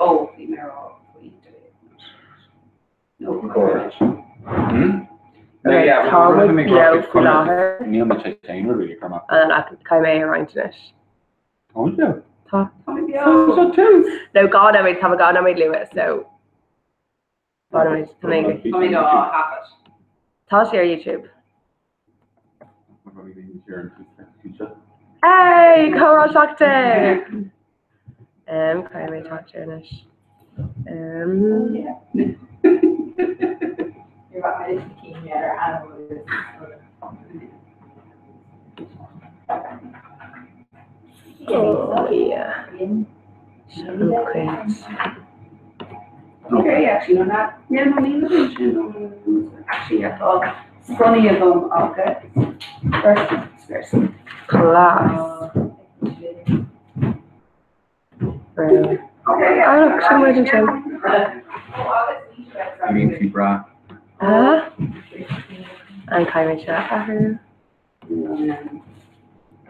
Oh, the marrow. No, of course. Yeah, Tom would blow Flahar. Neil McChain would really come up. And I could come here around it. Oh, yeah. So too. No, God, I made Tom, God, I made Lewis, so. God, I made Tommy. Half it. Tell us your YouTube. Hey, Hey, Cora Shakti. Can I talk to you? You're about to keep me at her Oh, yeah. So great. Okay, actually, no, not. Yeah, no, need to actually, I thought funny of them. Okay. First. Class. Really. Okay. I don't actually imagine so. I mean, bra. And can I chat at her?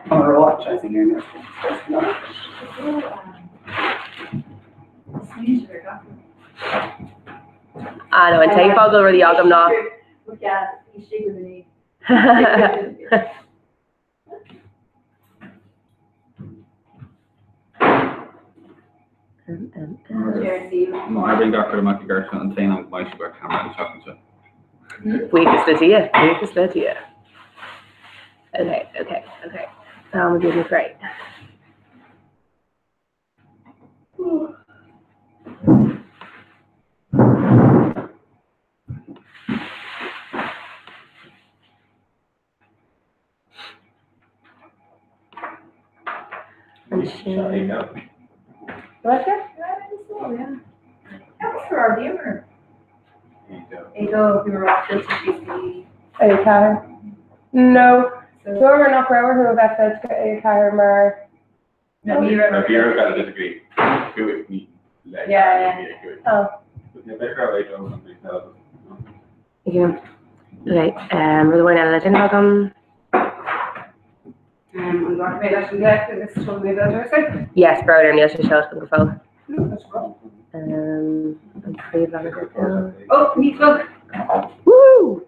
Overwatch, I think you're in I know, and take Foggle really I'm not. Yeah, he's shaking the knee. I bring Dr. Michael Gershon and saying I'm my sugar camera and chocolate. Weakest idea. Okay. I'm doing it great. What's that? Yeah. That was for our viewer. Ego, we were off this week. Car. No. So we're not forever who have said car more. No, You're got a disagree. Do it me. Yeah. Oh. Okay. We're going to let in welcome. I'm going to pay that to this is from the other. Yes, brother, and yes, you show us the phone. No, that's wrong. I'm pretty glad I did that. Oh, me look. Woo!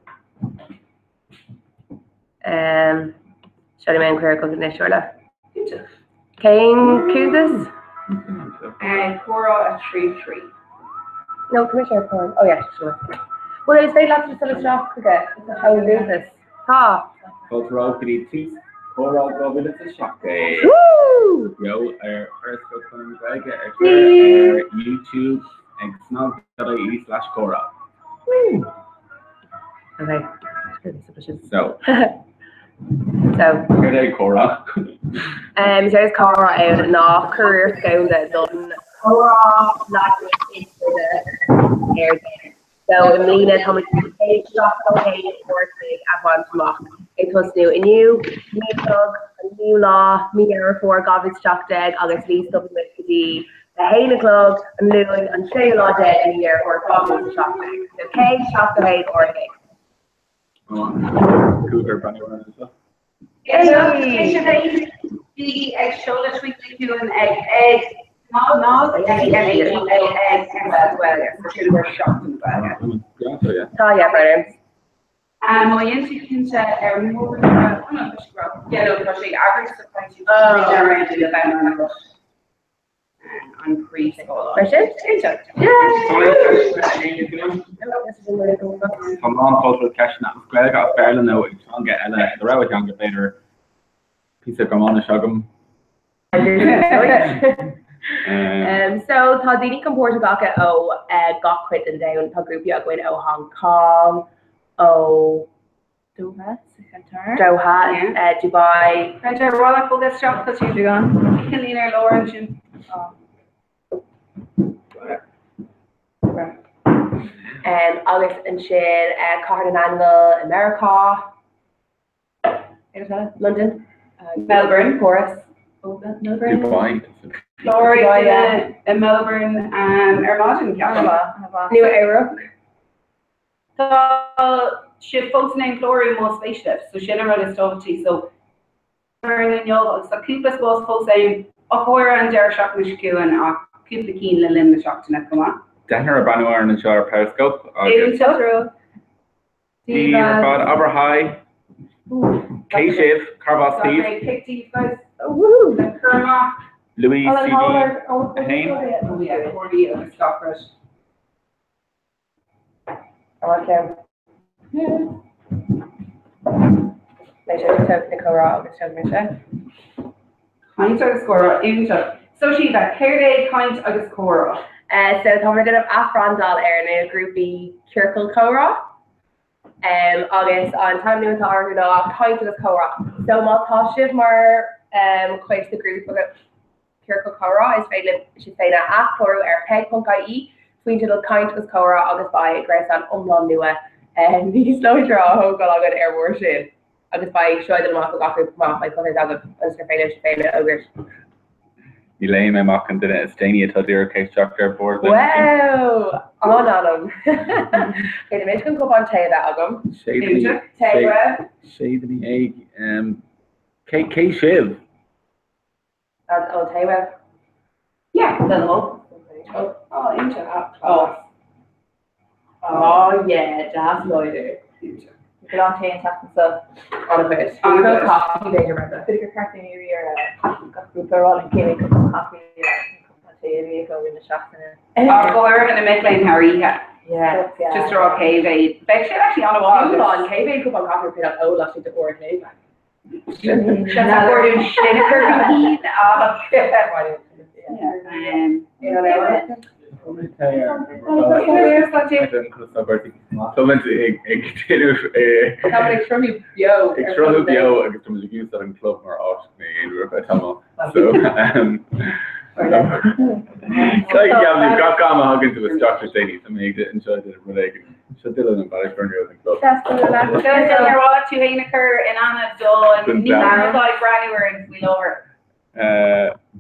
Shall I make clear cooking this shortly? Kane Kuzis? And Cora at 3-3. No, Commissioner Corn. Oh, yeah, sure. Well, they say lots of sort of stock cricket. How we do this. Ha! Both row could eat two. Or I'll go with a shock. Woo! Yo, first go on the YouTube and snog.ie/Cora. Woo! Okay. So, so. good day, Cora. There's Cora out now, career scout that done. Cora, not into the air game. So, Melina, Thomas, Kate, Shock, okay, working at one mock. It was new. A new plug, a new law, me error for Government Stock Dead, August Lee Supplement to the Haina Club, and new and Shea Law Dead in the year for Government Stock Dead. So, Kate, Shock the Hague, or Hague. Cougar, Bunny Run as well. Yeah, the egg shoulder weekly doing egg. No, egg as well. For sure, we're shocked as well. Yeah. Oh, yeah, brother. My instinct more yellow crochet average supplies you around in November. I'm pre-school. From long cultural cash now. Greg got Fairland now. You can't get Ella. The railway can get later. Piece of Gamona Shogum. So, Tadini Comport got quit and down to group you going to Hong Kong. Doha, Dubai. Roger, Wallach will get struck because you're gone. Killing our Lawrence. August and Shin, Carden Angle, America. London. Melbourne. Paris. Melbourne. Dubai. Florida, Melbourne, and Armagh, Canada. New Europe. So, she folks named Glory more spaceships, so she never had a stability. So, so Cooper's was folks saying, oh, we're on their shock Michigan and cúpla cín le lim na seachtainna cumá. Denner a Brandywine and Shire Periscope. Éireann True. Steve Rod, Aber High, Kay Shiv, Carval Steve, Pick these guys. Woo! The Kerma. Louis Oh, CD, Hain. Oh yeah, 40 of the Stockbridge. Okay. Later, so the Cora August Children. Kaint agus Cora, Inta. So she that Cairday, Kaint agus Cora. So we're going to have Afrandal Erna Group B Circle Cora. August on time new to Argana, Kaint agus Cora. So my Tashiv Mar quite the group of Circle Cora is failing. She's saying that Afro peg.ie. Sween to look Kaint agus Cora August by Grace on Umlan Nua. And these slow draw who got on air worship. August by show them off got group off like other dog as her failure over. Elaine, my mock and did it. Stania to the case doctor board. Wow! On them. Okay, the Michigan Cup on Tay that album. Shading egg. K Shiv. Oh, Tay Web. Yeah, the low. Oh, Inta. Oh, yeah, that's loiter. Inta. Get on Tay and tap myself. On a bit. On a No bit. coffee, they remember. Figure carton area, group are all in Kiwi, coffee, Tay, go in the shop and Oh, go over in the McLean Harry. Yeah. Just draw cave. They should actually on a wall. Hold on, KB Cup on coffee, put up old actually to or Tay. That's a word in Shinneker. You know that one? Somebody from you, yo. Ik scroll op jou en ik kom de dat een club maar af. Nee, we hebben het allemaal. So, so yeah, got Kama hug into a structure stadium. I mean, I enjoyed it really. So Dylan and Barry Burner in club. That's the last. So you're all to Heineker and Anna Dull and Newland like Brannywere and we over.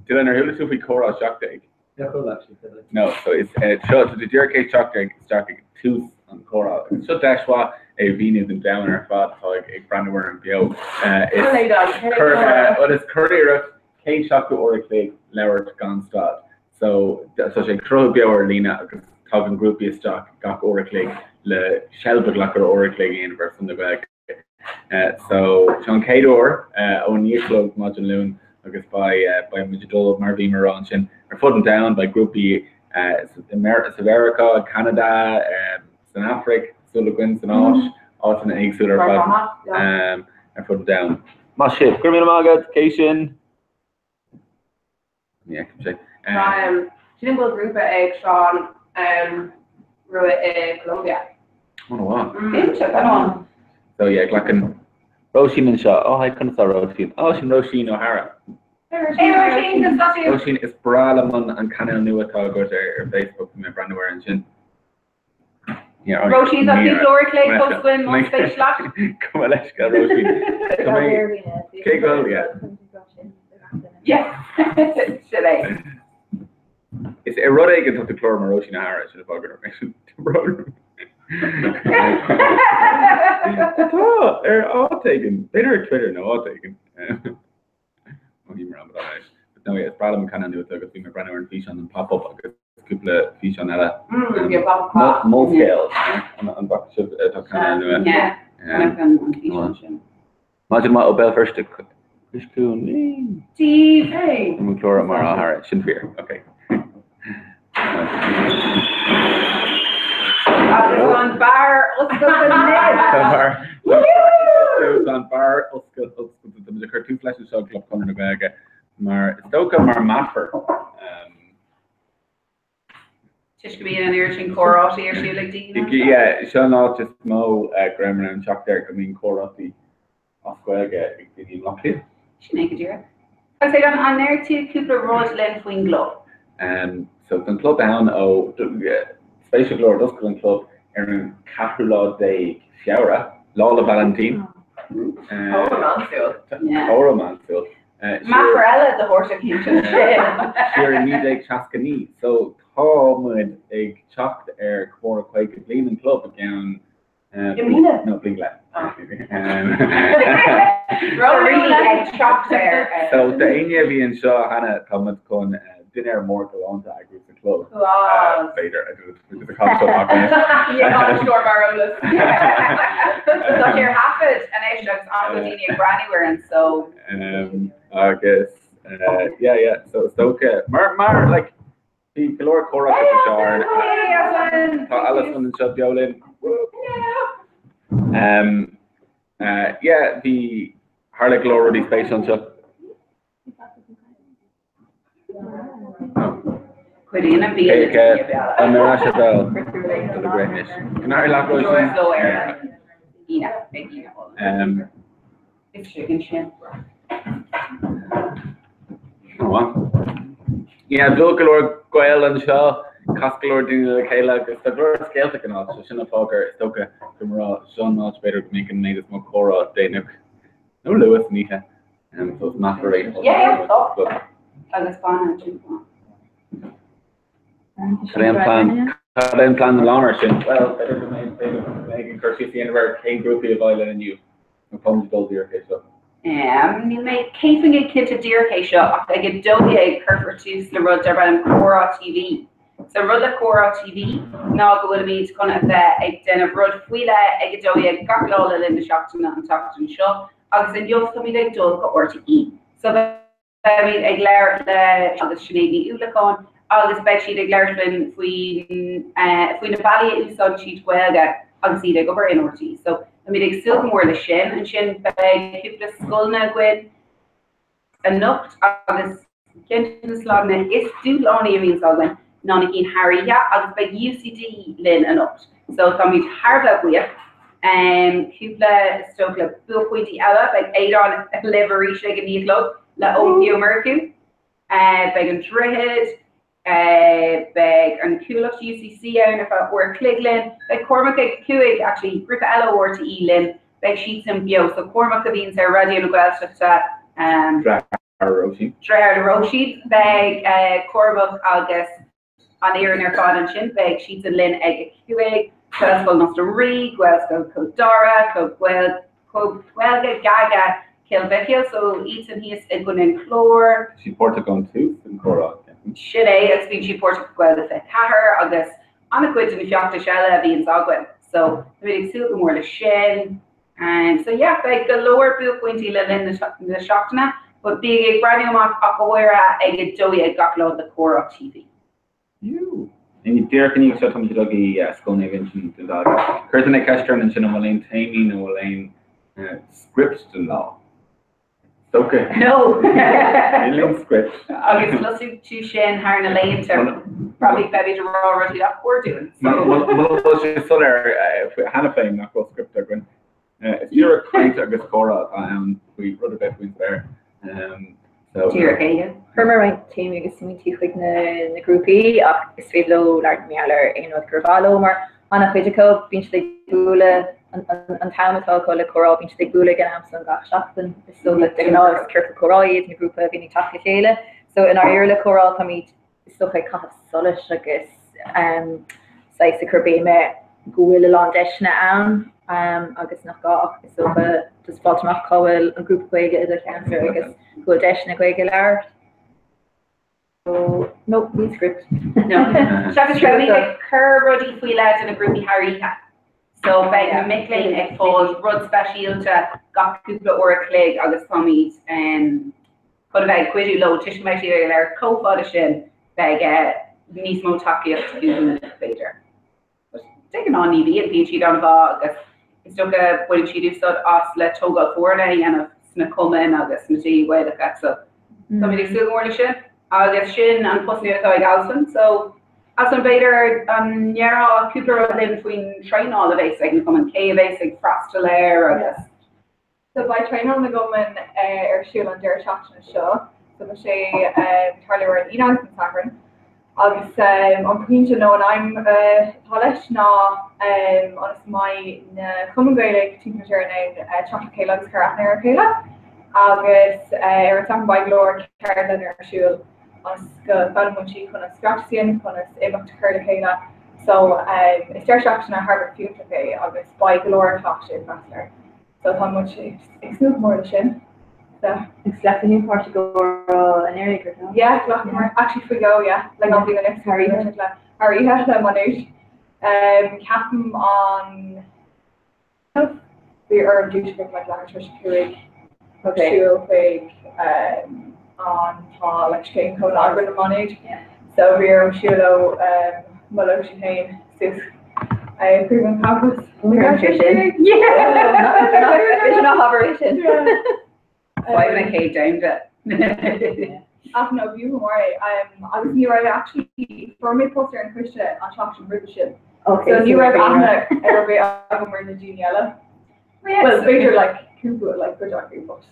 Dylan, are you listening to Cora Shock Day? Yeah, cool actually. No, so it's shut to the JRK Shock Day starting tooth on Cora. Shut Dashwa a Venus and down our fat like a Brandywere and Bio. It's Curry Kate Shock to Oriclay, Lewert Gonstad. So such a Crow Bio or Lena talking group is stock got Oriclay, Le Shelburne Locker Oriclay in versus the back. So Sean Cador, O'Neill Club Modern Loon. Agus by Majidol Marvi Maranchin are footing down by Group B, America, Canada, South Africa, Sullivan, and Austin and Egg Sutter are footing down. Mashif, Criminal Magad, yeah, can say. She didn't go group at Sean, Colombia. Oh wow. So yeah, Glacken. Roisin and Shaw. Oh, I couldn't saw Roisin. Oh, she's Roisin O'Hara. Hey, Roisin, good stuff you. Roisin is Bralaman and Canal Nuatog or their Facebook from Brandywere and Shin. Yeah. Roisin's a big Laura Clay, Postwin, most space lot. Come on, let's go, Roisin. Come on. Okay, go, yeah. Yeah. Should I? It's erotic and the chlorine Roisin O'Hara. Should have forgotten. They're all taken. They're Twitter, no, all taken. But no, yeah, it's probably kind of new. It's like a Brandywere and fish on and pop up. Like a couple of fish on that. More scales. And back to that kind of new. Yeah. Imagine what Obel first to Chris Coon. Steve, hey. And Chlora Mara O'Hara. Shouldn't fear. Okay. On bar, let's go to the net. On bar, let's go. There's a cartoon flashes so club corner the bag. Mar Stoka Mar Maffer. Just to be an Irishman Cora here, she like Dean. Yeah, she'll not just mow grammar and chuck there. I mean, Cora the off Gwega, the Lockheed. She make it here. I say on there too, Cooper Road, Lens Wing Glow. So the club down, Spatial Glory Dusklin Club, Erin Cathulod de Fiora, Lola Valentine. Cora Mansfield. Mafarella, the horse of Houston. Sherry Nidek Chaskani. So, Tom Egg Chucked Cora Quake Gleeman Club again. No, Blingla. Really egg chopped there. So, the Anya being Shaw Hannah Thomas Con dinner more go on to agri the club. Wow. Later, I do the console talking. Yeah, I'm sure Marolus. So here half it and Asia's on the Dini Granny and so. I guess. Yeah. So Stoke, Mar like the Galore Cora Kishar. Alison and Shut Yolin. Yeah, the Harlech Law already space on Shut. Quidina and Bean. And Marasha Bell. To the greatness. Can I laugh over? It's chicken shin. Oh, what? Yeah, Dulcalor, Goyle and Shaw, Cascalor, Dina, Kayla, the Glor Celtic and all, so Shinna Falker, Stoka, Gumra, Sean Notch, Better making made us more Cora, Danuk, no Lewis, Nika, and so it's not for right. Yeah, I was fine. Can plan the longer shin? Well, better than making Kirsty at the end of our K group of Violet and you. No problem to go to your case up. Ni mai keeping a kid to dear Keisha, I get dowie Kerfer to the road there by Cora TV. So road the Cora TV, now go with me to kind of then a road wheeler, I get dowie got all in the shop to not and talk to show. I was in your family like dog or to eat. So I mean, I glare the Shanadi Ulacon, August Becky the Glarfin, if we the valley is on sheet Welga, obviously they go in Ortiz. So I mean, they still more the shin and shin by keep the skull now with a noct August Kenton Slogman is still only means Slogman, none again Harry, yeah, August by UCD Lynn and noct. So come with Harvard with Kupla Stokla Bullpointy Ella, like 8 on livery shaking the club, La Opio Mercu, bag and Drehead. Beg and Kulok UCC and if I were Cliglin, like Cormac Kuig actually Gripa Ella or to Elin, beg sheets and bio. So Cormac Beans are ready and well to Roshi, beg Cormac August on ear in their fod and shin, beg sheets and Lin egg Kuig, Kwelsko Nostrum Re, Kwelsko Kodara, Kwelga Gaga, Kilvecchio, so Ethan he is Edwin and Chlor. She Portagon too in Cora. Should it's been she Portugal the Caher, August on a quid to be shocked to Shella being Zogwin. So really super more the shin. And so yeah, like the lower blue pointy little in the shockna, but big brand new mock Aquawera, a get doughy, I got load the core of TV. You. And Derek and you said something to Dougie, Skull Navin, the dog. Curtin a Castron and Chinamaline, Tammy, Noelaine, scripts and law. Okay. No. Script. August plus to Shin, Harna Lane, probably baby to raw roti that we're doing. Well, she's still there. If we had a fame, not go script again. If you're a kind of August Cora, we run a bit with there. So. Dear Kagan. Hermer right team agus simiti chuig na grúpi ach is félo lart mealler in wat Carvalho mar anna chuideco bín de gúla an támatá go le chorá bín de gúla gan amson gach seachtain is so le ná is ceirfa choráid na grúpa bhí tacha chéile. So in our ear le chorá tá míid is so chuid cap solis agus sais sa churbé me gúla lá deisna an agus nach gach is so just fátamach cáil an grúpa chuige is a cancer agus go deisna chuige leir. So no, we script. No. Shaka Shrewy, like her ruddy fwy led in a groupie Harita. So by the Mickling it falls rud special to got cúpla or a clig agus pommies and could have quiddy low tish mighty there co-fodder shin bag nismo taki up to do later. But taking on EV and PG down August. It's took a when she do so osla toga for and a snakoma and August mati way the cat so. Somebody still more shin. August Shin and plus near Thig Alson. So Alson Bader Yara Cooper in between train all the basic and come in K basic Frostalair August. So by train on the government Shul and Dare Shaction show. So the Shay Charlie were in Iran and Saccharin. August on Queen to know and I'm Polish now honest my common grade team name Chocolate Kayla's Karatner Kayla. August talking by Glor Carolyn or Shul. Found when she kind of scratched the end, kind of able to curl the Kayla. So it's their action at Harvard Future Day, August by Galore Talk Shit Master. So how much it's not more the shin. Exactly, in Portugal and Eric or something. Yeah, actually we go, yeah. Like I'll be the next Harry. Harry has them on out. Captain on we are due to pick like Lancaster Curig, Shield Big, on like Shane Code Agrin on out. Yeah. So we're Shiloh, Mullow Chicane, Sus, Proven Campus. Vision of operation. 5K down to. No, you more. I was new. I actually for my poster and pushed it on Shops and Rivership. Okay. So new I've every album we're in the Geniella. Well, bigger like Kubo, like good doctor, but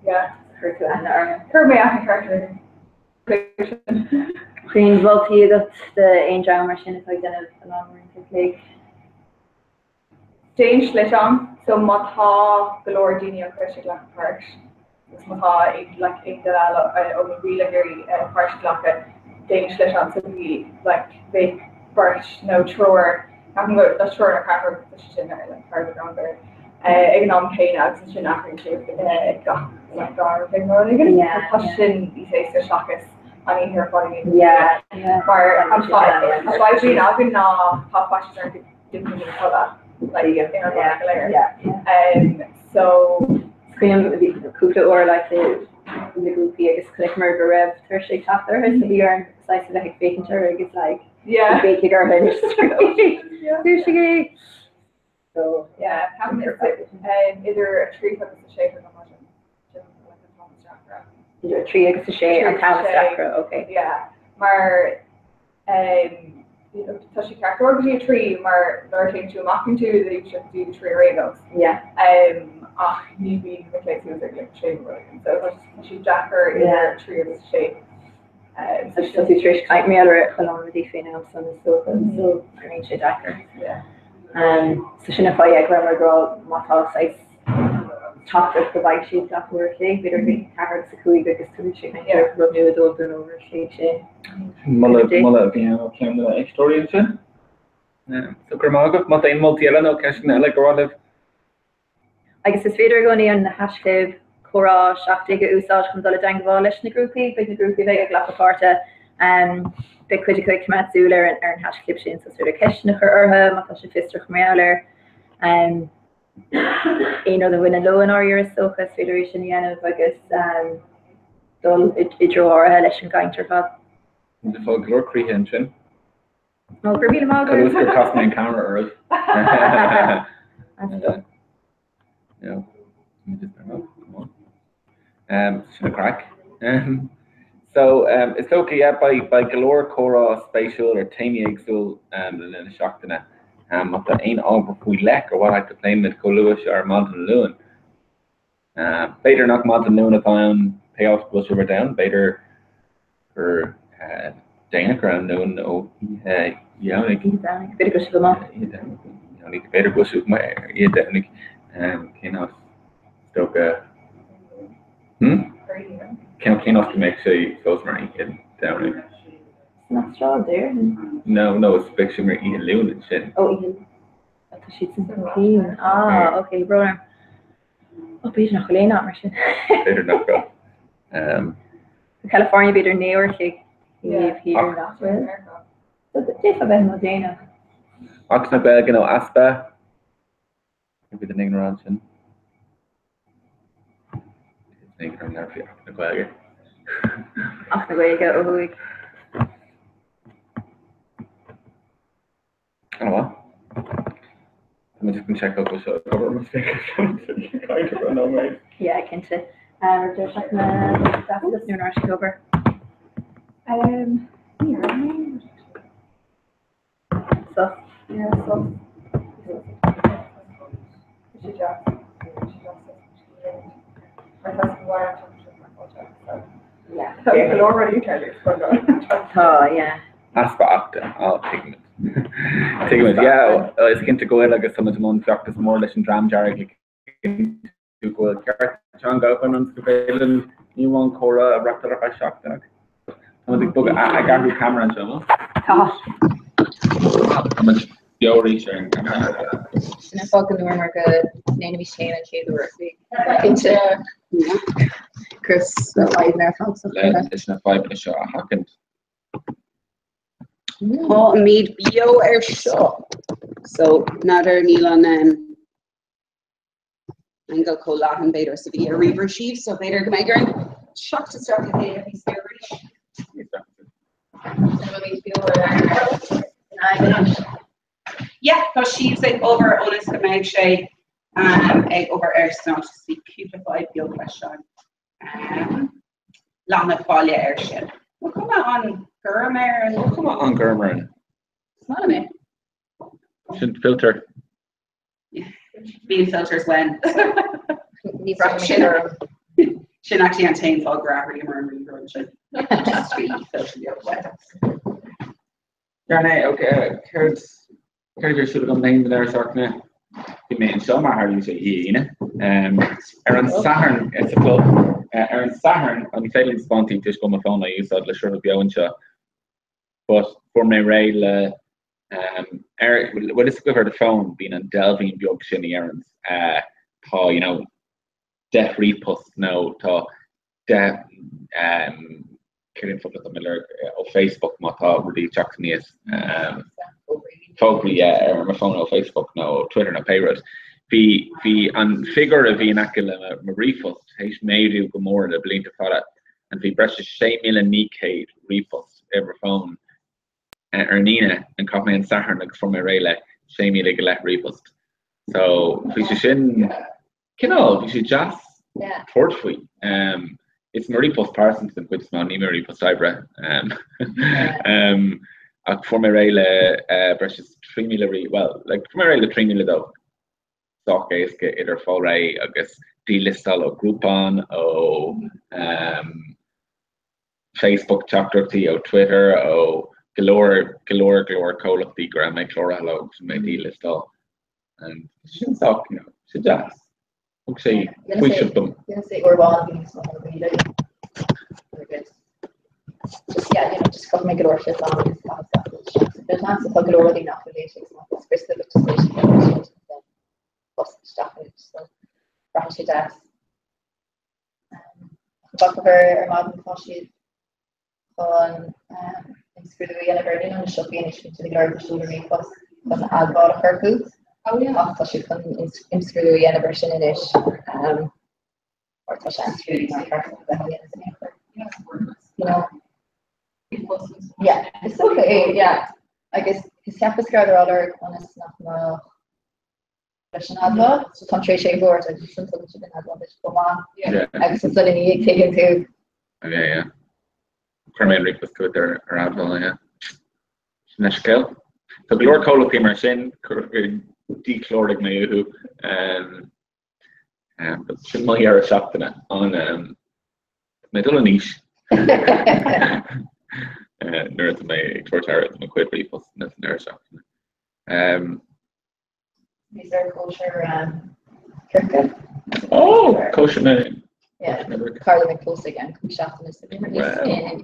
yeah. Her may I character. Queen Volti got the Angel machine if I done a long range like Dane Schlittong, so Mata Galore Dini on Christian Black Park. Mata like in the only really very first block Dane Schlittong, so we like big birch, no thrower. I'm going to throw a car for the in there, like part of the ground there. Economic pain out since you're not going to got like our thing rolling. Yeah. Question you say so shockers. I mean here for me. Yeah. Where I'm five being I've been top fashions are didn't really know that. Like so Scream the Kuta or like the groupie I guess click murder rev Thursday after her so we are slices like bacon her I guess like bacon or sushi. So yeah, having it either a tree for the shape or not much like a Thomas Jackra. Either a tree against a shade and Thomas Jackra, okay. Yeah. Maar touchy character or a tree maar daar came to a mocking to that you should do the tree rainbows. Yeah. You be the place who's like shade rolling. So she Jacker in a tree of the shape. So she's also Trish kite me or along with the now so I mean she Jacker. Yeah. So she if I grammar girl Mata size chocolate the bike she's got working with her big carrots a cool good to she can rub new adult and over she Mulla Vienna came the historian. So Gramagov, Mata in Multiella no question like Olive. I guess it's video going on the hashtag Cora Shaftiga Usage from Dola Dangvalish in the groupie, big groupie Vega Glapaparta, the critical command Zuler and Ern Hash Clipshin, so sort of question of her Matasha Fister Khmealer, you know, the win and low in our year so because Federation Yana, I guess, Dol Idro or Election Gainter Fab. The folklore Crehension. No, for me, Kalus for Cosme and Camera Earth. Yeah, let me just turn up. Come on. Should I crack? So it's okay, yeah, by Galore Cora Spatial or Tammy Exul and then Shocktana. What the ain't over we lek or what I could play with Coluish or Montan Lewin. Bader knock Montan Lewin upon payoff push over down. Bader for Dana around Lewin yeah, like bit of gush them up. Yeah, like Bader gush with my definitely Kinos Stoka. Kinos to make sure you close my head down. Not straw there. No, it's fiction where Ian Lewin and shit. Oh, Ian. I thought she'd seen something. Ah, okay, brother. Oh, but he's not going to Martian. Better not go. California better New York, like, you live here and that's well. So this about Modena. Oxna Belgano Aspa. Maybe the ignorance. It's ignorant there for Oxna Belga. Oxna Belga, oh, week. Oh well. Let me just check out the show cover mistake. Kind of run away. Yeah, I can see. We're just checking that's this new North cover. So yeah. Oh yeah. Aspa Octa, oh pigment. Pigment, yeah, it's going to go in like a summit among factors more less in dram jarring to go John Gopin on the new one Cora wrapped up by shock dog. I'm the book I got your camera and show. How much you're reaching camera? And I fucking remember good name to be saying I came to work. Chris Leidner folks. Leis na 5 seo a hacant. Tá míad bio seo. So nadir níl an angle colahan beidir sa bhí a river sheaf, so beidir go méid gurn shock to start the day he's very yeah, because she's like over honest go méid sé ag over sná sí cúpla bio question. Lana fáile sin. Well, come on Gurmer and Come on, Gurmer. Smile me. Shouldn't filter. Being filters when. Sin actually antain fog gravity and reversion. Just be filter the other way. Garnet, okay, Curtis should have gone named there, Sarkna. He made some how you say, Aaron Sahern, it's a club. Aaron Sahern, on the failing sponty, just go my phone, I use that, let's sure be own shot. But for my rail, Eric, what is the phone being on delving the option errands? You know, death repost now, death, killing for the Miller or Facebook, my thought really Jackson is, Fogly, my phone or Facebook, no, Twitter, no payroll. Be an figure of the inaccurate repost, he's made you go more than a blink of product, and the precious shame in a Nikkei repost every phone. Ernina and copy and Sahar like for my rail, shame me like a left repost. So we should we should just torchfully. It's Marie post Parsons and which not me Marie post Ibra. For my rail, precious 3 million well, like for my rail 3 million though. Stock is get either full ray, I guess delist all of Groupon or Facebook chapter or Twitter or galore call of the gram make chlora hello to my delist all. And shouldn't talk, you know, should just okay, we should them. Say we're one just just come make it or shit on there's lots of already not related it's specific to station stuff so perhaps you does back of her modern fashion on through the University on the shopping initiative to the garbage jewelry plus an ad bought her foods. Oh yeah, I thought she come in through the University in it or touch on through yeah, it's okay, yeah. I guess his campus guard or other one is not more question adva, so country shape board, I just think that you can have one this come on. Yeah. I guess it's letting you take into Yeah. Carmen Rick was good there around well, yeah. Nashkel. So Glor Cola came our sin, dechloric Mayu, but some my era shop on middle niche. Nerd my tortara my quid refus nothing there shop. Is there culture cricket? Oh, kosher man. Yeah, Carla McClose again, come shop in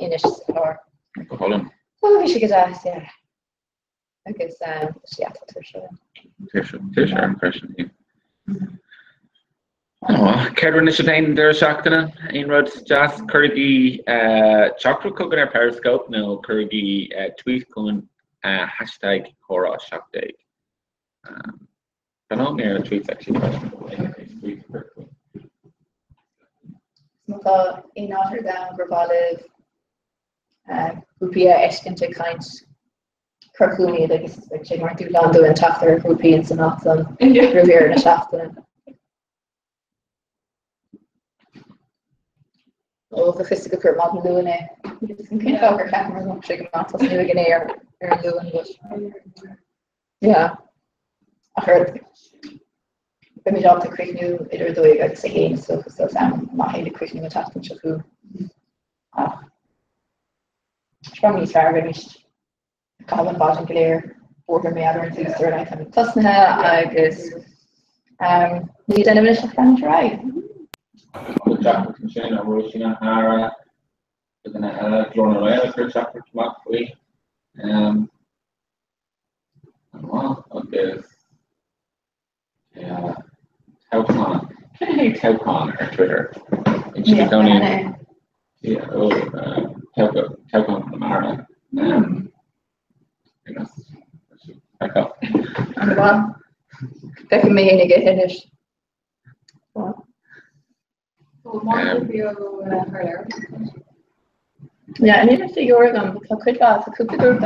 in or Holland. oh we should get asked, yeah. I guess yeah, for sure. Tisha impression. Oh, Kedrin is saying there's Shaktana in roads just Kurgi chocolate cooking our periscope no Kurgi tweet going hashtag Cora Shop Day. I don't know tweets actually. Smaka in Notre Dame Gravaliv Rupia Eshkente kind Kirkuni like it's like Jay Martin Lando and Tafter Rupians and Oxfam Revere and Shafton. Oh, the physical Kurt Modern Lune. You can talk or camera not shaking out new again air Lewin but yeah. I heard when we job to create new either the way I say so Sam not the create new attachment to who strongly starved Calvin Bottom Glare order me other things or I can plus I guess need an initial friend try. The chocolate machine or Roshina Hara is an drawn away for chocolate mark free. Well, I guess yeah. How come on? Telcon ar Twitter. Yeah, Telcon Mara. and well, that can be any good finish. Yeah, and even to Oregon, because could well to cook the group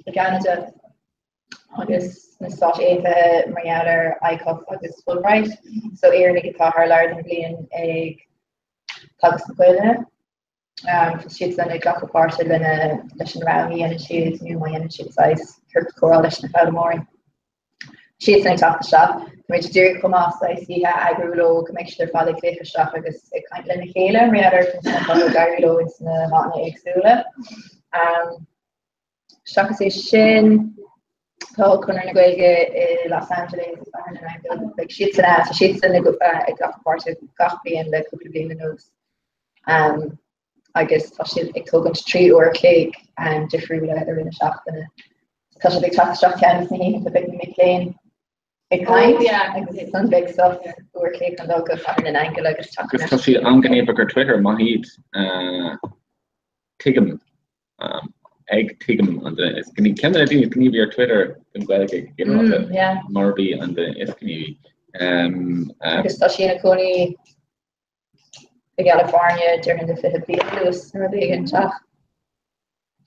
again agus na Scott Ava Mariana Icon agus Fulbright, so Erin get her large and being a Tagus Quilla. She's then a clock apart in a lesson around me and she's new my and she's size her correlation of more. She's in top the shop. Which do come off I see how I grew low can make sure father cliff a shop agus a kind of Michaela Mariana Gary low it's na hot exula. Shaka say shin Paul Connor Naguelga Los Angeles like she's in the got part of coffee and the couple of the notes. I guess she's a token street or a cake and different either in a shop and because they talk shop can see the big McLean. It's some big stuff or cake and they'll go find an angle like it's talking. Because she on Twitter Mahid Tigam egg tigam on the iscini. Can I do your Twitter in yeah. Morby on the iscini. Because she in a Coney in California during the Philippines or big and tough.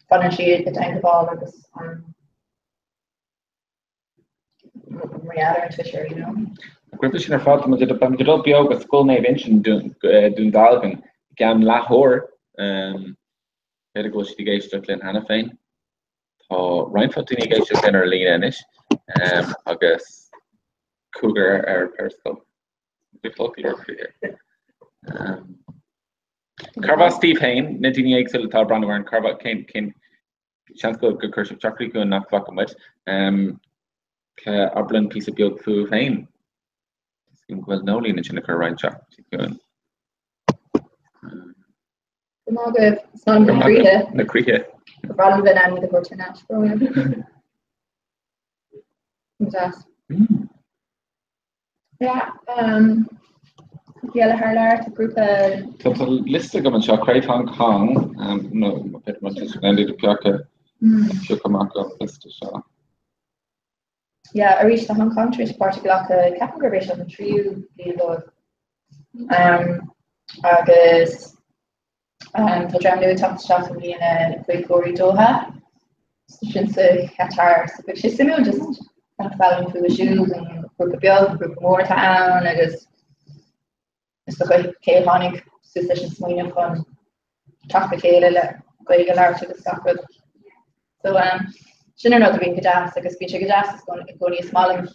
Fun she the tank of all of this Mariana and Twitter, you know. Griffith in fact we did up yoga school invention doing Dalgan Gam Lahore Had go to géist Lynn Hannah féin Tá Reinfotini géist in ar lína inis agus cougar ar Periscope lucky here Carva Steve Hain na daoine éagsúil atá brandhar an Carva cin seans go chuirseamh teachtaí go nach facham muid ce arblan pí beag fú féin bhfuil nólína sin chu reinteach it's not the Crete. Rather than I'm the go-to natural. Yeah. Yeah, her large group. So the list of them show Craig Hong Kong. No, a bit much is going to the Piaka. Shukamaka list to show. Yeah, I reached the Hong Kong trip particular capital of the trio. August. Tá dram nu top stuff in a Gori Doha. Since Qatar, so she's similar just kind of following through the shoes and group of build, group of more town, I guess it's the chaotic suspicion swinging from top the Kayla, going large to the stock with. So she don't know the big gas, like a speech of gas is going to go to a small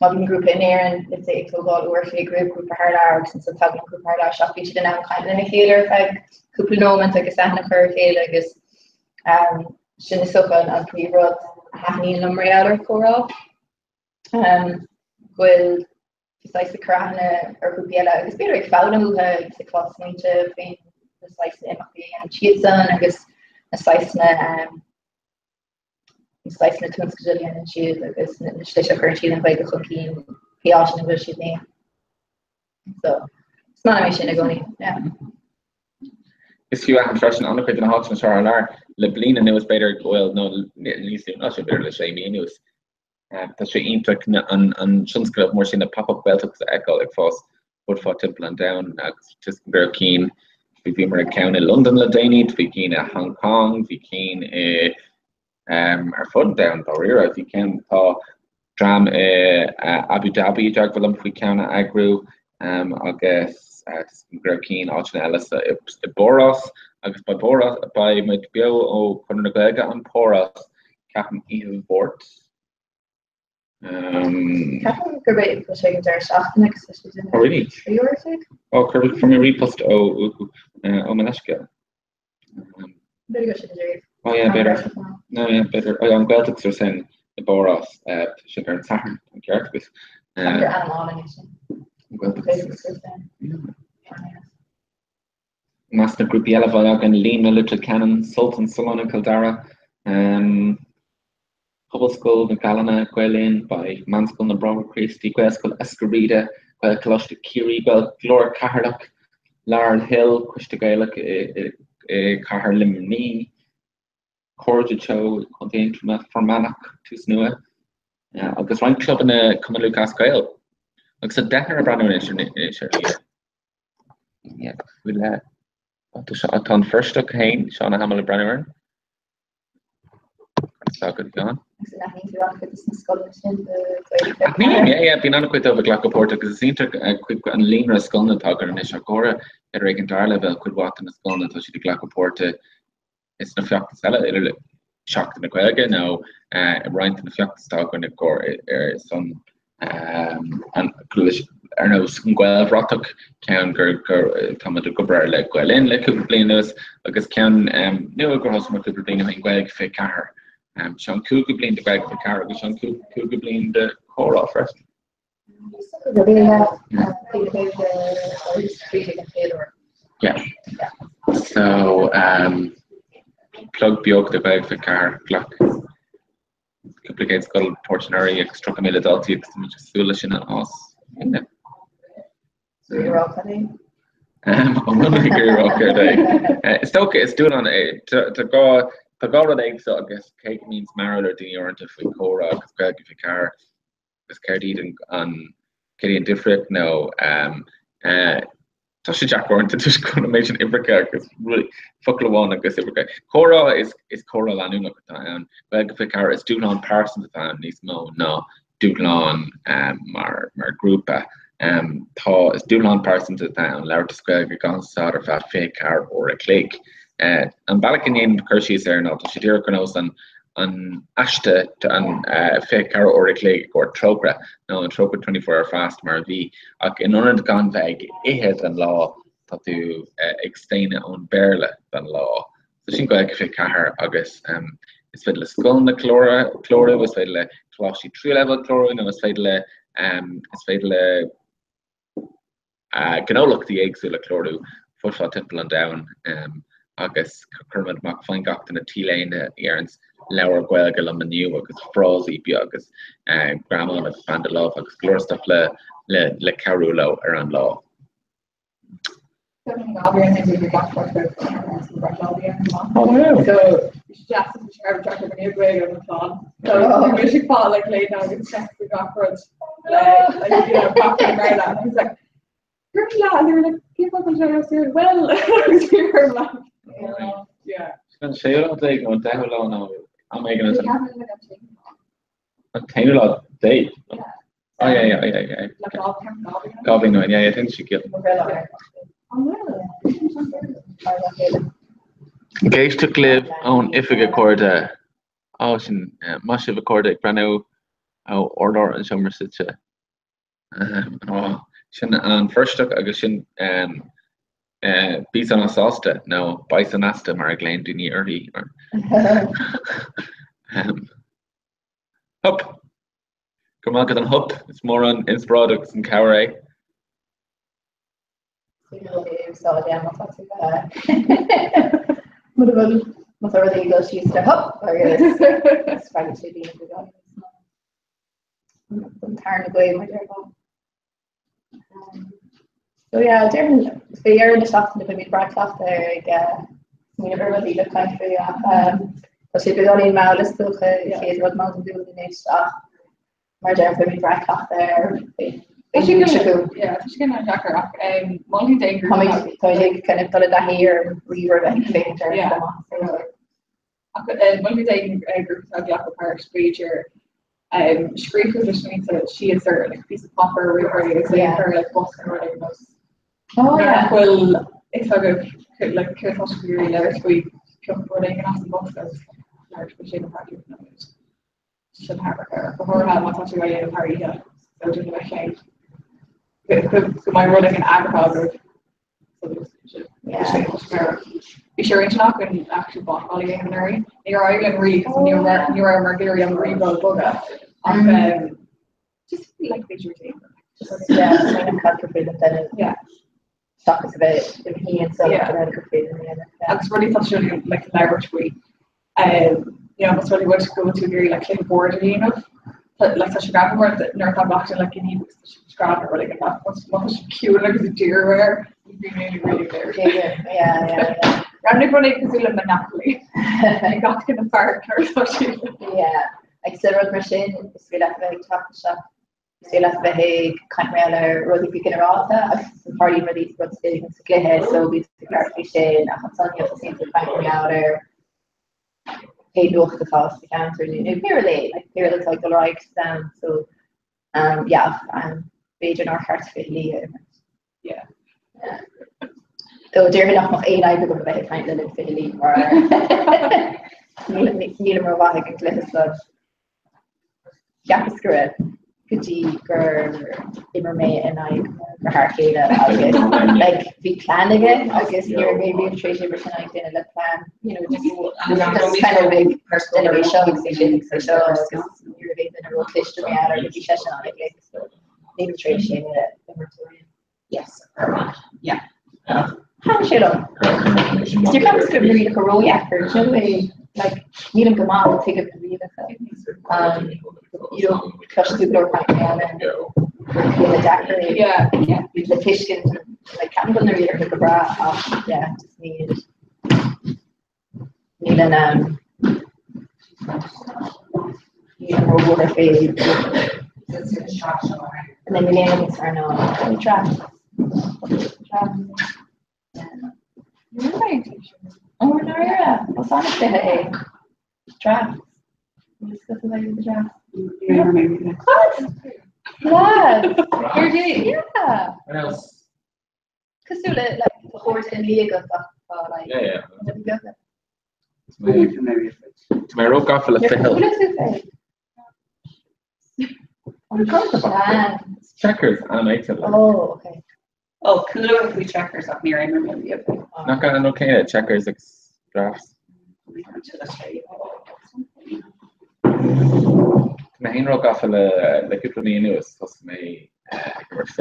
modern group in there and let's say it's all work a group for hard hours and so talking group hard hours shop each and kind of Kayla like couple moments like a Santa per Kayla I guess she is so fun and pre road happening number or coral will besides the crown or group yellow it's better like found who the class going to be the slice and cheese on I guess a slice slice na tún skillian and she is na currency and by the cooking piage and English name. So it's not a mission going. Yeah. Is you have fresh on the Christian Hawks and Charlar Le Blina news better well no at least not so better say me news. That's she intak an Shunsclub more in the pop-up belt to echo like fast would for temple and down just very keen we be more account in London La Dani to be keen at Hong Kong, be keen our fun down Barriera if you can dram Abu Dhabi Jagvalam if we can agro I guess keen Alchin Ellis Boros I guess by Boros by my bill o Conaglega on Poros Captain Evil Bort Captain great for taking their shop next oh really? Oh Kirby from your repost Manashka very good. Oh yeah, better. No, yeah, better. Oh, I'm Beltix are saying the Boros, sugar and Saturn, and characters. Master Group Yellow Vlog and Lima Little Cannon, Sultan Solana Caldara, Hubble School, Macalana, Gwelin by Manskull and Brower Christie, Gwell School Escarida, Colosh Kiri Bell, Glora Caharlock, Larn Hill, Quishta Gaelic, Cahar Limni, Corja Cho, Contain Formanach, Tusnua, August Rank Club in a Common Cascail. Looks a Decker Brandon initially. Yeah, we'll shot on first okay, Shauna Hamill Brenner. So good gone. Yeah, been on quite over Glacoport because it seemed to quick and leaner skull and talker and Ishakora at Reagan Darlevel could walk in the skull and touch the Glacoport. It's no fiac to sell it, shocked in the Quelga now, right in the fiac stock on the core, some and Cluish Erno Sungwell Rotok can go come to Gobra like Gwelin, like Kublinos, because can no girls more Kublin in Gweg Fikar. Sean Kublin the Gweg Fikar, Sean Kublin the Cora first. Yeah. So plug Bjork the Gweg Fikar, Glock. Complicates got a portionary struck a mill adult to just foolish in us. So you're all funny. I'm not like a rocker day. It's okay, it's doing on a to go with eggs, so I guess cake means marrow or the orange if we cora, because if you car because Cardi and Kitty and different no Tasha Jack Warren to just mention Ibrika because really fuck the one I guess Ibrika. Cora is Cora Lanuna and Begfikar is Dulon Parsons the fan needs no Dulon mar groupa Tha is Dulon Parsons the town Laura Square Gonzad or Fat Fakar or a click and Balakan in Kershi is there not she dear Cornos and Ashta and Fakar or a click or Tropra no and Tropra 24-hour fast mar V in order to convey it and law to extend it on Berla than law so she go like Fakar August it's fiddle skull the chlora was fiddle closhy 3-level chlorine and was fiddle it's fiddle can all look the eggs the chloru footfall temple and down August Kermit McFine got in a T-lane Aaron's Laura Guelgal and Manu because Frosy August Grandma and Bandalov August Glor stuff le Carulo around law. So just to share track of new grade on the plan. So we should call like late down and check the backwards. Like back and right out. He's like, you're glad and they were like, keep up and try to well yeah. I'm say you don't take one time alone now. I'm making it a tiny lot date. Oh yeah. Like all Goblin no, yeah, I think she killed. Gage took live on Ifiga Corda. Oh, shin Mashiva Corda Grano Order and Somerset. Shin and first took Agashin Bison Asasta, no Bison Asta Maraglain Duni early or Hup. Come on, get on Hup. It's more on Innsbruck and Cowray. Whatever they go, she used to hop or it's trying to be I'm tired of going with her. So yeah, different fair in the shop and the big bright cloth there, we never really look like for you. So she'd be only now let's look at kids what mountain do the next shop. More there for big bright cloth there. She can attack her multi-day group. So I think kind of put it that here and reverb anything. Yeah. Multi-day group of Jack Parish feature. Screech was just means that she is there like a piece of copper reverb is like her like bus and whatever those. Oh yeah. Well, it's like careful to be really large we come for like an awesome bus as large machine party. Should have her before I want to go in a party so doing the change. So my running an agriculture. So be sure to knock and actually bought all the area. Your island really because you are Mercury on the Rebo Boga. Just like picture tape. Yeah, kind of complicated then. Yeah. Talk us about he and so That's really touching like large way. It's really good to go to very like board enough. like such a grab word that nerd got locked in like you need such grab or like that much cute like a deer wear. You'd be really weird. Yeah. Randy Bunny because you live in Napoli. I got in the park or something. Yeah. Like several machine is we left the top shop. So left the Conrail or Rosie Pekin Arata, party ready to go to the Clayhead, so we start cliché and I'm telling you to see the Conrail or paid off the cost the counter. Purely like the right so yeah, Beijing or Heart Philly. Yeah. So Jeremy not noch I go by the kind of Philly or Neil Morvahic and Glyphosate. Jack Kuji gur Immerme and I for Harkada, I guess like be planning it. I guess you're maybe in Tracy version I did a plan, just kind of big delegation so you're in a real history out or maybe session on it like so maybe Tracy yes. Yeah. How should you come to read a Corolla or should we like Neil and Gamal will take it to read it. You know, crush the door right now and the Jacker. Yeah. The Tishkin, like Campbell and Reader, the bra. Yeah, just need an more water phase. And then the names are no tracks. Oh, no, what's on it today? Tracks. Discuss about the tracks. What? What? You're doing? Yeah. What else? Because you like the horse and League of like. Yeah. What do you got? To my rope off of the hill. Checkers and I tell them. Oh, okay. Oh, cooler if we checkers up near Emmermillia. Not got an okay at checkers drafts. My hand rock off the Kipling news was my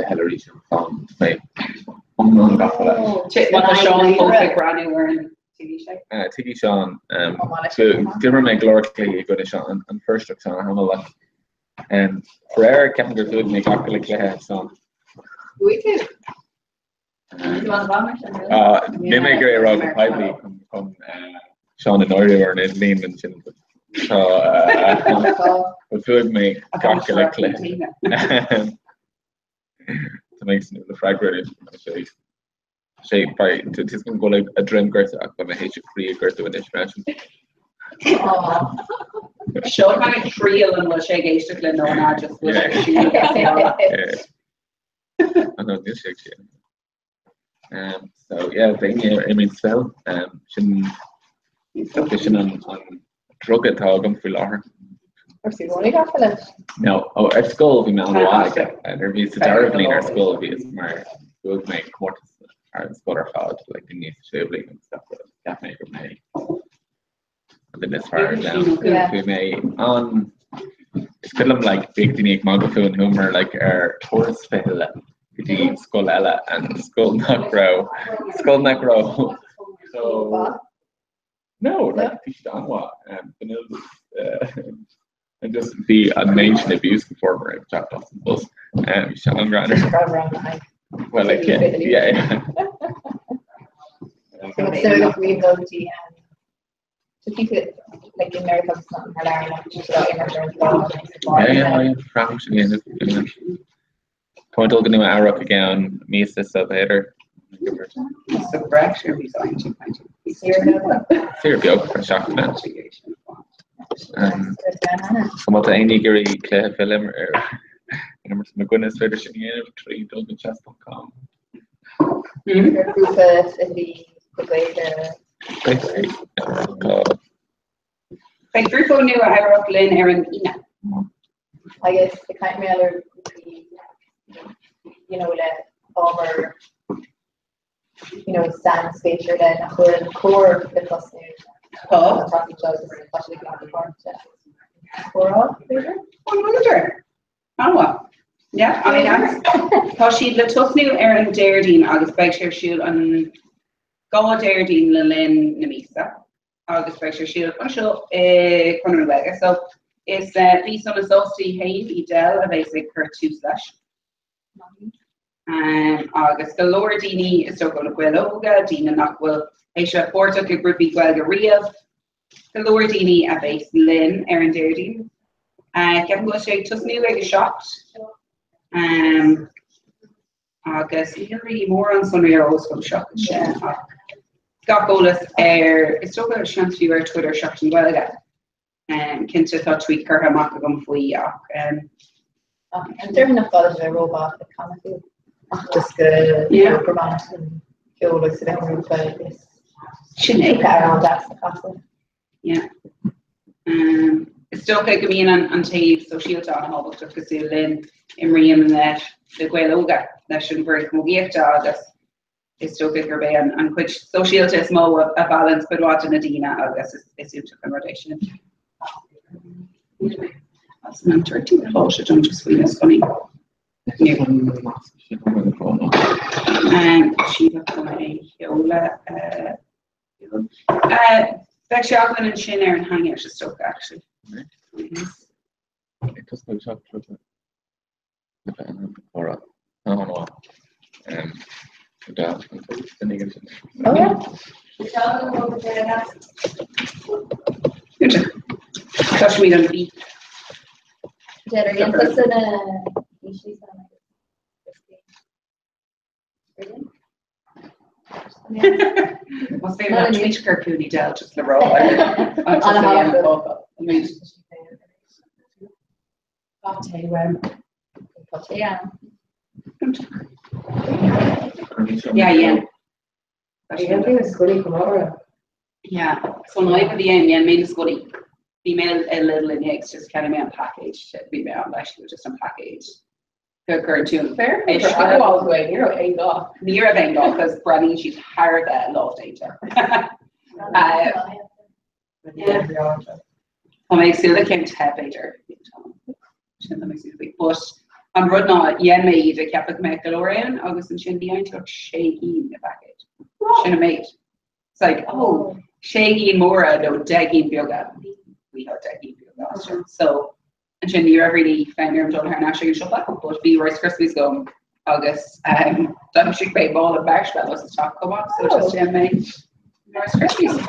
Hillary from my unknown gaffala. Sean Fulvic Ranu were in TV show. Tiki Sean, give my glorically good Sean and first look Sean Hamel and Ferrer Captain Gertrude make up like Sean. We do. They make a rock pipe come Sean and Nori were in Lean and Chin. So the food make calculately to make the frag ready shape by to just go like a dream girth but my H create girth with inspiration. Show kind of trio and we'll shake H to Glen no just I know this shake shit. So yeah, I mean spell shouldn't fishing on drug it tag for her. No, at school we know why and there be terribly in our school be my good make quarters are scholar out like the needs shaving and stuff that make may and then as far down we may on film like big unique microphone humor like our tourist fella the skull ella and skull neck row so no like Tishanwa and and just be an ancient abuse performer in Jack Dawson bus Sean Granner well like yeah so instead of green goatee and to keep it like in America it's not hilarious yeah French again point all gonna Arrow again me sub header so fracture he's on to Serbia for shock man some of the Gary Claire film or my goodness federation here 3 chess.com Like group of new Iraq Lynn Aaron Ina. I guess the kind of mailer let over stand station then a core of the plus Yeah, I mean, because she the tough new Aaron Dairdine, August Berkshire Shield and go Dairdine Lynn Namisa, August Berkshire Shield, on show Conor Vega. So is bí son is sóstí hain I del a basic per tú slash. Agus go lower dini is so go gwelóga dina nach will Aisha Porto go grúpi gwelga riamh. Go lower dini a base lin an deirdín. Ceap go sé tusniú ag shocked. Agus ri mór an sunri os go shocked. Got golas is so go seanfiú Twitter shocked an gwelga. Cinnte tá tweet chu amach gom faoi ach. And they're not following a robot, the kind of thing. Just go, Yeah. promote and kill like the room for this. Sinead. Around that's the castle. Yeah. It's still like go mín an taobh so síalta an hábhacht go sú linn imríam net de gwelóga leis an bhir mógéachta agus is still gur bé an chuid so síalta is mó a balance chudwáid na dína agus is úta conversation. That's an interactive closure, don't just feel it's funny. Shiva Hiola, Beck and Shin Air and hanging out just stuck actually. It does go shop for or no. The negative. Oh yeah. Touch me on the beat. Generally, it's in a issues Must be not Twitch Kirkuni Del just the roll. Yeah. Yeah. Yeah. Yeah, so now for the end, main school, female a little in eggs, just kind of me on package, female actually just on package. Good to fair. all the way near a Near a Bengal because Brandy she's hard that love data. Yeah. I make sure they came to have later. But I'm running on yen made a Catholic Macalorian, August and Shindy I took shaky in the package. Shouldn't have made. It's like, oh, Shaggy and Mora no Daggy Bioga. We have Daggy Bioga. So and Shindy you're really found your daughter and actually shut up. But be Rice Krispies go August don't she create ball of marshmallows and stuff come on. So just made Rice Krispies.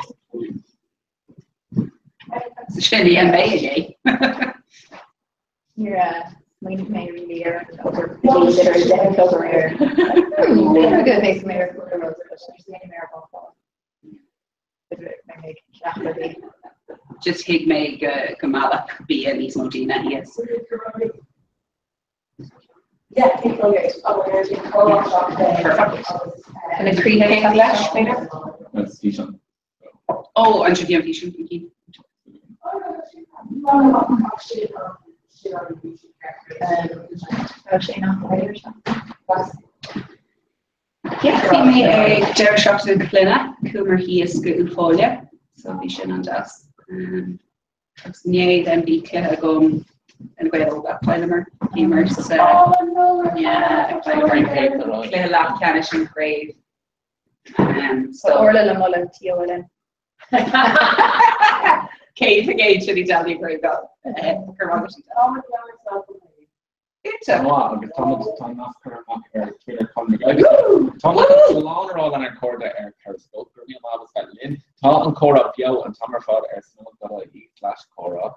So Shindy and May Yeah. May really are over that are over here. We're gonna make some air for the roads, but she's making air ball. just hig meg Kamala be an East Modena, yes. Yeah, people get And a tree head flash later. That's decent. Oh, and should be on Vision, thank you. Yeah, he made a Derek Shops in Clina, Coomer he is good in Folia, so Vision and us. Near them be Clehagum and quite all that Clymer, Gamers. Yeah, Cleh Lap Canish and Grave. So Orla la Mullen, Tio Kate again, should he tell you very well? Wow, the Thomas Twitter comment. Thomas Salon all on our cord air periscope. Real Marvel's got Lynn. Tom and Cora Pio and Tomer Fod are /Cora.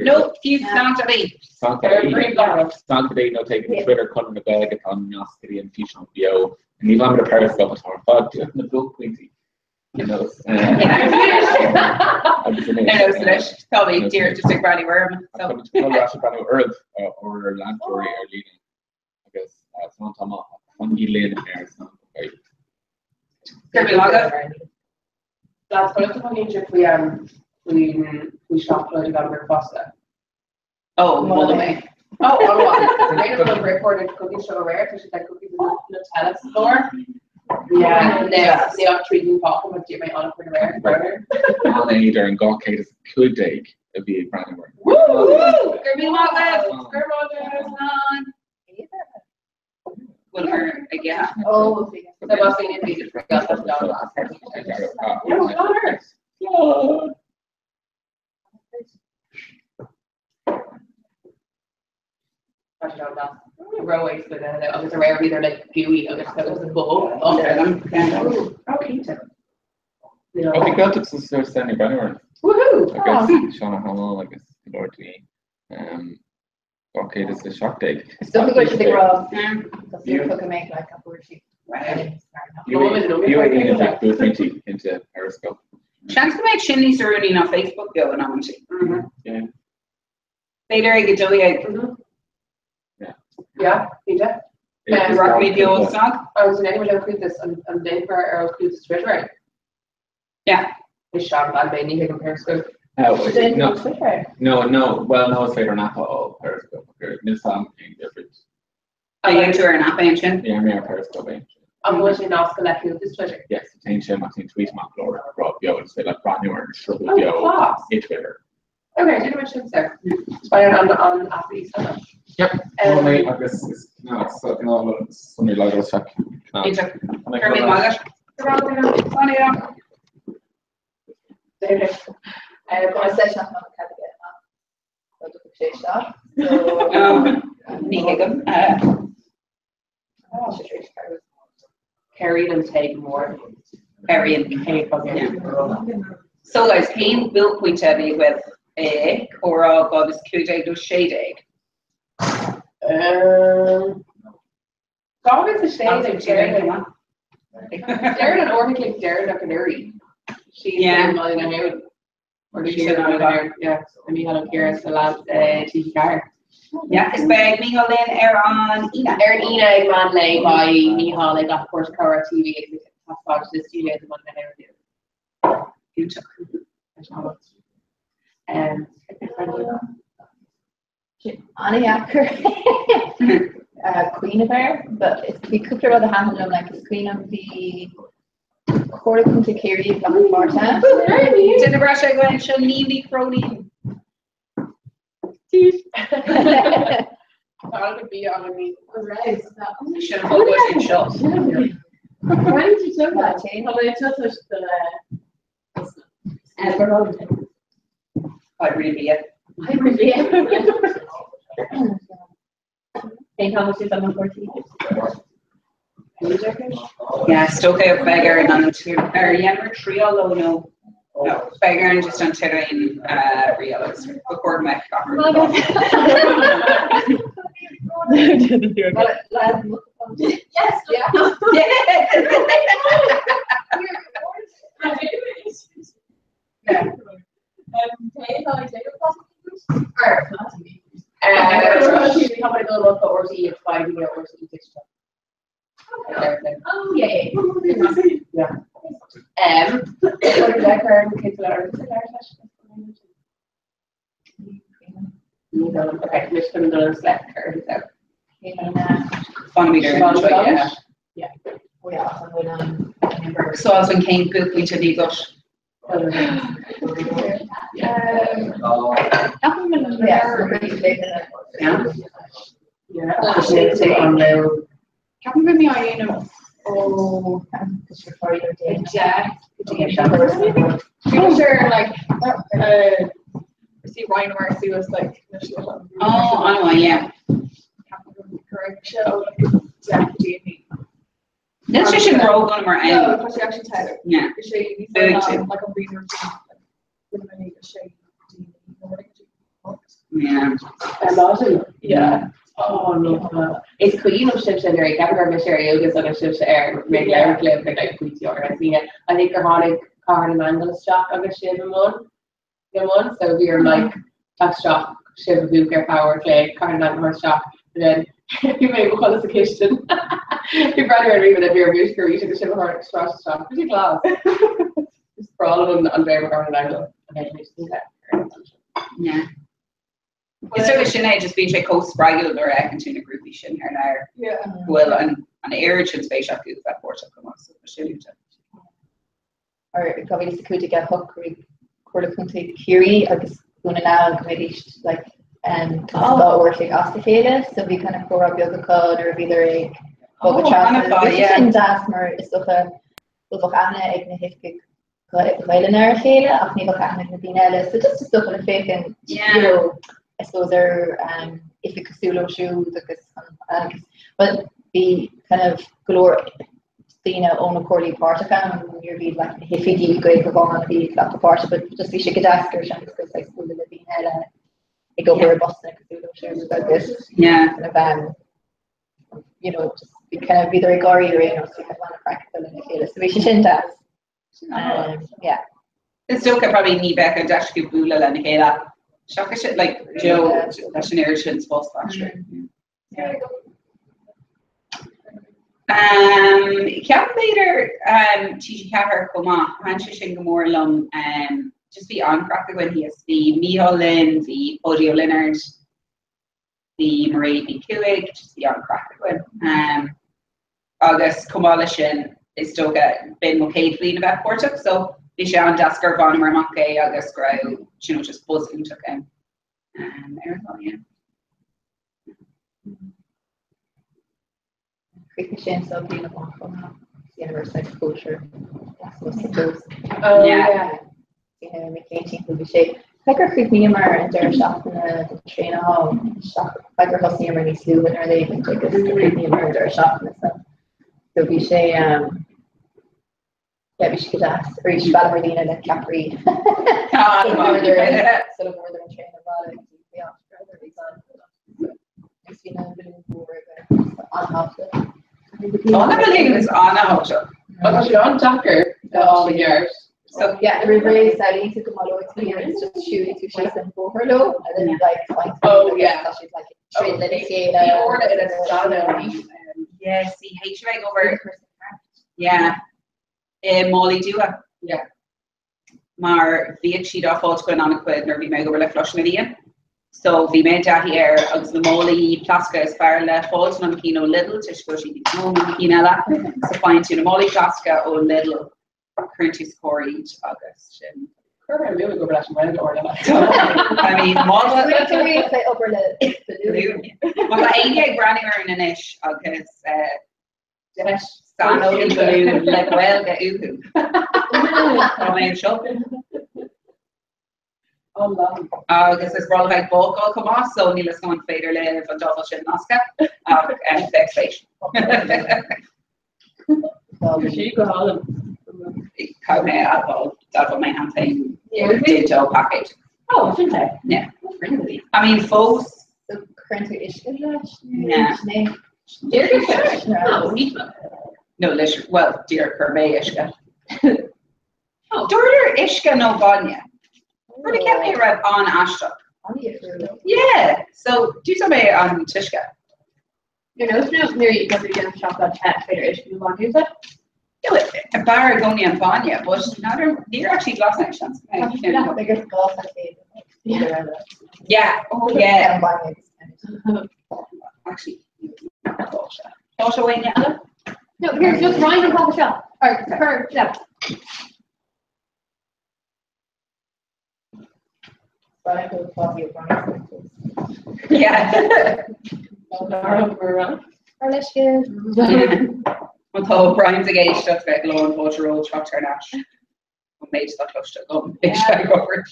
No, he's not to be. Today, no taking Twitter, cutting the bag on Noscity and Fish on Pio. And he's on the periscope with Tomer Fod. Just in the book, Quincy. You know, probably dear just a granny worm. So or Landtory or leading. I guess it's not on the lane there. It's not okay. Kirby Lago. That's what I'm going to we shop loaded on our pasta. Oh, all the way. Oh, what? They don't recorded cookie show rare because she's like cookies in the Nutella store. Yeah, and they are treating pop with Jimmy on for the rare. On either and got Kate could take a be a brand new. Woo! Kirby Lago. Well, her again. Oh, So I was thinking they just forgot them down last time. Martin on that. Railway for the agus a rare either like gooey agus so it was a bowl. Okay. Okay, Celtics is their standing banner. Woohoo! I guess Shauna Hamill, I guess Lord Lee. Okay, this is a shock day. Still go to the grove. You- You can make like a worship. You ain't like 20 into Periscope. Chance to make Shinley Rooney on Facebook going on to. Yeah. Later I get Joey Yeah, Peter. out. Rock me the old song. I was in anyone include this on day for or include this Twitter. Yeah. It's Sean Bad Baby he compares to No, Twitter. no. Well, no, it's later not all Periscope. Okay, this song being different. I went to her and I mentioned. Yeah, me Periscope. I'm going to ask like who this Twitter. Yes, change him. I think tweet my Flora, Rob Yo, and say like brand new or struggle Oh, Yo, class. in Twitter. Okay, didn't mention so. It's fine on after Easter. Yep. Well, mate, I guess it's no, it's somebody like us. It's a Kermit Mullet. Funny enough. Going session on the cabinet. So the picture shot. Ní Higgum. Carried and take more. Perry and Hey, So guys, Kane will point at me with a Cora Bob's Kuday do shade egg. God is a shade of Darren. Yeah. Darren and Orca like Darren O'Connor. She's Yeah. Molly out. Or She's she's an on Oliver. there. Yeah. And we had a Kira Salat TV car. Yeah, it's bag me all in on Ina. Erin Ina Manley by Mihal, like of course Cora TV has watched this studio the one that I do. You took. And Annie Acker. Queen of Air, but it's we could throw the hand on like it's Queen of the Quarter County Kerry from Martin. Did the brush I go and show Neve Crowley. I'll be on me. You should have focused in shot. Why did you do that, Jane? I'd really be it. I really am. Think how much is on 14? Yeah, Stoke out beggar and on two or Yammer Trio low no. No, beggar and just on Tittering real record my cocker. Yes, yeah. How many go look for RT at 5 year or Oh, yeah. Yeah. What is that current kids that are okay, just put another select curve out. Fun meter. Yeah. We often would So as when Kane book we to the English. Captain Grimmy I know. Oh, just before your day. Yeah. Sure, like, see Ryan Marcy was like, Oh, I know, yeah. correct show, Jack Jamie. Let's just roll on our No, end. because she actually Tyler. Yeah. She Very like true. a reader. Yeah. Imagine. Yeah. Oh no. It's Queen of Ships and Gary Gavin or Sherry Yoga's on a Ships Air, make Larry Cliff, like Queen's York. I think Carhonic Carn Mandel's shock of a Shiv and one. So we are like tax shock, Shiv Booker Power Play, Carn Mandel's shock, and then you may call us a kitchen. Your brother and me with a beer boost for eating the Shiv Hornet Strash shock. Pretty class. Just for all of them on Driver Carn Mandel. And then we just do that. Yeah. It's sort of Sinead just being coast regular or I can tune a groupie shin here now. Yeah. Well, and air should space up to that port come on. So Or probably just could get hook quarter country Kiri agus gona now maybe like working off the chéile, so we kind of pour up yoga code or either a boga traffic. Yeah. Das maar is toch Anna ik ne heeft Veilenar chéile ach nie Nadine, so just toch een fake and Yeah. you know I suppose if the Casulo shoe but the kind of galore on Corley part account you're be like hiffy go on be like the part but just be she could ask her because I suppose the being I go over Boston Casulo shoes about this kind of just be kind of either a gory or so kind of practical and I feel so we should It's still probably ní back and dash go bula and Hela. Shock shit like Joe that's an irritant supposed factory. Ceap later tí cehar comá han sin go mór lom just be ancracha when he is the Micheál Lynn, the Odio Leonard, the Marie B. Kuig, just be ancracha when agus comá sin is still get Ben Mulcahy flin about Portugal so bhí sé an dascar bhain mar amach é agus gra just buzzing took him Shane so being from University of Culture. Making will be shape. Picker creep me and their shop in the train home. Shop Picker Husney and Rennie Slew and they can take us to creep me and their shop and stuff. So we say we should ask or you should battle Medina and Capri. Sort of northern train about it. is on a hotel. But you're on Tucker all the years. So yeah, the river is starting to come all over to here. It's just shooting to shots and go her low, and then like flying. Oh yeah. So she's like straight let it say the order it is done. Yes, see HVAC over. Yeah. Molly Dua. Yeah. Maar wie ik zie dat fout gaan aan het naar wie mij over de flush met die. So vi made that here agus the Molly Plaska is far le fold na Kino Little to go she no Kino la so find you Molly Plaska o Little Curtis Corey August. I really go back to my door. I mean model we play over the well I granny wearing an ish August Sano balloon like well get uhu. I mean shopping. Agus is bra ag vocal come so nílas go an féidir le an dofal sin nasca and vexation. Come alcohol that my campaign digital package. Oh, shouldn't Yeah. I mean folks the current issue. Yeah. No listen well dear Kermay Ishka. Daughter Ishka no Vanya. Where they kept me right on Ashtok. Yeah, so do something on Tishka. You know, it's not near you because you're going to shop on chat later if you want to use it. Yeah, a Baragoni and Vanya, but near actually last night chance. Yeah, oh yeah. Actually, Tosha Wayne Yalla? No, here's just Ryan and Papa Shop. Alright, her, yeah. Yeah. Although Brian's engaged stuff like low and water road truck turn ash. Made stuff close to go. Big shot over it.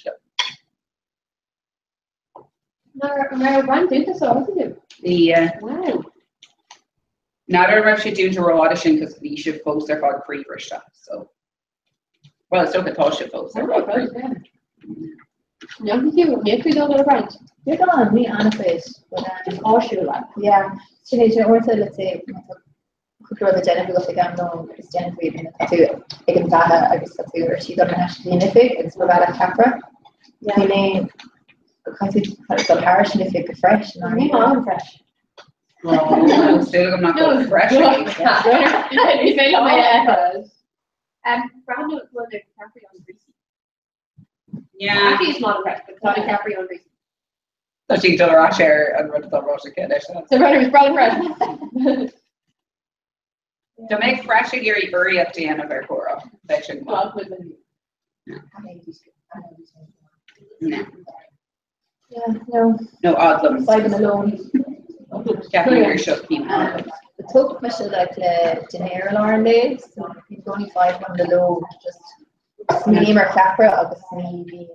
No, Brian did this or what did The wow. now I don't know if she's doing to raw audition because we should post their called free for stuff. So well it's still good thought should post their called free. No, you maybe don't know Brian. You're gonna be honest, but all shoe like yeah. So you want to let's say could rather Jennifer look like I'm no Christian for even a tattoo. I can tell her I just tattoo or she doesn't actually anything. It's about a capra. Yeah. I mean, because it's got Harris and it's fresh. I'm fresh. Well, still I'm not going fresh. You say my head. Brand new well the Capri on greasy. Yeah. Actually it's not fresh, but it's not a Capri on greasy. So she done her share and read the Rosa kid. So runner was probably fresh. To make fresh a Gary Burry up to the end of our Cora. They shouldn't. Well, No. Yeah, no. No oddlums. By them alone. Definitely very shook people. The took me like the dinner alarm days. So it's only 5 on the low. Just me or capra, obviously being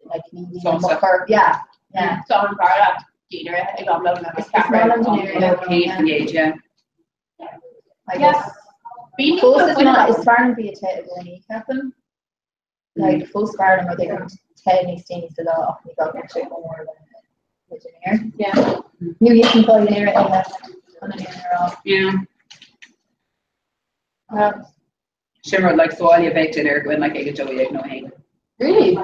like me being a mucker. Yeah. Yeah, so I'm proud of Peter. I got loads of It's small engineering. Casing age, yeah. I guess. Full is Farnham be a table happen. Like full Farnham where they would tell me things to law you got to check more than engineer. Yeah. You can call it near on an engineer. Yeah. Shimmer like so all you baked in there going like I get Joey out no hang. Really?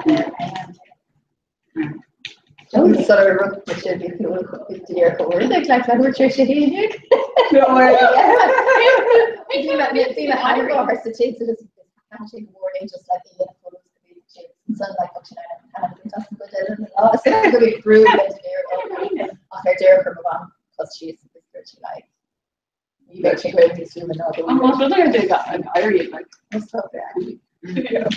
Don't sort of look which should be cool with the year forward. Like that which you're shitty here. No way. See my hand go her stitches so this actually more just like the photos could be chips and so like functioning and that's good and so it's gonna be through engineer after Dare from one because she's she like you better check out these human now. I'm not sure they got an Irish like What's up there? Yeah,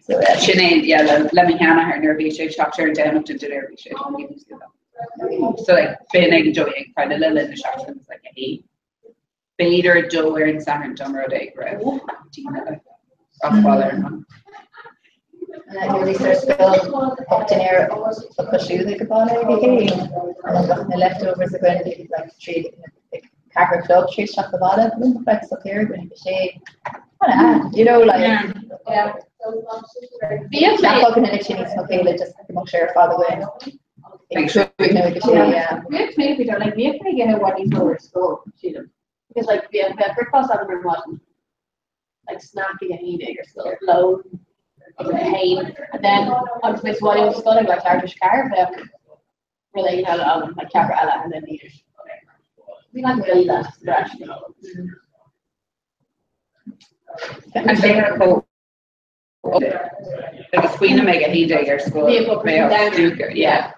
so Sinead, yeah, let me hand her nervy shape shop her down up to the nervy shape. So like Ben and Joey kind of little in the shop was like a Bader, Joe and Sam Dummer Day, right? and I really sort of up in air because she was like a ball and the leftovers are going to be like tree Carver Club tree shop the bottom like so here going to shade you know like yeah. Not fucking in a chinny okay like just make sure father going Make sure we know the Yeah. We have to make it like we have to get what he's over school, because like we have breakfast on the bottom, like snacking and eating or still low of the pain, and then on this while he was studying like Irish car, really you know like Cabrella and then eaters. We like really that direction. And they are cool. Like a queen of mega he day or school. Yeah.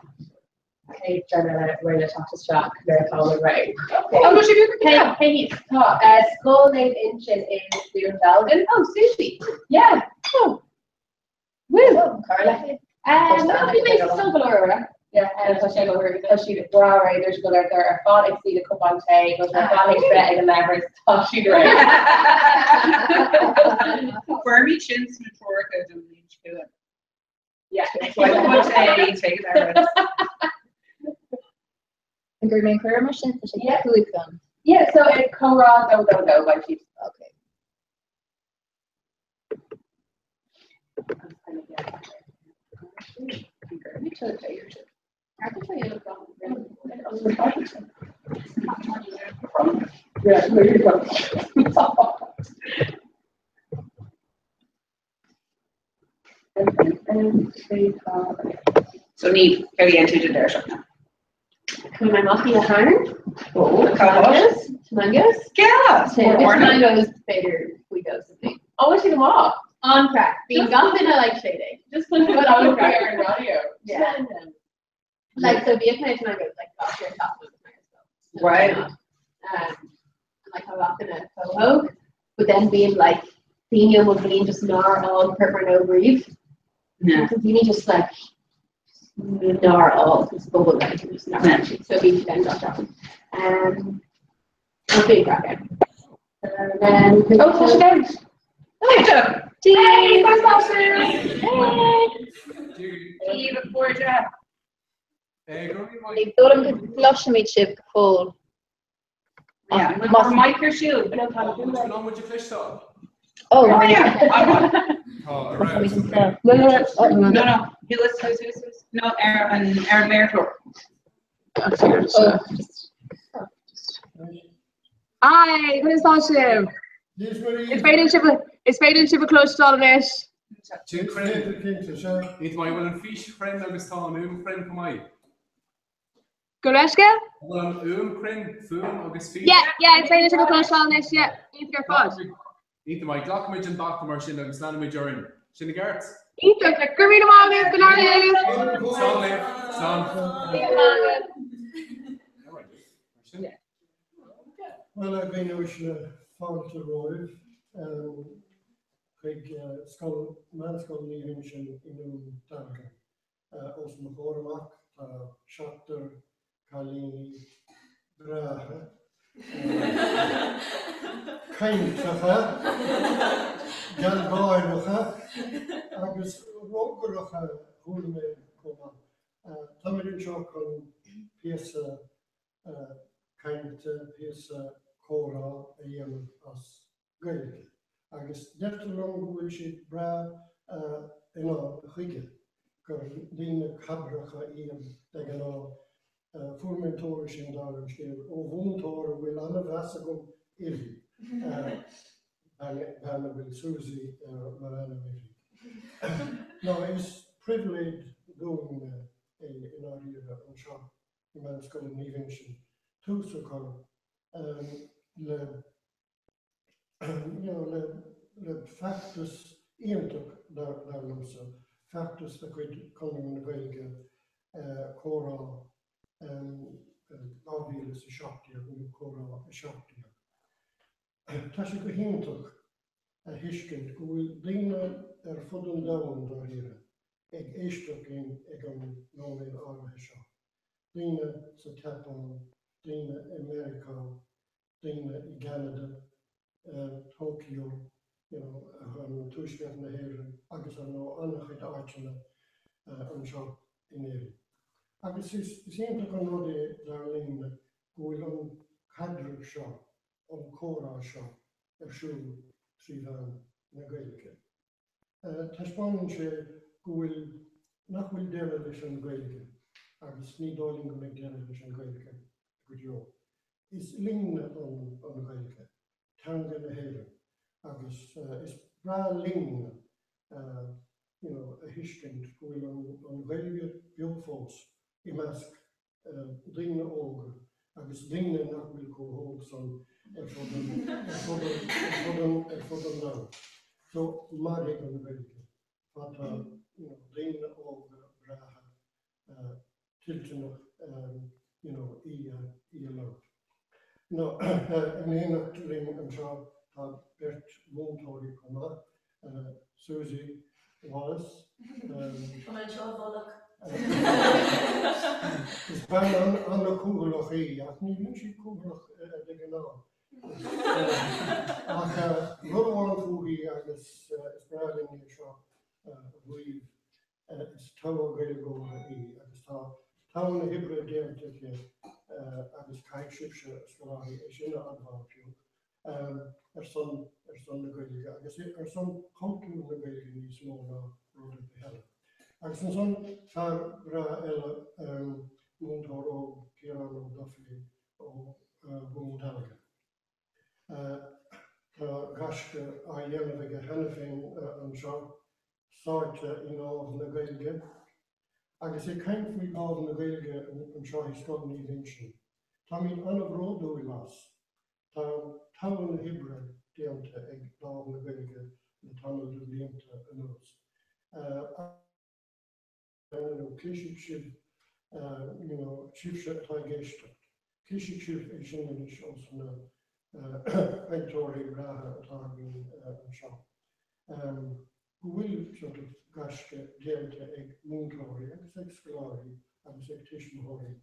Hey, Jenna, we're in a talk to Shock. They're calling right. Oh, no, she didn't. Hey, talk. School name Inchin in Doon Belgian. Oh, Susie. Yeah. Oh. Woo. Carla No, she makes it still below her. Yeah, and so she go over because we're already there's go there. Our phonics see the cup on tay, goes our phonics betting and levers. Oh, she right. Fermi chins Matorica don't need to do it. Yeah. Take it out. and your main career mission is Yeah. who is done Yeah, so it's Cora go by Chiefs. okay Yeah, where you go. So need carry into the there shop now. Can my monkey a hand? Oh, Mangoes? yeah. Mangoes better we go something. Oh, we see them all. On track. Being gone in I like shading. Just put it on track. Yeah. Like so be a plant mangoes like off your top of the mangoes. Right. Like how often a photo, but then being like senior would be just gnar all pepper no breathe. Yeah. Because you need just like gnar all this bubble like just gnar actually. So be then got that. Okay, cracker. And then Oh, she goes. Hey, Eve before job. Like don't flush me chip full Yeah, with Mike shoe. oh Yeah. no No. Who's no Aaron Merrill. Hi, good Sasha. It's fading chip a close to all this. It's my one fish friend agus tá an friend for my. Go Reska? Well, friend food agus fish. Yeah, it's fading chip a close to all this. Yeah, eat your food. Eat my Glockmid and Dr. Martin agus Lanamid Jorin. Shinnigarts. Eat your Gurmina Morgan, good morning. Well, I've been wishing a fond to Roy. Skull, man skull leaving in Duncan. Also, McCormack, Shatter, Kalini, Braha, Kaintaha, Galgoynaha, Agus Rogoraha, Hulme, coma. Tamil shock on piece kind piece cora as gaelic. Agus dertelong will she bra chige. Din cabracha degano fermentorisch in Darmstadt o woontoren wil aan de Vassagum illi. Banner will Susie Marana Mary. Now it's privileged going in our year on shop in man's got an invention to so le factus intok daar lumsa factus that could come in the way cora obvious a shop here cora a shop here tasha go hintok a hiskent go dina fodun down daar hier eg eistok in egon nomen arme shop dina sa tapon dina America dina Canada Tokyo an tuisgef na heren agus an no annachid artna an shop in eri. Agus is éintach an rudi darlín gohfuil an cadre seo an córa seo siú tríhan na Gaeilge. Taispanin sé gohfuil nach bhfuil deire leis an Gaeilge agus ní dáling go mbeidh deire leis an Gaeilge go deo. Is líne an Gaeilge, tanga na heren. Agus is bra líne a hiskent gohfuil an Gaeilge biofós I measc dine óga agus dine nach bhfuil go hóg san fodden ná. So mar ag an Gaeilge fata dine óga bratha tiltenach I lá. No, an éanacht ring an seo tá bert móntóirí comá Susie Wallace. Is ben an de kogelach ach nie win kogelach de genau. Ach ru voegi agus is braling wie is to go agus tá hibre deeltje agus kaitschipse skolari is in aanvalpju. Son de goelige agus son komtu de goelige niet små rode behellen. Agus an son tar bra eile múntóir ó Ciarán ó Duffy ó Búntalga. Tá gasce a dhéanamh ag a hena féin an seo sáirte in ábh na Gaeilge. Agus é caiint faoi ábh na Gaeilge an seo is scoil ní vinsin. Tá mín anna bhródú I las. Tá táin na hibre déanta ag ábh na Gaeilge na tána dú blianta an ús. Kiesig sib, sibse tagéiste. Kiesig sib is sinnis als een pectorie brahe tagin shop. Wil sort of gaske deelte eg moonglori, eg skolari, eg tishmahori,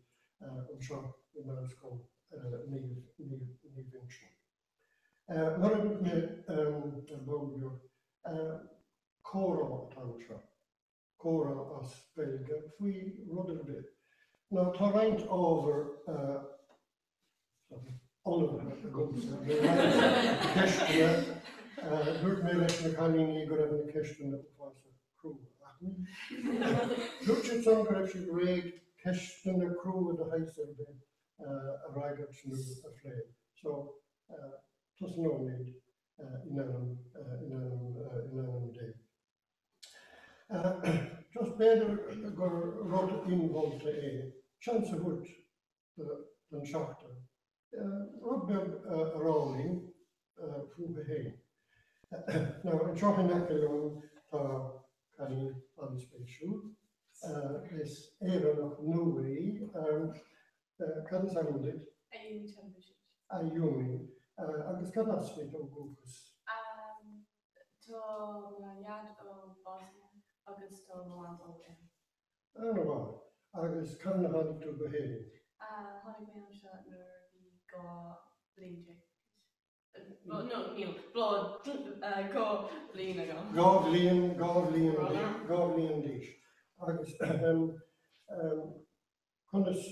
shop in mijn school niet vinctie. Waarom met boven Cora tantra. Cora as Belge, fui rudderbe. Nou, tá reint over Oliver Gumse. Kestene, doet mij lees na kanini go even kestene was crew. Doet je zo'n grefje great kestene crew de heiser be a ragat nu a flame. So, tus no need in een day. Just better go rot involte chance goed den schachter. Robert Rowling vroeg heen. Nou, een schach in ekkelon kan je aan de special. Is even nog nieuwe. Kan zijn dit? Ayumi. Agus kan dat spelen op Google. Agus to an open. Oh, agus can hand to behave. Honey man shot ner go bleeding. No, Neil, blood go bleeding ago. Govlin dish. agus conas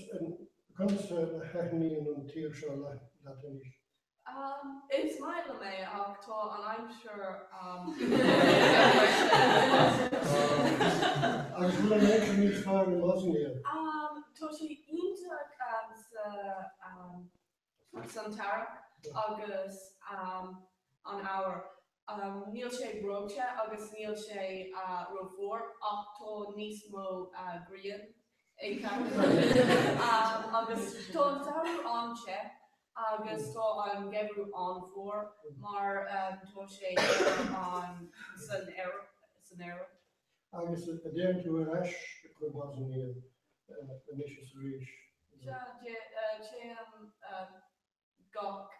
na heithníon an tír seo leis. It's my me actor, and I'm sure. Agus bhfuil an éidir níos fearr na Bosnia. Tá sé ionach san Tara agus an hour. Níl sé broche agus níl sé rofor ach tó níos mó grian agus tó taú anse agus tó an gebrú an for mar tó sé an san air. Agus a déan tú ar eis go Bosnia initius rís. sé gach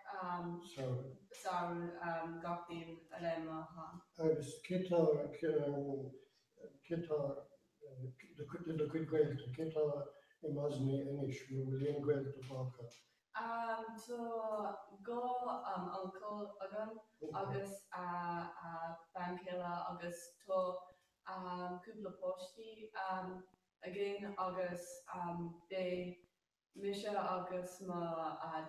gach dín lema han. Agus kitá de chuid gailte, kitá I Bosnia inis nó bhfuil éon gailte fácha. So go uncle agan agus bankilla agus to cúpla postí again agus de Misha agus ma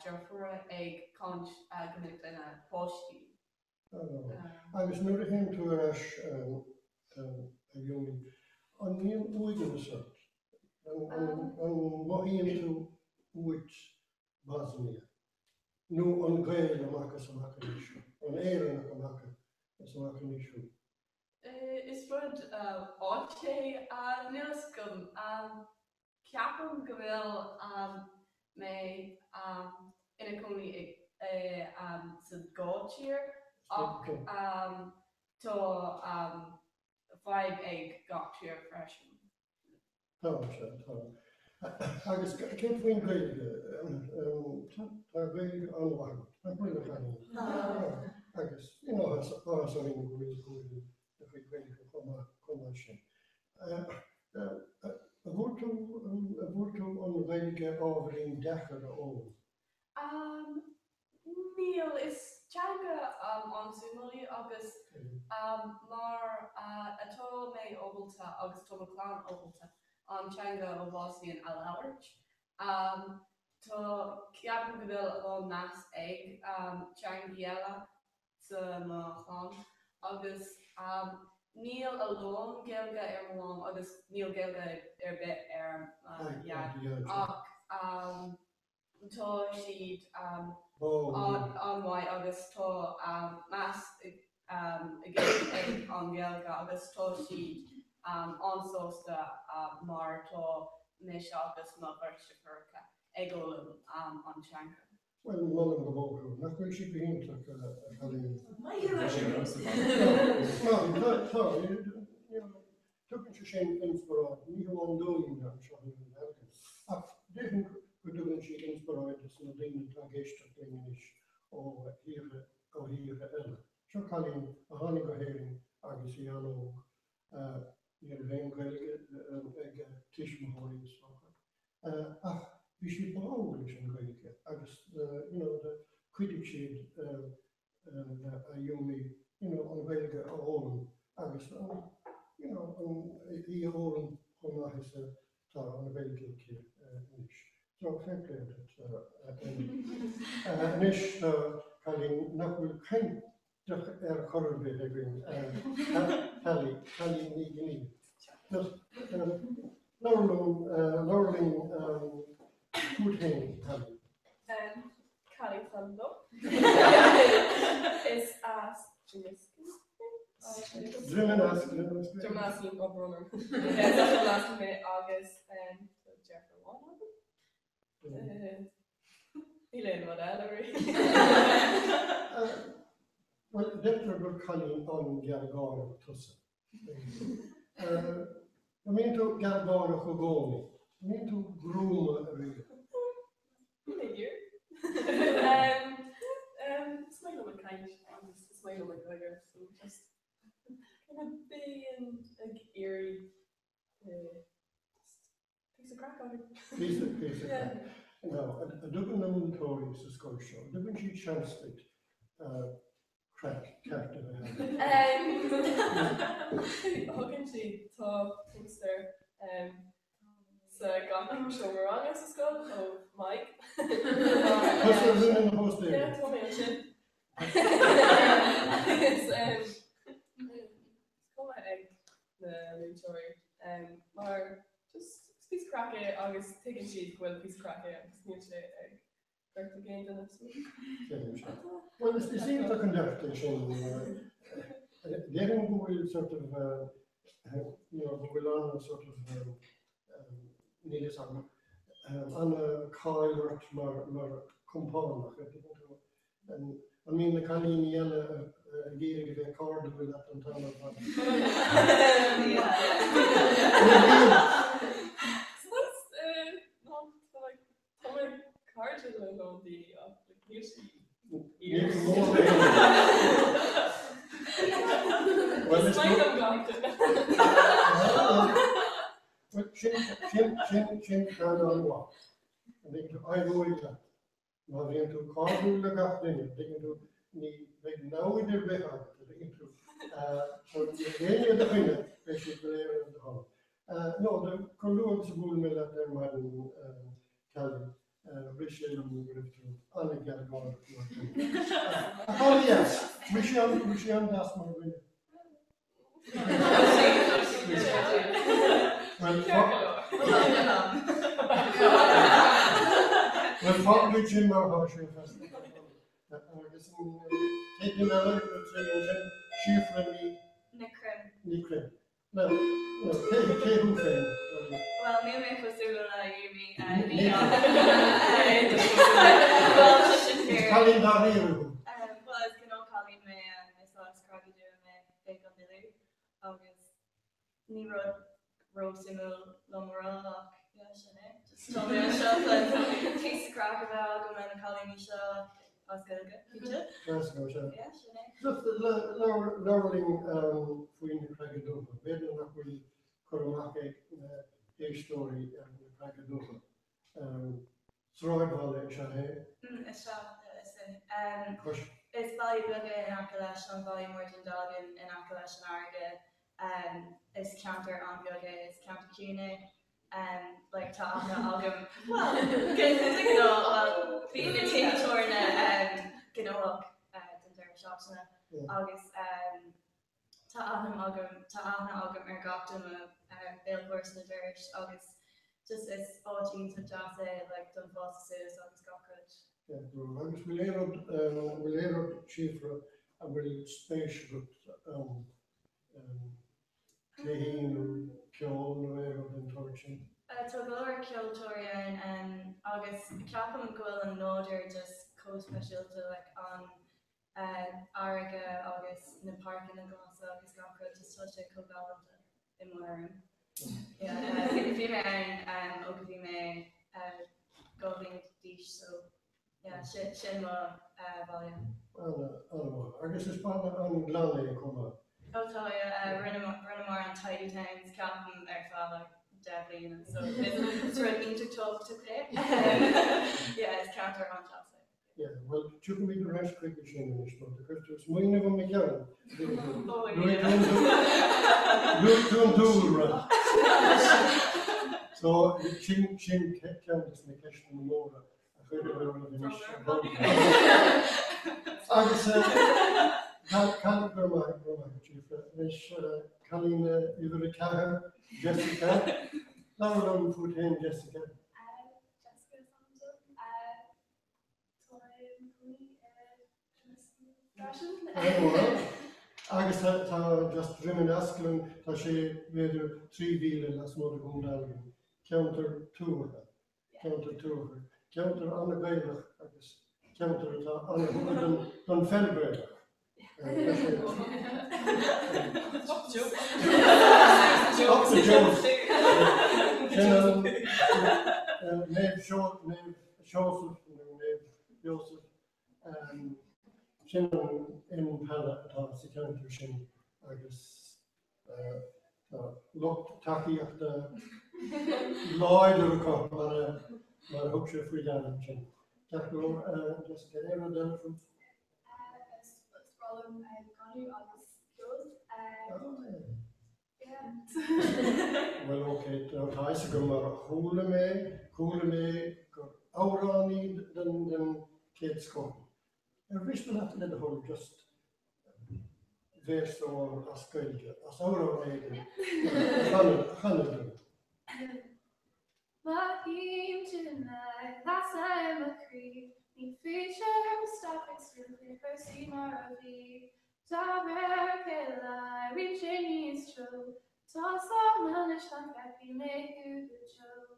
Jeffra ag conch gymryd yn postí. Agus nuair a hen tú ar eis a dhéanamh an níon uigean sort. An mohíonn tú uait Bosnia. Nó an gael amachchas isisiú. An éireann amachchas isisiú. Is rud áte nílas gom ceapam go bhfuil mé ina cúnaí sa gátír ach tá bhaid ag gátír freisin. Tá sé, tá. Agus cén faoin gaeilge, tá gaeilge anmhaithd, tá buile chaní. Agus, áthas a rinne go bhfuil de chuid gaeilge chumá sin. A bhúir tú an gaeilge ábhrín dechar ó? Níl is teanga an súmalí agus mar atá mé óbalta agus tá clán óbalta an teanga ó Bosnia a labhairt. Tá ceapan go bhfuil an nas ag teangaí eile sa má chlán agus níl alón gaeilge ar mlán agus níl gaeilge ar bit ar ach tá siad anmhaith agus tá meas ag an gaeilge agus tá siad ansósta mar tá mis agus má bhirse furcha ag ólam an teanga. Well, none go bóú, nach chuil si bhíonach a chalíonn. Tugann sé sin inspirát, ní bháin dóin an seo an American. Ach déann go tugann si inspiráid is na daoine tá géisteach daoine ó híre eile. Seo chalíonn a tháinig go héireann agus I anóg níor bhéon gaeilge ag tuismitheoirí is fácha. Ach bhí siad báil leis an gaeilge agus de chuidigh siad a dhéanamh an gaeilge a ólam agus I ólam chun maithis tá an gaeilge céir níos. So féimléad níos chalíonn nach bhfuil ceint ar chorbid a bhíonn chalíonn ní gní. Lorling goed heen hebben. Cali Thundo is Dramatic of Runner. That's the last minute August and Jeffrey Walnut. Elaine Modellery. Well, dette går Colleen on Gargara tussen. I mean to Gargara Hogoni. I mean to groom a rig. Thank you. Smile on my kind, smile on my burger, so just kind of big and like eerie, piece of crack on it. Piece of crack. Now, a Dublin and Tories is going to show. Dublin she chanced it. Crack captain. How can she talk? Things there. So gan siomrán as is go ó Mike. What's in the post Yeah, there? tell me on chin. Call my egg the Victoria. Maar just piece crack it, August taking sheet well piece crack it, just need to egg. Correct the game then it's Well, it seems to conduct getting will sort of, will on sort of nearly some on a coil or compound. And I mean, the kind of yellow gearing the cord with that and turn of So what's not like Tommy Cardinal on the usually years. Well, It's like I'm going to. But chin can on what? I think I go with that. Now they into carbon the gas thing, they into like now in the better, they into so the of the thing basically the whole. No, the colleagues will me that they're man Calvin, Rachel and we will to get going. Oh yes, Rachel that's my way. Well, probably Jim or Hoshing Festival. Taking another chief from Nikrim. No, take who came. Well, me and my sister Yumi, It's Colleen Darrell. well, as can all Colleen me and I saw us craggy doing me big on Billy. August Nero Rosimil Lomara, just told me a shop and taste the crack about go and Colleen Misha. That's go, yeah. Just lowering for in the Craggadova. Better than we Coromake a story and the Craggadova. Throw it all in Shahe. It's Ballybuga in Akalash and Ballymorton Dog in Akalash and Arga. It's counter on Buga, it's counter Cune. Like Tahna Algam. Well, being a team tour in Ginook, in their shops in August. Tahna Algam Ergoptum, Bill Horse in the Derrish, August. Just as all teams of Jase, like Dunfos, August Gokut. Yeah, August we'll hear chief and we'll space Caheen, Kyon, and Torchin. So Laura Kiltorian and August Clapham Goil and Noder just co-special to like on Ariga, August in the park in the glass, August Gokut just such a co-gallant in my room. Yeah, if you and Okavime going dish, so yeah, Shinma volume. Well, I guess it's part of Glanley come up. I'll tell you, Renamar and Tidy Towns, Captain, Airfall, Devlin, so it's really intertalk to play. Yeah, it's counter on Chelsea. Yeah, well, you can be the rest quick machine in this book because there's more never McKellen. Do right. So, Chin count this Nikesh and Mora. I heard about it. I would say. Can Burma chief, Miss Colleen Iverika, Jessica, Laura put in Jessica. Jessica I guess just Rimin Asklin, that she made 3 wheel last month of Gundalgan, counter 2 of her, counter on the Baylor, I guess, counter on the Hood on Fenberg. Nave Joseph, Joseph, Shannon in Pala at the counter Shin, I guess, looked tacky at the Lloyd or the cup, but hopefully free down. Jacko, just get everyone from. Problem Connie August goes. Yeah, Well, okay, tá is go mar hole me go áráni den kids kom. Wist dat net hol just veers zo as kuilje, as áráni gaan Mahim tonight, last time a creep, need feature, stop exclusive, first see Maravi, Daber Kelai, reaching is true, toss on manish like happy, make you the show.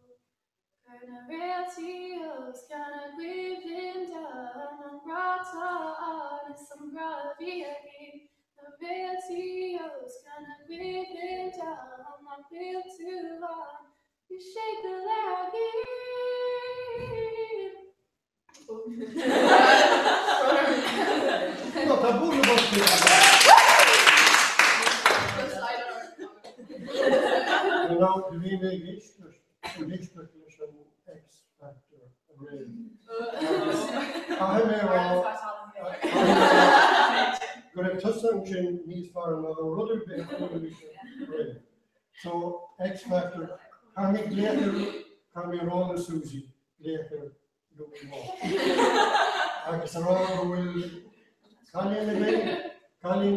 Kerna realtios, kana weaving down, on grata, on some gravity, the realtios, kana weaving down, on feel too long. You shake the leggy. No, tá bom, you know, the remake is X Factor. Good Tussin needs for another rudder bit of so X Factor. Can we roll the Susie later? Do we walk? I guess around will Colleen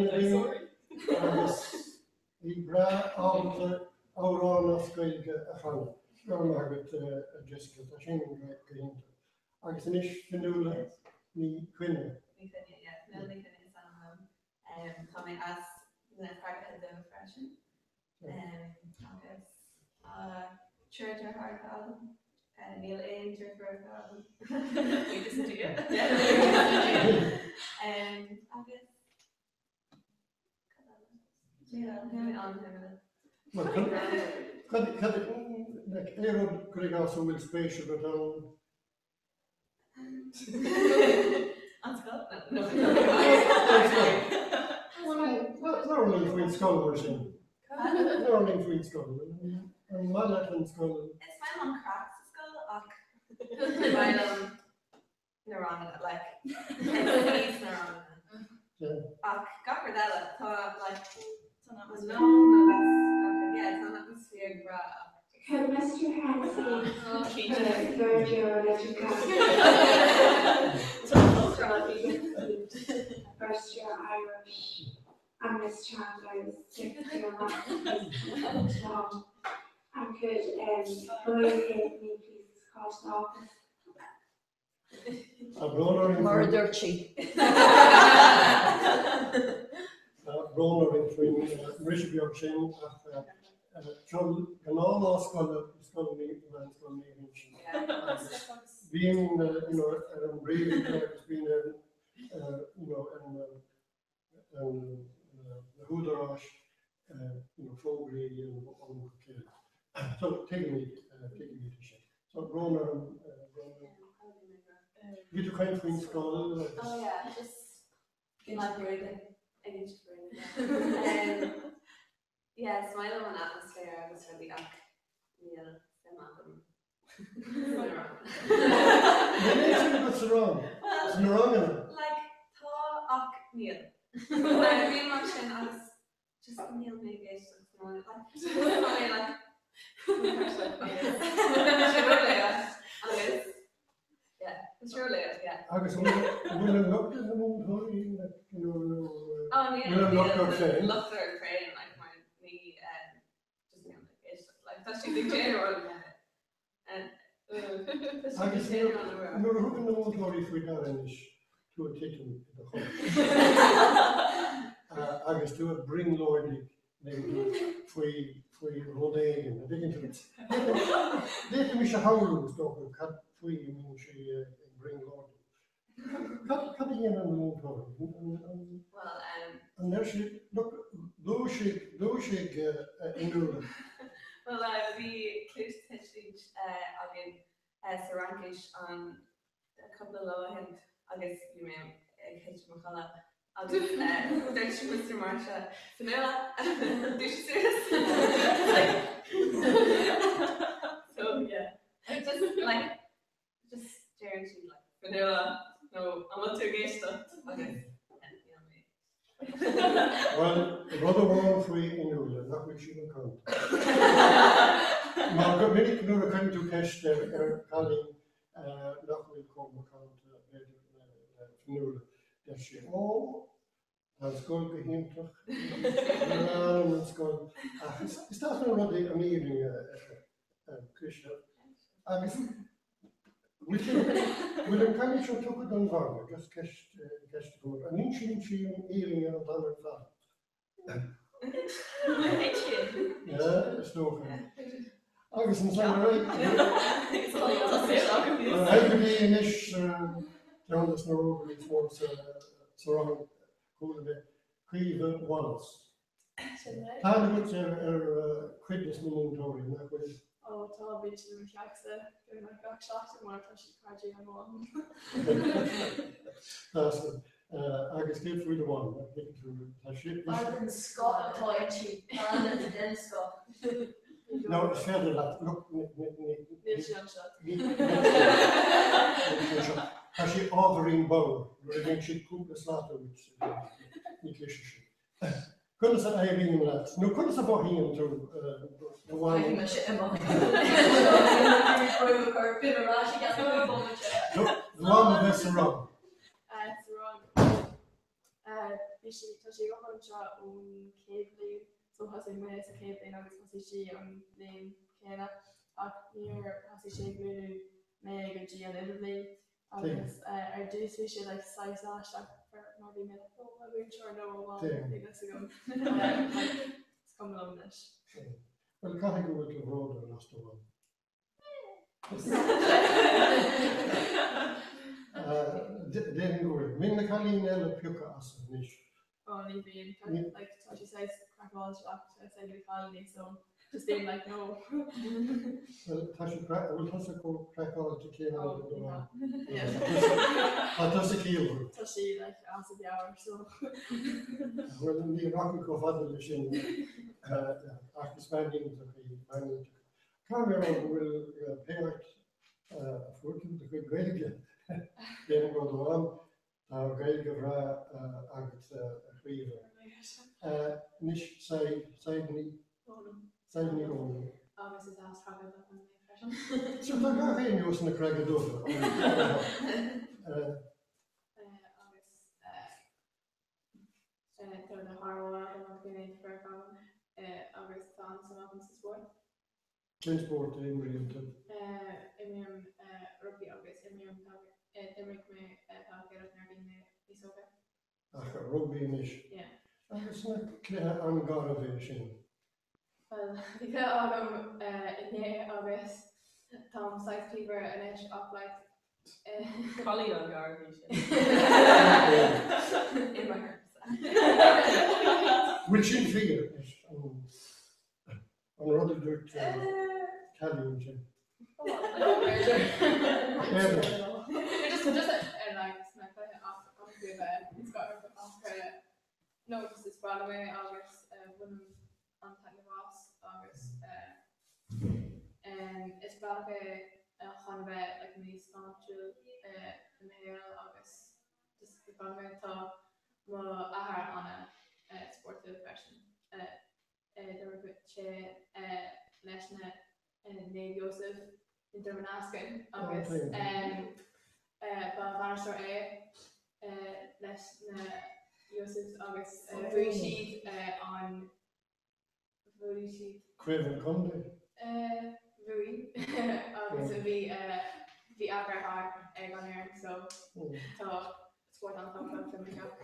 the he brought out the Aurora Squig a hand. Sure, Margaret Jessica, the Shannon Green. I guess Nish Finula, me Quinn. Coming as the practice of depression. Church or hard album, Neil Ainger for a album. We just do it. I guess. Yeah, Well, like Aaron could also will spatial, but on Scotland. no, Queen Scholars in. No, Queen Scholars. And my Latin school. It's my mom cracks school. My neuron, like, it's neuron. Gopardella, like, was known as, yeah, it's an atmosphere bra. Mr. Hansen, Virgil Electrical. First year Irish. I'm Miss Chandler, 6th year Latin. I could locate me, please, across the office. Murder chief. Roller in between Richard Yorkshire, John, and all our scholar being, you know, really has been, you know, and the Hoodarosh, you know, Fogri and on so take me to shit. So Roller, you do kind of Queen Skull. Oh yeah, just my breathing. I need to breathe. Yeah, smile on atmosphere. I was really up. Yeah, What's wrong? What's wrong? Like Thaw Neil. I really much and I was just Neil maybe like surely, yeah. I guess we'll look at the moon, you know. Oh, yeah. Look there and praying, like, my knee, just, you know, it's like, that's the big general. And, I guess we're hoping the moon if we got in to a title in the home. I guess to bring Lord, maybe, free Rodé and dig into it. They can be Shaharu, so cut free, she bring Lord. Cut again on the moon. Well, and there she look, do she in well, we close potentially again Sarankish on a couple of low end, I guess you may catch Machala. I'll just thanks Mr. Marsha. Vanilla, do you serious? So yeah, I just like guaranteed like vanilla. No, I'm not too gay stuff. Okay, you know me. Well, rud bháin faoi inúla, nach bhfuil si an cant. Má go minic nuair a chuinn tú ceiste chalín nach bhfuil com cant inúla. Der sé an scoil go hiintach an scoil. Is dat nó rud a míring Christa? Agus bhfuil an caiine seo tucha don bharna, gus ceiste go. A níl sin íring ar an danar fad. Ja, is nog. Agus an san Heidegé is Jonas na Rover is more surround cool bit Cleveland Wallace. Tá gut cuidas na múntóirí nach bhfuil. Ó tá bit na cheachsa gur na gach seachta mar tá si cardí an bháin. Agus céad faoin bháin tá si. An Scott atá tí an den Scott. No, it's fair that look. Has she offering bow? We're she cook the slaughter which nutrition. Couldn't say I mean that. No, couldn't say about him to the one. The one of us around. It's wrong. Tá sé go an ún céad so has I made a céad agus has sé an léim céna ach níor has sé glú mé go dí an idirlí agus dús bhí sé le 6 áisteach mar bhí mé bhín seir nó bháil agus agam cum lom leis. Well, can't go with the road and last one. Then go with Minna Kalina and Puka as a niche. Oh, leaving like she says, crack all I said the colony, so just being like no. Well, Tasha crack. Well, Tasha go crack all to kill out of the one. Yeah. Tasha kill. Tasha like after the hour, so. Well, we rock go father the machine. After spending the money, camera will pay out fortune to get great again. Then go to one. Great go agat river. Nish say me. Say me on. This is asked how about that impression. So the guy in was in the crack of over. The Harrow and beginning for August on some of this sport. Transport in Williamton. Imium rugby August, Imium Emmerich me Palker of Nerving Isoka. Rugby Nish. Yeah. I was not clear on Garavation. Well, because August in August, Tom Sykes Cleaver and Ish up like Collie on Garavation. In my Which in figure is on rather dirt Italian. Just like snack off it's got off no, this is Broadway August women on Ross August and it's Broadway Honbe like me sponsor in here August just the Broadway top well on a sportive fashion there were good chair national and Nate Joseph in Dermanaskin August Vanessa Joseph August Vushi on Vushi Craven Conde Vui August would be Abraham on here so sport on top of the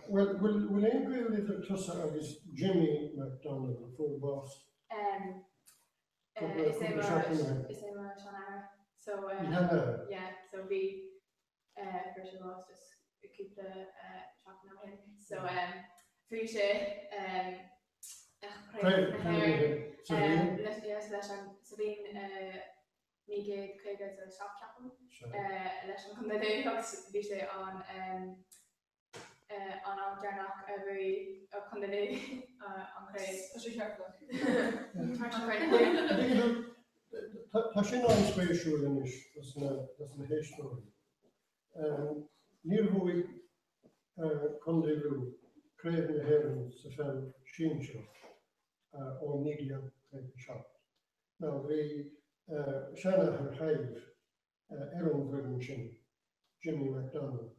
Well, will anybody little tussa August Jimmy McDonald, the full boss? Is so yeah, so we first of all just keep the chopping up him. So Fuchsia Sabine Nige Craigers a shop chapel. Election come the day Fuchsia on Jarnock every come the day on Craig. Tashin on spatial Inish, that's an history. Near who we Conde Craven Heron Safel Shincho or Media Shop. Now the Shanna her hive Aaron Virgin, Jimmy McDonald,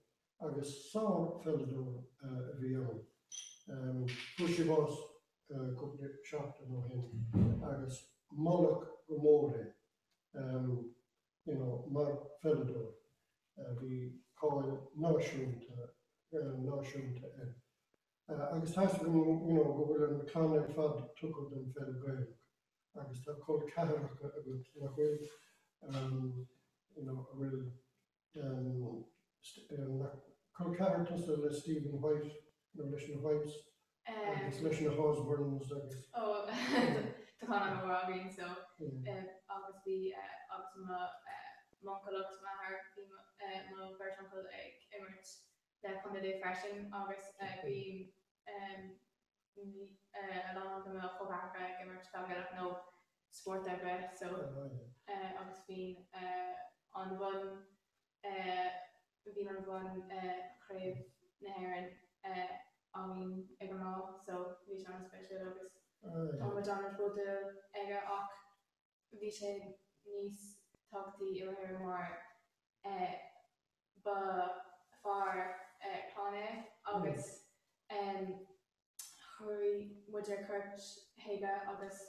August Saw Feldo Vion, Pushy was cooked shop to know him, August Moloch Gomore, Mark Feldo, the call Noshun to August has been, Google and Clan and Fad took up them fell grave. August have called Kahara called Kahara to Stephen White, Lishna Whites, August Lishna Hosburns, August. Oh, to Conor Morgan, so August be August Monkalux Mahar, my first uncle Emirates, the Condé fashion, August being along with the Cobarca, Emirates, Talgala, no sport there, so August being on one, being on one, Crave Naharan, Egamall, so we shall special August. On Madonna Road, Ega Och, Vishay Nice. Talk to you more, but for Connor, August, hurry with your coach, Haga, August,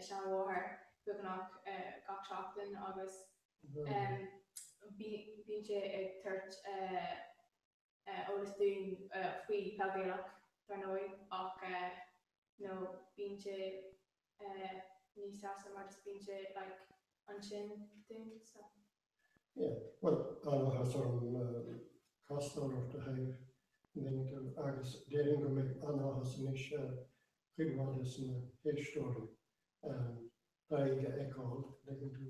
Shan War, Bugnok, Gok Shopton, August, BJ Church, Otis doing free Palgalok, Darnoy, Och, no, BJ, Nisas, and just BJ, like, Unchin thing, so. Yeah, well, Anna has some cost or to have, and then August, daring to make Anna has an issue, Hidwadis in a story. Taiga Echo, they can do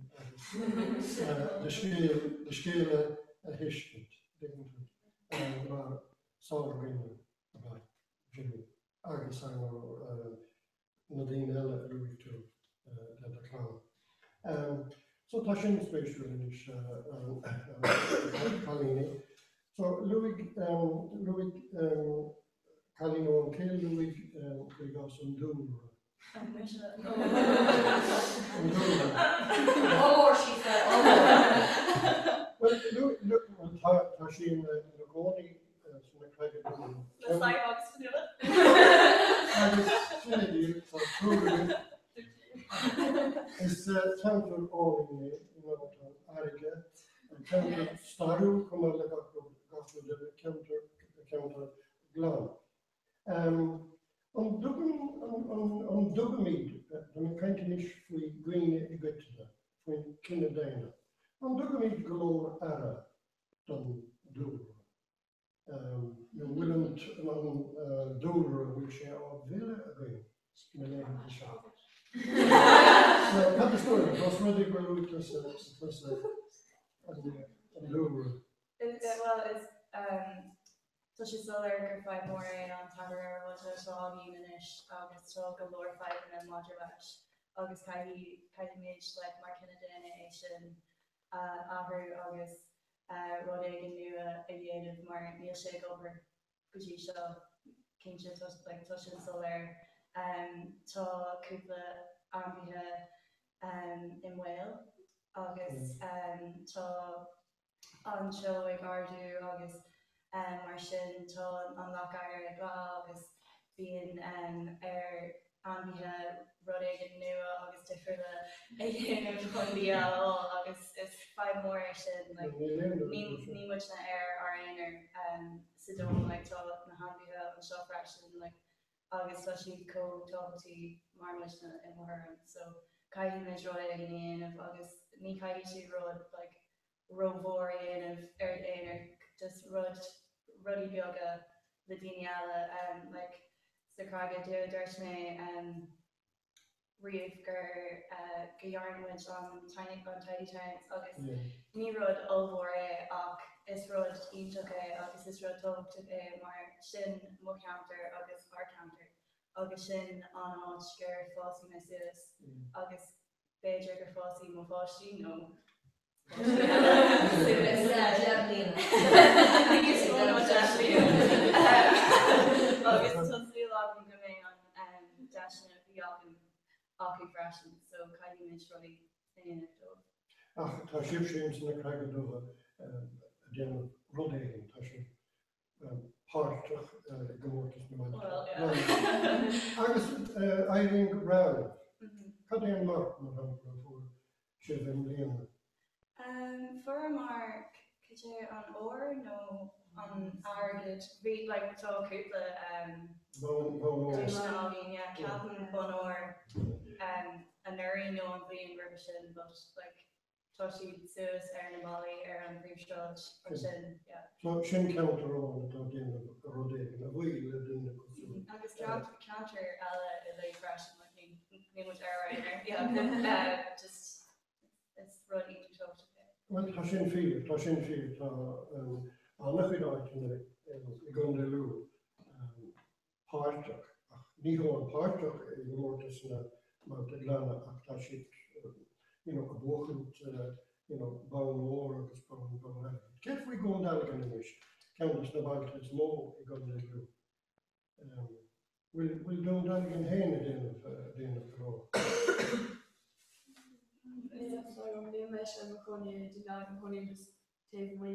the scale a history, they can do Sovereign about Jimmy, August, I know Nadine Ella, Louis too, the clown. So Tashin Special is Kalini. So Louis Kalino and Kill Louis Krigos and Doom. Oh, she said, well, look, Tashin Nagoni, the sidewalks to do it. It's temple all in Arica, and temple Staru, come on, the counter glan. On Dugumid, the Cantonish we green Egipta, when Kinadana. On Dugumid Galore Ara, done Dur. You willing on Dur, which are Villa again, in the name of the shop. So, cut the story. It was really good. It was well, it's such a solar five more on Tagar, was a strong Unish, August Strong Galore 5 and then Roger Bash, August Kai Midge, like Markina Denation, August, Rodig and New Aviative Mar Neil Shake over Kujisha, Kingship, like Tushin Solar. Tá cúpla armthe in Wales agus tá anseo ag ardú agus mar sin tá an lechar ag lá agus bíonn armthe rudaigh an nua agus difriúla ag dhéanamh chun díal agus is five more sin like ní much na ar aonar sa dom like tá na handthe an seo freisin like August especially co-talky marmish in her so Kahin is right again of August ni Kahin she wrote like Rovorian of Erdainer just ruddy yoga the Diniala like Sakaga do Darshme Reefger Gayarn went on Tidy Times August ni wrote Olvore is road each August is road talk to mar shin mo counter August bar counter August shin on scare fossy messages August Bejer fossy mo fossy no Agus tosí lá go mé an deisna bhí ácu freisin, so caiidir mé srolí in do. Ach, tá sib sin na craige dóha déanamh rudéing, tá sin páirteach gomórtas na maidin. Agus éiríonn go breáil, cad éon marc mar hampla fuair sibh an bliana? For mar cyte an óir nó an airgid bhí like tá cúpla ceapan bon óir an nuirí nó an bhíon grib sin, but like tá siad suas na bálaí an bhríomhstráid sin, So sin ceantarrán atá déanamh rudéing, a bhuail le duine cosú. agus counter eile I le freisin le ní muid just it's rudí tú talk to. Well, tá sin fiú tá annachhuiáitina I gcóna lú páirteach. Ní an páirteach I gomórtas na mar de gleanna ach tá siad a bhuachant bán mór agus bán heile. Ceir faoi gcón dalgan inis, ceantas na bagtas mó I gcóna lú. Bhfuil dún dalgan héine déanamh rá. Meis an choní dá an choní just take mui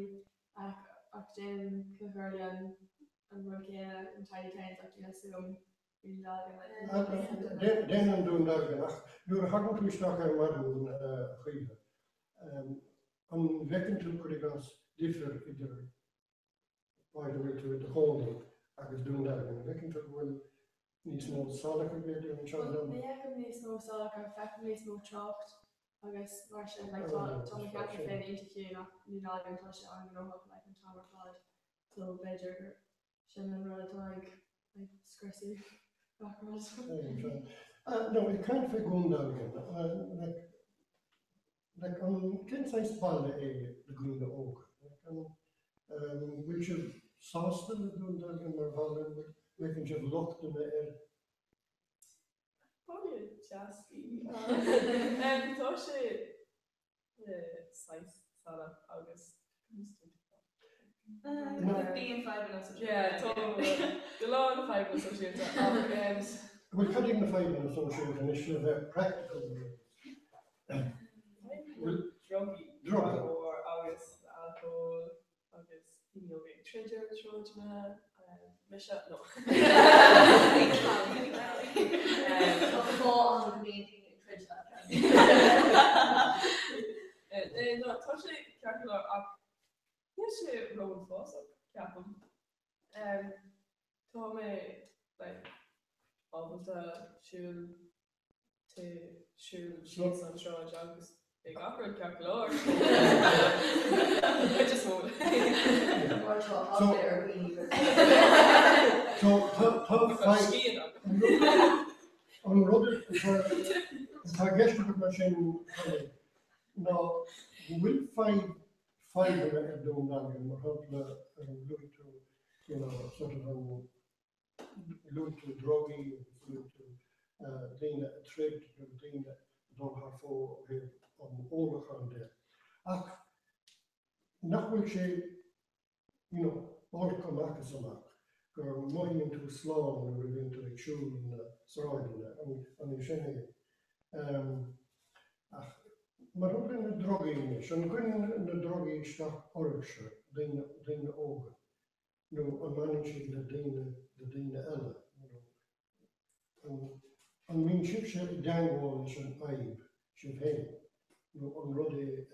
ach den cohurlian an roké an tiny kind ach you sum in Den an dún dalgan ach nuair a hagan túisteach ar marún chuige. An bhecinn tú chuig as differ idir bhfuil tú de hóna agus dún dalgan. Bhecinn tú bhfuil níos mó sálacha beidir an teann? Bhecinn níos mó sálacha fecinn níos mó trocht. Agus mar sin like Tom Cathy fan interview nach ní nágan tá sé an roh like an támartáid so beidir sin an rud like scrissy background. No, I can't figure on that again. Like can say spalle the groene oog. Which of sauce the groene dalgen maar vallen, making you locked in the air. Probably Jasky. Tá sé sais sala agus. Being 5 minutes. Yeah, totally. The law and 5 minutes associated. We're cutting the 5 minutes associated initiative practical. Druggy. Or August alcohol, August big treasure, Trojan, Misha, no. No, tá sé ceacular ach ní sé roin fós ceapam. Tá mé ábalta siúil síos an sráid agus ag apra ceacular. Just hold. So on Robert, target machine. Now, will five of them doing that and look to, sort of look to druggy, look to Dina trade, Dina don't have for on all the hand there. Not will she, all come back as a mark. Going into Islam and we're into the children surrounding and the Shani. Maar ook in de drooging is. En kunnen in de drooging staat oorlog, dingen ogen. Nu een mannetje de dingen ellen. En mijn schipje dangwal is een aib, schip heen. Nu een rode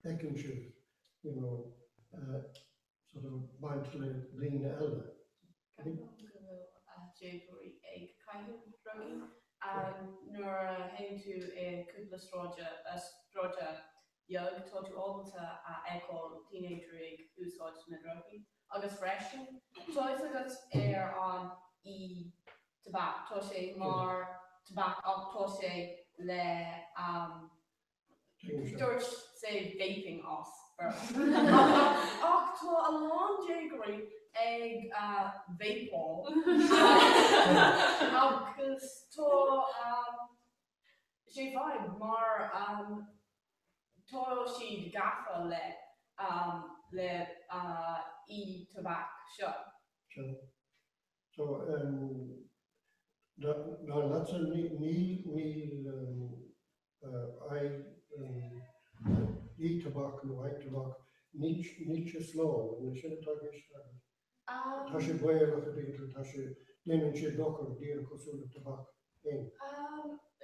ekkenschip, sort of bijtele dingen ellen. January ag caiithú drugí nuair a hain tú cúpla stráide beag tá tú ábalta a eáil teenager ag úsáid na drugí agus freisin táis agus an tabac tá sé mar tabac ach tá sé le dúirt sé vaping os ach tá a long jaggery ag vapor agus tá sé fáin mar Toro she gaffa le e tobacco shop. So that's a eat tobacco, white tobacco, niche slow, and the shit talkish. Tashi boy look at it, Tashi, then in she locker, dear Kosul tobacco.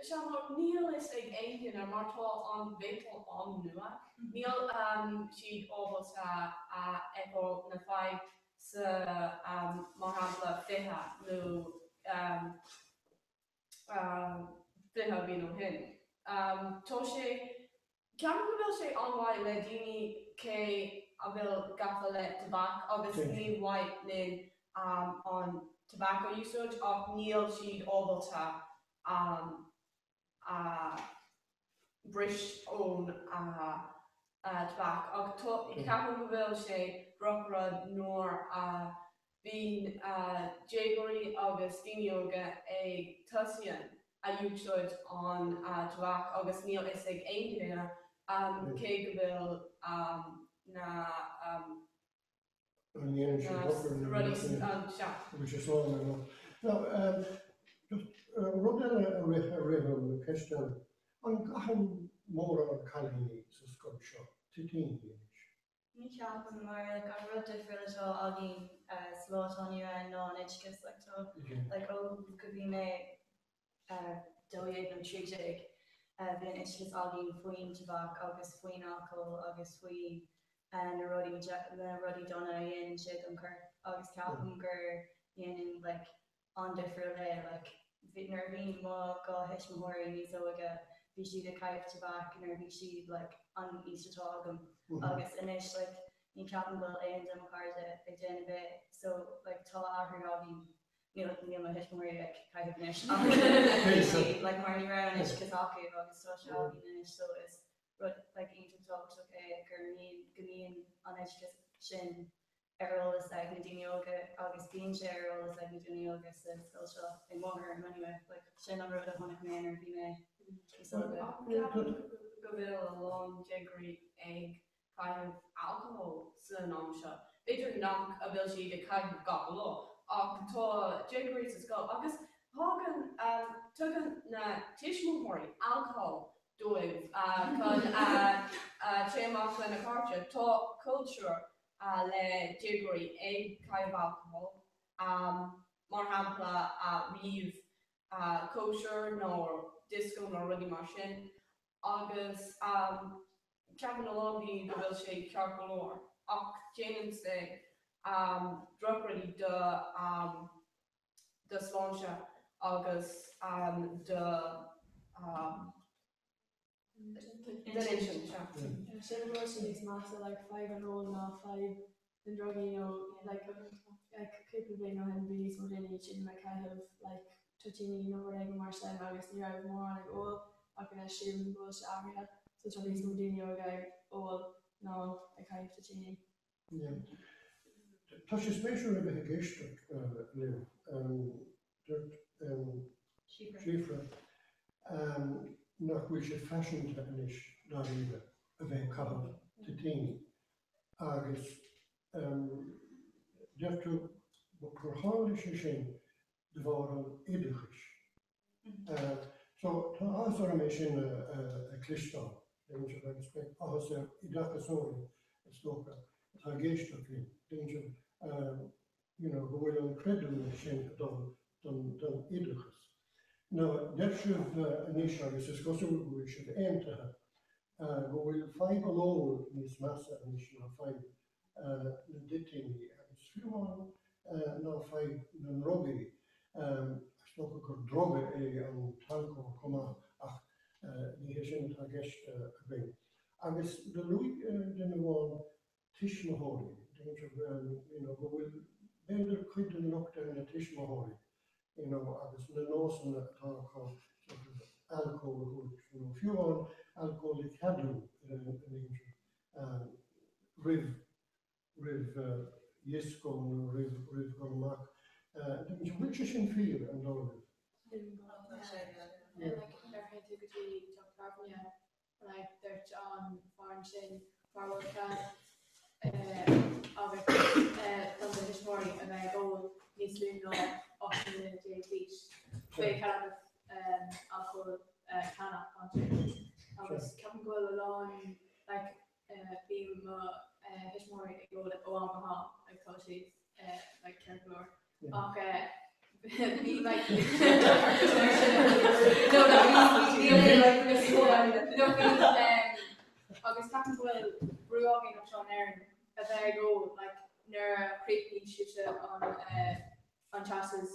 Sean Neil is like Indian or Martha on Victor on Nua. Neil she almost echo na five Mohammed Fiha no Fiha bino hin. Toshe Cameron will say online Ledini K Abil Gaffalet tobacco obviously white lin on tobacco usage of Neil she'd almost British own tobacco. Cameron will say Rockrod nor being Jagory Augustine yoga a Tussian a usage on tobacco August Neil is like Adrian Kegaville na which is long enough. Now, just run a rhythm question on Gahan more on Calvini, so Scottish, 15 years. Ní ceapan mar like I rud de friúil seo agin slótániu a non-educus like so like oh could be me dóiag nó tríteig bhíon educus agin faoin tabhac agus faoin alcohol agus faoin na rudí donna dhéanann siad an chur agus ceapan gur dhéanann like an de friúil like nar bhíon má go heismóirí níos óige bhí siad a caiimh tabhac nar bhí siad like an ístatá agam agus inis like ní ceapan bhfuil éon democárte ag déanana bit so like tá áthar agin níl má heismóirí ag caiimh inis like mar ní raibh inis cos acu agus tá se agin inis so is rud like intratácht gur gníon an educus sin arolalas ag na daine óga agus bíonn sé arolalas ag na daine óga sa scoil seo ag máthair anyway like sin an rud a tháinig mé ar bhí mé go bhfuil a long degree ag caiimh alcohol sa nám seo. Beidir nach a bhfuil siad a caiimh gach lá ach tá degree sa scoil agus hágan tugan na tiismóirí alcohol dóibh chun téach le na cáirte tá culture le degree ag caiimh alcohol mar hampla riamh kosher nó disco nó rudí mar sin agus ceapan alóí go bhfuil sé ceart go leor ach déanann sé drochraí de sláinte agus de Sin is mass like 5 and roll now 5 and druggy like people being on bees or any chin like I have like touching like Marcel August you have more like oh I can assume bush area so to these Modino guy oh no I can't touching Touch a special investigation Liv Schiffer nach which a fashion technique not either of a color to teeny agus to verhalen de waren idigisch. So als er een in een kristal, denk je dat ik als er iedere zoon is toch het geest in, denk je, gewoon een credit dan idigisch. Nou, dat is een issue, dus het kost ook goed, je eind te hebben. We willen 5 alone in this massa, en is nog 5 dit in hier. Het is veel nog 5 een robbery. Nog een keer drogen en talco, komma, ach, die is in het geest geweest. Agus de Louis de gewoon tischmahori, denk je, we willen beter kunnen nog de tischmahori. Agus de nosen talco, alcohol, few alcoholic hadden, riv Yisco, riv Gormak. Dus een beetje in vier en door. Like they're head to go to like they're on mar sin marcha agus dan de hismóí a bheith ggó níos lú nó 8 déis. Fé alcohol canna agus ceapan gohfuil láin bí hismóí ag go óáha ag tá si ceirlór ach bí agus ceapan gohfuil brúágin ó seán airan a bheith go nuairríní siúte an chasas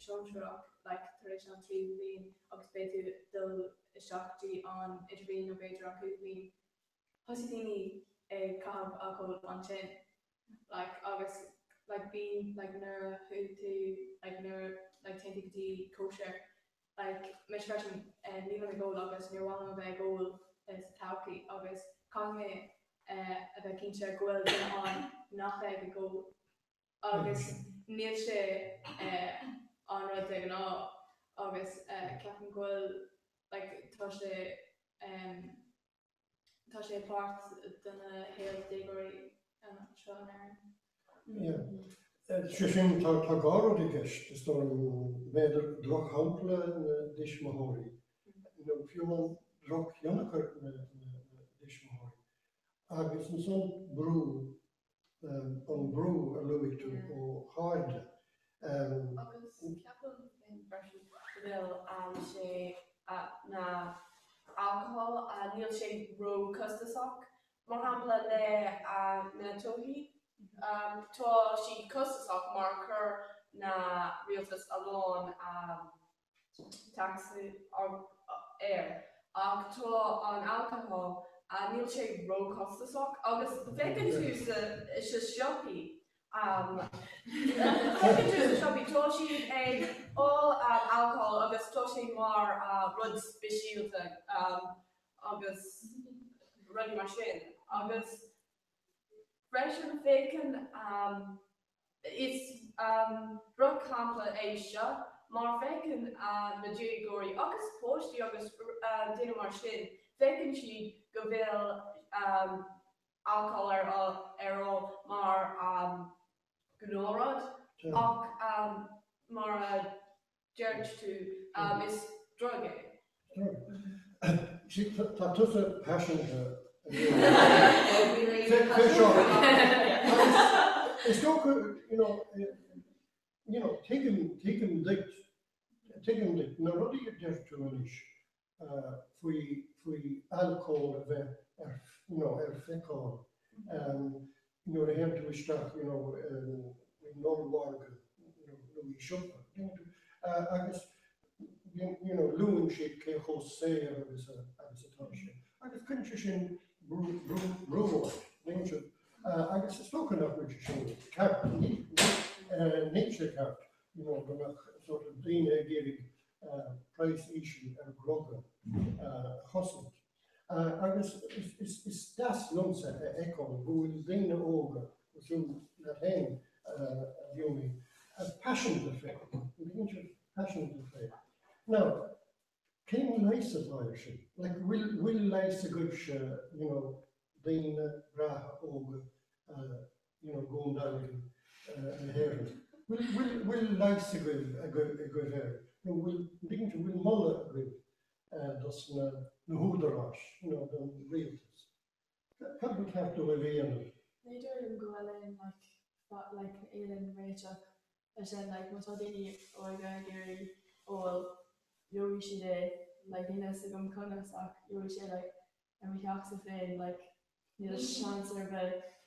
seomsúach taréis an trí bhíon agus béú dul isteachtaí an idirhíon ó beidir an cúplaín. Thosatíní ag cahabh alcohol an sin agus bí nuair chuú tú nuair taintí gotí kosher mis freisin ní an ggóil agus nuair bhain a bheith ggóil is taucaí agus cáimé a bheith cinnte ghfuil duine an nach bheith go ggóil agus níl sé an rud ag an á agus ceapan ghfuil tá sé páirt duna héal dégóirí seo an airan. Sin tá gáú i gceist is do méidir droch hampla na dismóirí. No fiúman droch Jannachar na dismóirí. Agus an son brú an brú a luigh tú ó háide. Agus ceapan in breisiú bhfuil sé na alcohol a níl sé ró costasach mar hampla le na tóí. Tá sí costasach mar chur na rialtas alón taxi air ach tá an alcohol a níl sé ró costasach agus bheitcin tú is siopaí tá sí ag all alcohol agus tá sé mar rud speisialta agus rud mar sin agus Russian bacon is drug complex Asia, mar bacon na Jigori, agus posti agus dinner mar sin. Bacon she go bhfuil alcohol ar mar gnorod, ach mar judge to is drug. Tá tusa passion it's not good, take him dict, na rudi you dare to anish, fui alcohol fecal, the hem to start, we non-work, we shop, I guess, Loon shape ke Jose as a township. I guess country brew nature. I guess it's spoken of which is cap nature cap, the sort of dina giving price issue and grogger hustle. I guess it's das nonsense echo who will dina over through that hand viewing a passionate effect, passionate effect. Now, can we lace it like will lace a good Dana Braha over going down and hair. Will lace a good hair. Will muller a good does the hooderash, the realtors. How we have to live in? They do go in like Aileen Rachel, and then like Motodini or Gary or Yoshi Day, like Sigum Konasak, Yoshi like and we have to say like the chance of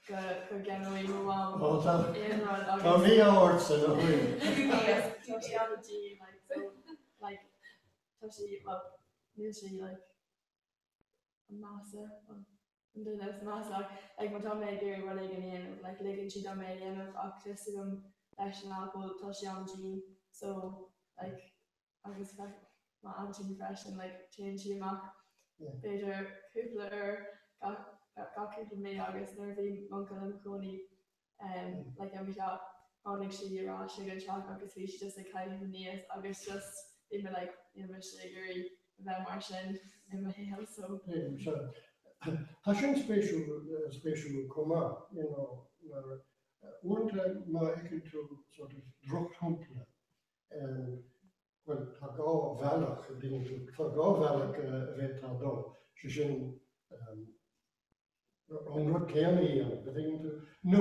go get away with one. Oh, me hours and a win. Sociology, like so, like Toshi, well, usually like a master. And then there's master like my Tom Gary running in like Legging she done made in of Octism, national Toshi on G. So like I was like my anti-depression like change your mark. Better Hoopler got to me August nervy uncle and Coney like I'm got on she Rosh and chalk because we just like kind of near August just in my like in my sugar about Martian in my house so Hasn't special comma, one time my to sort of drop humpla and well, Tago Valak, being to Tago Valak Vetado, Shishin on what can he, the thing to no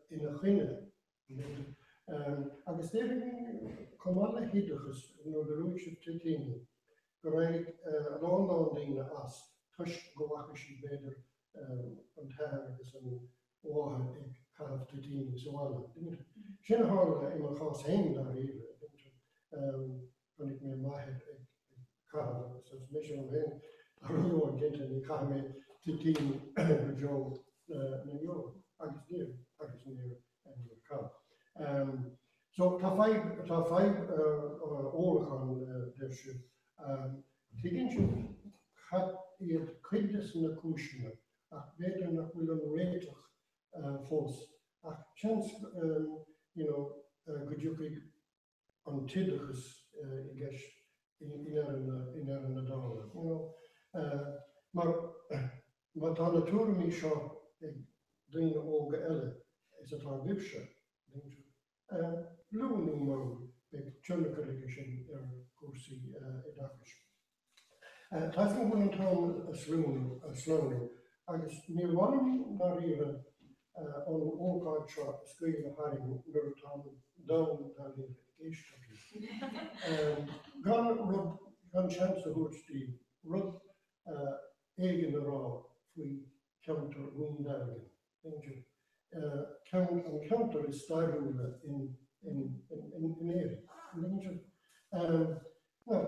in a hine. I was there Kamala Hiddus, the Rush of Titini. Right, long ding as tush go wakish better and haggis and water egg calf to teen so on. Shin hall in my house hang there either. When it made my head calf, so it's mission of him. I don't know again to come to teen Joe New York. I was near and your calf. So ta five all on their ship. Tegen gaat het kwijt na kushna, ach beter na kulan retoch fos, ach chance good you could ontidigus igesh in een dollar, maar wat aan de toer me zo dingen ogen elle is het al wipsje, denk je, loon maar met tjonnekerigen kursi edakisch. Ta's yn hwn yn tawn y slwn, agos ni wan na rira o'n o'r tro ysgrifennu y haring nyr tawn dawn dan i'r geisio. Gan chans o hwt di, rwyd egin y ro fwy counter wyndargen. Counter is starrwle in eri. Wel,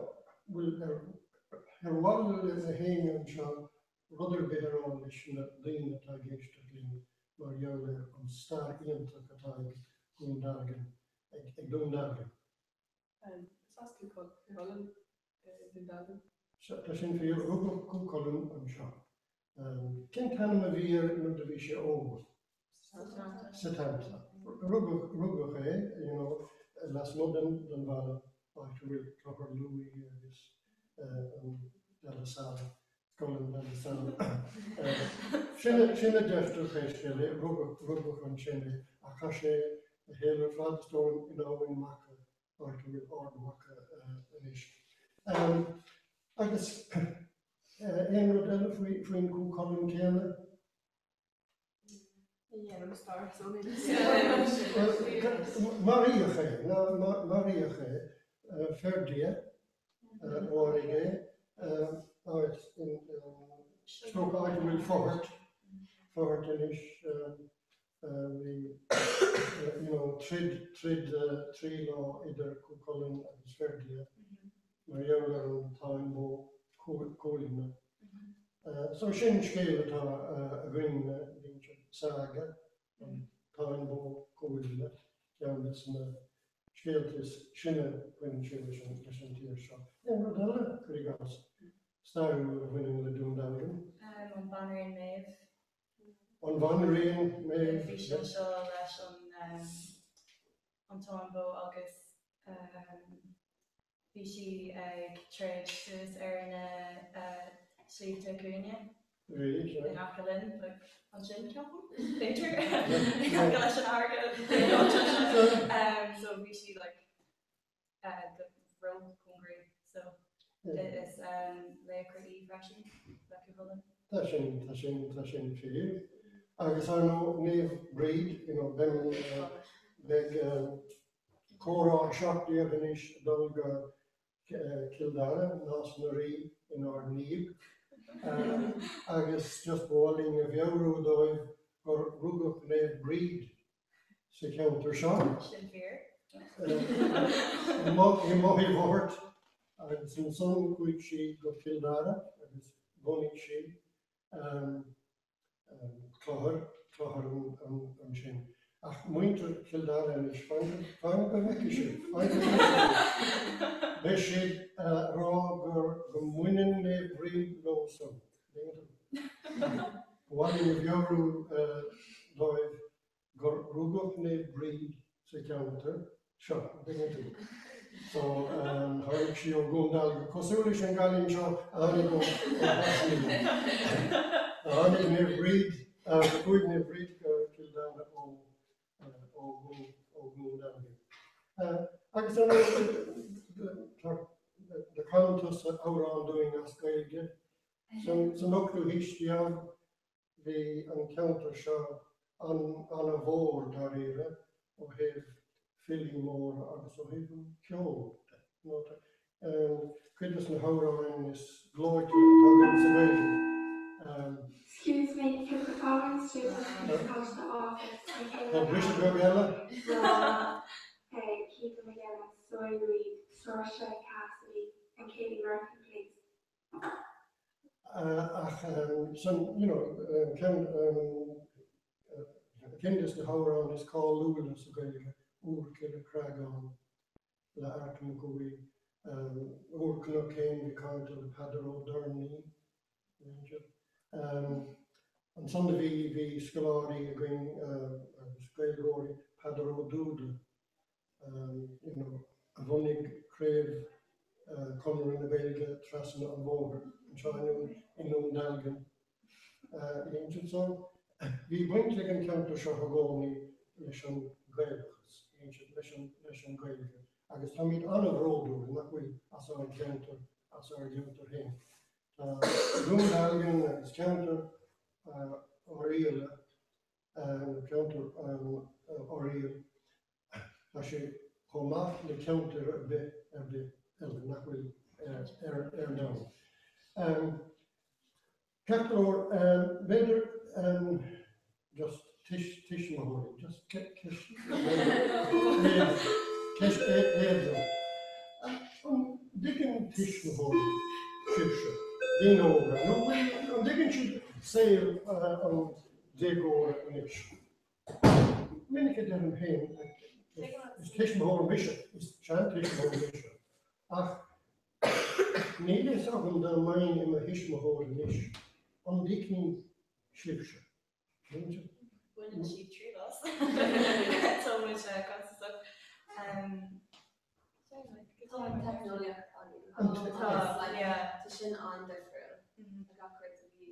heen en zo, rudder beter on is dat ding dat hij geeft maar jou een star in te kataag doen dagen. Ik doe dagen. Zoals ik column doen dagen. Dat is een veel ook column en zo. Kent hij me weer in de wisje over? Setanta. Rugger, last modern dan waren actually proper Louis dus. Della Sala, Colin Della Sala. Sinne defter geestelle, rugger van Sinne, Akashe, de hele Vladstoon in Owen Makke, actually Ord Makke is. Agus, een modelle voor een koe Colin kennen. Ja, we start zo niet. Maria G. Verdie. Orige, uit in strook uit met Fort en is trilo ieder koekolen en Sverdie, maar jouw een tuinbol koeling. Zo geen schelen ta green dingetje saga, tuinbol koeling, jouw dus een Skeltis Shinne when she was in tear shop. And Rodella, Krigas, starting winning the Doom Down. On Banner in Maeve. On Banner in Maeve. Visual show on Tombo August. Vichy trade to Erna Sleep to Cunha. Really? In Ackerlin, like on Shin Campbell later. Calculation Arga. So Vichy like the road hungry. So it's pretty refreshing. Like you Tashin fear. I guess I know Nave breed, them big Cora shot the Evanish Dolga Kildare, Nasnari in our Neve. I guess just boiling of Euro Doi or Rugok Nave breed. Se counter shot. Mohi Vort. And some song which she got Kildare, and Bonnie she. Clór an sin. Ach muintear Kildare an is fáin go bheice Bé siad rá gur go muineann le bríd lósam. Bháilín bheorú dóibh gur rúgach le bríd sa counter seo. So, haig si o gúndal, cosúlis an galinn seo anig o hasni. Anig nir brid, gwyd nir brid cildan o gúndal. Agus an the countess around doing as gaige. So nok to histian the encounter show on a board dar ire o hef filling more agus o hef killed. Kydys na hawrain is gloit Excuse me, for performance students comes to office. Bishop Gabriella? Keith McGinnis, Zoe Reed, Saoirse Cassidy, and Katie Murphy, please. Some, you know, Kindis the hawrain is called Lula Sugalia, Urkilla Cragon, La Artmugui, Urkilla came the count of Padaro Durni. And some of the Scalari going Scalori Padaro Doodle, you know, Avonig Crave, Conor in the Belga, Trassen on Board, and China in Dalgan. So, we went to encounter Shahagoni, Mission Gaels, ancient Mission Gaels. I guess I mean, on a road, not we, as our encounter him. Dalgan is counter Oriel, counter Oriel. Actually, Homa, the counter of the not will air down. Capital, better just Tish Mahoney, just Kish Digging Tish Mahoney, Shipshire, Dino, no, Digging should say on Diego Nish. Many can tell him. Is Tish Mahoney Bishop, is Chan Tish Mahoney Bishop. Neither is of them the mine in the Hish Mahoney Nish, on Dickney Shipshire. When did she treat us? So much stuff. Yeah, to shin on the frill. I got her to be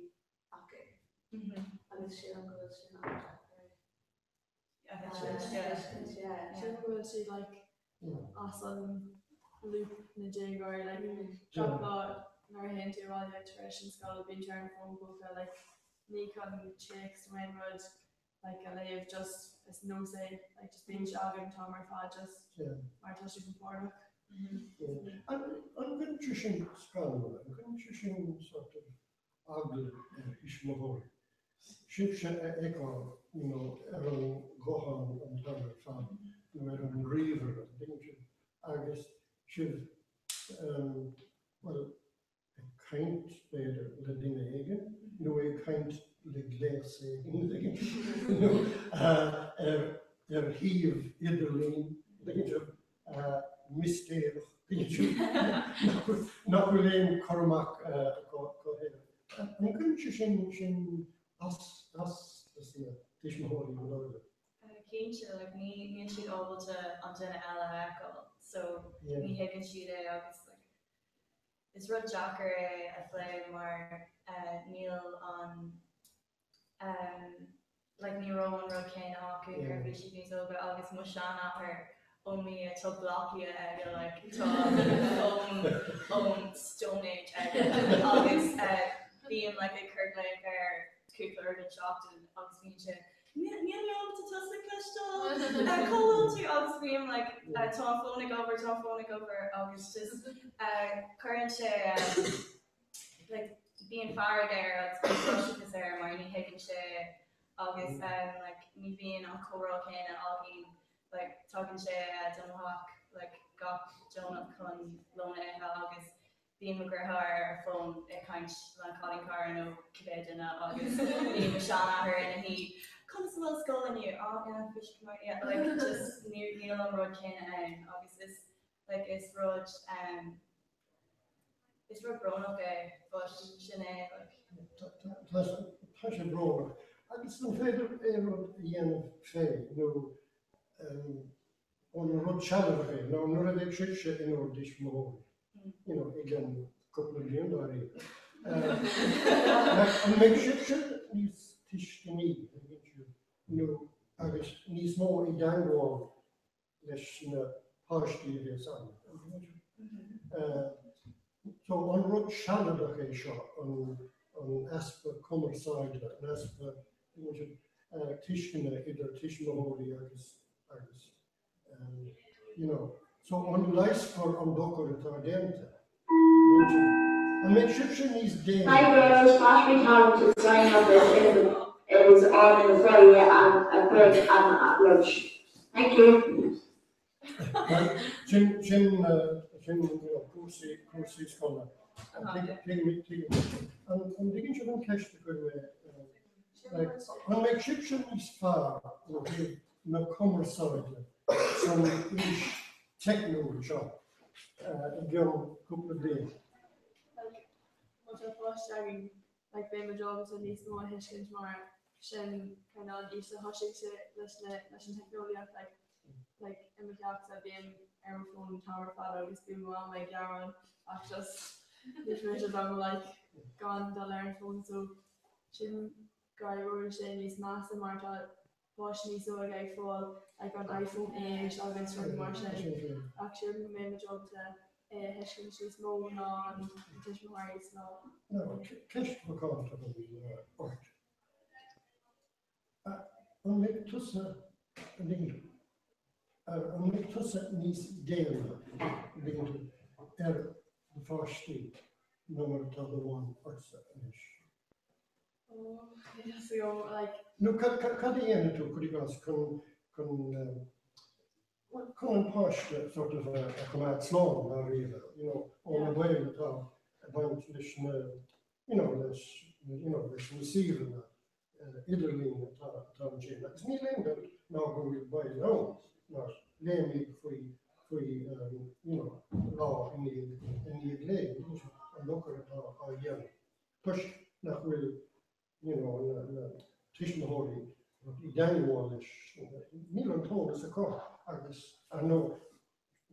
okay. And the shin on good shin on Shin will she like awesome loop in the jig or like talk about nor into all the traditions got been trying to phone book like Nikon chicks when would like a live just it's no say like just being jogging Tom or Fa just my touching before. I'm going to sing strong, I'm going to sing sort of ugly Ishmahori. Shipsha Echo, you know, Aaron Gohan and Tanner Fan, you know, Aaron River, didn't you? I guess she'll, well, a kind better the dinner again, no, a kind the glass again, you know, heave, Iderlin, didn't you? Mistake, not really Cormac. I'm going to sing us, this year, Tish Mahoney, whatever. Keen to like me should able to antenna Ella Echo, so me higgin she day obviously. It's Rod Jacker a flame or Neil on like me Rowan Rod Kane Hawker her she goes over August Mushana her only a tub blocky like own Stone Age August being like a Kurt Laker Cooper and shocked and August being to call to August being like telephonic over August just current like being far there because there Marnie Higgins August like me being on Coral Kane and all being like talking to Dunhawk, like got Jonah Kun, Lona August, being McGrath phone, a kind of calling car, no kid and August, being Mashana her and he comes to the school and you, fish come out, like just near Neil on Road Ken and August is like it's road grown up but Sinead like. Tasha Brower, I guess the fader Aaron Ian Fay, no. on rud challenge no no the shit in or dish more again couple of years already and make shit is tish to me I guess needs more in dango less partially this so on rud challenge on aspect commerce side and aspect Tishkina either Tishmahori so on lice for Ondoko Retardente. And make sure she needs day. Hi girls, Ashley Collins is signing up it was on in the ferry and Craig at lunch. Thank you. Jim Kursi's color. And digging you don't catch the good way. Like, when make sure she needs far, no commerce side, some ish techno job, again, couple of days. Like being my job is at least more history tomorrow. Shin kind of used to hushing to listen technology like in my class I've been airphone tower father is being well my Garon I just literally I'm like gone to learn phone so Shin guy were saying is massive Marta push me so I got full like on iPhone 8 I've been struggling more actually made my job to history she's more on traditional rights no cash for content art on make tussa on make tussa needs daily being the first number to the one arts oh yes so like no cut the end to Kurigas con push sort of a command slow on the way with about this this receiver Italy Tom Jane that's me now go by his own not namely free law in the lane and look at young push that will Tishmahori Danny Wallish Milan told us a car I know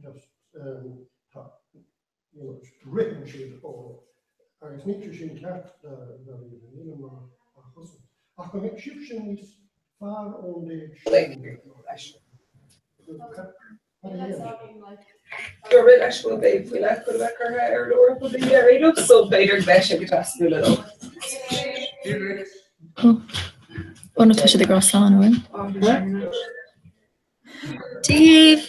just written shit or I was not using cat I can make shift is far on the Gurbil actual babe we like good back or lower put the area so better bash every task a little. Wanna touch the grass lawn or Steve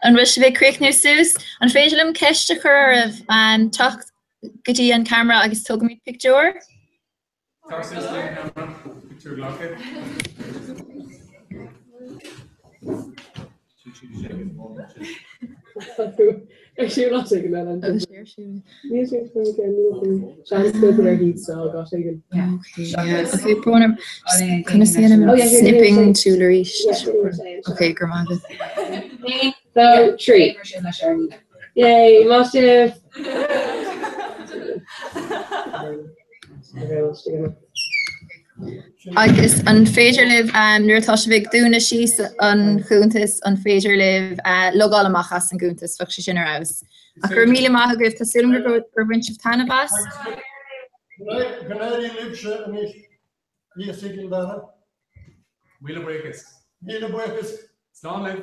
and wish big quick news sus on Fagelum Keshtaker of talk Giddy on camera I guess took me picture Picture locket. Actually, you're not taking that. I'm sure she Shannon's good for her heat, so I'll go take it. Yeah. Okay, Bronner. Kind of seeing him snipping to Larish. Okay, Grandma. So, tree. Yay, Mastiff. Agus an féidir liv nuairtá sé bh dúna síos an chúntas an féidir liv logáil amachchas an gúntas fach sé sin aus. A gur míle maith goibh tá súlam gur bhaint sibh tanna bas. Ganarí libse an is lí sigil dana. Wheel of breakers. Wheel of breakers. Slán liv.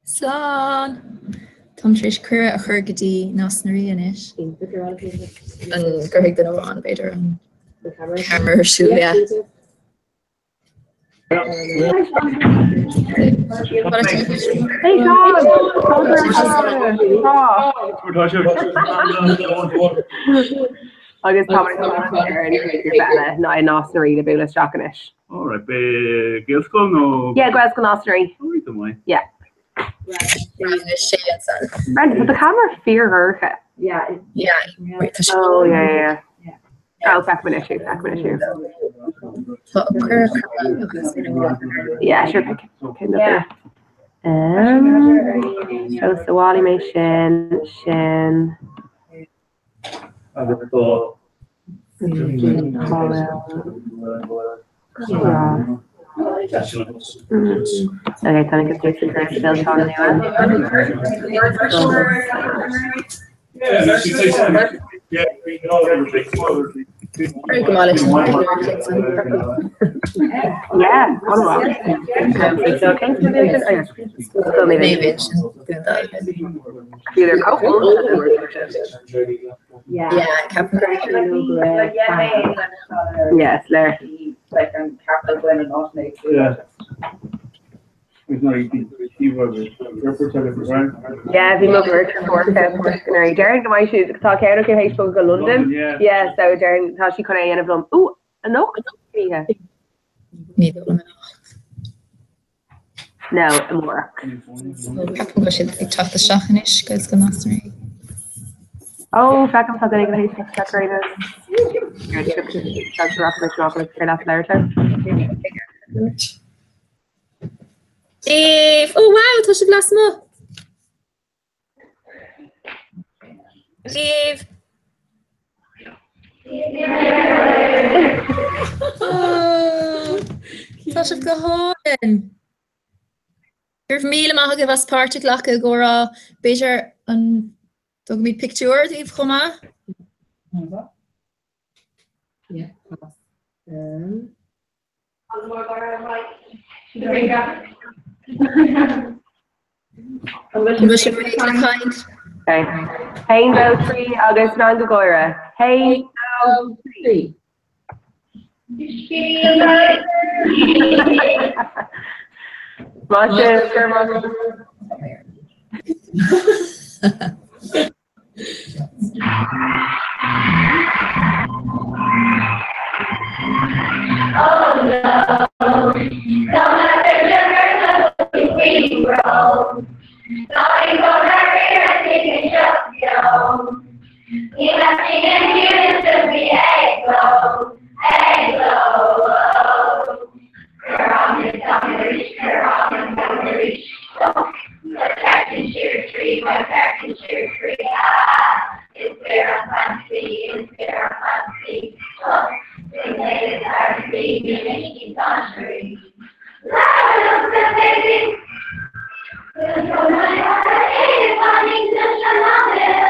Slán. Tom Trish cuire a chur gotí nasnarí inis. An gurthaigh den óháin beidir an camera siúla. Agus tá ná nasnarí le bulas Jackanis. All right, Gaelscoil no. Yeah, Gaelscoil nasnarí. Yeah. Brenda, but the camera fear her. Yeah. Oh yeah. Oh, back when issue. Yeah, sure. So Sawali may Shin. Okay, thank you. Still talking Yeah, Yeah, Captain Yes, there. Like I'm careful when and not make. Yeah, bhí mo virtual forecast Darren go mai siúd tá cean go hééis go London. Yeah, so Darren tá si chuna ana blom. Ooh, a no? No, more. Captain go siad ag tucht a seachanis gois go nasí. Oh, fecam tá ag hééis decorated. That's chocolate straight off later. Dave, oh wow, tá si glas mo. Dave. Tá si go háin. Gur míle maith go bhas páirte lecha górá beidir an dog mí picture Dave chumá? Yeah. Okay. Hey, no tree, August Nangagora. Hey, no tree. Oh no, don't let the sugar we grow. Don't go hurry and take a shot, yo. You have to get to be egg-low. Let's back and cheer tree, went back and cheer tree. Ah, it's fair and fancy, it's fair and fancy. The ladies are speaking, making country. Loud the baby. Good for my heart, it's funny to shut down.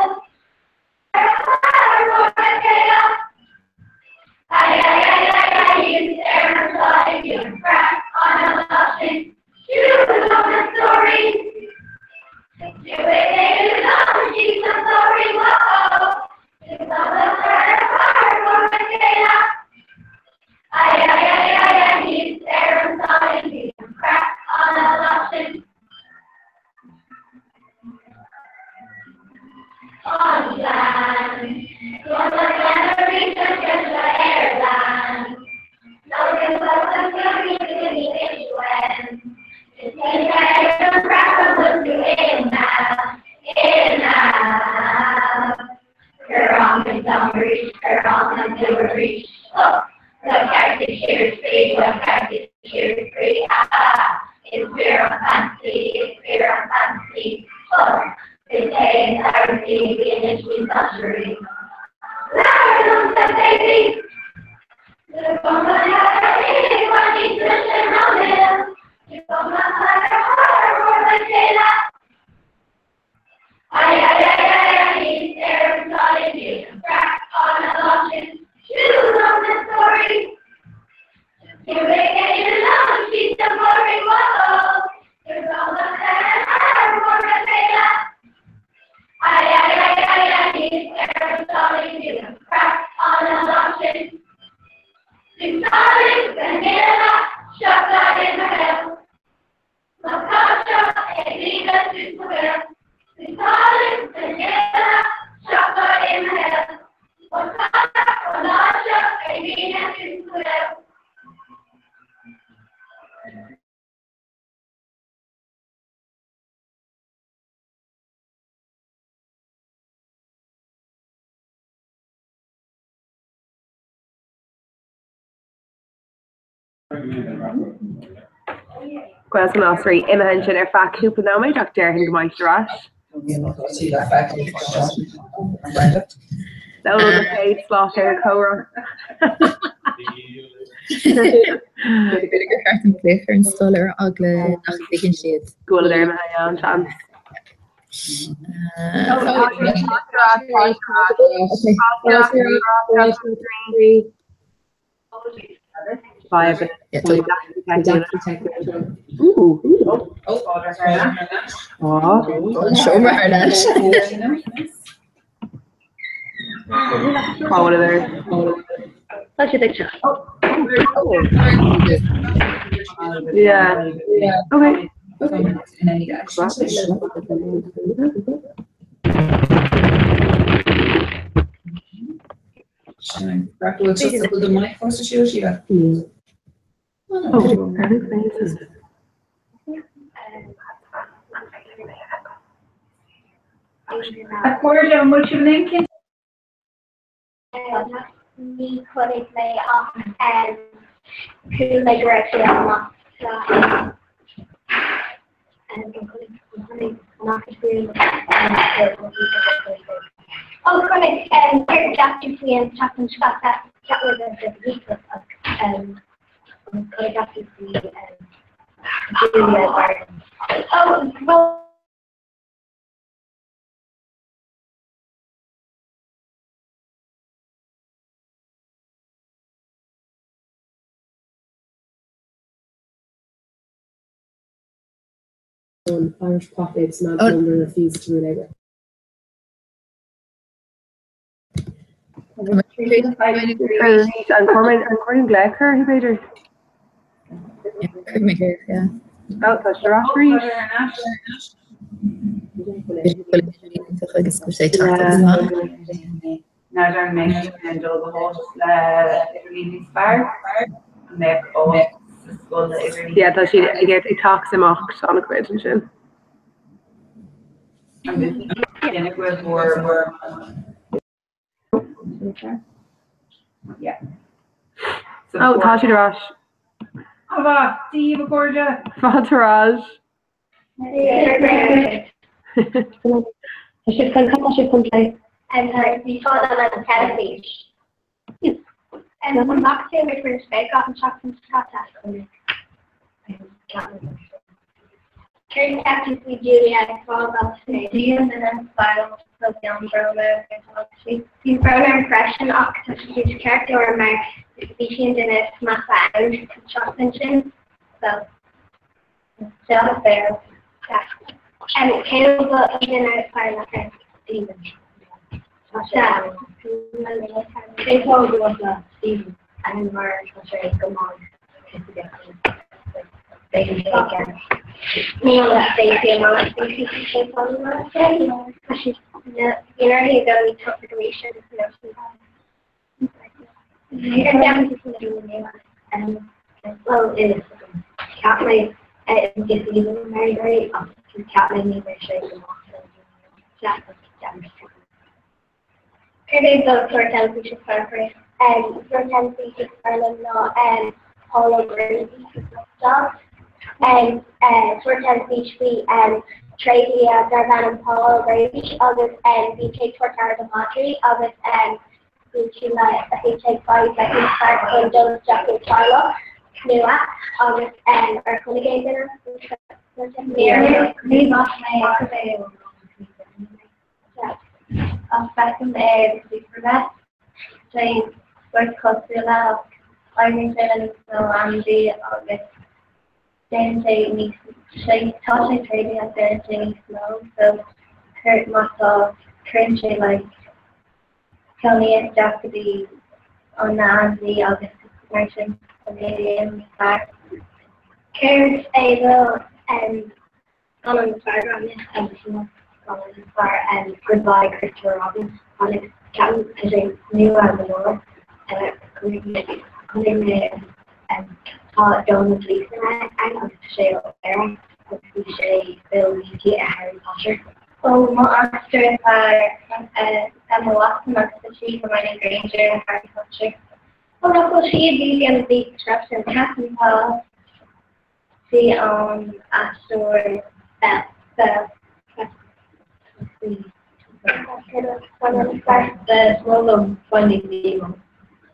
You crack on a nothing. You know the story. You waited long, she's a story. Whoa. It's not the hard for my data. He's there and sorry. You crack on a nothing. On land. You're the gallery to get the airline. No, it's not the story to be when. It's a crack of the enough. You're on the summary, you're on the delivery. Oh, the fact that you're free, the fact that you're free. It's very fancy, it's very fancy. Oh, the day is our baby and it's with luxury. Loud the baby. The woman has a funny tradition on him. The woman has a heart for the tailor. He's there and solid, you can crack on a lotion. Shoes on the story. You may get your love, she's the glory. Whoa. There's all the heart for the tailor. He's there and solid, you can crack on a lotion. Solid, vanilla, chocolate in the hell. Macacha, Elina, Superman. Solid, vanilla, chocolate in the hell. Macacha, Elina, Superman. Gweld san osri imahan sin ar fa cúpa nóid ach deir hin gomáid rás. No, the paid slot ar córa. Vinegar carton flavor installer agla nach bigin siad. Gweld ar ma an chance. Five. Ooh. Show me her that. One of theirs. That's your picture. Yeah. Okay. Accordion, much of Lincoln. Me put it lay off and could like directly unlock and including not experience oh correct and here Dr. Free and Chaplain Scott that was the week of Dr. Free and Julia Garden. Oh well Irish profits not longer refuse to relate. And Cormac Glecker, he paid Yeah. Oh, that's the Raspberry. Now they're making and all the horse leaving spark and they have Yeah, that she get it talks him off on a question. Yeah. Oh, Tashi Rush. Ava, Steve, Cordia. Fataraj. I should come play. And we saw them at the tennis beach. And when back to my first bag off and shot some Scott test. Karen captains me Julia at 12 up today. Do you and then style of the umbrella the umbrella impression of his character or my species in a smash out shot mention. So still there. And Caleb even outside like Stephen. They told you what the Stephen and Mark was very come on. They can take it. Neil that they feel my species is on the day. You know, he's only took the duration and down to the name and well, it is Catley just even very Catley needs to show them off. It is the short time feature for and short time feature for law and all over stuff. And short time speech we Tracy Darvan and Paul Brady, August and we take short hours of lottery, August and we take 5 seconds start and don't stop with Charlotte, New August and our colleague dinner. We lost my second for that. Saying first Costa I'm saying so I'm the August. Then they thought I trading at the saying slow, so hurt myself cringing like tell me it's just to be on the August version of the back. Karen's able and gone on the fire on this episode on the fire and goodbye Christopher Robbins on it Captain as I knew out of the north and coming and Donald Gleason I want to say there to say Bill Leakey and Harry Potter. So my actor Emma Watson that's the chief of my Granger and Harry Potter. Well, look, she is and the description Captain Paul see after that the small funding the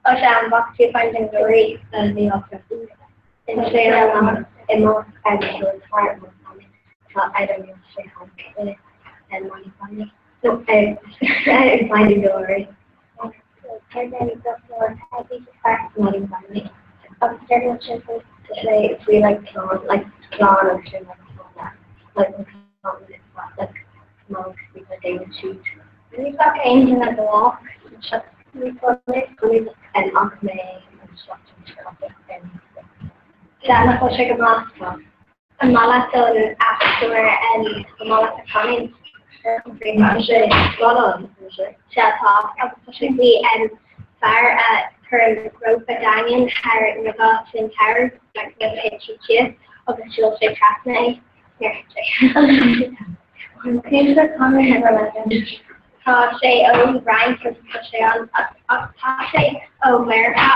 o sea back to finding the rate and the office and say and more actual part I don't know say how and money funding so I finding the rate and then it's also happy to start money funding upstairs to say if we like plan or something like most people they would shoot. We've got engine at the walk, we've got and Acme and structure and Dana for sugar master. And Malaton after and Malata coming. Very much on shut off, especially and fire at her growth at Daniel, her regards in terror, like the HQ of the chill say Acme. Here's the comment relevant. Say oh Brian for say on say oh America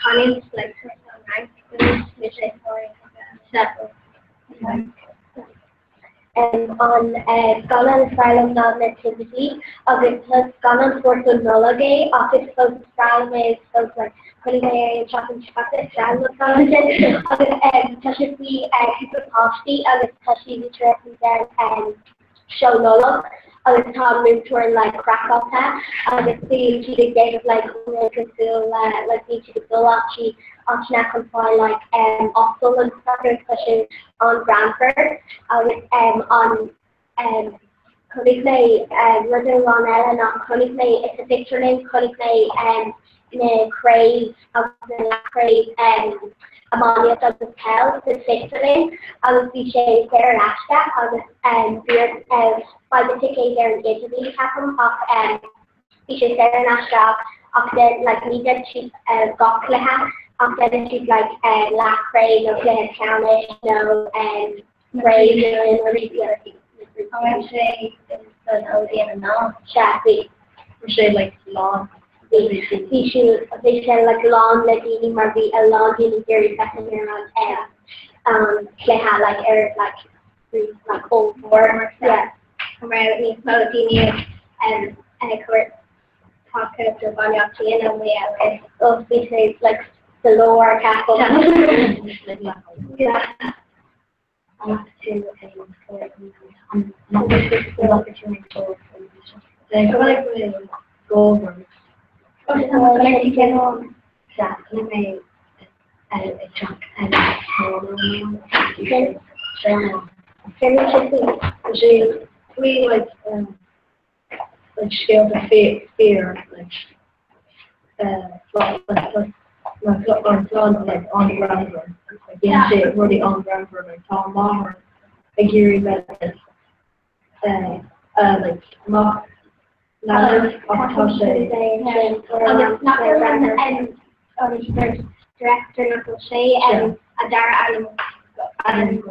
comments like which I and on Scotland Asylum non-nativity of it Scotland forNology of it close Asylum is close like culinary chocolate Asylum of it touches the capacity of it touches the represent and show Nolo of it Tom moved toward like Krakauta of it see the game of like feel like need to feel actually option control like also and stuff especially on Brantford on Coligny River on Ella not Coligny it's a picture name Coligny in Crave of the Crave Amalia Douglas Pell the picture name I was BJ there last that I was beard by the ticket there in Italy happen of BJ there last job of then like needed to Gokleha then she's like Lacray, no Clay County, no Ray and I would say it's an now Shafi. We say like long. They say like long Ladini Marby a long in theory second year on they had like air like cold war. Yeah. Around me Ladini and of course pocket of Banyaki and we have those species like the lower capital. Yeah. I want to I'm not going to feel opportunity for they go like go over. Okay, I'm going to get on that. Let me a chunk and we like scale the fear like on the ground again say really on the ground like Tom Bomber like Gary Methodist like Mark Landers of it's not really and director Nicole Shea and Adara Adam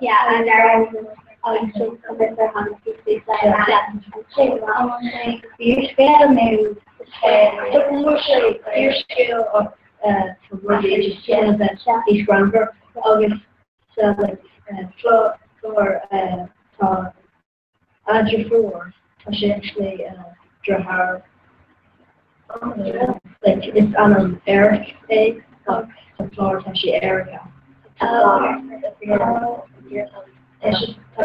yeah Adara also covered the honesty like that you spell me your skill of for each groundwork August so like for Andrew Four essentially Drahar like it's on Eric Day so Florence actually Erica it's just so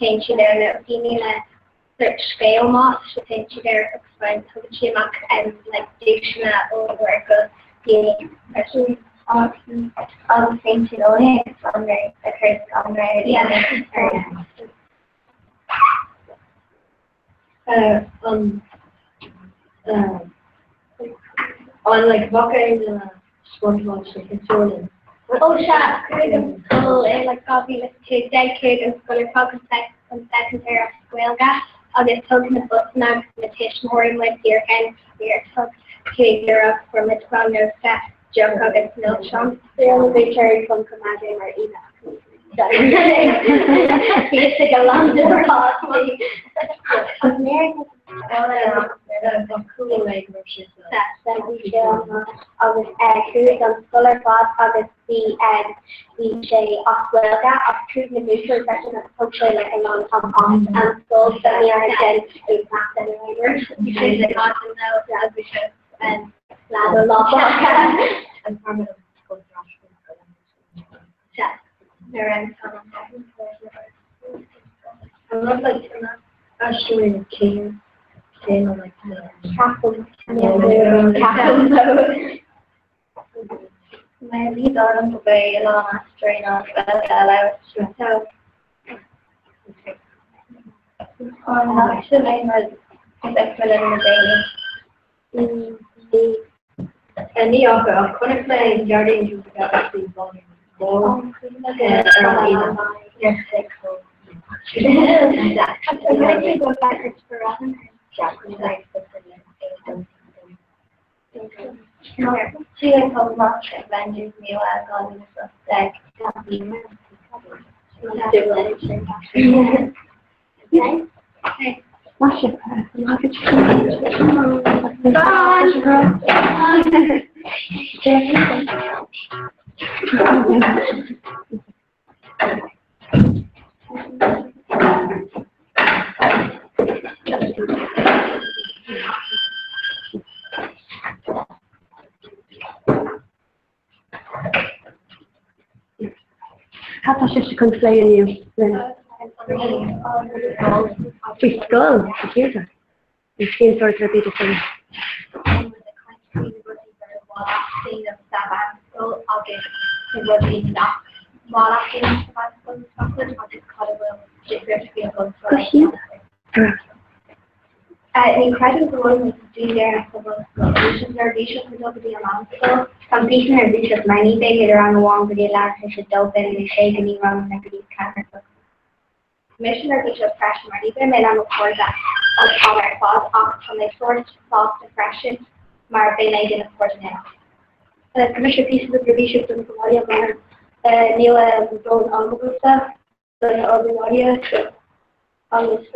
change their search scale marks to change their explain to the chimak and like dictionary or work of the person on the same to know it's on the curse on on like Buckeyes and SpongeBob so controlling Oh, shut. School, like, probably like two decades in school, focus on secondary or school gas. I'll get told the bus now, meditation more in my dear hand, here, took to Europe for mid-ground no staff, joke of its no chance. The only big cherry from commanding or email. He used to go along the road. American cool like that we of cruise on solar pod of the DJ of Welga of cruise the mutual section of culture like a long compound and so we are again a class anyway. Because the content now is because and ladder law and permanent yeah. They're I love like ushering the king. Like my lead on the way along a strain of allowed to tell. Not to name as excellent in the day. And the offer of couldn't play in Jardine to the volume. Yes, I go backwards for Robin. She has a lot of Avengers new on the suspect. Okay. Wash it. How much is she going to play in you? She's skull, computer. You skin sort of be the same. Incredible one to do there for both solutions or research for nobody around school. Completion or research many big around the wall for the large to dope and the shake and around the these cameras. Commission or research fresh money by men on the course that on our class off from the source false depression, Marvin I did of course now. Commission pieces of research from the audio manner Neil Don Albuquerque, the audio on this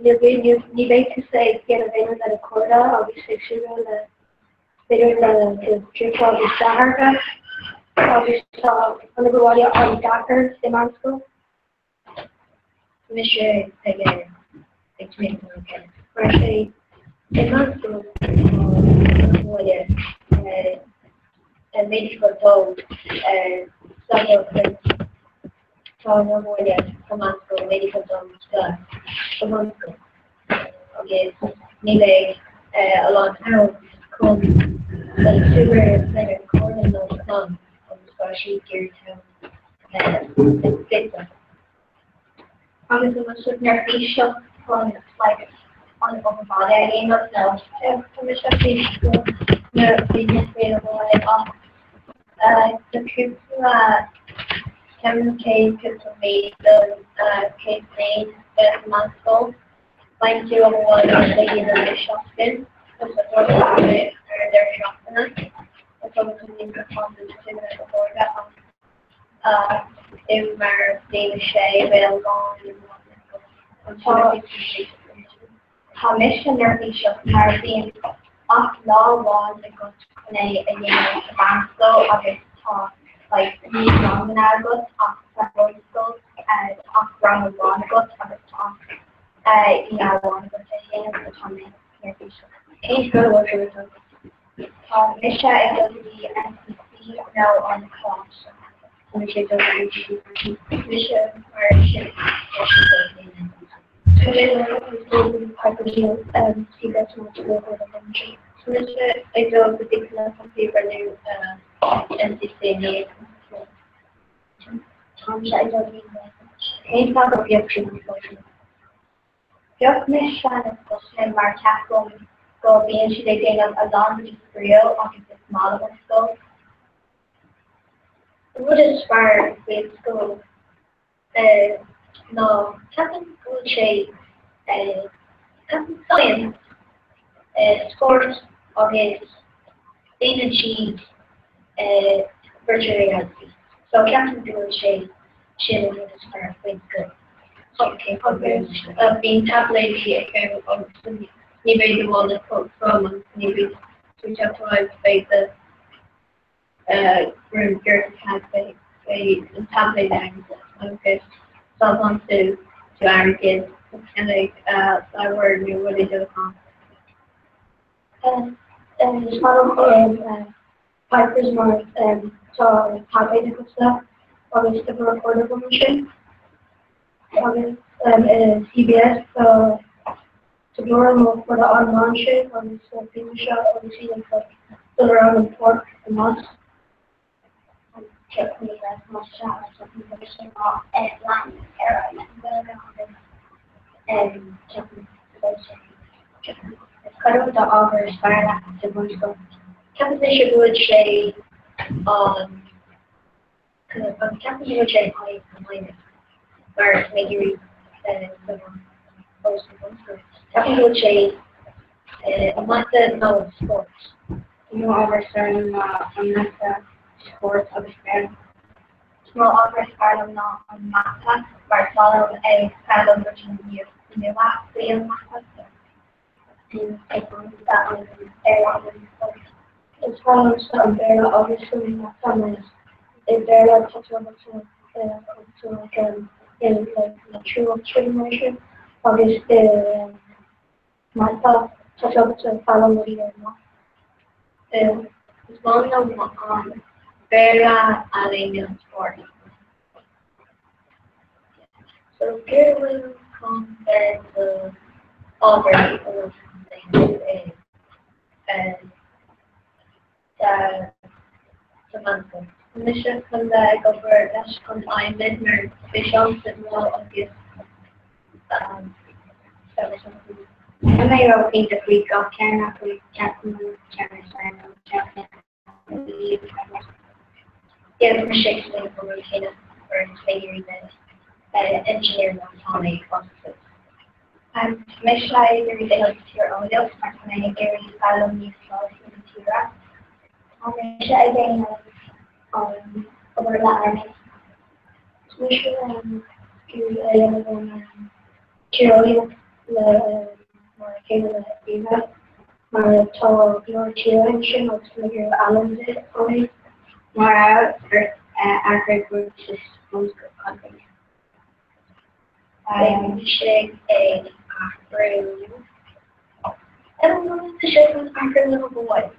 you to say get a better than a quarter, obviously she will better than the trick of the Sahara. Obviously on the audio on doctors in our school. Monsieur again explain again. Firstly in our school and medical told several things. So no more yet. Come on, school medical told come on, school. Okay, maybe a long time called the sugar better corn those plums on the squashy gear to fit. Obviously, much of their facial on like on the upper body. I ain't not know. So much of facial no being available like off. The kids K kids have made the case name in my school. Line 2 of 1 they give them a shotgun. The support of it or their shotgun. It's almost an incompetent before that. David Shea, Bill Gone, Commission their bishop Caribbean off law was a good a banco of its talk like long narrative of several schools and off ground one good of its talk. One good to him the Tommy their bishop. Each good was a result. Misha is the NCC now on the class. Misha is the Misha or ship. So I do particular paper new NCC name. I don't mean that. Ain't not of your treatment. Just Miss Shannon and Mark Castle go being she they gain a long real of the small of school. Would inspire with school. No, Captain Good Shape, Captain Science, sports, okay, David Cheese, virtual reality. So Captain Good Shape, she would inspire with good. Okay, being tablet here, maybe the one that comes from, maybe we have to like the room here to tablet and okay. So I want to our kids and like I word new what they do and it's part of Piper's North so tablet and stuff. Obviously the recorder machine. CBS to Durham for the online show on the film shop obviously like still around in Port and months. Check me as much shot as something that is off at line era and check me it's kind of the offer inspired after the voice go. Composition would shade composition would shade on where maybe read Captain would shade a month of sports. You know, over certain sports of experience. Small offers part of not on Mata, where follow a kind of version of the last day of Mata. And take on that one and it's one of some very obviously not some is a very touch over to like in like natural tribulation. Obviously Mata touch over to follow what you know. It's one of Vera Alenia sport. So here we compare the other people and the month. Mission from the over dash on I midnight visions and more obvious service. And I wrote in the Greek of Canada, Captain Canada, yeah, for Shakespeare for Canada for figuring that engineering on Tommy processes. Mission I agree that your own else, and I agree follow me slow in the Tira. Mission I gain over the army. Mission Kirill, the more capable of my total your cheering was figure Alan did only more out for our group systems company. I am shaking a room. I don't know if the shape was after a little boy.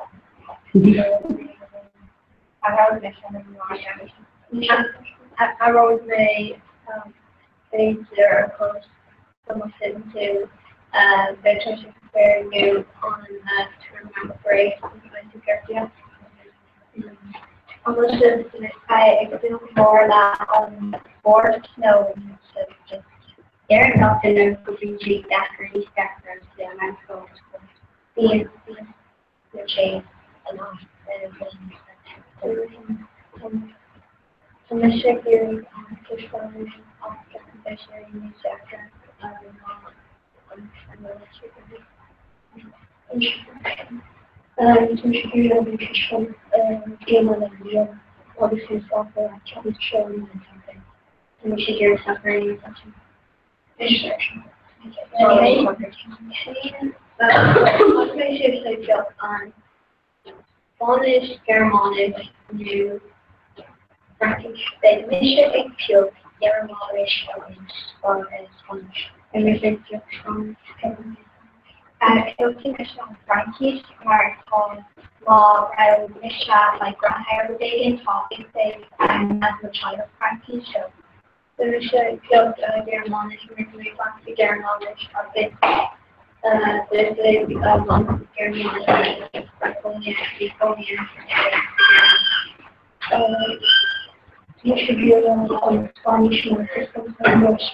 I have I wrote the page there, of course, almost into the church is very new on to remember phrase to get almost I feel more that on board no just there is often a grouping cheap after these factors the amount of the change a lot and the shaking just of the sharing these factors game on the video, obviously software, Chinese showing and something. And we should hear suffering and something. Instruction. What makes you say built on one is ceremonic new practice that mission and pure ceremonial and mission from coaching mission practice where it's called law mission like ground higher dating topic they and as a child practice so the mission built their knowledge really wants to get knowledge of it there's a long ceremony you should be on Spanish systems and most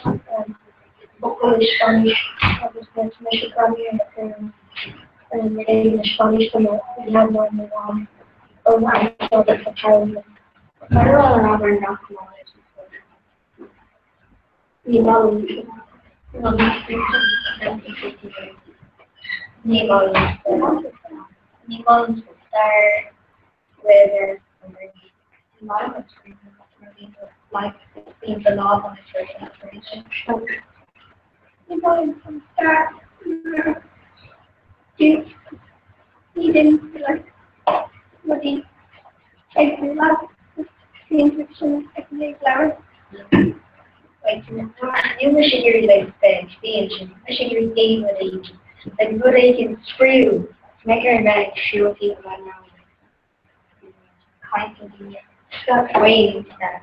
vocally Spanish Spanish and Spanish we have more than one so that's a challenge Carol Robert Rockmore. Nemo start with like being the law on the church and operation. Nemo start. He didn't like what he like love the infection of the flowers. Like new machinery like expansion, machinery game with age, like good age and screw, make her back show people right now. Constantly stuff ways that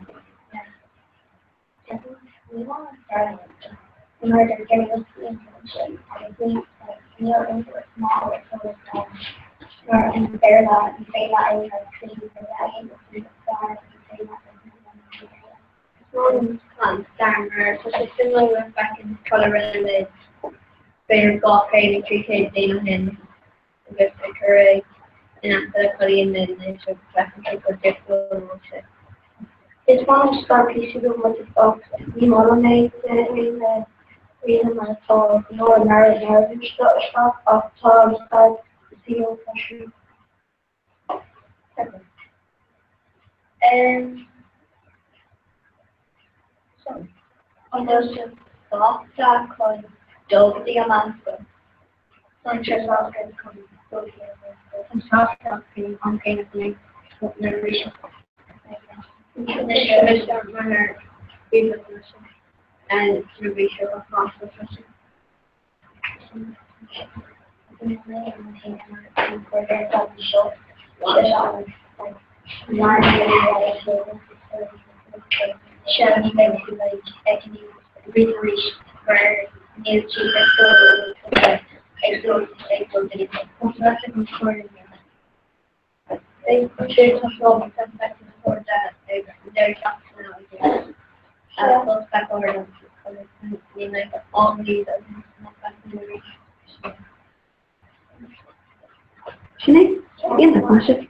we want to start in order to get us the information. I think like Neil into a small or or in their lot and say that I was treating for that and the star and say that standard, such as similar effect in color and fair golf game and 3K data and with the correct and after the Korean and the second for difficult. It's one of the pieces of what the folks we modernized in the reason I saw no narrative stuff of time start to see your question. And so on those soft that called dog diamanto. Sanchez Oscar come go here and soft that being on kind of like narration. Mr. Runner favorite person and narration of master person. For their show. Shall we make like actually research for new cheap they should control back for that their functionality. Those back over them like all these Can I get the question?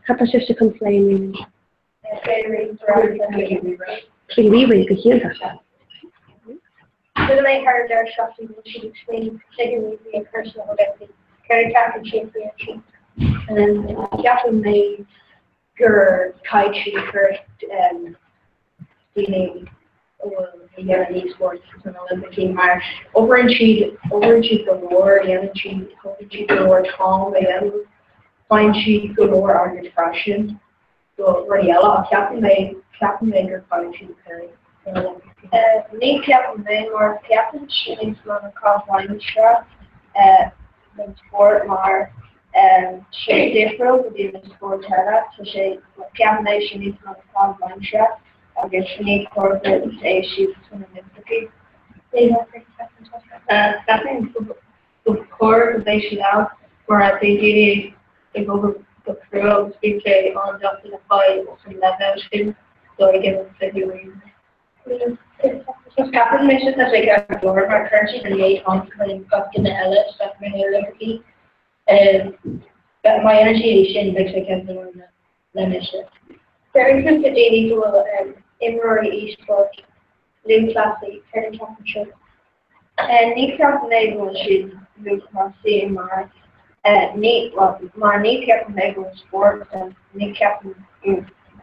Gaat als je ze complaining. Ik wie ben ik hier gaan. Literally heard their instructions and she explained secondly the personal identity. Carry captain shape reaction. And then Captain made your Tai Chi first DNA or the Yemeni sports and Olympic team are over and she the war, Yemen the war Tom, the find she good over our depression. So Radiella, Captain Maker Tai Chi carry. Need Captain Main or Captain Shooting from across line strap the sport mar she different with the sport terra so she Captain Nation is from across line strap. I guess she need corporate issues from the Mississippi. Captain the core they should out where they did they go the crew of speech on just in the fight from that notion so I give them February. Captain Mission has like a door of our country and they constantly got in the Ellis, that's my liberty. But my energy is makes like everyone the mission. Very good to daily to Emery East Fork, Luke Classic, Turning Championship. And Nick Captain Nagel should move from CMR. Nick Captain Nagel Sports and Nick Captain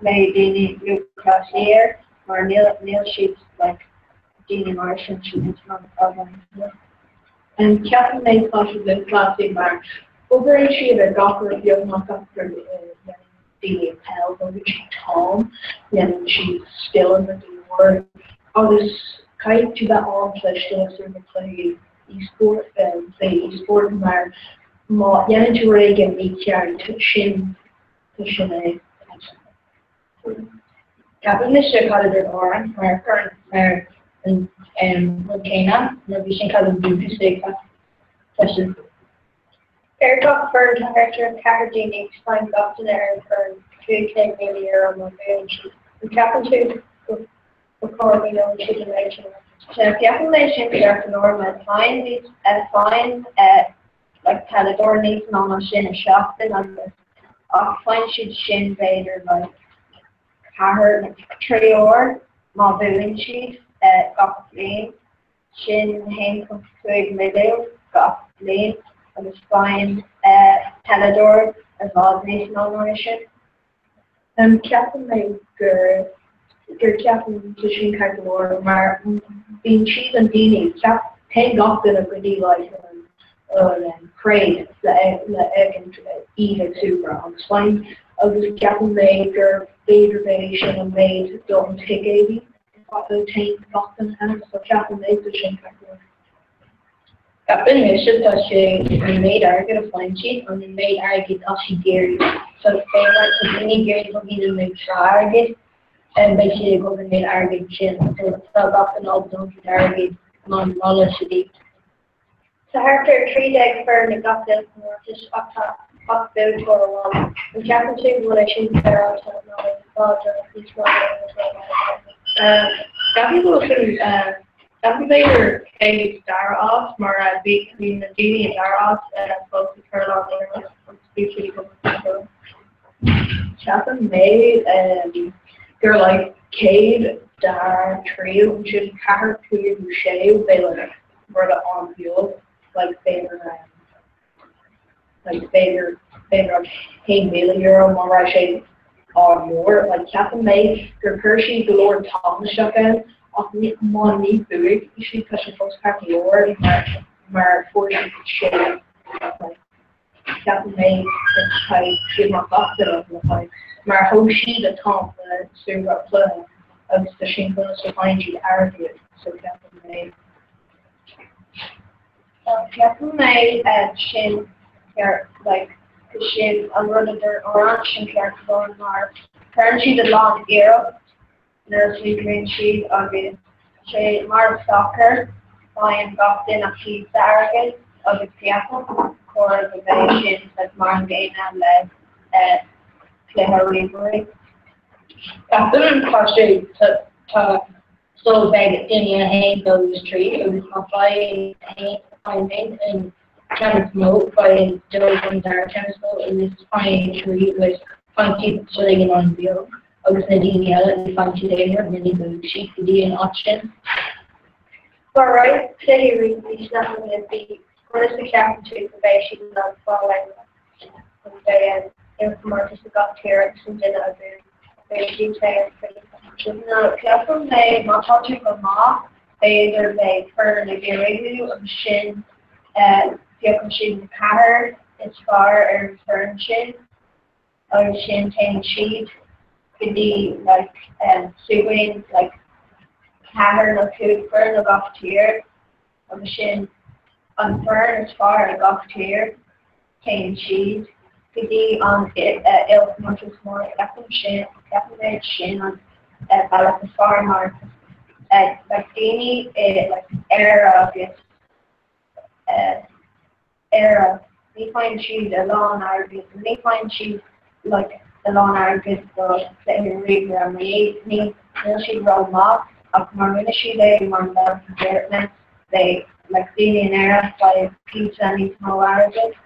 made daily Luke Classier. Maar Neil sheets like Jeannie Martian, she is not a problem. And Captain May classes in classic march. Over and she had a doctor of young knock up for the Pell, over she Tom, and she's still in the war. Oh, this kind to that all flesh still sort of play e-sport maar Jan to Reagan meet Karen to Shin Captain Mr. Calder Oran, where Volcana, Norwegian Calder Buku Sega session. Aircraft firm character Carradine explains up to the air for 2K million on the page. The Captain 2 recording on the simulation. So the appellation character normal fine these fine like Calidor needs on a shin and shop and on the fine should shin vader like Carher Trior, Marvin Chief, Gofflin, Shin Hank of Twig Middle, Gofflin, and the spine Calidor as well as nation nomination. Captain Maker, Captain Fishing Calidor, Mar being Chief and Dini, Cap Hank Gofflin of Goody like Craig, the egg and Eva Super on spine. Of the Captain Maker, Vader and made don't take 80. Also take Boston and so Captain Maker Shin Captain. Captain Mission that she made Argid a flying sheet and then made Argid Oshi Gary. So the same like the mini Gary will be the make Argid and basically go and made Argid Shin. So it's up and all don't get Argid non knowledge city. So after 3 days for the Gotham just up top. Build for a while. The Captain 2 relation there are Gabby will soon Gabby later a star off, Mara between the Dini and star off and both the Carol there speaking of Captain made they're like Cade, Star, Trio, which is Carter, Boucher, they like were the on field, like they were like Vader King Bailey Euro, Monrache or more, like Captain May, Hershey, Galore Thomas Shotgun, off Moni Buick, she pushing folks back to Lord, Mar 40 shade, like Captain May, I give my thoughts of the fight, Mar Hoshi, the Tom, the Super Play of the Shingle, so find you Arabic, so Captain May. Captain May at Shin. Like Shin under the orange and character on Mars. Currently the long era. Nursery green sheet of the shade Mars Stalker. Lion Goffin of Keith Saragate of the Piaco. Core of the Vations that Martin Gain and led Claire Reverie. Captain and Crochet to so big at Dinny Hay those trees. It was not finding and Channel Smoke by Joe from Dark Channel Smoke in this fine tree with funky swinging on wheel. Agus Nadine Yellen and funky there, many good sheep, the option. Alright, city reason nothing to be. What is the Captain to the bay? She does not fall like the information got here and then very detailed. No, Captain May, not touching the mob, they either they turn a review of Shin. Shin Carter as far as furnishing or Shin Tan Sheet could be like suing like Carter no food fern of off tier of Shin on fern as far as off tier Tan Sheet could be on it elf much more Captain Shin on balance as far north like Dini like era of it era, they find she's a lawn artist, and they find she's like a lawn artist, so they read them, they she grow up, of Marina, she they want love development, they like seeing an era by pizza and small artist.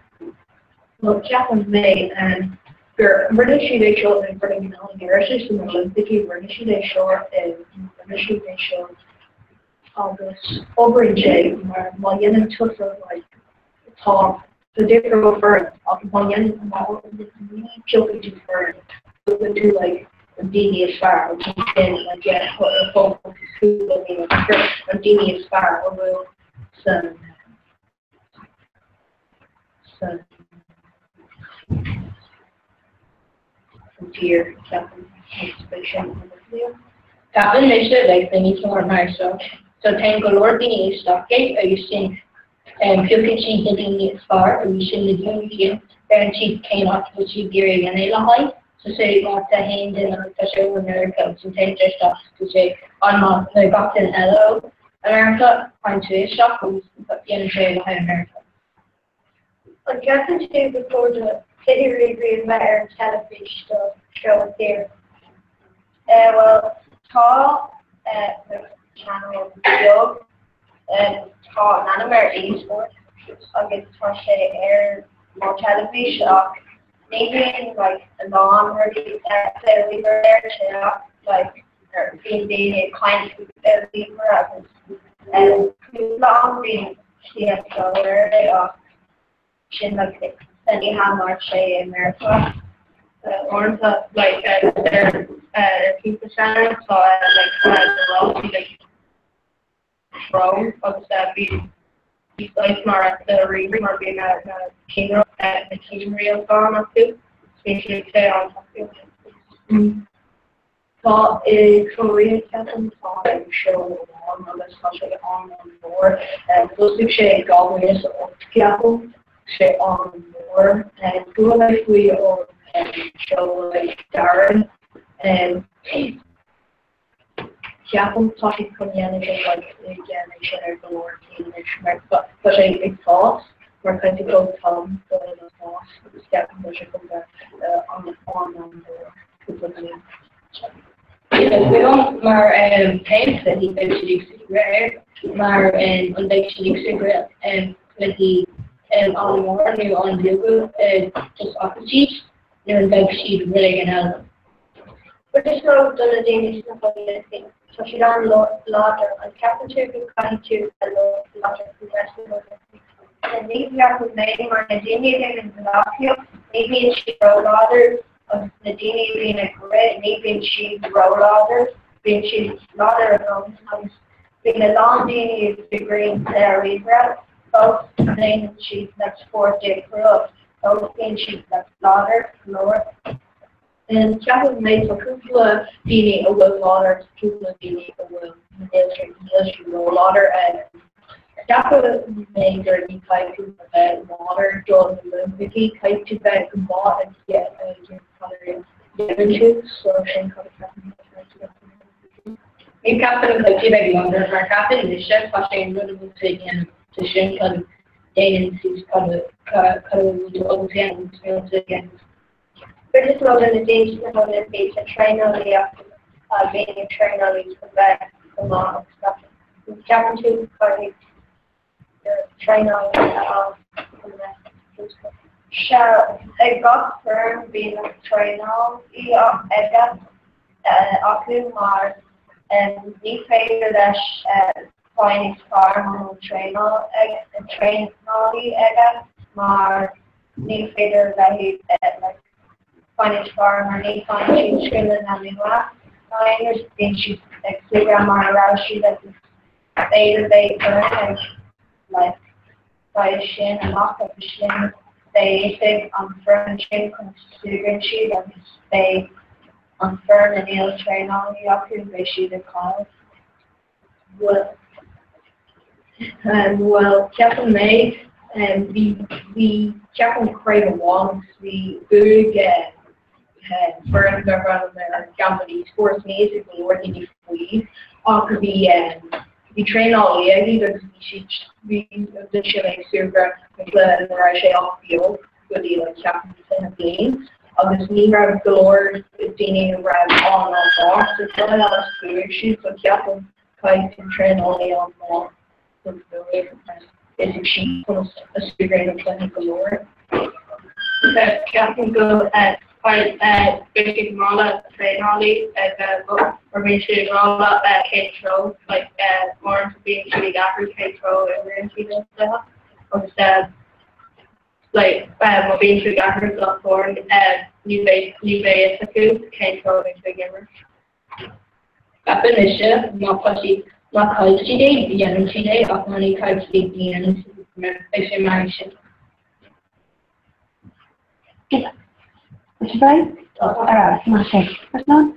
Well, Captain May and British they show in Britain on here, it's just an Olympic, British they show British they show all this over in Jay, while you know took like talk the different for one young about children to for to do like a devious fire, which is like get a phone to a devious fire over some deer Captain Captain they should like they need to learn myself. So Tango Lord being stockgate, are you seeing Pukin sheet hitting it far, or you should the union, and she came up to she gearing and a high, So say got the hand in on the show when they're comes and take their stuff to say on my they got an hello America find to a shop but the end of America. On Captain Two before the City Green Matter television show there. Well, tall the channel video and tall Nanamere eSports. I get to air more television. Maybe like a long review we were there to like being a client we were and long being so they off in like sending how much they in America or like their people center so like the from of that being like more at the reading or being at the kingdom at the kingdom real farm up to especially say on so a Korean captain time show on the especially on board and those who say always of capital say on board and go like we or show like Darren and Japan talking community like again I should have the word but a thought we're going to go come to the boss step on the farm on the we don't maar kijken die beetje maar een beetje cigarette en met die allemaal nu aan Google just opposites nu een beetje really gaan helpen. But it's not done a Danish thing. So she done later on captain to kind to later progressive. And maybe I could name or Nadine in Latvia. Maybe she wrote later of Nadine being a great. Maybe she wrote later. Being she later sometimes being a long degree in theory. Both name she next 4 day grew up. Both being she next later lower. And Chapel made a couple of being a little water, people being a little military water, and Chapel made their type of water, John Olympic type to that bought and get into so she in Captain like Jimmy Wonder, our captain is chef watching little taking to shrink on Daniels kind of again. We're just not in the days of the page and trying to lay up being a trainer to back a lot of stuff. Captain 2 party trainer I got firm being a trainer I got Aku Mars and the favorite finding farm trainer train I got Mars the favorite that he like Finance farm or any finance screen and having last time and she's like Instagram on around she does day and like by Shin and off of Shin they say on furnishing considering she doesn't stay on firm and he'll train on the up here they shoot the call well Captain May and we Captain Craig Wongs we big firms are around their company sports music and working if we could be trained all year either we the shilling super where I say off field with the like captain in the game this me grab galore being grab on box it's not a lot of school issues so captain kind to train only on ball so the way is she comes a super and playing galore that captain go at basic roll-up train ollie or basically roll-up control like more being to the control and then stuff or like being to the up for new base control and beginner. Definition not possible not called today the energy day of money types the energy explanation. Which way? My shake. What's not?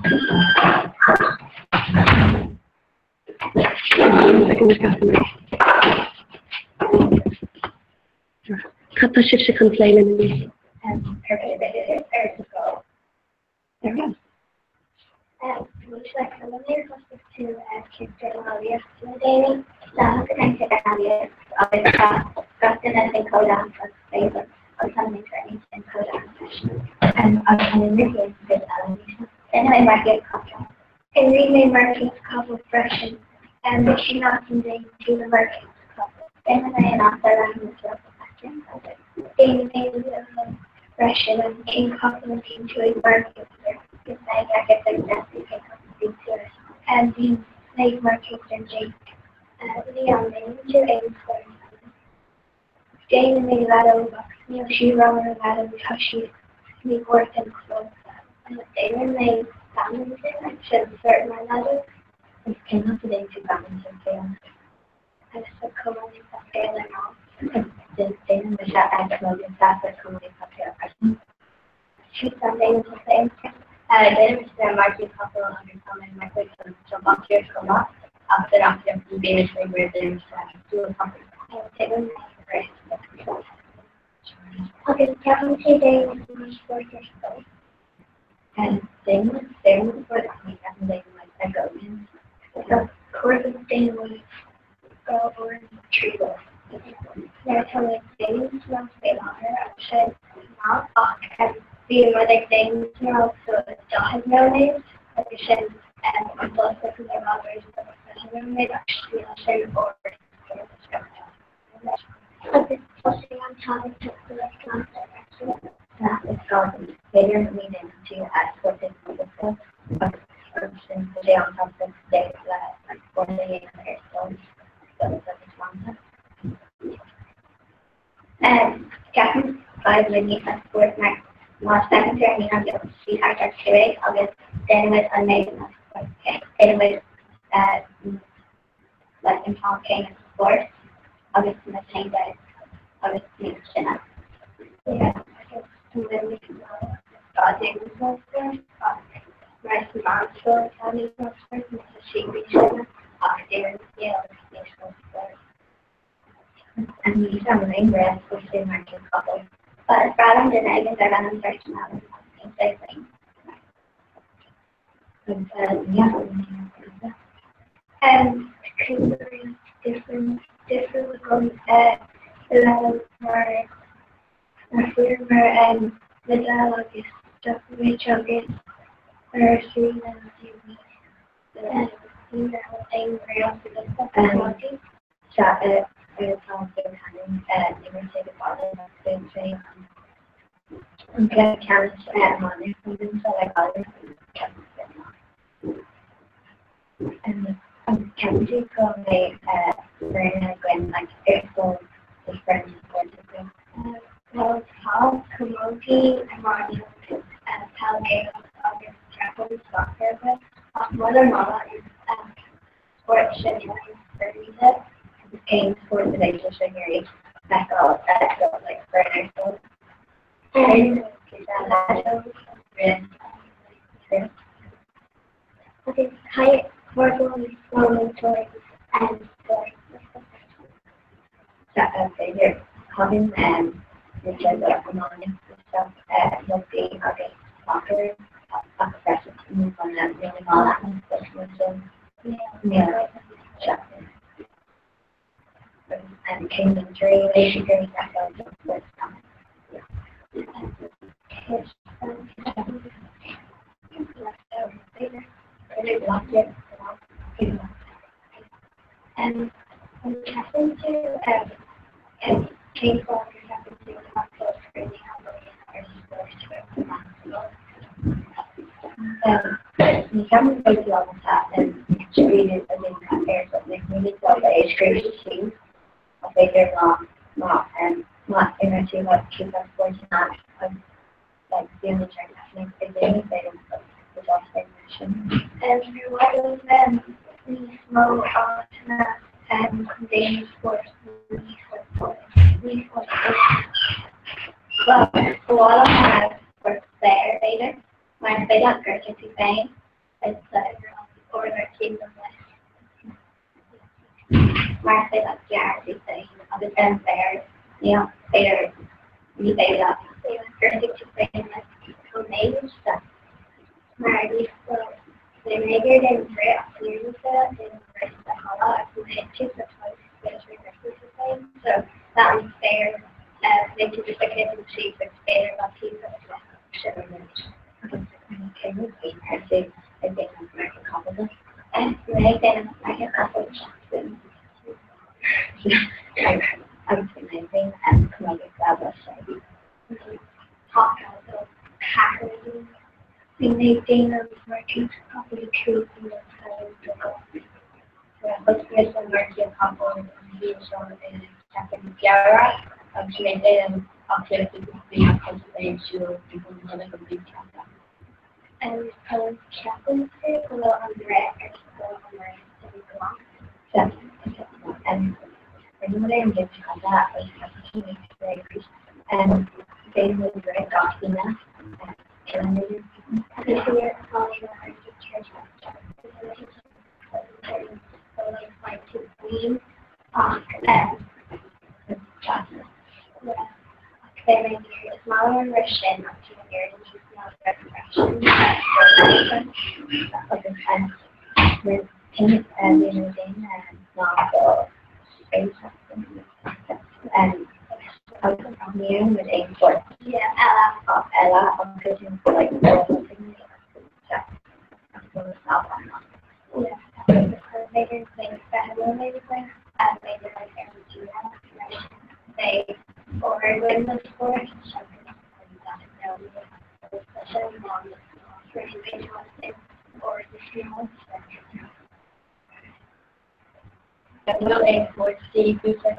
Kappa shift to complain and me. There we go. Would you like to eliminate customers to kids during all yesterday? Some connected areas of the discussing and encoding for favor of something training and coding and in this case, this animation. Anyway, market contract. And rename markets couple freshen and machine optimizing to the markets couple. Anyway, and after that, the question. They freshen and king couple into a market. It's like I get the best and the snake markets and Jake. Leon made to aim for Jane made that over. She ran her that over how she worked and clothes. And Damon made balance and should certain another. It came up today to balance and fail. I said, come on, it's a fail and all. Damon was that actually that's a comedy fail. She's Damon to say. Then it's the market couple of hundred comment my quick jump up here come up after being a where there's do a company. Okay, Kevin today was for yourself. And then for the week and they like that go in. The course of day was go over and tree go. There's some like things from state honor said not and being where like things now so it has no names. Like I said and plus the robbers made actually a shade or okay, posting on time to the restaurant that is called later meeting to ask what they do with them. Since the day on top of the day like 48 hours so it's one. And Captain 5 minutes at Fort Mac March 7th and on the sweetheart activity August then with unmade anyway like in Tom Kane and sports August in the same day August in China. Yeah, and then we can Dating was there, Rice and Marshall County was there, Mississippi China, Austin, Yale, and these are main brands which they market couple. But Brad and Megan are on searching out the same thing. And different level for and the dialogue is stuff which August or Serena and the angry also the technology. Shot it with all the time and even say the father of the same okay counts and money something so like others and can you go make Serena when like it was the friends going to go well how commodity and money and how they August travel soccer but mother mama is sports and for games for the nature security back all that so like further so and okay high workload explanatory and figure coming and which is ammonia stuff you'll see okay soccer profession move on that really all that and Kingdom 3, basically, that's what and what happened to King Clark happened to hospital screening we haven't played all the time and screened and then compared something we need to play screening teams. They did not energy what keep us working on like the only transaction they didn't was also mentioned. And what was then we slow out and contain sports well a lot of my sports there later when they got urgency pain or their kingdom maar zij dat jaar die zijn op de ten fair, ja, fair, die bij dat current to bring from neighbors stuff. Maar die they make it in great series and the holla who had two of those so that was fair they took the second and chief and fair about people I think I'm couple and they then I a couple of shots I'm amazing and come established talk about hackers we Dana working properly true in the hospital working couple and second Yara she made them upset to be a consultation people in the complete chapter. And chaplain below on the record and anybody I'm getting on that was very and they were very documented and this year they may be a smaller version of junior and with pink and using novel space and from here with a foot. Yeah, Ella of vision for like something maybe things that maybe things as maybe like they or when the sport or the small but no aim for Steve who said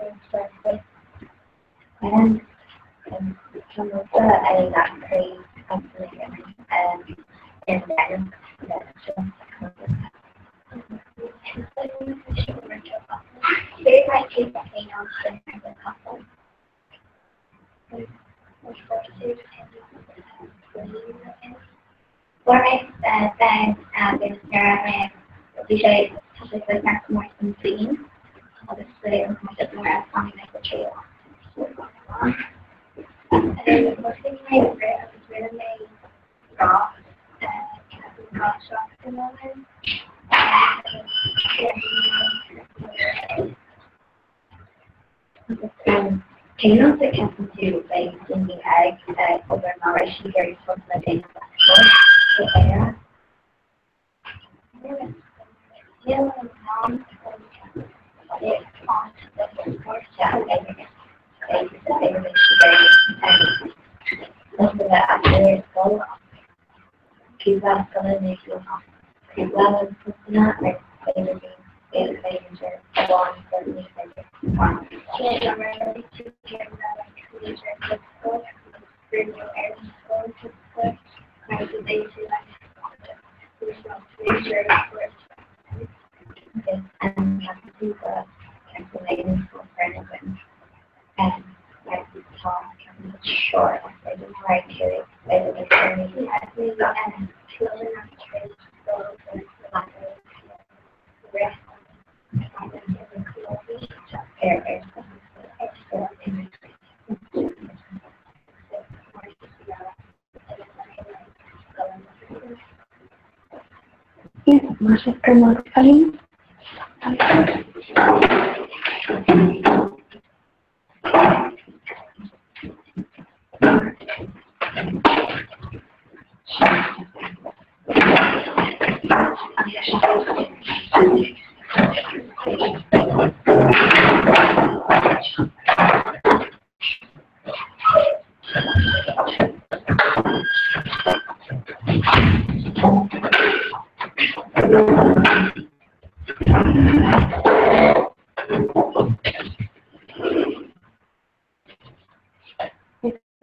and some of the I got crazy completely and then they might keep a thing on the couple. What makes then this paragraph usually typically back more complete. Obviously, it's much more as something like the trail. And then most things my favorite is really raw raw shots in the moment. Can you also come to like singing eggs over nourishing very close to the base of the air? Yeah, mom, it's on the first shot, and most of the after go keep that going make you keep that not like anything is major along the lead. And have to do the calculating for friends and like the talk and the short I just like to later the journey and children have to train to go to the rest of Masuk ke kali.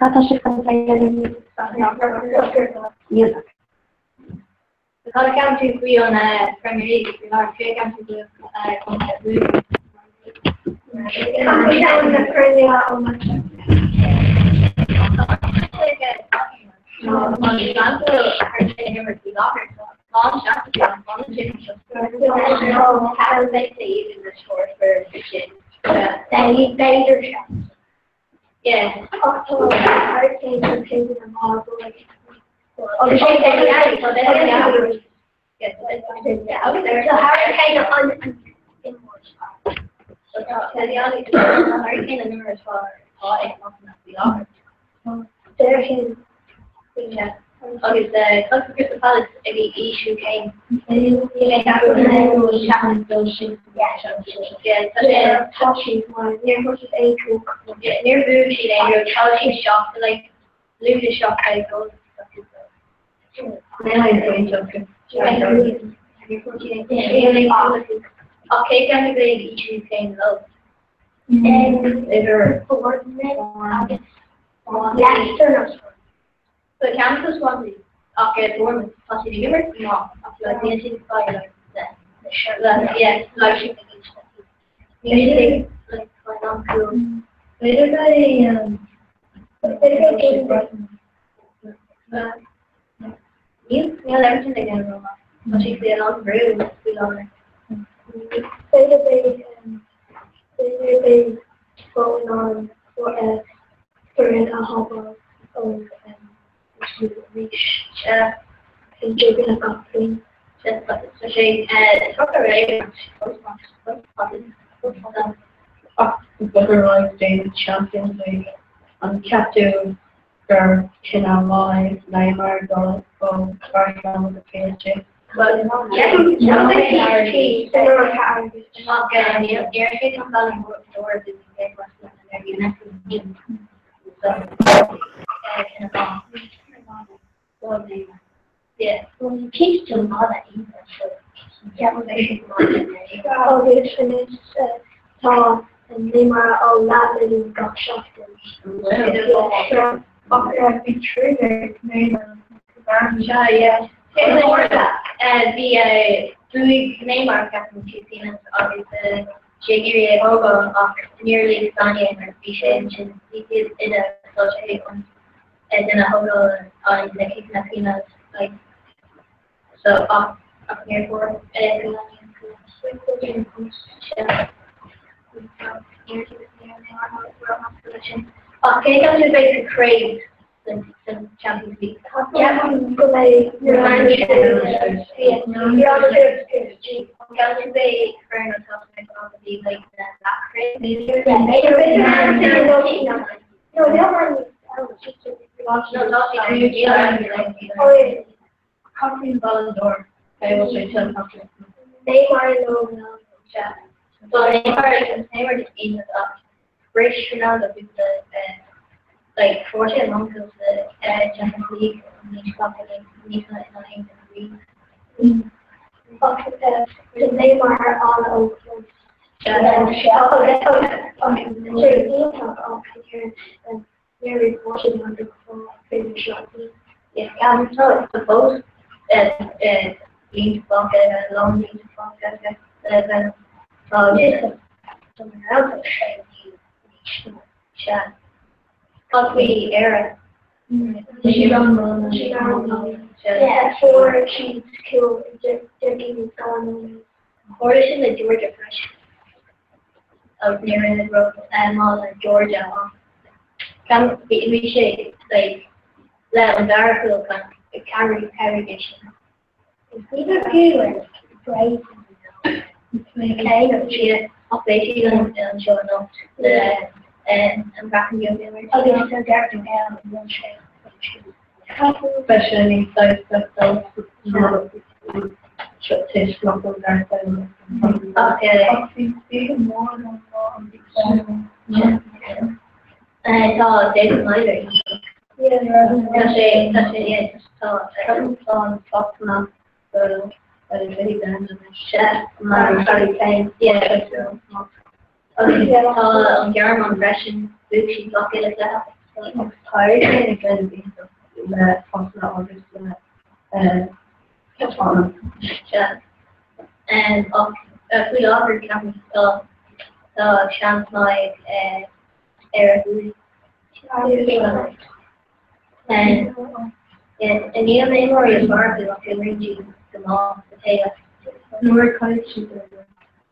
Kata syukran saya ini music. Kalau kamu cuci on Premier League, kalau kamu cuci on launch application on the chicken shop. How they say in the store for the chicken. They Bader shop. Yeah. October, hurricane and painting and all oh, the shape of the alley, so that's the alley. Yes, yeah, okay. So hurricane on in March. So the alley, hurricane and numerous for it's not the office. There's him. Yeah. Okay, the Crystal Palace every issue came. Yeah, touching one near Horse's ankle. Yeah, near Booty, then you're touching shop, like losing shop ankles. Okay, can you believe each came low? And they're so campus was okay, dorm was the university no, like the inspired like that. Yeah, like she usually like my uncle. Later you everything again, but she said on brew, we love it. They going on for a hobble of to reach and giving a company just especially it's not very Better like David Champions League and Captain for China Live, Neymar, Goal, Barcelona with the PSG. But yeah, PSG, they're not getting it. They're taking on the doors in the Barcelona and they're united. So, yeah, well, you teach them all that either, so yeah, they should not oh, they finished Tom and Neymar all laughing and got shocked. Be triggered, Neymar. Yeah. The Neymar captain 2 seasons of the Jagiria Hogo of nearly Spania and Bishan, he did in a social one. And then a hotel on the Filipinos, like so up near for and okay, those are basic craze the Champions League. Yeah, you're on the like that craze. No, they don't want Country Ballon d'Or. I will say to the Neymar no. So Neymar just eating it up. British Ronaldo with the like 40 months of the Champions League and each cup against Nisa in the league. The Neymar all over. Very fortunate on the favorite shot. Yes, I'm so supposed that being pocket and long being pocket then something else chat. But we era. She don't know. Yeah, for she's killed they're giving someone or is in the Georgia Fresh of near the road and all in Georgia. Can we say like that on Darfield can carry it's either good or great. Okay, or cheated of basically and showing up the and back in the other. Oh, they so dark and down in one shape. Especially those short taste local okay. Even more than yeah. And I saw David Snyder. Yeah, that's it, yeah, just saw on Fox now. So, but it's really bad. Chef, my started playing, yeah, so. Okay, on German Russian, Gucci, bucket like that. I'm tired and going to be the functional orders, yeah. And we offered cameras, so chance like, Eric and yeah, and you know, Neymar is hard to look at Reggie. the law, the tail. Nor college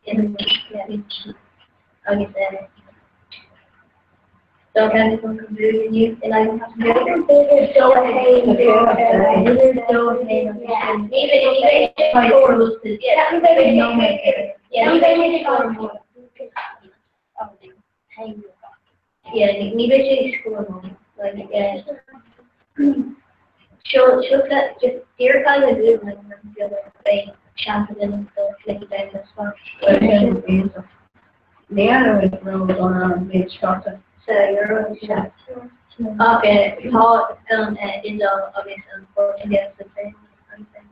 in I guess so can some computer use and I have to so hey even maybe school like she'll just dear kind of do like feel like champion and stuff like that and stuff. The other road on big structure. So you're okay. How in the obvious unfortunately the same.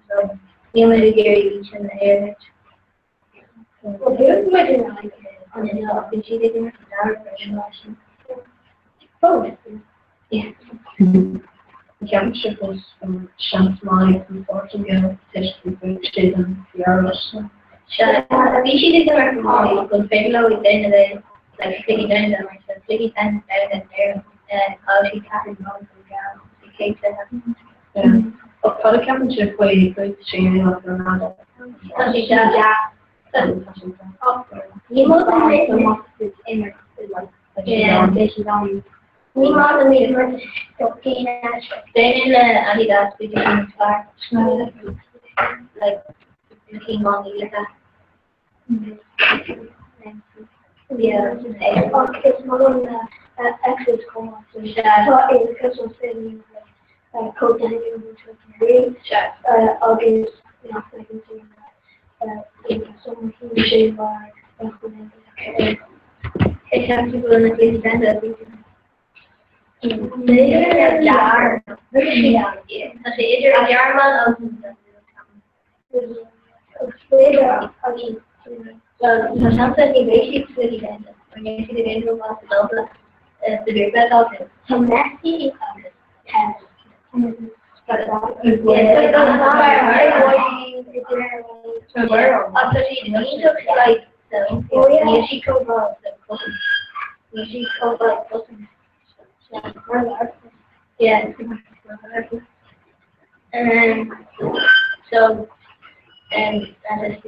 So you may get each in the air. Well, here's what I like. And then I'll she did in the oh, yeah. Championship was chance my Portugal test steht dann Jahrlassen. Wie she did the hall because Pedro is in the like sitting down there like the city and there and how she carried on from down the case that of color championship where you could change of Ronaldo. So she said you know the in yeah, she's on. We want to make her talking then Adidas became part like looking on the yeah, it's more on the access call so in Christmas thing code August nothing to someone who should it's actually going to be standard. They are very idea. Als je eerder een jaar lang dan snap je die basics voor die mensen. Wanneer je de reden was lopen, de weerbaar altijd. Zo nasty als je de niet ook gelijk je ziet ook wel je ziet ook wel yeah. So and that is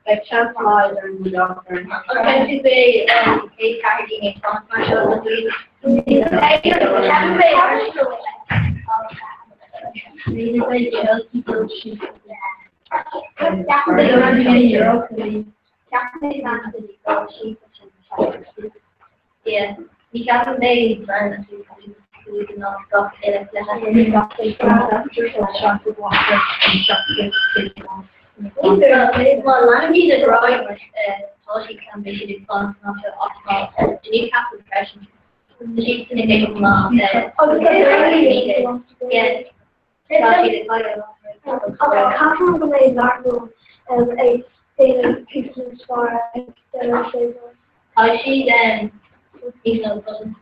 like chance laws are in the doctor. Okay, to say a targeting a controversial yeah, we got made friends we can not stop it. Well, a lot of these are growing with policy campaign funds not to optimal need half the pressure. The sheets in the name of law that yes. She then you know doesn't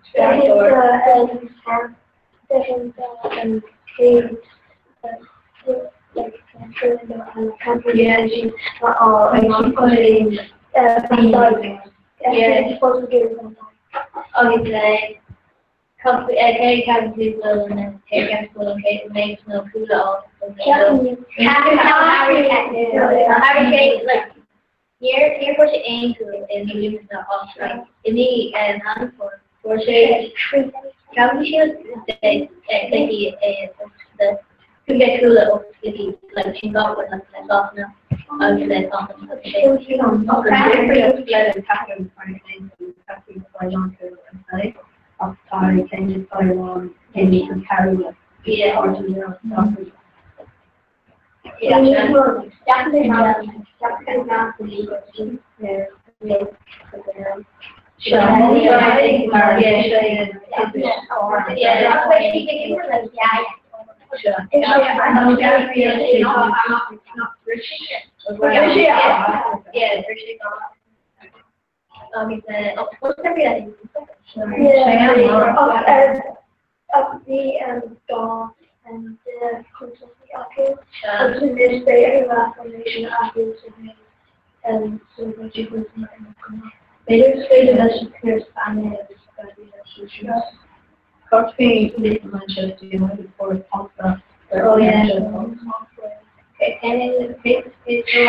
okay, cabin people and then take cabin people and case makes no cool off. Like here for the aim to and you use the off right. In the hand for say cabin shield they the to get cool off if like she got with like off now. Okay, of Thai changes Taiwan and you can carry it. Yeah, or to your doctors. Yeah, definitely not the legal team. Yeah, of the dog and the consulting this day affirmation afterwards and so much it was not later stated as clear Spanish Coffee, little Manchester United for Pogba. Oh yeah. Okay, and in the fifth is no,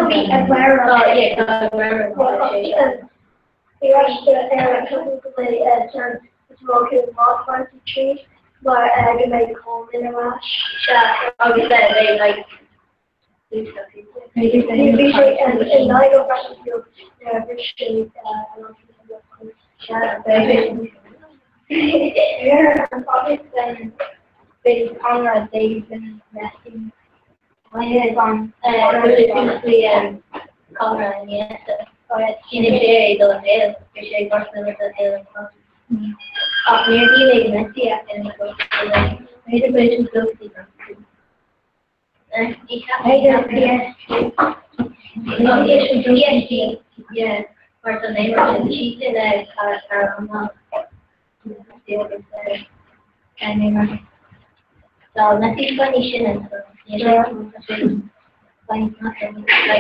me Aguero. Oh yeah, Aguero. He rushed to play smoking ball 23, but they made a home in a match. Obviously, they like. And Nigel Battlefield, Richard, and obviously, Billy Conrad, they've been investing. My head on, Conrad, and yes, in the day, they'll fail, especially Barcelona, they'll fail. Maybe they messy after and go to the made a bit too close to them. Yeah, or the name of the cheese in a caramel. And so nothing funny and so yeah, like nothing like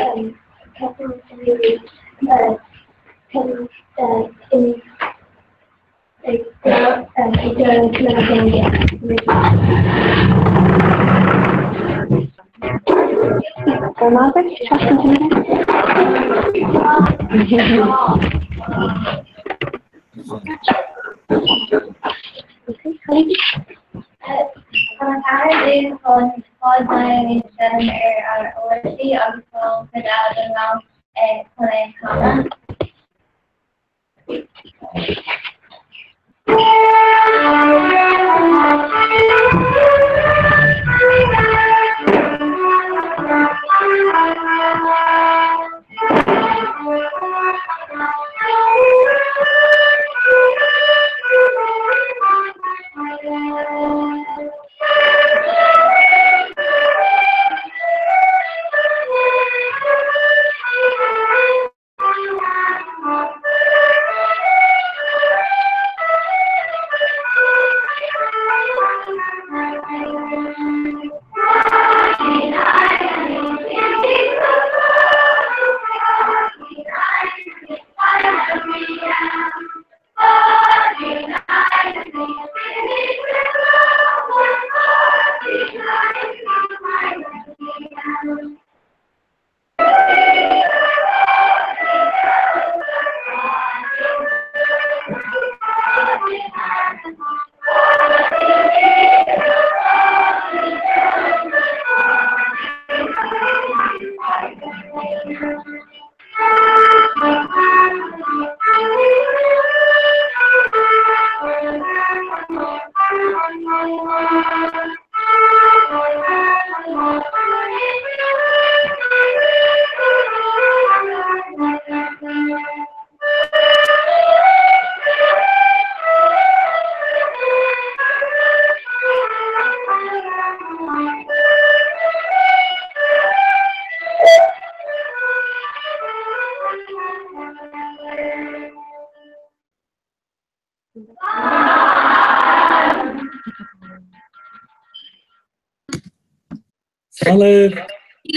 Ile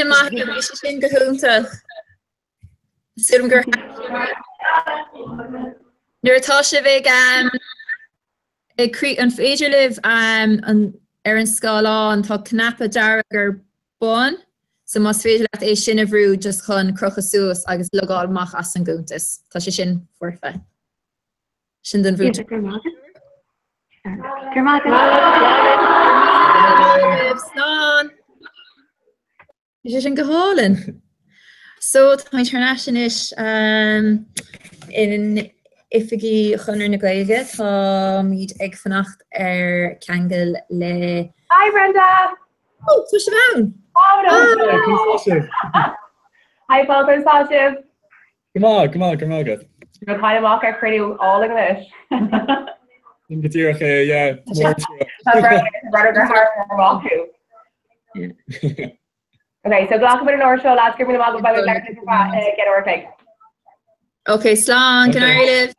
maith is sin gohúnta. Sim gur nuairtá sé bheith crí an féidir libh an scáilá an tá cnapa deara gur bán, so mas féidir leat é sin a bhrú just chun cruchas suas agus legáil amach as an gúntas. Tá sé sin fuirfa. Sin den bhú. Slán. Is sin gohálan. So tá internationalis in ifigi chunar na gaige tá míad ag fannacht ceangal le. Hi Brenda. Oh, tu sé bhain. Hi Falcon Sashiv. Come on, good. You're kind of mock our pretty all English. In Katirach, yeah. Okay, so Glock in our show, last give me the mug by the get our pig. Okay, Slán, can I live?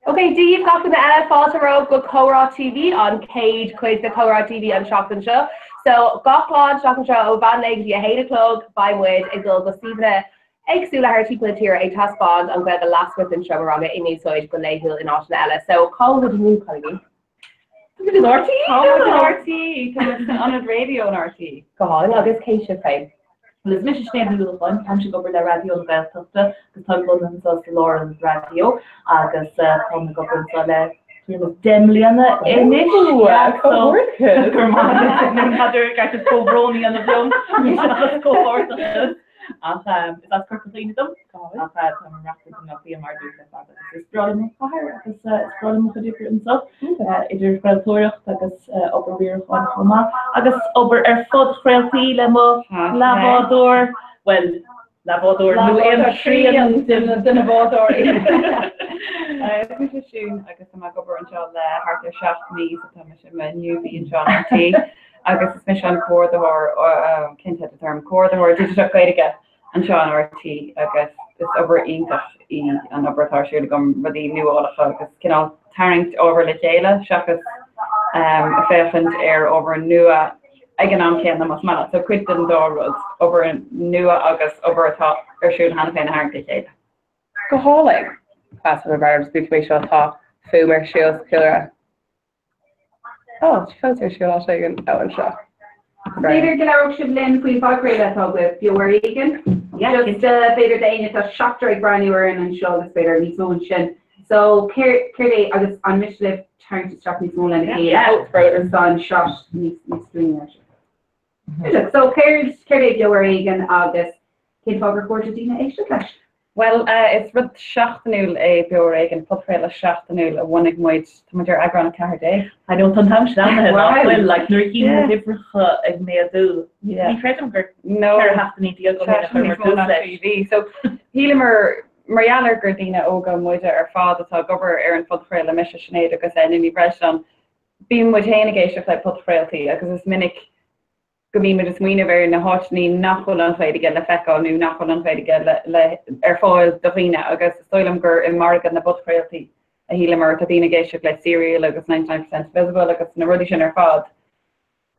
Okay, Dave got from the NFL to row go Cora TV on Cage quiz the Cora TV and Shotgun Show. So got Claude Shotgun Show Van Legs you hate a clog by Wood and go Stephen Exula her people here a task bond and go the last within Shawaraga in his side go lay hill in Australia. So call with new colleague. Look at RT. RT on a radio on RT. Go on, I'll just Keisha fame. Lis mis stem fan tan si gober le radio an Belfasta gus tá London sa Lawrence radio agus kom gober le demlianna inis hadder gar cobroni an blom is dat korlin dom mar idir fratocht agus oberweer van Homa agus ober fod frailty le mo lavador well lavador nu tri den vador sin agus am go an le hart shaft ní me nu bí an John T agus is mis an cuadhar kind a term cuadhar digital gaige an Sean RT agus is over intach I an obertáisiú gom rudí nuálacha agus cinál taringt over le chéile seachas a féchant over nua ag an am céan mas mala so cuid den dárud over nua agus over atá siún hanna féin haar le chéile. Go hálaigh Class of Barbs before seo tá fumer shields killer. Oh, she feels her shield also again out and shot. Later Galaro should lend Queen Fogray that up with Buer Egan. Yeah, just Vader Dane it's a shock drag brand new and show this Vader needs no shin. So Kerry I was on mission trying to stop me small and out for her son shot needs doing that. So Kerry Buer Egan August Queen Fogray quarter Dina extra clash. Well, it's rud seachtanúil Buer Egan pupfraile seachtanúil a bhanig muid tuidir agran car day. I don't understand that. Well, like nuair cín difricha ag méadú. Ní credim gur haftaní go TV. So hílimar Marialler gur dtíine óga muide ar fád atá gobar ar an pupfraile mis sinnéad agus enimí breistan. Bhí muid héana géisteach le pupfrailtaí agus is minic go me just muoine ver na hotní nachhol an féidige le feáil nu nachhol an féidige le ar fáil dohíine agus stoilm gur in margad na botfrailty a hílimar a dtíine géisiach le serial agus 99% visible agus na rudi sin ar fád.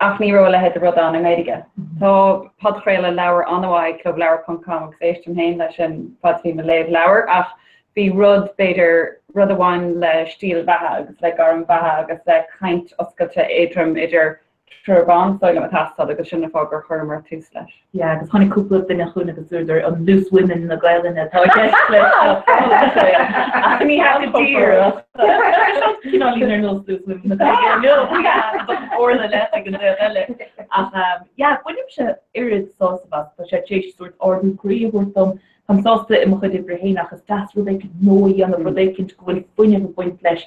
Ach ní ró le het a rud an méidige. Tá podfraile lewer anhaid club lewer.com agus éistem héin leis sin padtí me léh lewer ach bhí rud beidir rud aháin le stíl bathe agus le gar an bathe agus le chaint oscailte édrum idir Ban soil a tas agus sinna fágur chumar tú leis. Yeah, agus tháinig cúpla duine chuúna agus úidir an loose women na gaiilena tá ní hatír línar nó loose women orla le an eile. Bunim se irid sósabas tá sé tééis suirt orúríomhúm Tam sásta I mo chuidir brehéin agus das ru éic nóí an ru écinint gohfuil fuine go buint leis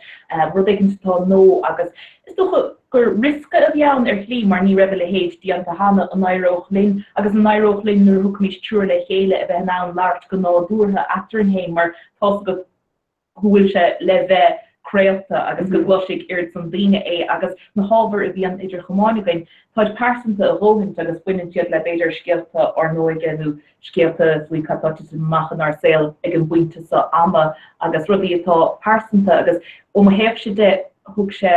ru écinint tá nó agus is gur risca a bheann chlí mar ní raibh le héid dí an hanna an nairoch linn agus an nairoch linn nuair thug mís trúr le chéile a bheith ná láart go ná dúrtha atarnhéim mar tá go bhfuil se le bheith creaalta agus go glosigh irid san daine agus na hábhar a bhí an idir chomáinigain táid persanta a bhóhaint agus buine siad le beidir scialta or nó genú scialta faoi catáte machchan ar saoil ag an buinte sa ama agus rudí atá persanta agus ó héamh si de thug sé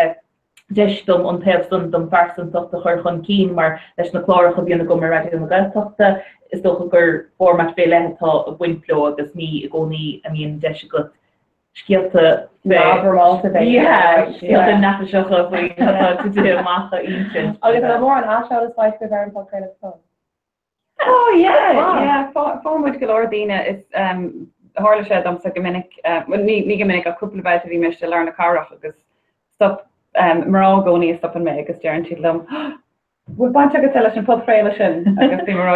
deisdom an taobh dom persantachta chuir chun cín mar leis na chláiricha bhíonna go mar radio na gailteachta is dócha gur format fé letá a bhaintló agus ní I gcónaí a míon deise go Scialta Malta scialta nafaseacha faoi catáte macha intin. Agus le mór an áseáil is fáid go bhar an podcast fun. Oh yeah, fámuid go ordíine is hála sé am sa gomininic ní gomininic a cúpla bheit a bhí meiste lena carach agus stop marrá gcónaí stop an mé agus dearan siad lom. Bhfuil baint agus eile sin podfraile sin agus bhí marrá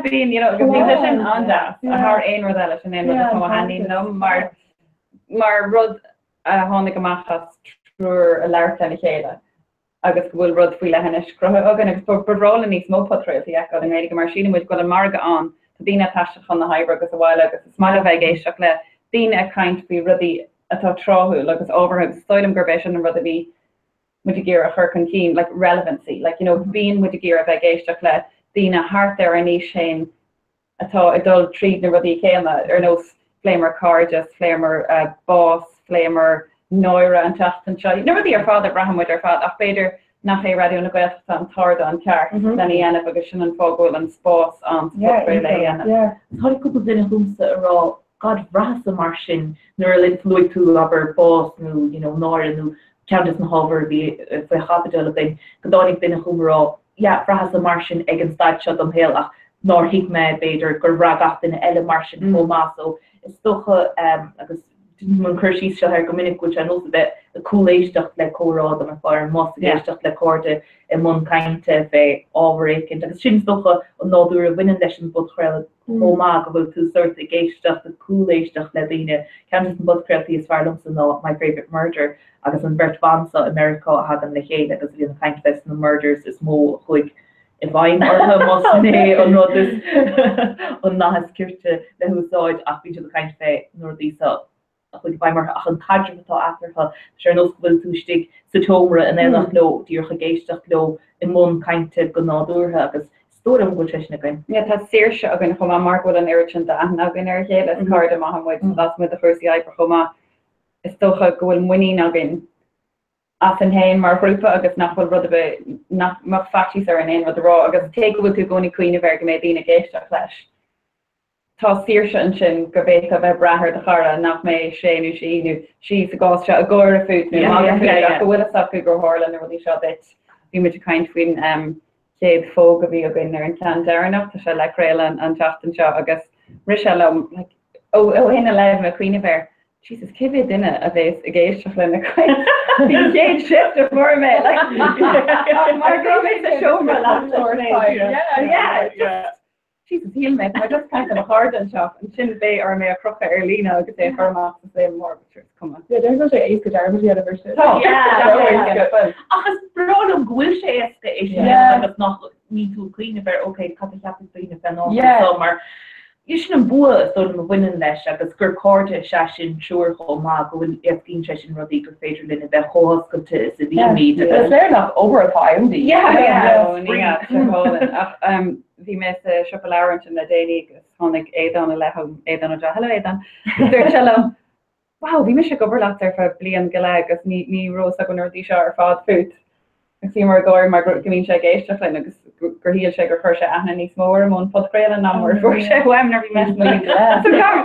bíon agus ní sin andas a th aon rud eile sin éon rud má haí nó mar rud tháinig amachchas trúr a leirta le chéile agus go bhfuil rud faoi lehanais crutha agan agus bhrála níos mó podfrailtaí ag an méidir mar sinna muid go an marga an tá daine taiiste chun na haibhre agus a bhile agus is mála bheith géisteach le daine a caint faoi rudí atá tráthú agus ábharthe stoidm gurbéis an rud a bhí muid géar a chur chun cín like relevancy like bíon muid géar a bheith géisteach le daine hart ar a níos sin atá I dul tríd na rudí céime ar nós flamer car just flamer boss flamer Noira an teachtain seo. Never bí ar fád Abraham with ar fád ach beidir nach é radio na gael an tarda an ceart na dhéanamh agus sin an fógóil an spás an le dhéanamh. Tá cúpla duine húmsa ará God rasa mar sin nuair linn fluid tú aber bós nó náir nó ceantas na hábhar bhí fa chapadal bin godánig duine chumrá rasa mar sin ag an staid seo am héach nóir hiic me beidir gur ragach duine eile mar sin fómá so is stocha agus man chuirsí se ar gomininic go an os bit a coolléisteach le chorá am far mostéisteach le corde I mun kainte fé ábrekin agus sin stocha an náúr a winnen leis an budchrel óma go bhfuil tú sort a géisteach a coolléisteach le dine Can an budcreltí is farlum san ná My Favorite Murder agus an Bert Vansa America ha an le chéad agus vi an kaint fest na murders is mó chuig if I'm mosné an rod is an nahaskurte le húsáid ach vi the kaint fé nordísa. Chuig bei mar ach an cadrtá aftercha sé nos bhfuil tústig sa tomra an éach lo dúrcha géisteach lo I mún kainte go náúthe agus stom go na gain. Ja tá séirse a gin chuma mar go an airint a gin ar chéile card am hamuid las mu a first per chuma is stocha gohfuil muí a gin as an hain mar grúpa agus nachfuil rud be nach fatí ar an ein rud rá agus te bhfuil tú gona cuioine ver go mé dína géisteach leis. Tá síirse an sin go bhéh a bheith brethir de chara nach mé séú síú sí a gáiste a ggóir a fút go bhfuil sacu gur hála na rudí seo bit bhí mu caiint faoin céad fóg a bhí a gin ar an cean dearnach tá se le réile an teachtain seo agus ri se ó hina leh a cuioine bhar Jesus cibhé duine a bhés a géisteach le na chuin céad shift a for me mar go mé a showma lá Jesus heal me. I just kind of a hard and shop and chin bay or me a croca Erlina agus é forma the same more come on. Yeah, there's also ace good army university. Oh yeah. Agus bro am gwil sé eske is agus nach ní tú clean ver okay cut up clean fan on summer. You shouldn't bua so na winning leis agus gur corde sin sure ho ma go in eftin session rodi go féidir lin be hos go to is the meet. Is there not over a time? Bhí me siopalaint in na dénig gus tháinig édan a leham édan a hello édan. Dúir se wow, bhí me se goberlaat ar fa blian go le agus ní ros a go nordí se ar fád fut. Ag si mar gáir mar gomín se géisteach le agus gur híal sé gur chuir se ana níos mór món podréil an námór for sé weim nar bhí me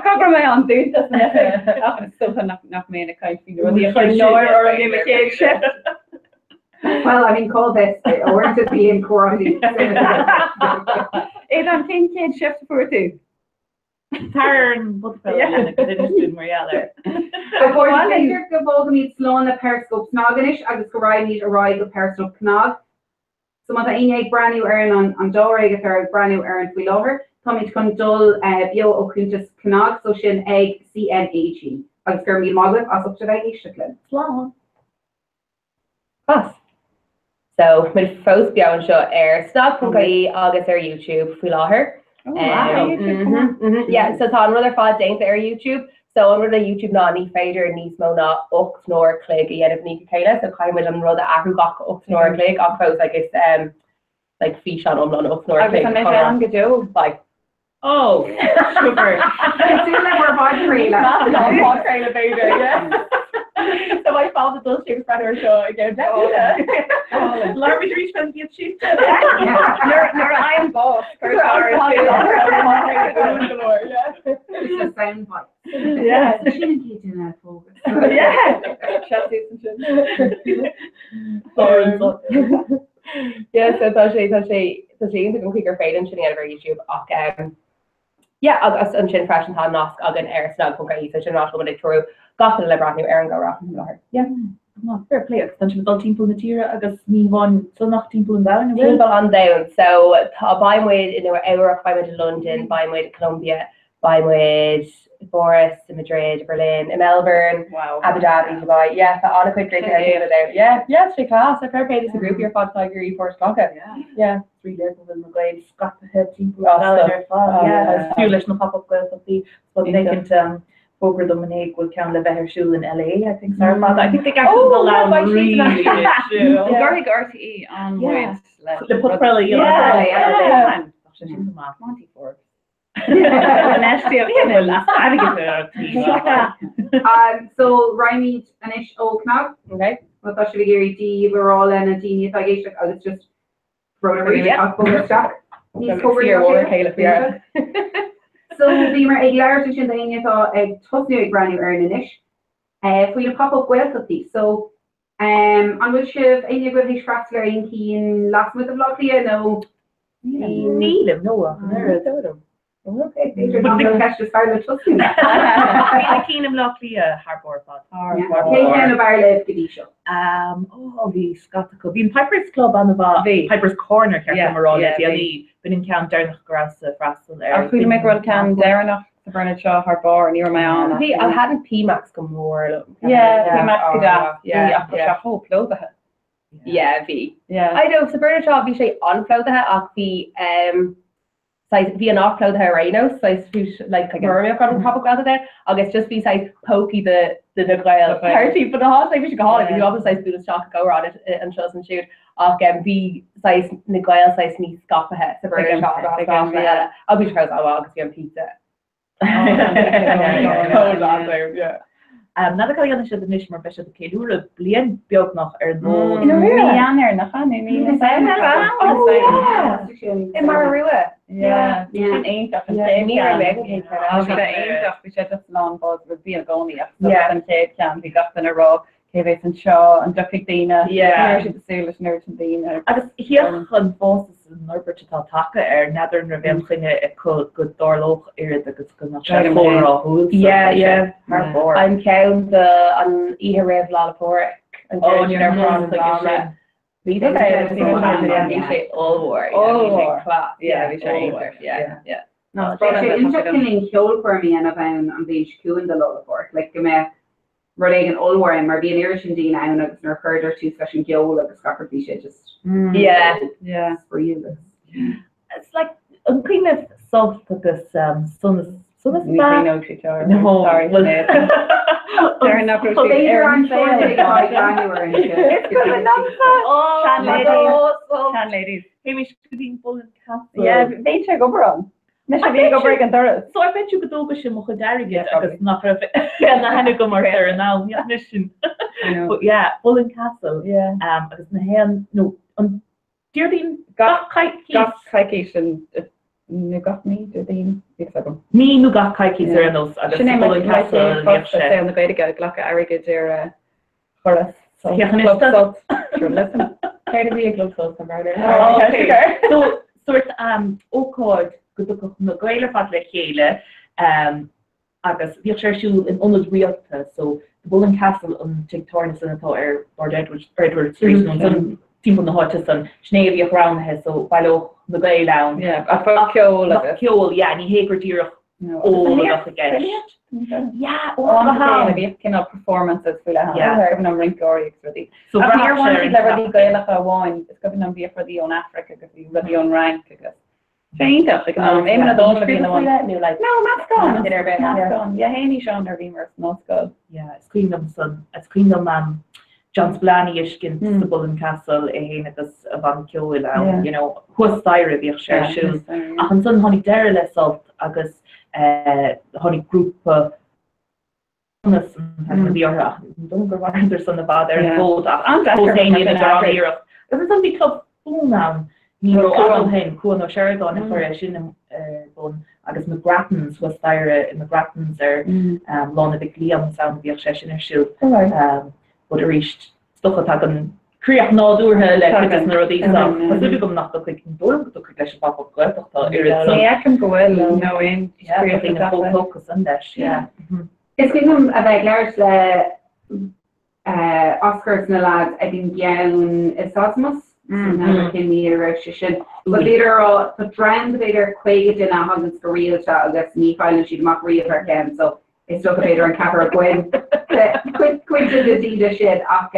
cobre mé an dút socha nach mé a caiint fi leir or a gé cé se. Well, I mean, call this or to be in quarantine. It on 10 kids shift for two. Turn, but it's Mariella. Before you go both meet slán a periscope snoganish, agus go raid need a ride go periscope knog. So mata ine brand new earn on door get her brand new earn we lover. Tommy to come dull bio o kuntus knog so shin egg CNAG. Agus gur mi moglet as up to that ishtlin. Slán. Pass. So mid fós bean seo ar stop.caí agus ar YouTube fi láthair. Yeah, so tá an rud ar fád déint ar YouTube, so an rud a YouTube ná ní féidir níos mó ná 8 nóir clig I dhéanamh ní chéile, so caiimid an rud a ahrú gach 8 nóir clig ach fós agus like fi an omlan 8 nóir clig. Agus an go jo like oh super. It's in our body really. So I found the dulce in front of her show again. Learn me to reach from the cheap. You're I am both. It's a sound bite. Yeah. Shouldn't you do that focus? Yeah, so tá sé go quicker féidir sin ar YouTube ach yeah, agus an sin fresh tá nasc agan ar snag go gaí so sin ná go trú gafan le brathnú ar an go ra láir. Yeah. Fair play agus tan dal timp na tíre agus ní bhain so nach timp an down. Timp an down. So tá baimmuid in Europe, baimmuid in London, baimmuid in Colombia, baimmuid Boris in Madrid, Berlin, in Melbourne, Abu Dhabi, Dubai. Yeah, tá anna quite great idea there. Yeah, it's class. I fair play this group here fod tiger for Scotland. Yeah. 3 years of the Glade Scott the head team. Yeah, few no pop up girls of the but they can Boger Dominique will count the better shoe in LA, I think. Sorry, I think they got really Garlic RTE on the put probably Monty Ford. So Raimi Anish O'Knob. Okay. Well, that should be Gary D. We're all in a genius. I guess it's just rotary. I'll cover stuff. He's covered your hair. So we were a large in the Anya thought a tough brand new earn Anish. If we pop up well with these. So on which of Anya good his fractular in keen last month of Locklear, no. Neil, no. Okay, they're not going to catch the start of trusting that. Keenan Locklear, Harbor Pod. Kate Barley, Gadisha. The Scottish Club. Been Piper's Club on the Piper's Corner, been in Count Darren Grass, Frassel there. Our food maker on Count Darren, the Bernard Shaw, Harbor, and you're my own. I hadn't PMAX come more. PMAX could have. Yeah, whole clothes. Yeah, V. Yeah. I know, so Bernard Shaw, we say on clothes, the size vi an offload her rhino, size like Mario got pop out of there. I guess just be size pokey the Nagrail party, but the hot like we should call it. You obviously size boot shock go on it and shows and shoot. Be size Nagrail size me scop ahead. So Bernard Shaw. I'll be sure I'll get pizza. Yeah. Na ga gan se mis mar be keúre blian beag nach no. nach in mar ruwe. Yeah. Ain't long bud would be a goni an can be got in a row. Kevé an Shaw and Ducky Dina. Yeah. The Sailors Nerd and Dina. Agus hian bosses Norbert taka nether revimchinge good dorloch agus go Yeah. I'm count an ihe rev lalaporic and all war. Yeah. No, in Kjol for me and on the HQ in the Lullaport. Like Rodrigan Olwar mar being Irish Dean now and it's heard or two session Kjol of the Scotland just yeah for you. It's like a kind of soft this sun no sorry. They're not going to they're on sale by January. Chan ladies. Maybe she could be full castle. Yeah, they check over on. So I bet you could over him with Darrigan agus nach na hanna go mar there now mission. But yeah, Bullen Castle. Yeah. Agus na hen no on Deardine got caikish and nu got me Deardine me nu got caikish er nos agus Bullen Castle on the beta go gluck Ariga dear Horace. So listen. Care to be a glove sauce murder. So sort ócáid go na gaiile fa le chéile agus bhí siú in onad rialta so Bullen Castle an Victorian an atá Lord Edward Street an timp na háte san snéhí roundhe so bailó na gaile an ceol ní hégurdíach ó again. Yeah, kind performances for am rinkory ready. So here one never gaile wine. It's going to be for the on Africa because you ready on rank because. Faint like even a dollar being the one like no mascon yeah Haney Sean or Beamer not good it's clean them son it's clean them John Splanny ishkin the Bullen Castle agus van Kjol you know who's Syra the share shoes and son honey derle salt agus honey group and don't go around there's son about there gold there's something called now hen no Sheridan for sin bon agus McGrattans was there in McGrattans Lana big Liam sound the session issue but reached stoch an creach náúthe le na rodí gom nach quick door to leis pop up go can go well no in focus on that Is gom a bheith leir le Oscars na lad a bhín gean is Osmos but later the trend later quaid in a hundred Korea agus ní fáil si amach riamh again so it's stuck later and Capra Gwen quick to the deed shit ach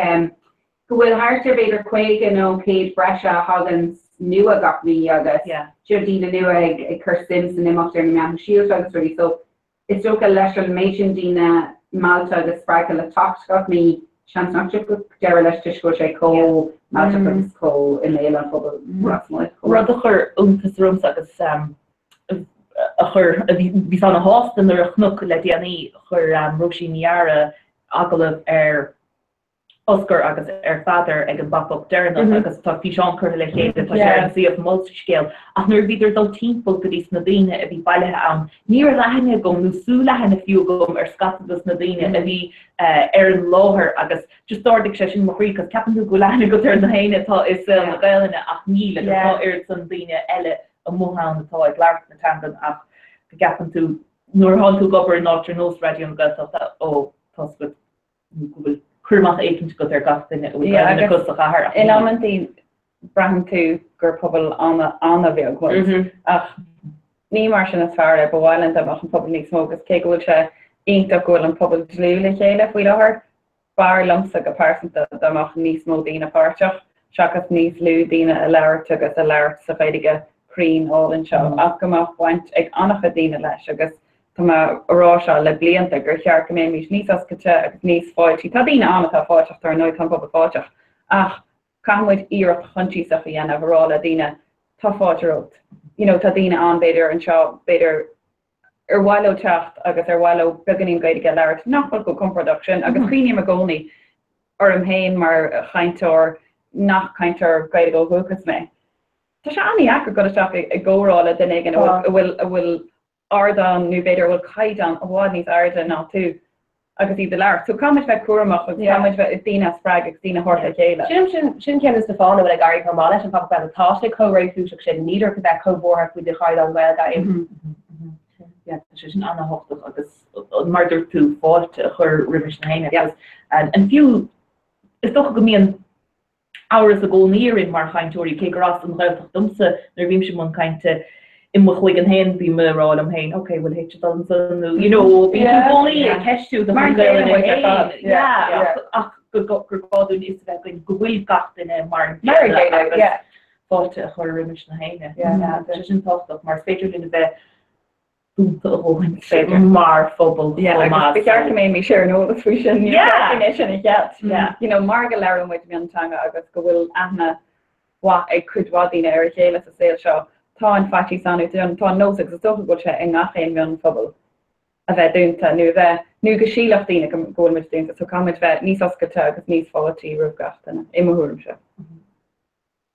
will harter later quaig and Kate Brescia Huggins new a got me agus Jordina new a Kirk Simpson imach there man shield agus really so it's stuck a lesser mation Dina Malta the sparkle of talk got me chance not to derelish to go co Malta co in mail and football Rutherford untas rooms agus chur bhí an hástan ar a chnuk le déanaí chur Roisinniara agalah Oscar agus father ag an backup derna agus tá fi Jean chur le chéad tá sé an siomh multiscale ach nuair bhíidir dal timppul go dtí na daine a bhí bailithe an níor lehenne gom nó sú lehenne fiú gom ar scatagus na daine a bhí ar an láthir agus just dádig sé sin morí cos ceapanú go lehenne go ar na héine tá is na gaiilena ach níl agus tá ar san daine eile a móhan atá ag leart na tangan ach go gapan tú nuair han tú gobar nátar nós radio an gata ó tá go Curmach éint go ar gatain in amtí brahan tú gur pobl anna bheag ach ní mar sin is fearre bhhailint amach an pobl níos mógus cé gohfuil se ionach gohfuil an pobl dlú le chéile faoi lethir bar lomsa go pásanta amach níos mó daoine páirteach seachas níos lú daoine a leirt agus a leirt sa féidige prín álann seo ach gomach baint ag annach a daoine leis agus Tá rá se le blianta gur chear go mé mís níos ascate agus níos fáiltí. Tá dtíine amtá fáteach tar nó tan pob fáteach. Ach camuid íireach chuntí sa dhéanamh rá le daine tá fáteót. Tá daine an beidir an seo beidir ar bhhailó techt agus ar bhhailó beganín gaiide leir nachfuil go comproduction agus chuoine a gcónaí ar an héin mar chainteir nach chainteir gaiide go bhuacas mé. Tá se aní achar go teach ag ggórála den igen bhfuil Ardan nu beidir bhfuil caiidan a bhád níos airde ná tú agus í de leir. So cáid bheith cuaach agus cáid bheith daine sppraig agus daine horta chéile. Sin cean is fána bhfuil garí formáile an pap bheith atáiste choréúach sin níidir go bheith cohórtha chu de chaid an bhil gaim. sin anna hochtach agus marúir tú fáilte chur rivis na héine agus an fiú is doch go mííon áras a ggóníirn mar chaintúirí cé gras an réiltach dumsa nar bhím sin man cainte in mo chuig an hen bí me rá am hain, okay, well hit an sunú, bí goí ceú de mar ach goáú is goin gohfuil gatain mar fáte a chur rimis na haine. sin táach mar féidir in bheith dúnta a hóin féidir mar fphobal ceart mé mí sé nó fri sin mar go leir muid mintanga agus go bhfuil ana ag chudhádíine ar chéile a saoil seo. Tá an fatí sanú tá nó agus do go se in nachchéin mion fphobal a bheith dúnta nu go sílachttíine go ggóid dúnta so cáid bheith níos oscate agus níos fáiltí ruh gatainna imimethúm se.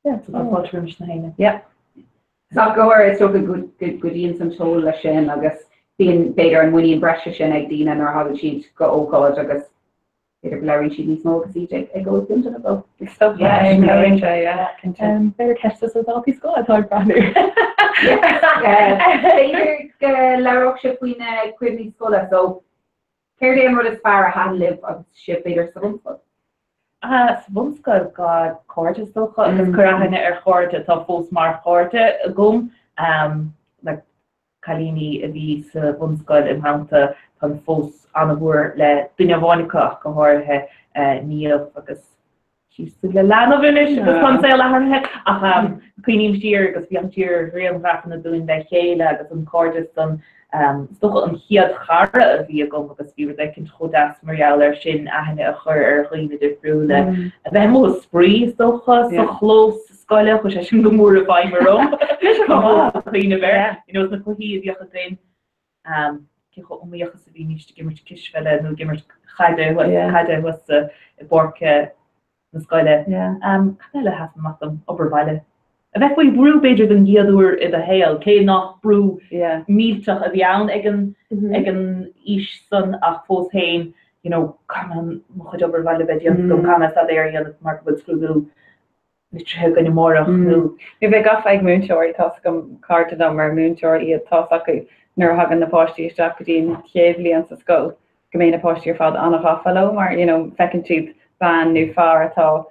fáiltrim na héine. Tá goir is so godíon san tó le sin agus bíon beidir an muíon breise sin ag daine ar há siad go óáid agus idir leirí siad níos mó ag go dúnta a go. Beir ceiste dátí sco atá brandú. Féidir go leach se faoine cuimní scola so céir é mar is fear a hanlib agus si féidir sa bhunscoil. Bhunscoil gá cóirte socha agus chuhanne ar chóirte tá fós mar chóirte a gom le chalíní a bhí sa bhunscoil im háanta tan fós anna bhuair le duine bháincha go háirthe níomh agus le lena bhuiis agus fan sé lethe ach cuioím tír agus bhí an tír rion bhrachan na dúin de chéile agus an cóirte san stocha an chiad charra a bhí gom agus bhí ag cin chodáas marall ar sin ahanana a chur ar chuoine de friúle. A bheith mó sprí stocha sa chlós scoile chu sé sin go mór a bhaim marm chuoine bhar. Na chuhíí a bhíocha dain chu omíochas a bhí níos gimmert kisfeile nó gimmert chaide was i borce na scoile. Chaile has matam oberbaile. A bheith faoi brú beidir den giadúir i a héal, cé nach brú mílteach a bhí ann ag an is san ach fós hain, chud oberbaile bheith go chana a éir an mar bud scrúdú lithe gan mórach nó. Nu bheith gaf ag múnteir tá gom carta mar múnteir iad tá acu nuair hagan na páistí isteach go dtíon chéadhlí an sa scóil go mé na páistí ar fád annach falló mar fecinn siad ban nu fear atá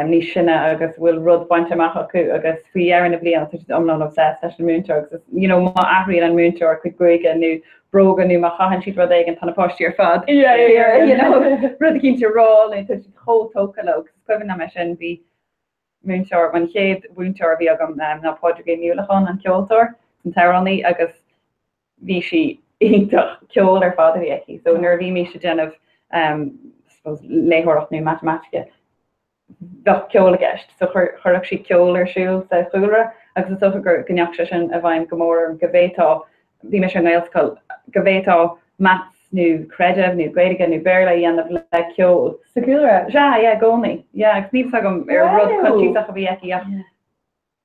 ní sinne agus bhfuil rud baint amach acu agus faoar na blian omná of sé leis na múnteir agus má ahraíon an múnteir chu buige nu brogan nu mar chahan siad rud an tanna páistí ar fad. Rud cinnte rá tu chotóca le cuihann na me sin bhí múnteir man chéad búnteir bhí agam na páidrigé nniuúlachan an ceoltóir an teránaí agus bhí si ítach ceol ar fád bhí so nuair bhí mí se déanamh léthireacht nó matematica bheith ceola gist so chuireach si ceol ar siúil sa chuúra agus is sofa gur gneach sin a bhaim go mór go bhétá bhí me an éilscoil go bhétá maths nó credit nó gréige nó bearla dhéanamh le ceol. Sacuúra? Ja, gcónaí. Ja, sníomh agam ar rud chutíach a bhí aici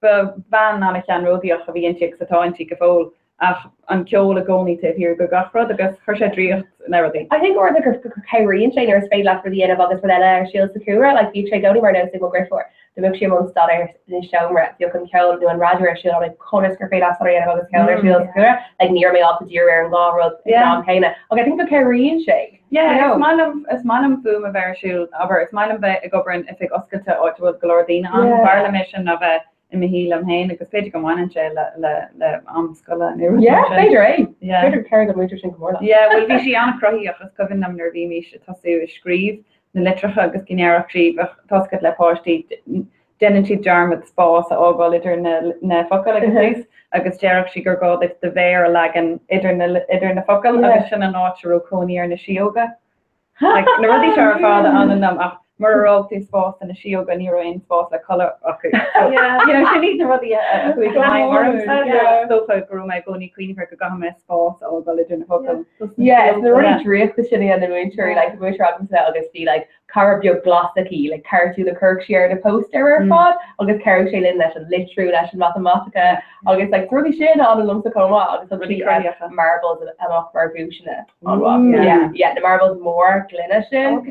ba bhean anna cean rudaíoch a bhí intíag satáintí go fóil ach an ceol a gcónaí te hir go gachrod agus chuir sé dríocht na rudaí. I think or the Kyrian train or spade left for the end of August for that shield secure like you trade only where now single great for the milk shield on starter in show you can kill doing Roger shield on a corner script last for the end of August counter shield secure like near me off the deer and law road okay I think the Kyrian shake is manam boom a ver shield aber it's manam be govern if ik oskata or glordina on bar mission of a in mahil am hain agus peidir go manan se le amscoile nu. Beidir ceir go muidir sin gomórla. Well bhí si anna croí agus go bhinn am nervhí mí se tasú scríb na litracha agus cinearach scríb tascad le páistí denintí darmad spás a ágáil idir na focail agus agus dearach si gur gád if de bhéir a legan idir na focail agus sin an áitirú coníar na sioga. Na rudí se ar fád an ach Murrog is spás and a shield and hero in spás like color okay. So, she needs a ruddy so grew my goni queen for Gahama spás or village in the it's the really drift the shitty and the winter like the winter happens to August be like carabio glossy like car to the Kirkshire the poster fod August Carol Shaylin that and lit through that and Mathematica August like really shit on the lumps of coma August really marbles and off barbushin the marbles more Glenishin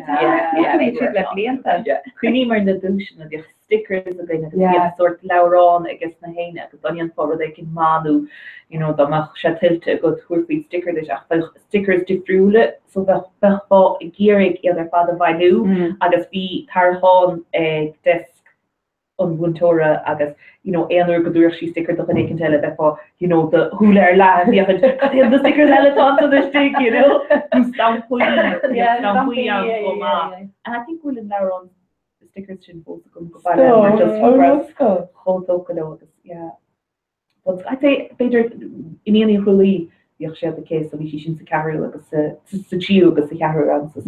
Cuní mar na dúisina bhíoh stickers a bhíon sort lerán agus na héine agus daon fád ag cin manú dáach se tiltte go thuirfaí sticker ach stickers difriúle so bheith fá i ggéirigh idir fad a bhainú agus bhí tarthán ag desk an bhaintóra agus éanaar go dúir sí sticker do an écin teile bheith fá de thuúla ar lá bhíoh the stickers eile tá the stick stampuí and I think we'll now on the stickers should both come just hold but I say Peter in fully share the case of she carry like a chiu but the carry around so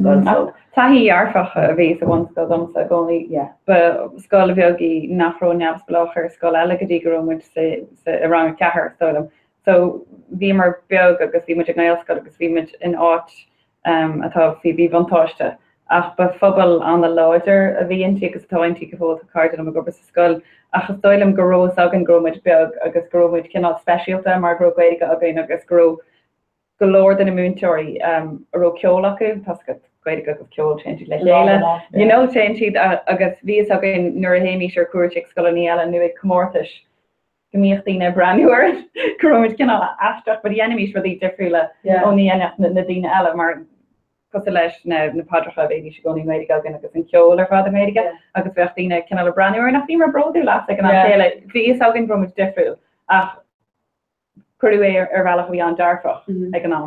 Tahi arfach a bhés a one go dom sa goni but scoil bheogi nafro neabs blocher scoil elegadi go which say around cahar so bhí mar beag agus bhí muid an scoil agus bhí muid in áit atá bhí vantáiste ach ba phobal an the láidir a bhí intí agus táintí go fóil card am go sa scoil achas stoilm goró agan gromid beag agus gromid cinná speisialta mar gro gaige agin agus gro golóir den na múntóirí ro ceol acu tascad gaige agus ceol change le léile change agus bhí agin nuair a héimi ar cuairteigh scoilní eile nu ag commórtais gomíochttaína brandúir gromid cinná aisteach ba enemies for the difriúile óní na dtíine eile mar cos leis na padracha bhí se gcóí méidir agin agus an ceol ar fád méidige agus bheochttaína cinna le brandúir nach bhí mar broú las an chéile bhí agin bromid difriúil ach chuú é ar bhealach bhí an darfach ag an ná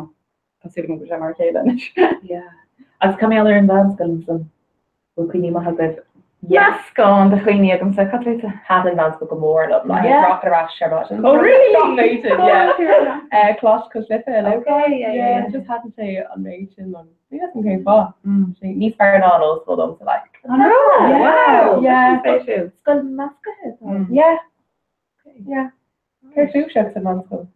Tású go sé mar chéile agus camé ar an bhanscoil san bhfuil cuoine maithagah Gascon de chuoine agam sa catléite had an dance go mór up like rock around Shabbat. Oh really? Clash okay, just had to say amazing on some great bar. Ní fair an all so them to like. Wow. Skull mask Yeah. Food chefs a month ago.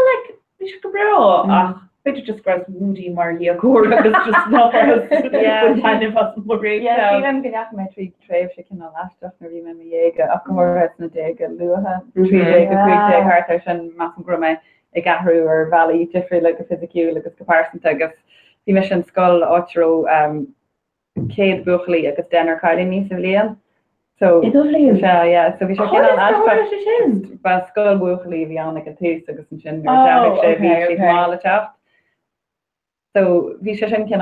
Like we should go bro. Better just grab moody Maria Gore it's just not kind of possible great I'm gonna my tree trave she can last stuff maybe me yega a more na dega luha tree hart and mass grome a gahru or valley different like a physical like a comparison agus the mission skull outro Kate Buckley agus dinner carding me civilian so it's lovely so we should get on aspect but skull Buckley vi an like a taste agus chin small so vi sé sin ken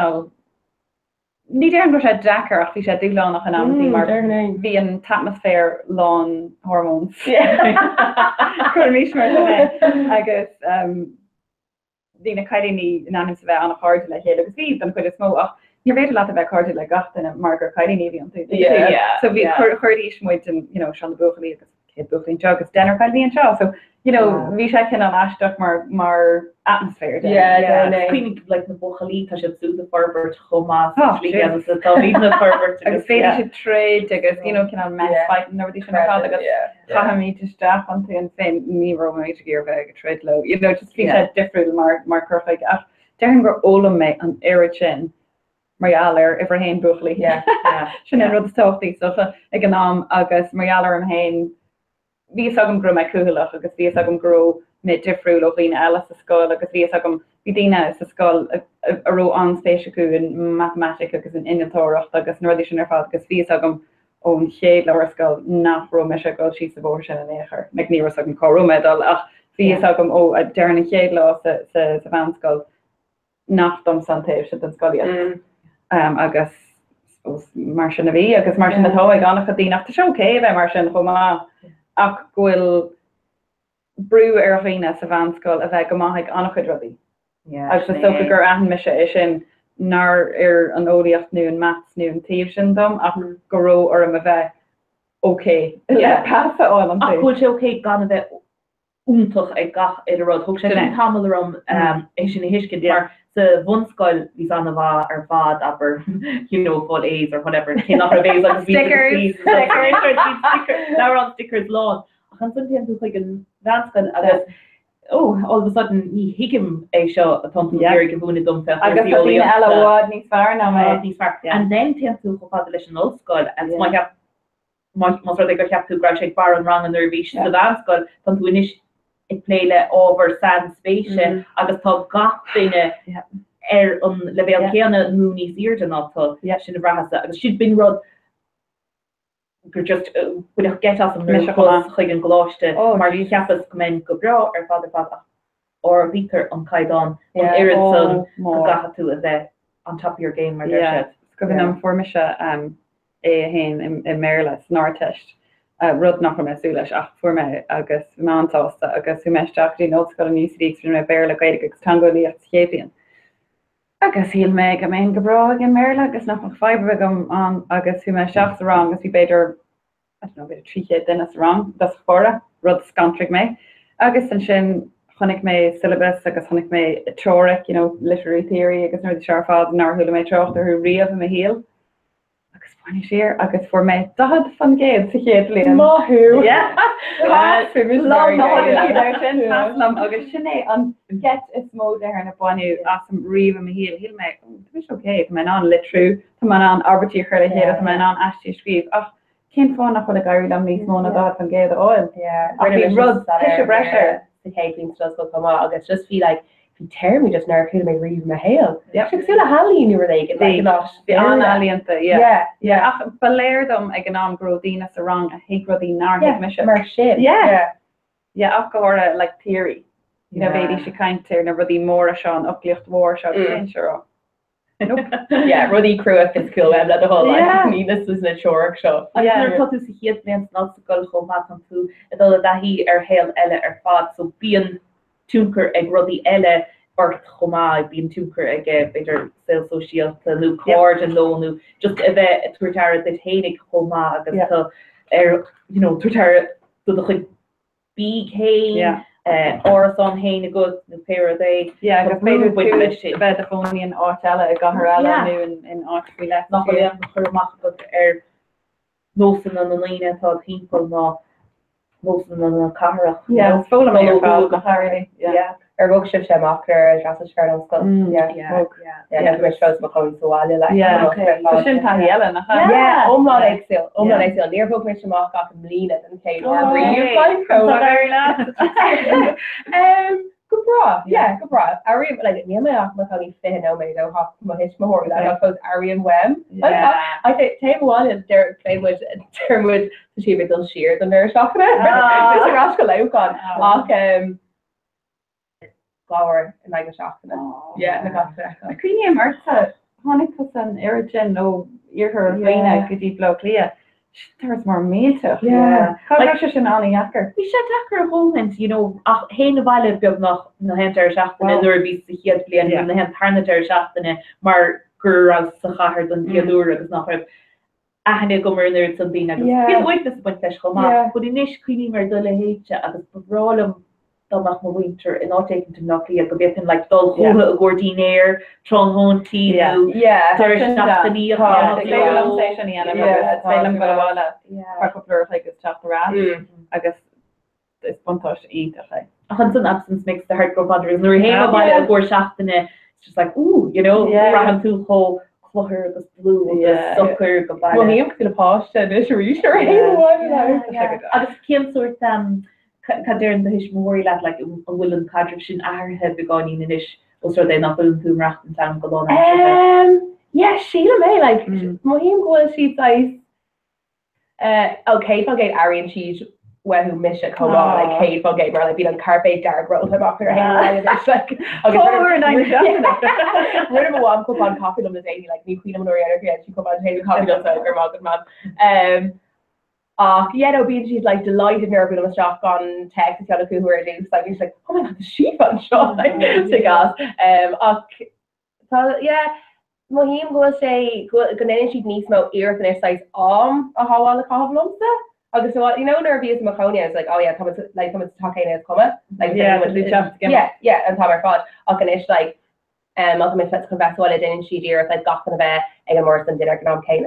ní an go sé Jackar ach vi sé dúlánach an amtí mar vi an atmosfér lawn hormones agus vi na caiini nanim sa bheith an hard le hé agus ví an chuid smó ach ní féidir lá bheith cardid le gatain a mar caiini an so vi chuirdí muid an se buchalí agus buchlín agus denner caiini an seo so bhí sé cin an eisteach mar atmosphere. Queen like na bochalí tá sé sú de Forbert chomá na Forbert agus féidir si trade agus cin an me fight nó sin agus chahamí isteach an tú an féin ní roméid gur bheith a trade lo. Just fi difriúil mar chufaig ach dean gur ólam mé an éiri sin Marialler iwwer hain buchli sin an rud stochttaí socha ag an nám agus Marialler an hain ví agam gro me kuúlach agus ví agam gro mé difriúil ó bhín eile a sscoil agus ví agam vidíine sa sscoil a ro anspéisiú in mathematic agus in intóracht agus nuidir sin ar fád agus ví agam ón chéad le sscoil nachró me se go sí sa bór sin an éair me ní agam chorómedal ach ví agam ó a dearna chéad lá sa bhanscoil nach dom santéh se an scoil agus mar sin a bhí agus mar sin atá ag annach a dtíach tá seoké bheith mar sin chomá ach gohfuil brú ar riine sa bhanscoil a bheith go maithaigh annach chud rudaí. agus so gur an me is sin nar ar an óíocht nu an maths nu an taobh sin dom ach goró or am a bheith oké pass á an chuil sé oké gan a bheith úntaach ag gach ar a rud thug sé tamil rom é sin hiisce dear sa bhunscoil hís an bhá ar fád aber fád A's or whatever nach a stickers stickers lá chan san tú chuig an bhanscoil agus all of a sudden ní hiigim é seo a tomú go bhúna dom fe agus eilehád níos fear ná níos fear an then tú go fád leis an óscoil an má gur ceapú gra sé bar an rang an nervví a bhanscoil tan tú inis ag pléile over sad spéise agus tá gach duine ar an levéal chéanna nú níos irde nátá sin a brahasa agus siad bin rud gur just buach get as an chuig an gláiste mar lí cheapas go men go bra ar fada or vítar an caiidán an irid son gacha tú a bheith on top of your game mar go an formise é hain in Maryland snáteist. Rud nach me súleis ach fu me agus mátásta agus hu meisteachí nóscoil an níosrí me béle gaiide agus tangolíocht chépian. Agus híl me go mé go bra gin Maryland agus nach fibre gom an agus hu me seach rang agus hí beidir beidir tríché dennas rang das chora rud scantrig me agus an sin chonig mé syllabus agus chonig mé troic literary theory agus nu searfád nar thula mé trocht ar hu riamh me héal. Sér agus for me dad fan géad sa chéad lí máthú agus sinné an get is mó ar na buinú as an riomh a híal hí me oké me an litrú Tá man an arbatí chuir a héad me an astí scríb ach cén fá nach chu a gaiú am níos móna dad fan géad áil rud breir sa chéitlín go má agus just fí like term just never could make read my hail. Yeah, she's still a Halley new like the alienta. Yeah. Ach beléir dom ag an am grodína sa rang a hégrodí nar mar shit. Yeah. Ach go like theory. Béidir se kaintir na rudí mór a seán upliocht mór se sure. Yeah, rudí crew at this cool web the whole like this was a chore show. Yeah, tot is hiad mens not go go mat an tú dul da hi hail elle fad so bíon túnker ag rudí eile or chomá bíon túnker ag beidir sale social nu cord an lónú just a bheith tuair dit hénig chomá agus tuair chu BK or on hain a good na pair of day agus beidir bheith a fóíon áile a gahar eile nu in áí le nach chuach nósan an líine tá timppel ná nósan an carach fó mé fá ar bog si sem after as fer an sco choáile sin taile nach omlá éil omlá éil near bog mé semach ach an líine an cé go bra go bra Ariam like me ach ma tan fi no me do ha ma his mahor I suppose Ariam Wem I think table one is Derek Playwood Termwood to she dul sheer the nurse off rascal out on flower in like a shop na Queenie Martha honnig an Erigen no ear Rena godi blo lia there's more meat like sin an jacker we should dacker moment ach hen vale beg noch na henter schachten en er ví se hiet bli na hen tarneter schachtene mar gur as sa chahar den diadoer agus nach a hanne gommer er san din agus wit point fe ma bud inis Queenie mar dole héitse agus bevralum domach mo winter in áteken to nokli a go bitin like dul hole a gordinéir tron hon tí couple agus chatterá agus is bontas eat chan an absence makes the heart go boundaries nu he by a go shaftine it's just like ooh you know rahan tú ho chlóir agus blue sucker go well he am gonna pasta is sure agus céim sort cadéir de his móí le like an bhfuil cadre sin airthe beáí in isis ó sort é nach bhfuil túmracht an tam go yeah Sheila May like mohím gohfuil si okay fagéid Arian cheese when who miss it come on like Kate Fogate where like being on carpe dark road him off your hand it's like rid of a one cup on coffee on the day like me queen of Nori energy and she come on take coffee on her mom good man yeah no being she's like delighted here with a shotgun text to who are doing like he's like oh my god the sheep on shot like to gas so yeah Mohim go say go she'd need smoke ear and size a how on the coffee agus so you know nervous Maconia is like oh yeah come to talk is coming like yeah and have our thought okay it's like also my friends come back to what I didn't she dear it's like got in a bed and more than dinner can okay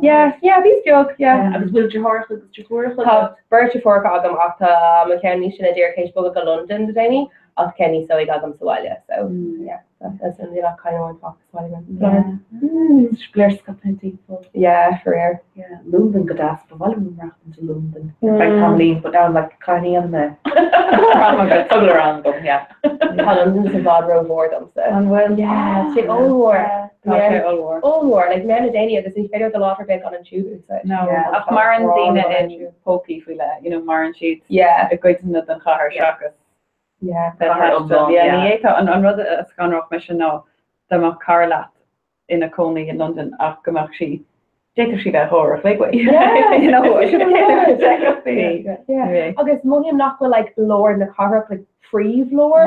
yeah these joke yeah I was will your horse birch for agam after McKenny sin a dear case book of London the Danny of Kenny so I got them so so yeah that's in the kind of talk yeah for air yeah London got asked for volume to London like Cameline put down like Connie on the around them yeah London's a bad road for them so and well yeah old war like Melania this is better the lot of big on and tube so no Marandina in pokey for that you know Maran sheets yeah a good than car shakas yeah an rud a scanrock mission no demach Carlat in a Coney in London ach gomach she Jacob she that horror like what you know agus William not will like lower in the car up like free floor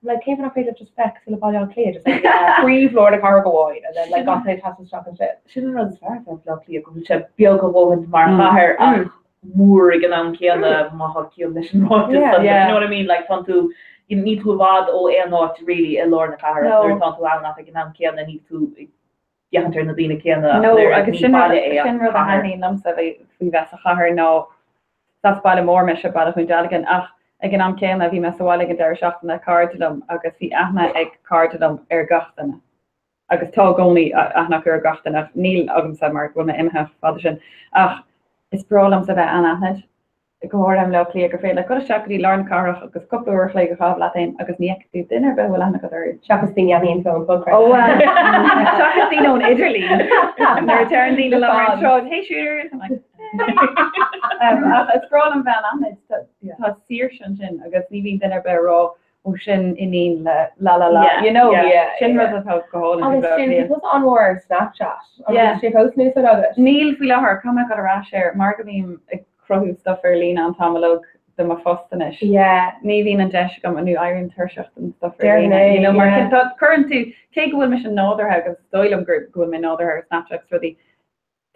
like came up just back to the body on clear just like free floor the car go wide and then like got to have some stuff and shit she didn't run as far as luckily go bioga woman mar her moor gan am céanna maithí mission road you know what I mean like fun to you need to vad o not really a lorna car or fun to out gan am céanna need to jahantar na dina céanna no agus sin rud a haí namsa fi ves a chahar no that's bail mór me se bail chun dalagan ach ag an am céanna bhí me saháil ag an deir seachtainna cardidum agus bhí aithna ag cardidum ar gatainna agus tá gcónaí aithna ar gatainna níl agam sa mar bhfuil na imthe fada sin ach is bralam sa bheith anahid gohor am le lí gur fé le go seachí lán carach agus coppúir lé go chah latin agus níú dinner be bhfuil anna go seachas tí aíon fó tí nó Italy turn dí le hey shooters is bralam bheith anid tá sir sin agus ní bhín dinner be rá ó sin inín le la you know sin ru go anhar Snapchat níl fi lethir cum go ará séir mar go bhím ag crothú stuff ar lína an tamlog de ma fostanis ní hín an deis gom anú airon thuseach an stuff mar current tú cé gohfuil me an náidir agus stoilm group gohfuil me náidir ar Snapchat rudí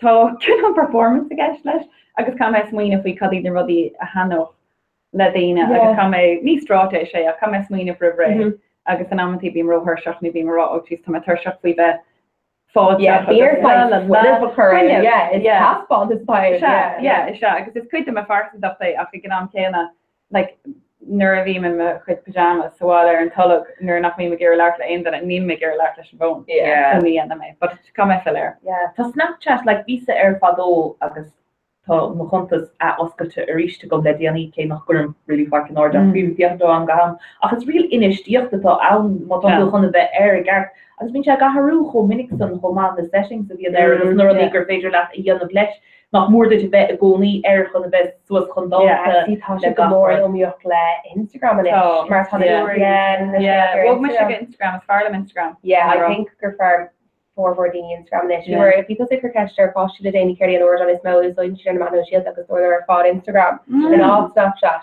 tá cin an performance a gceis leis agus cum smuoine faoi cadí na rudí a hanoch le daine agus cha ní stráte sé a cha smuoine fribre agus an amtí bím rothseach ní bhí marrá ó tíos tá thuseach faoi bheith fád agus is cuiite me farsan da ach gan am céna like nuair a bhí me chuid pyjamas sáil ar an talog nuair nach mí me gur leart le aon ní me gur leart leis an bhin ní ana mé, but cum me fill air. Tá Snapchat le vísa ar fadó agus tá mo chuntas a oscailte a ríiste go le déanaí cé nach gurm rilí far an orda bhíochtó an gaham agus riil inistíochtatá ann má chuna bheith ar a gart agus bín se gaharú cho minic san chomá na settings a bhí ar agus nuair gur féidir leat a dhéanamh leis nach mór de bheith a gcónaí ar chun a bheith suas chundá le gomór omíocht le Instagram mar me Instagram is fearlam Instagram I think gur fear forwarding Instagram where if you take her catcher post the day carry an order on his mouth so you should man shield because or fought Instagram and all Snapchat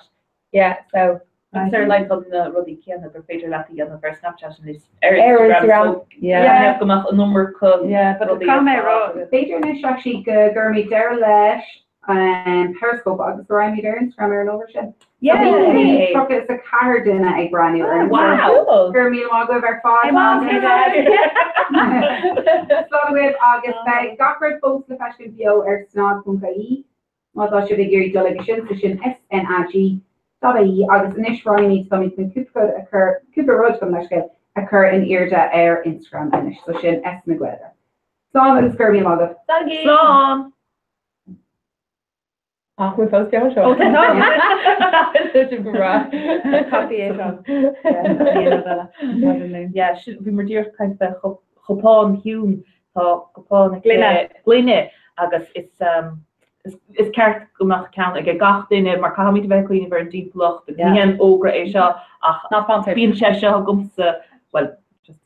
so like on the ruddy can the page lati on the first Snapchat and this Instagram go a number but page actually gurmy der lesh Periscope agus raim mi Instagram ar an overshin. Yay! Is a card in a brand new Wow. Gur mi go ver 5 with August by Gawford post the fashion bio snog.ie. Má si géirí delegation sin SNAG. Agus inis roií somí san Cooper Road from occur in Irda ar Instagram inis so sin S McGuire. Slán agus gur mi agah. Slán. Ach, we post your show. Yeah, should we more kind of chopán hiún tá chopán glynne agus is ceart gomach count ag gach duine mar chaid bheith cuioine ver an díplocht hen ógra é seo ach ná fan bíon se seo gomsa well just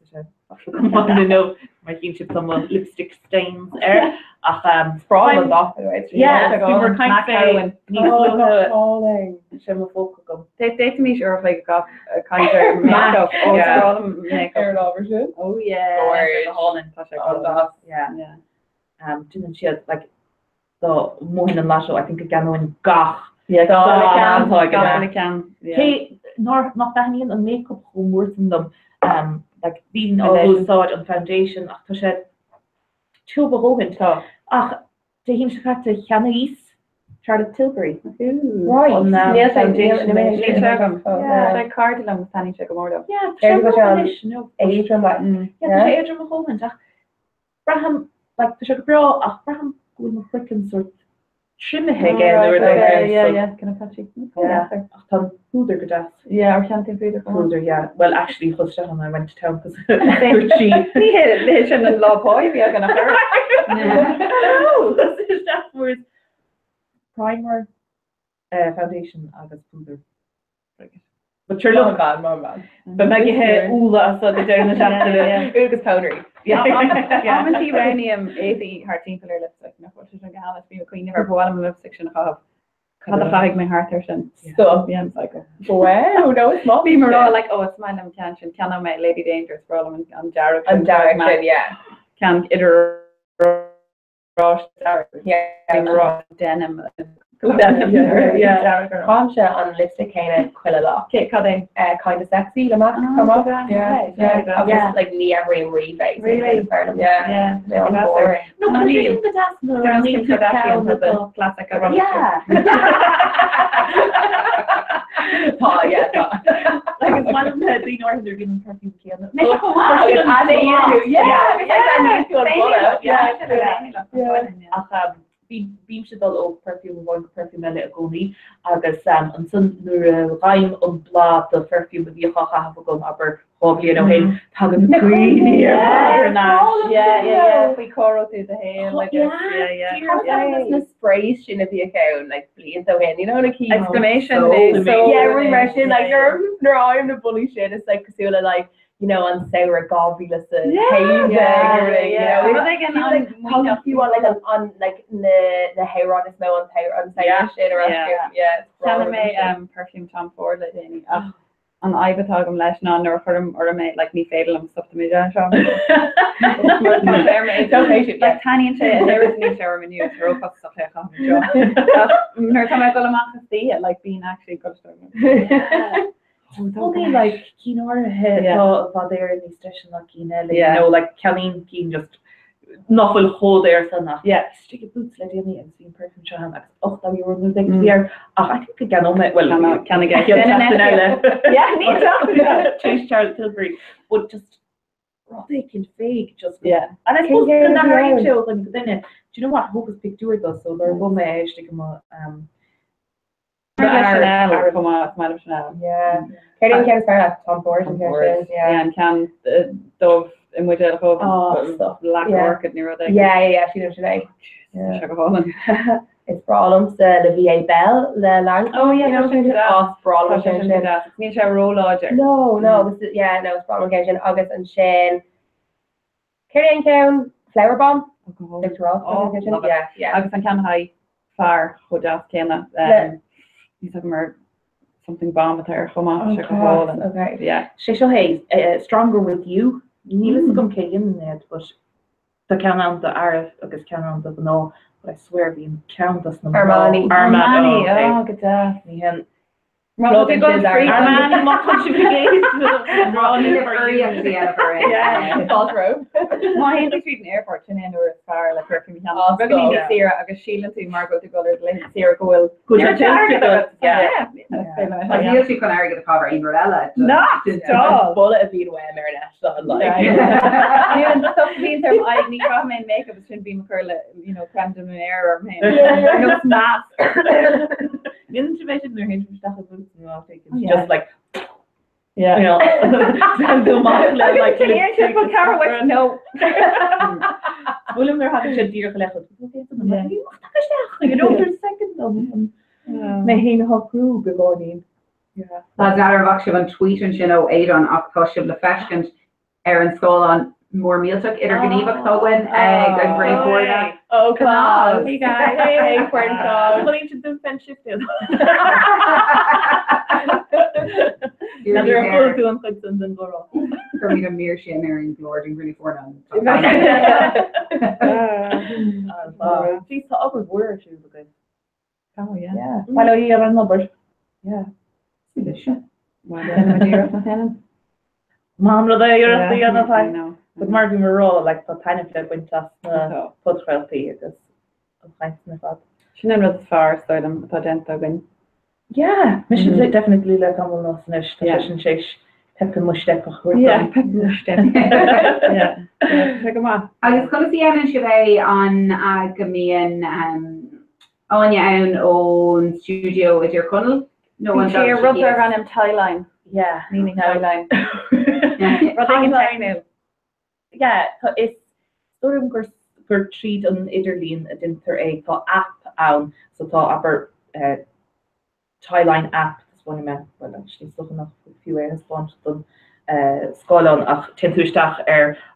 no mar chin si some lipstick stains ach sprawl we're kind of saying sem folk gom Date me sure if like got a kind of makeup oh yeah Holland didn't she like the moin an lasso I think again in gach hey nor not that an makeup homework in them like being all thought on foundation ach to shed two behoven ach de him se had to Chanise Charlotte Tilbury right on foundation card am Fanny Chickamordo Braham like the sugar bra ach Braham going quicken sort trimme again can I catch you Hooder godas or something Hooder well actually first time I went to town because she and law boy we are gonna that was primer foundation agus Hooder but sure look bad but Maggie had Ula so the down the chapter Ugus powdery uranium 80 hearting color lipstick na what is a gal be a queen of her bottom lipstick sin of had a fag my heart sin so yeah cycle wow no it's not be more like oh it's my name tension can I my Lady Dangerous problem and Derek yeah can it denim Concha on lipstick kind of quilla kind of sexy the mask come up yeah like me every rebate really yeah no but you think that's the classic like it's one of the Lee North they're giving perfume can beam se dal ook perfume one perfume a goni agus an sun nu raim on bla de perfume die ha gom aber hobly no hin tag we choral through the hair like the sprays sin the account like please so hen you know like exclamation remersion like your arm the bully shit it's like Casula like you know, on sour gobby listen. You know, you want like on like the hair on his mouth on shit or Tell me perfume Tom Ford like any an Ibatagum Leshnon or Hurum or a mate like me fatal and stuff to me like Tanya and there is no shower menu throw up stuff like her time I got a see it like being actually good only like Kinora head there in the station like you know like Colleen Keen just novel hold there so not sticky boots like me and being perfect to like oh that you were moving here I think again on it well can I get change Charlotte Tilbury but just they can fake just and I suppose the show like then do you know what Hocus Picture does so they're one age like Katie can start Tom Ford and can Dove in which stuff black orchid near she knows today it's problems the VA Bell the lang no this is no it's problem occasion August and Shane Katie Town Flower Bomb August and can high far Hodas Kenna something bomb with her she stronger with you Neil gum Kagan but the can the Arif agus can no I swear being countless Armani. Armani, okay. oh, good job. Níhan Well, if you go to free Armani má tan si Yeah, Falls Road. My Henry Street in airport in end or far like where can we have. We're going to see her. I guess Sheila to Margot to go to Sarah Gould. Yeah. I feel she can argue the cover in Morella. Not stop. Bullet a bit away Marinette so like. Yeah, and stuff means there I need to make makeup shouldn't be McCurla, you know, creme de menere or no mask. Didn't you mention their hinge stuff boots and all taken? Yeah. Just like yeah. You know, do like put camera with no. William they're having a dear collection. You know, there's second on making a whole crew begorning. Yeah. Lads ar bhach an tweet an sin ó éan ach tá sibh le feiscint ar an scóil an mór mílteach idir gníomhach tóghain ag an gréimhórna. Oh, class. Hey guys. Hey, friend dog. Willing to do friendship too. And they're full doing things and go For me to mere sin ar an glóir an gréimhórna. She's the upper word she was good. Oh yeah. Yeah. Why don't you have a number? Yeah. Mom, no, you're at the other side. But Marvin Monroe, like the tiny flip went just put healthy. It is nice in the thought. She never was far, so I'm dent again. Yeah, mission definitely like I'm almost nice. Mission change. Pep and mush step. Yeah, pep and mush step. Yeah. Take them off. I was going to see Evan Chabay on Gamian Anya own studio with your cunnel. No one here rubs around him tie line. Yeah, meaning tie line. Yeah, it's sort of for treat on Iderlin a dinter a app on so upper tie line app this one well actually stuff enough a few ways response them Scotland ach tintuistach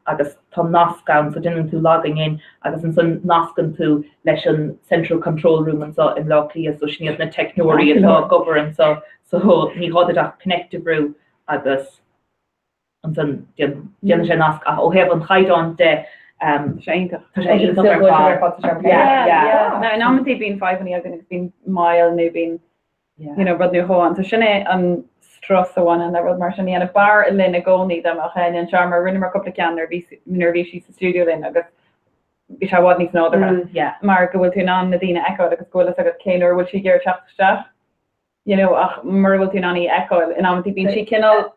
agus tá nascan so didn't to logging in agus in some nascan to lesson central control room and so in Locklear so she has na technology and govern so he had that connective room agus and then the nask oh have on hide on the yeah now nominally been 5 and it's been mile new been you know but new ho so sinne an Struss the one and there was Martin and a bar in Lynn Agoni them and charmer rinne mar couple can nervy studio then agus which I wasn't know other yeah Mark will tune on Nadina Echo agus go like a Kaner will she gear chat stuff you know Mer will tune on Echo and I'm thinking she can all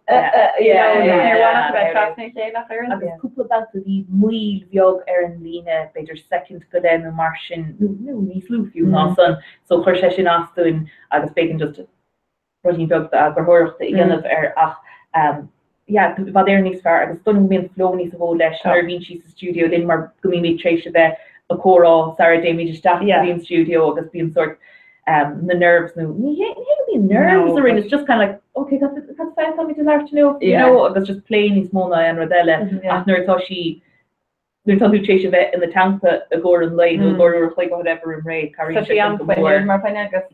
couple about the muy viog Erin Lena better second go then the Martian no he's Luke you son so her session after doing agus bacon just running bug agorhoch the again of yeah but there needs far agus stunning min flow needs of all lesh Irvine she's the studio then mar gumi trace the a choral Sarah Damage staff in studio agus being sort the nerves no be nerves are in it's just kind of like okay that's fine tell me to learn to know you know that's just plain is Mona and Rodella after Toshi they're talking chase of it in the Tampa a Gordon Lane or like whatever in Ray carry so she am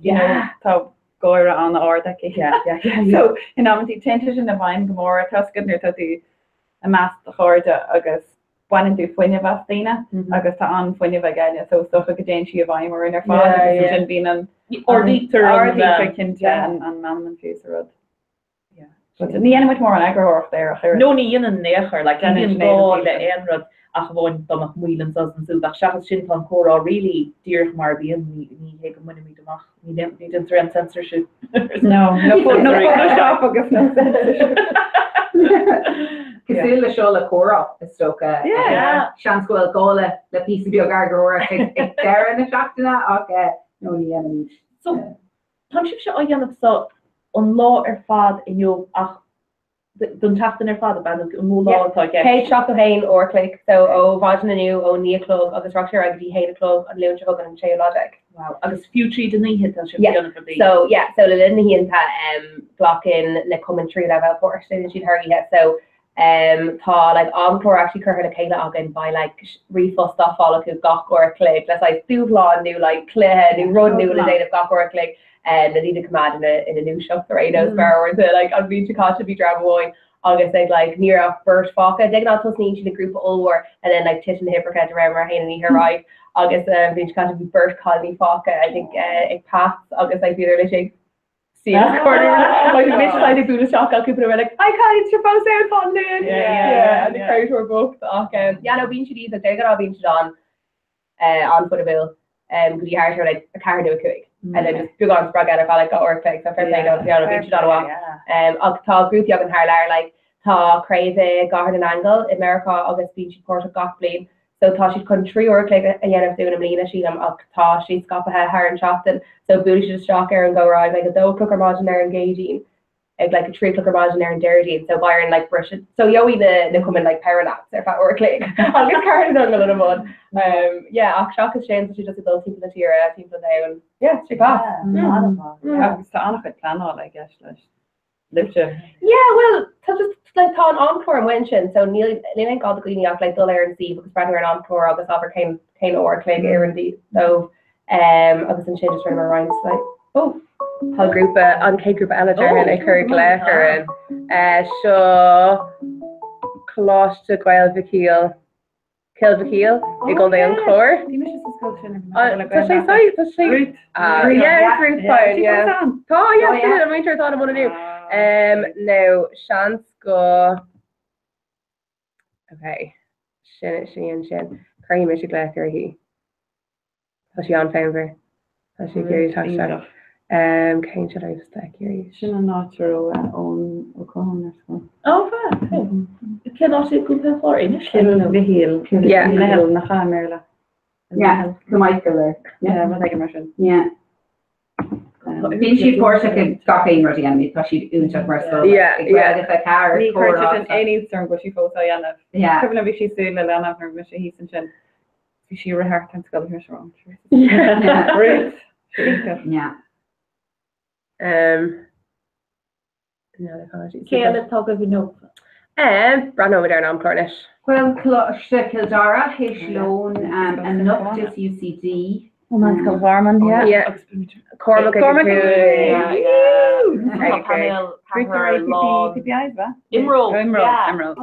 yeah so Gora on the or that so in amity tension in the vine Gomorrah Tuscan near the a mass the horda agus one do fuine vastina agus ta an fuine again so a good she of I'm or in her father being an or the and man and face road but in the end with more an agro there no ni in and necher like in ball the end ach bhain domach muilen as an sú ach sin an chora really dear mar bíon ní he go mun mí domach ní den trend censorship no Photoshop agus no censorship Cosúil le seo le chora is stocha seanscoil gála le pí biogargóra ag deire na seachtainna ach nó ní enid. So tá si se áhéanamh so an lá ar fad in jo ach dun tatan ar fad ban mú lá Kate shop hain or click so ó vagina nu ó ní club agus rocker ag di hate club an leon hogan an che logic. Wow agus future den hit so le lin hi block in le commentary level for she her so tá like encore actually cur a Kayla again by like refus stuff all go gach or click let's like law new like clear new run new date of gach or click and they need to come out in a new shop for or like I'd be to catch to be drama boy August they like near a first foca dig not to sneak in the group all war and then like tish and hypocrite around her hand and her right agus bhí kind of birth colony fáca I think ag pass agus ag bhíidir lei see corner like the mission I do the shock I'll keep it like I can't suppose out fun and the crowd were both yeah no being these that they're gonna be on Footaville go hard her like a car do a quick and then just go on sprag out like got or fix so first thing being tá group you her like tá crazy got an angle in America August beach court of got blame so tá she'd country work like a yen of doing a Melina she tá she's got her and shafted so booty should just shock her and go right like a dough cooker margin there engaging like a tree cooker margin there and dirty so Byron like brush it so yowie the come in like parallax if that work like I'll get carried on a little one yeah shock is shame she just adult people into your people down yeah she passed plan all I guess yeah well just like tá an encore mention so Neil got the cleaning up like dull air and see because spread her an encore agus offer came or like air indeed so agus an changes from around like oh Hall group an K group Ella and a curry glacher and sure closh to Gael Vakil Kill Vakil they go down chlor yeah Ruth fine yeah oh yeah I'm sure thought I want to do no chance go okay shin cream is glacher he has she on favor has she very touch Cain should I stack here? Sin natural own O'Connor. Oh, fair. Can also go to for English. Vihil. Yeah. Vihil na Merla. Yeah. The Michael. Yeah, what I can imagine. Yeah. Bhíonn siad cuasa go gachéin rudí anmí tá siad únteach mar so yeah if a car ní chuir an aine turn go sí fótá anamh yeah cumna bhí sí súil le anamh mar mis hí san sin bhí sí rathart an scoil mar wrong yeah no apologies Céile tá go bhí nó bran over there an Cornish well Cloiste Kildara Hishlón and Noctis UCD Oh man, it's Varman, yeah. Cormac. Yeah. Emerald.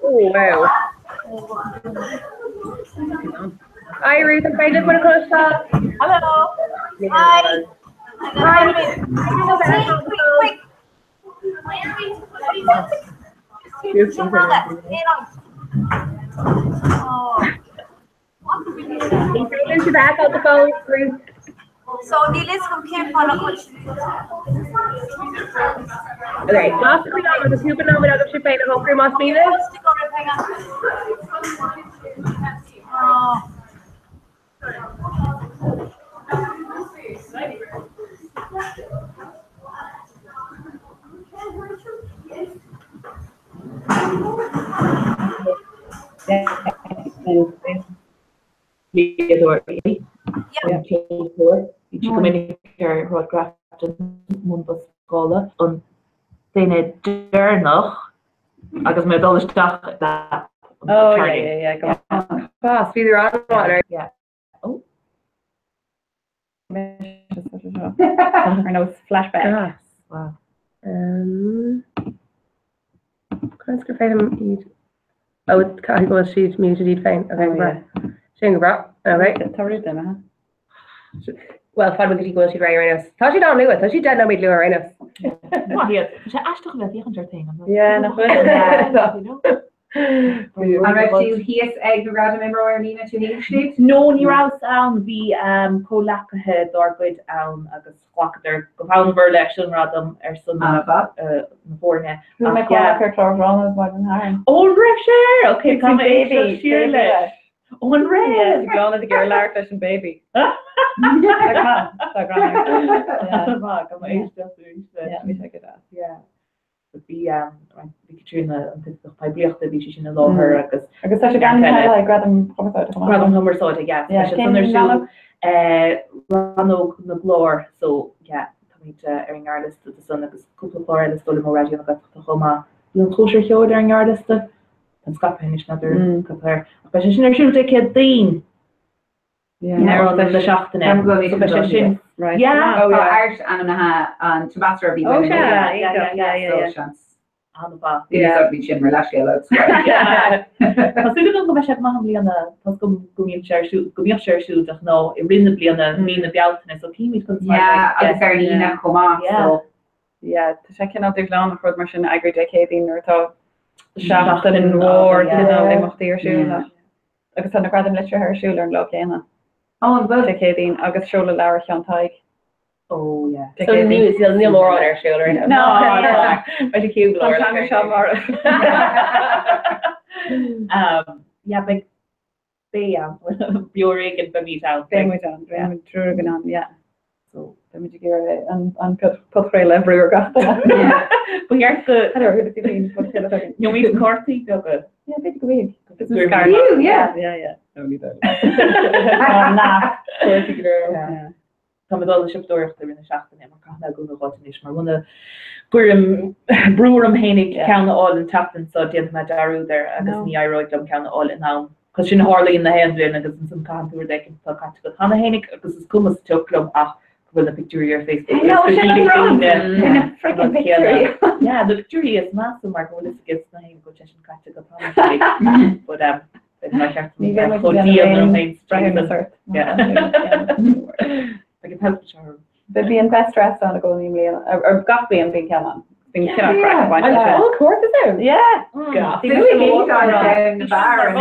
Oh wow. Hi Ruth, I'm trying to put a close shot. Hello. Hi. Into back out the phone, Ruth. So let's compare for okay, last week I was a super number of ship paint of cream must be this. Scóla an duine dearnach agus mé dulteach that. Oh yeah, go on. Fast, either on water. Yeah. Oh. I know it's flashback. Wow. Oh, I go she's muted eat fine. Okay, right. Shing bra. All right. Well, fun with the go she right now. Thought she don't do it. Thought she did know me do it right now. Yeah, no. Alright, so hies ag go rad member or Nina to Nina No, ní rás an bhí cólachahe dorgid an agus chhlaachtar go bhain bhar leis an radam san na bhórne. No me cólachair chlárrán bhaid an hair. Oh, Rachel! Okay, come baby. Sheerle. Oh, an red. You're going to get a large fish and baby. Yeah, would be Katrina and by Bliachta beach in a law her agus such a gang like Gradam number so yeah Rano na glór so yeah airing artist the son agus couple floor the stolen already on the homa you closure here airing artist and Scott finish another compare but she should take a thing yeah the shaft right yeah art and tabasra be yeah an ba. Bhí sin mar leis le. Tású go me se ma blianana pas gomíon séirsúach nó I rinne blianana mína bealtainna so tíimi chun agus ar lína chumá. Yeah, tá sé cin áú lá chud mar sin agri decéín nuairtá seachtain in mhór imachtaí arsúla. Agus tána gradam leis arsúla an lo chéna. An bud decéín agus seola leir cheantaig. Oh yeah. So níl mór on arsúla. No, but a cube mar. Yeah, big biorig and bemit out. True gan yeah. So let me get an putray lever or gas. But you're good. I don't know what you mean. You mean Corty? Go good. Yeah, big week. Yeah. No need that. Yeah. Tá dal sipúir in na seachtain mar chana go gois mar bhna gurm breúm hénig ceanna áil an tatan so déanta me darú there agus ní aróid am ceanna áil in ná. Cos sin hálaí in na hendrin agus an san canúir de tá cat go chana hénig agus is cumas tulum ach bhfuil a picture ar Facebook. Yeah, the picture is massive mar bhfuil is gis na hénig go sin cat go chana. But like a temperature. They'd be in best dressed on a golden meal or got and being Kellan. Being Oh, course is there. Yeah. God. Down the bar and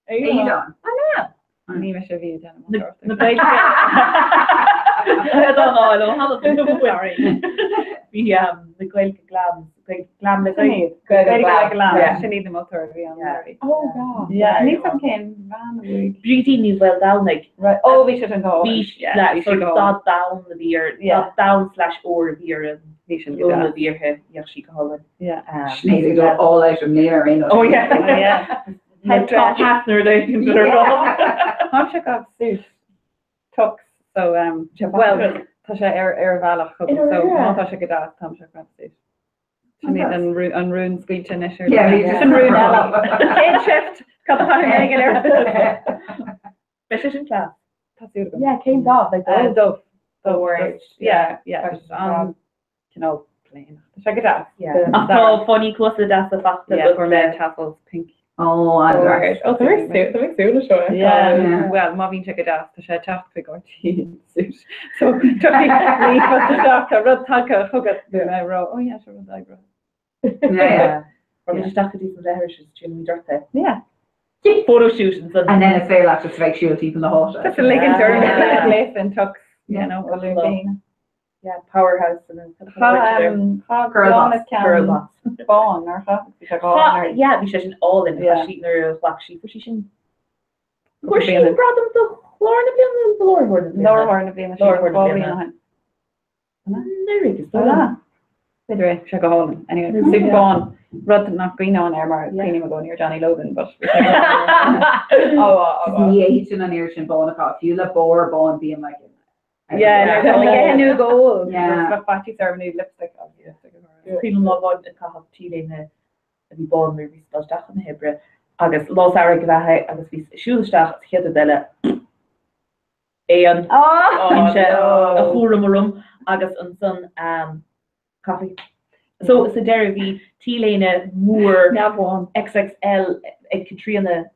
Are you on? I know. I'm even sure you done. I don't know. I don't have a sorry. The great glam the glam. She need the motor to be on there. Oh god. Yeah, I need some can beauty needs well down like right. Oh, we shouldn't go. We should go down the beer. Yeah, down / or beer and we should go the beer head. Yeah, she can hold it. Yeah. She needs to go all out from there. Oh yeah. Head top Hafner they can do it all. I'm check out suit. Tux. So well tá sé ar bhealach so tá sé go dá tam se suit. She need an rune squeech in issue. Yeah, an rune element. Shift. Cut Precision class. Yeah, came off like that. Dove. The words. Yeah. You know, plain. Check it out. Yeah. After funny close to that's the fact that for men tassels pink. Oh, I love Oh, there makes the show. Yeah. Well, Marvin check it out. The shed task figure suit. So took me leave with the doctor. Rod Taka hug it. I wrote. Oh yeah, sure was I wrote. Yeah. Or we just have to do some letters during the birthday. Yeah. Photo shoot and then a fail after strike shoot even the hot. That's a leg and turn place and tux. You know, yeah, powerhouse and then girl boss. Bond or yeah, we should all in the sheet or black sheet position. Where she brought them to Lauren of the Lord Warden. Lauren of the Lord Warden. Anyway, check a hole. Anyway, super fun. Rod not green on air, mar cleaning go near Johnny Logan, but the Asian and Irish and bone a few la bore bone being like yeah, new goal. Yeah, fatty serve new lipstick. People love on the cap tea in the bone movie spell stuff in the Hebrew. Agus los ara gahe agus vi shulstach hitte delle. Eon. A churum agus an sun coffee. So there vi T-lane Moore XXL Katrina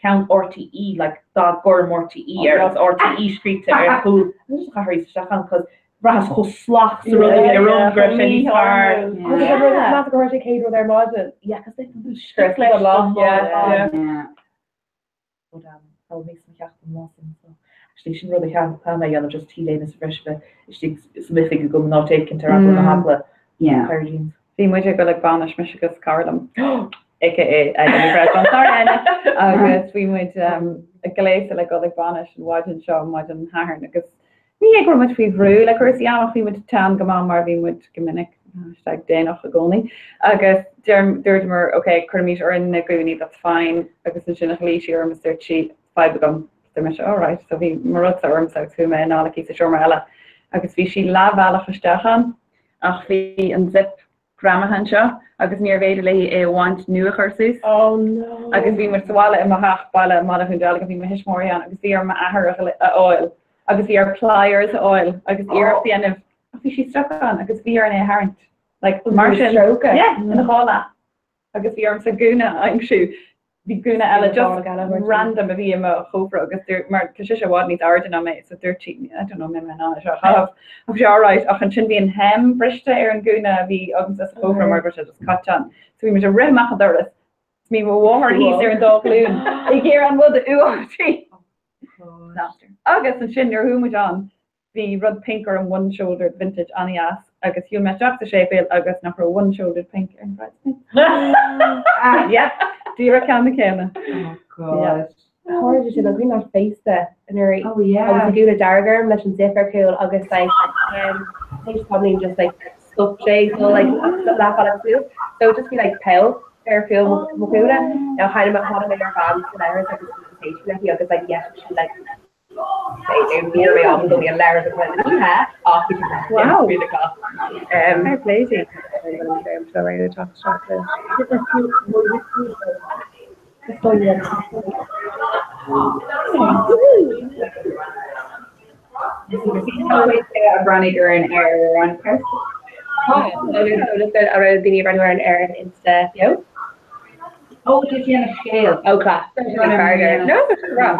count RTE like dog Gordon RTE or RTE street to cool. I'm just Harry Stefan because Ras go slach so their own graffiti art. Not the RTE Kate with their model. Yeah, because they do stress like a lot. Yeah. But I'll make some yacht and awesome. So actually, she really have a just T-lane is fresh, but she smithing go not taking to run the yeah. See, much go like Banish Michigan Carlum. AKA I'm sorry, Anna. We went a glaze like go like Banish and watching show and watching Harn because we go much we brew like we're the we went to town come on Marvin went to Giminic #day off the goni. I guess Dermer okay Kermit or in the Gooney that's fine. I guess the Jennifer or Mr. Cheap 5 of them. They're all right. So we Marutza or himself who may not keep the Shormella. I guess we she love Ella for Stefan. Ach vi and zip grandma hansha. Agus near vedely want new curses. Oh no. Agus vi met swala in my half bala mother who delegate vi mish morian. Agus vi my her oil. Agus vi pliers oil. Agus ear at the end of She's stuck on agus bhí ar an harint. Like Martian. Stroke. Yeah, in the hála. Agus bhí arm sa gúna aimsú. Bhí gúna eile just random a bhí am chófra agus mar tá sé bhád níos ardan am so they're cheating. I don't know me man on seo. Have sé alright ach an sin bhí an hem briste ar an gúna bhí agus sa chófra mar se just catchan. So bhí me a rimach doras. Mí bhhar níos ar an dálún. I ggéar an bhd uátí. Agus an sin ar thuúid an bhí rud pink ar an one-shouldered vintage anias agus hiú me teach a sépéil agus nach ra one-shouldered pink an yeah. Do you can the camera? Oh god. How did you look at face there? And oh yeah. I was a good darker, mission zipper cool, August like I think probably just like stuff shades so like laugh at it. So just be like pale, fair feel Makuda. Now hide them at hot in their bands and I was like this like August like yes, she like they do me away on the layers of yeah. Wow. Really class. Fair play to you. I'm so ready to talk chocolate. Brownie during air on first. I read the brownie during air instead. Yo. Oh, did you on a scale? Oh, class. No, it's wrong.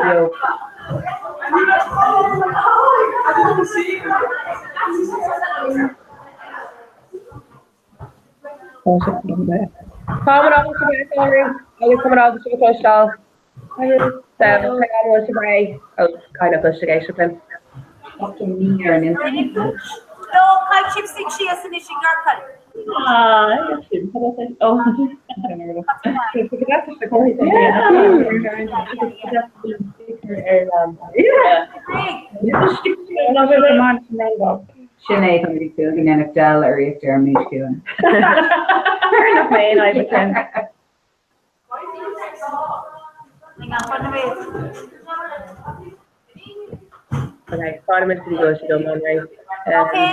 Coming off the back sorry. I was coming off the super stall. I was to buy kind of investigation then. No, I keep seeing she has an issue girl. Sinead an bhí cúil in Del ar íocht ar mí cúin. Fair enough, man, I pretend. Okay, Parliament to go to the right. Okay.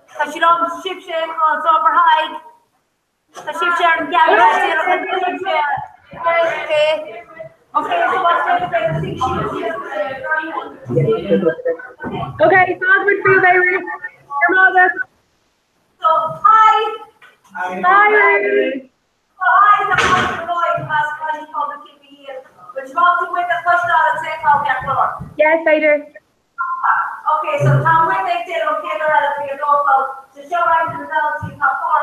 Because you don't ship share calls over high. The ship share and gather. Okay. Okay, so what's the thing? Okay, sounds good for you, baby. Your mother. So, hi. Hi. Hi, the mother boy has money called the keep here. But you want to wait the question out and say how get floor. Yes, I do. Okay, so Tom, when they did okay, they're at the local to show right the results you have four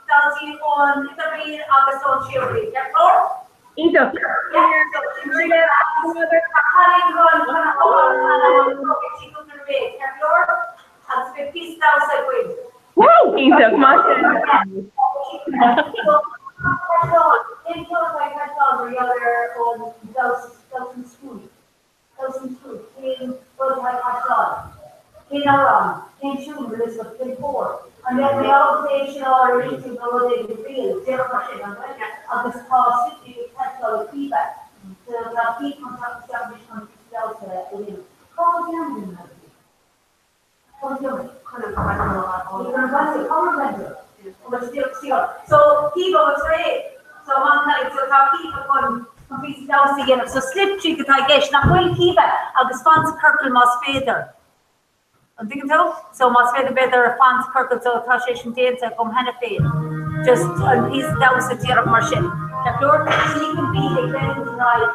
down to on intervene August on Tuesday. Get floor? Either. Woo! Either. And then the obligation or reaching below the field, 0% of this cost, 50 petrol feedback. So the key contact establishment delta within. Call down. So keep over trade. So one time, so keep on complete down again. So slip cheek at I guess. Now we'll keep it. I'll sponsor Kirkle must feather. I'm thinking so. So must feather better fans Kirkle so Tashish dance come Hannafade. Just a piece down to your machine. The floor so you can be the grand tonight.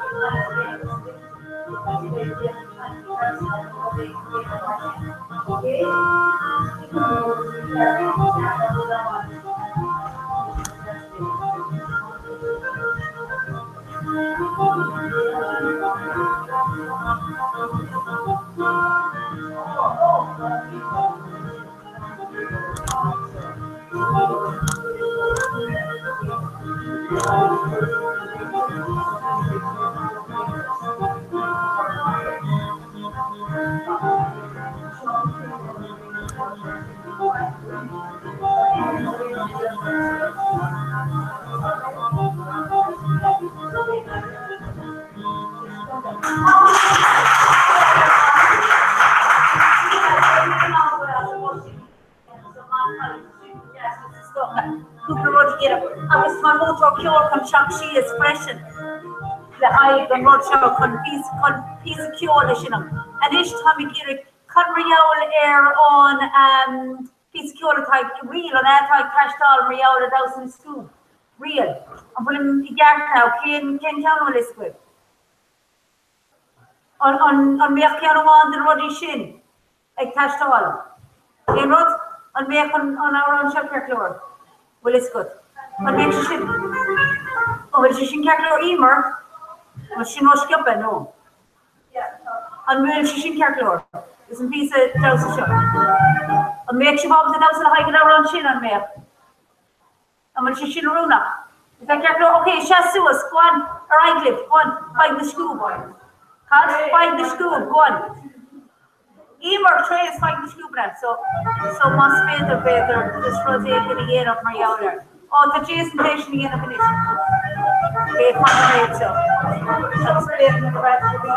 She expression the high the road show con piece coalition and each time you get air on piece of cure type real on that type cash doll real that in school. Real. I'm putting the gap now, can count this with. On me can on the ruddy shin. Like cash doll. You know, on me on our own shop floor. Well, it's good. On me shin. Oh, well, she shin calculate emer. Well, she knows skip it, no. And we'll shin calculate. There's a piece of thousand shop. And make sure Bob's the thousand high get around shin on me. And when she shin runa. If I calculate, okay, she's us, go on. Or I clip, go on. Find the school, boy. Can't find the school, go on. Emer trays find the school brand, so must be the better just rotate it again up my yard. Oh, the Jason station again of finish. Okay, fine, so. That's better than the rest of the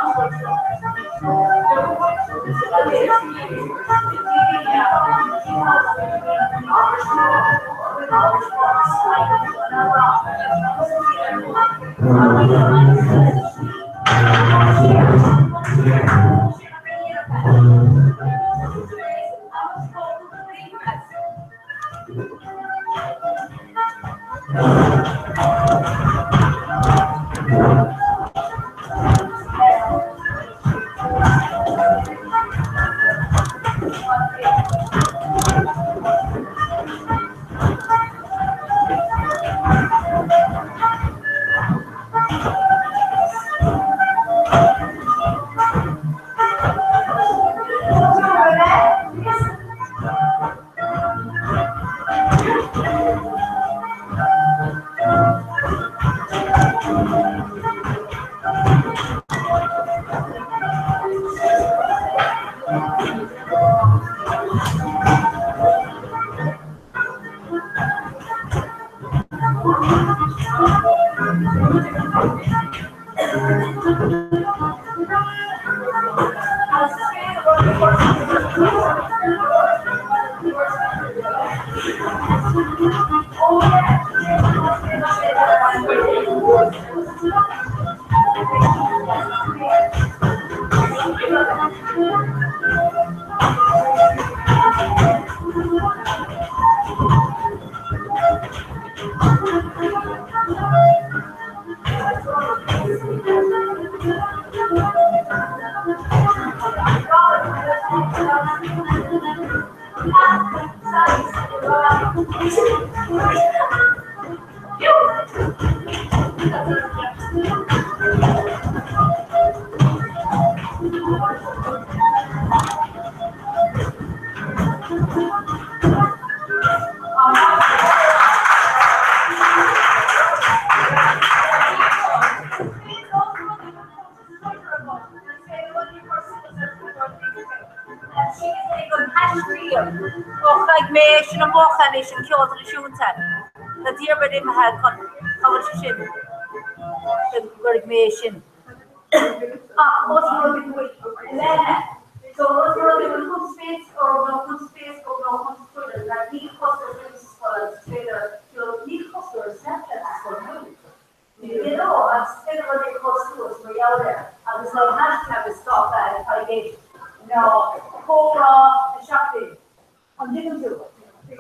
dear but him had how much shit the recognition. What's wrong with so what's wrong with good space or no good space or no good student? Like need customers together, you need customers Snapchat for you know, I'm still running customers for you out there. And there's no hashtag to stop that if I get Cora and shopping. I'm didn't do it.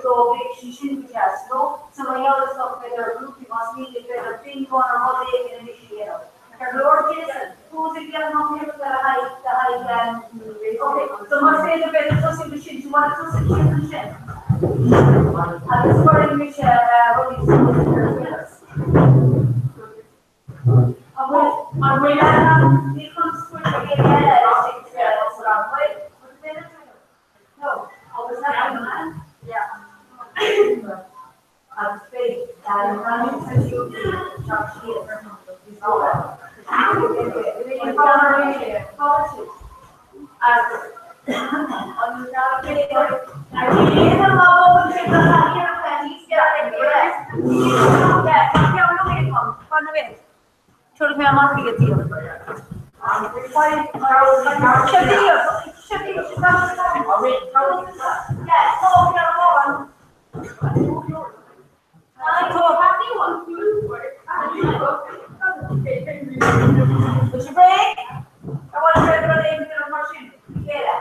So she shouldn't be cast, no? So my other stuff better group, you must need a better thing on or what they can initiate. Lord Jason, who's the young man here with the high okay, so must say the better social machine, you want to social machine. And it's for which Rodney's and when it comes to no, I was not a man. Yeah. I'm faith that running to you, Chuck Shear. Would you break? I want to try to run into the machine. Yeah.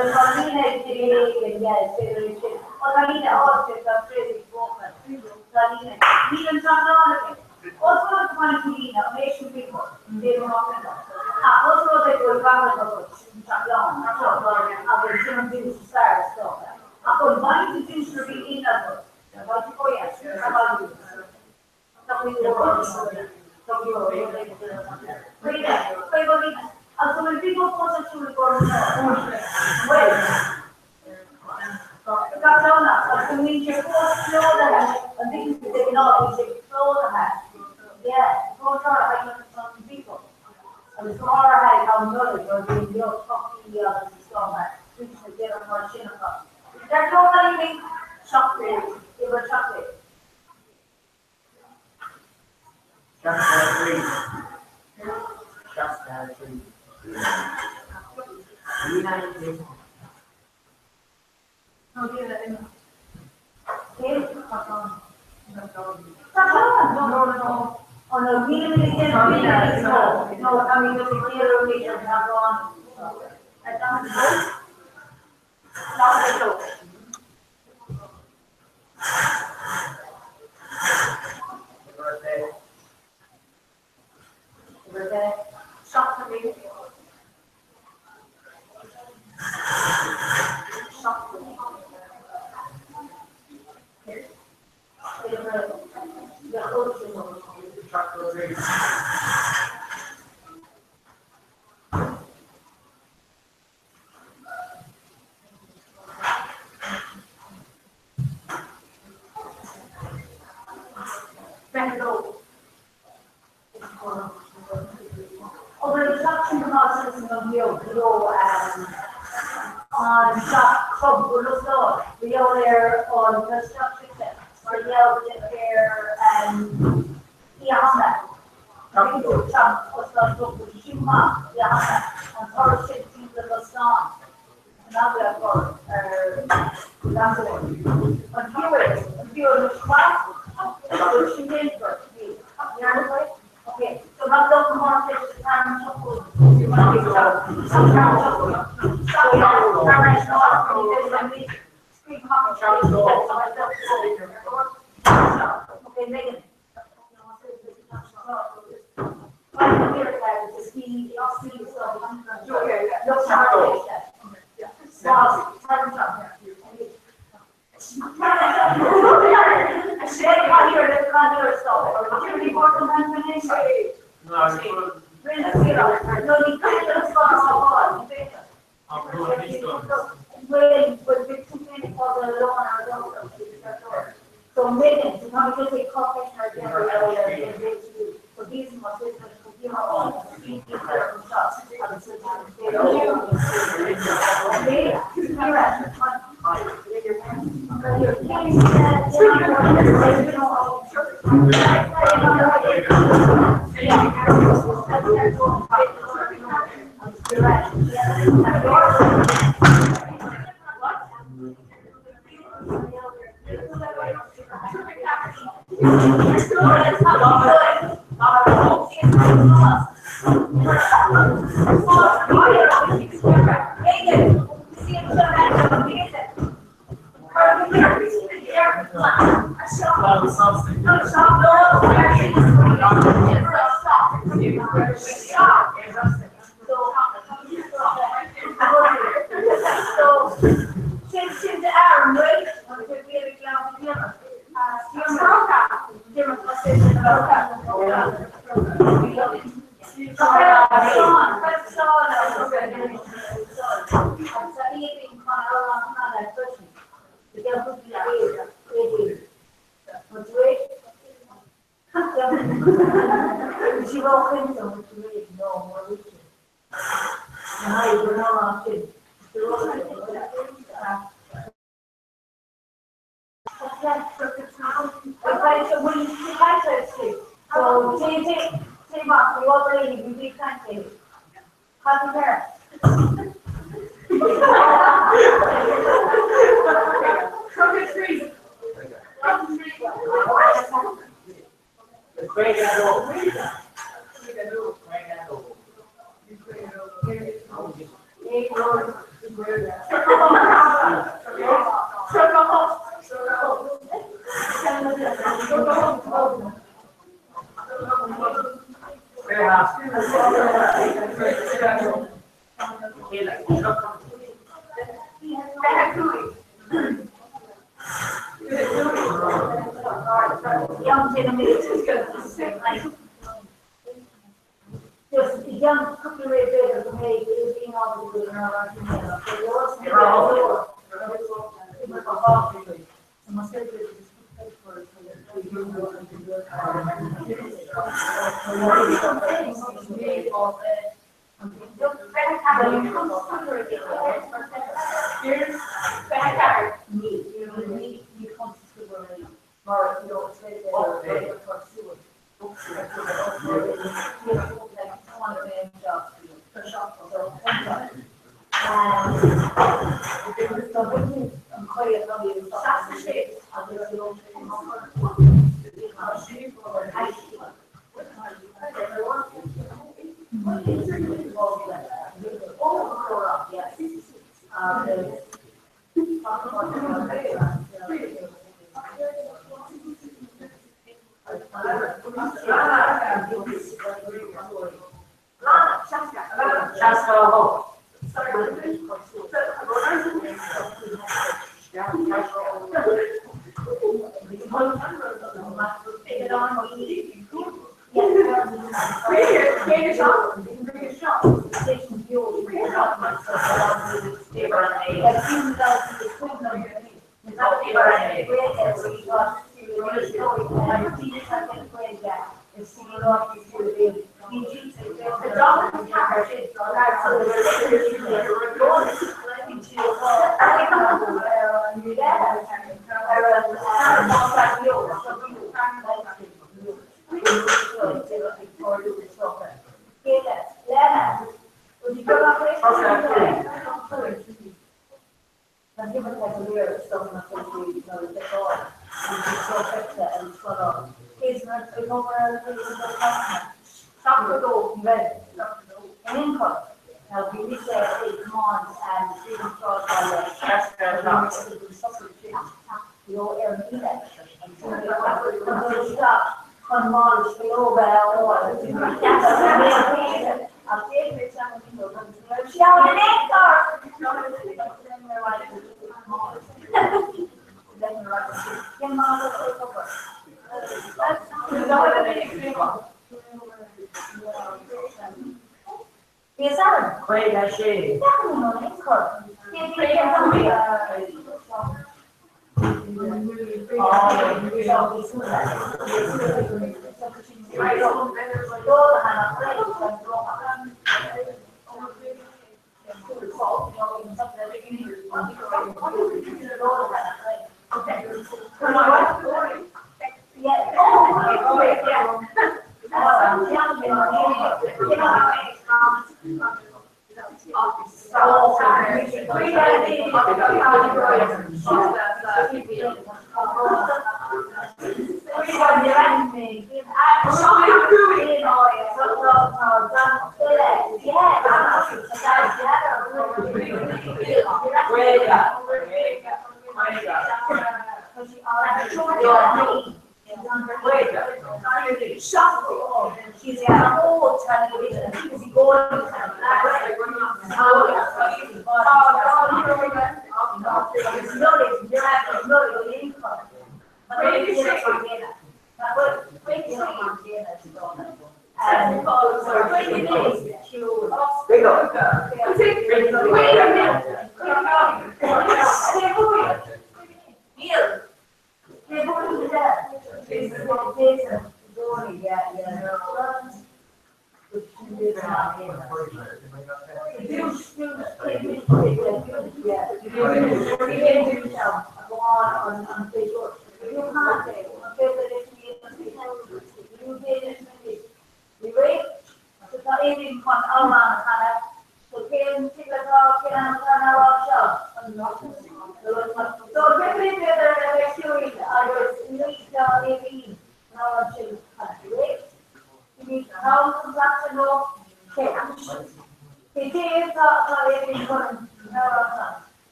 the Carolina today, yes, Carolina also is a crazy woman. Carolina, even John also the one Carolina, Asian people, they don't often know. Also they go back to I was going to do stars, so I could buy the things to be in a about the yes, about you. Something the world, something also when people put it to the government, wait. Because we need to flow that, and this is the knowledge, flow that. Yeah, flow that some people. And it's all right how knowledge or the talk to the others and so on. We should get a more chin up. There's no anything chocolate, give a chocolate. No. Oh no, really, no, I mean, the clear region have gone. I don't know. Not the joke. Birthday. Shock to me. Shock to me. The whole Over the suction process of on shop club we are there on the structure set. Or there Yama. I think it's Shima, Yama, and Torship to the song. Another for that's one. A few of the class, she did for me. Okay, so now don't come on fish the time chocolate. You want to get some chocolate. Okay, Megan. So Megan, you want to just take coffee and so these must be you know, Just a young couple of years ago, maybe being on the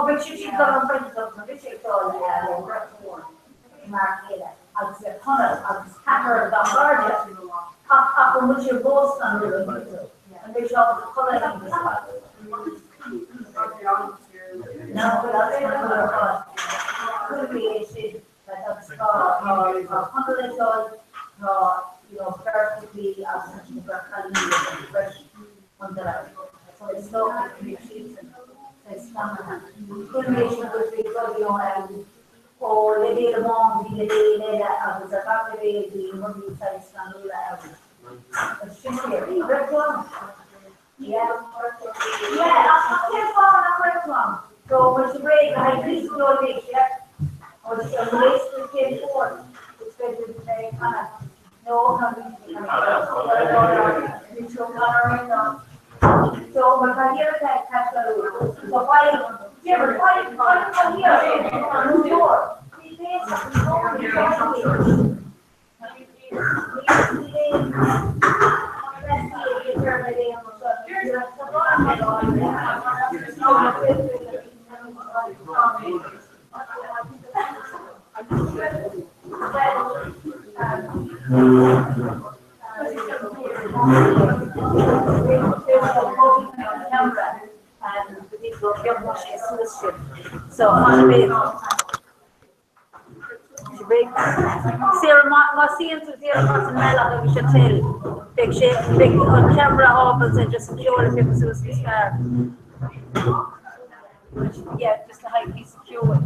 but you got a friend of the district all Marketa, als je kan als hacker dan waarde, af moet je los dan doen. En weet je wat de collega is. Nou, dat is wel could be a that's perfectly fresh on the so it's so it's could be o le dire mondi, le dire a cosa fare di non mi sai stanno là. Yeah, I'm first one. So when you break, I please know this, yeah. Or the race to get forward. It's better to say, no, so, but I hear that that's so why, yeah, but why come here? New York. So Sarah, ma seeing to Sarah Mela, we should tell. Big on camera opens and just secure if it was this car. Yeah, just a high piece of secure.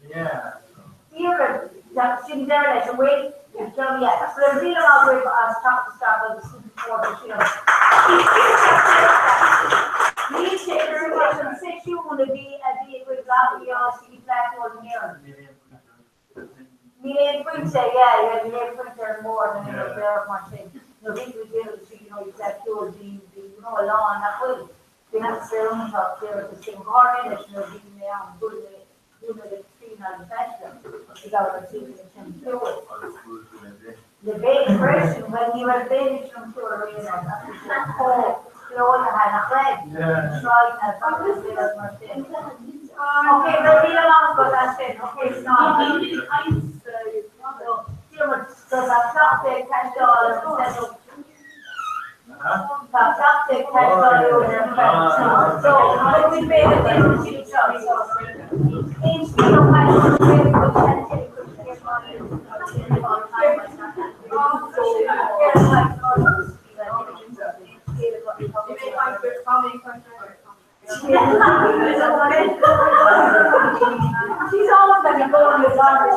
Yeah. Here, that sitting there, like, wait, tell me, yeah, so I'm feeling all the way, stop, like, the super forward, you know. Please take your question, say you want to be a good job, you know, see back on here. Million prints, yeah, you have million printer more than you have there, one thing. No, we do, you know, exactly, you know, along that way. You have to sell them up there at the same garden, there's no being there, I'm good with it. You know, the tree not infection, without a team can do it. The big person, when you were baby from Florida, you know, Florida had a flag. Right, that's not the same as my thing. Okay, but we don't know what I said. Okay, it's not. So that's not the cash dollar. So, when we made it in the future, she's almost like a golden designer.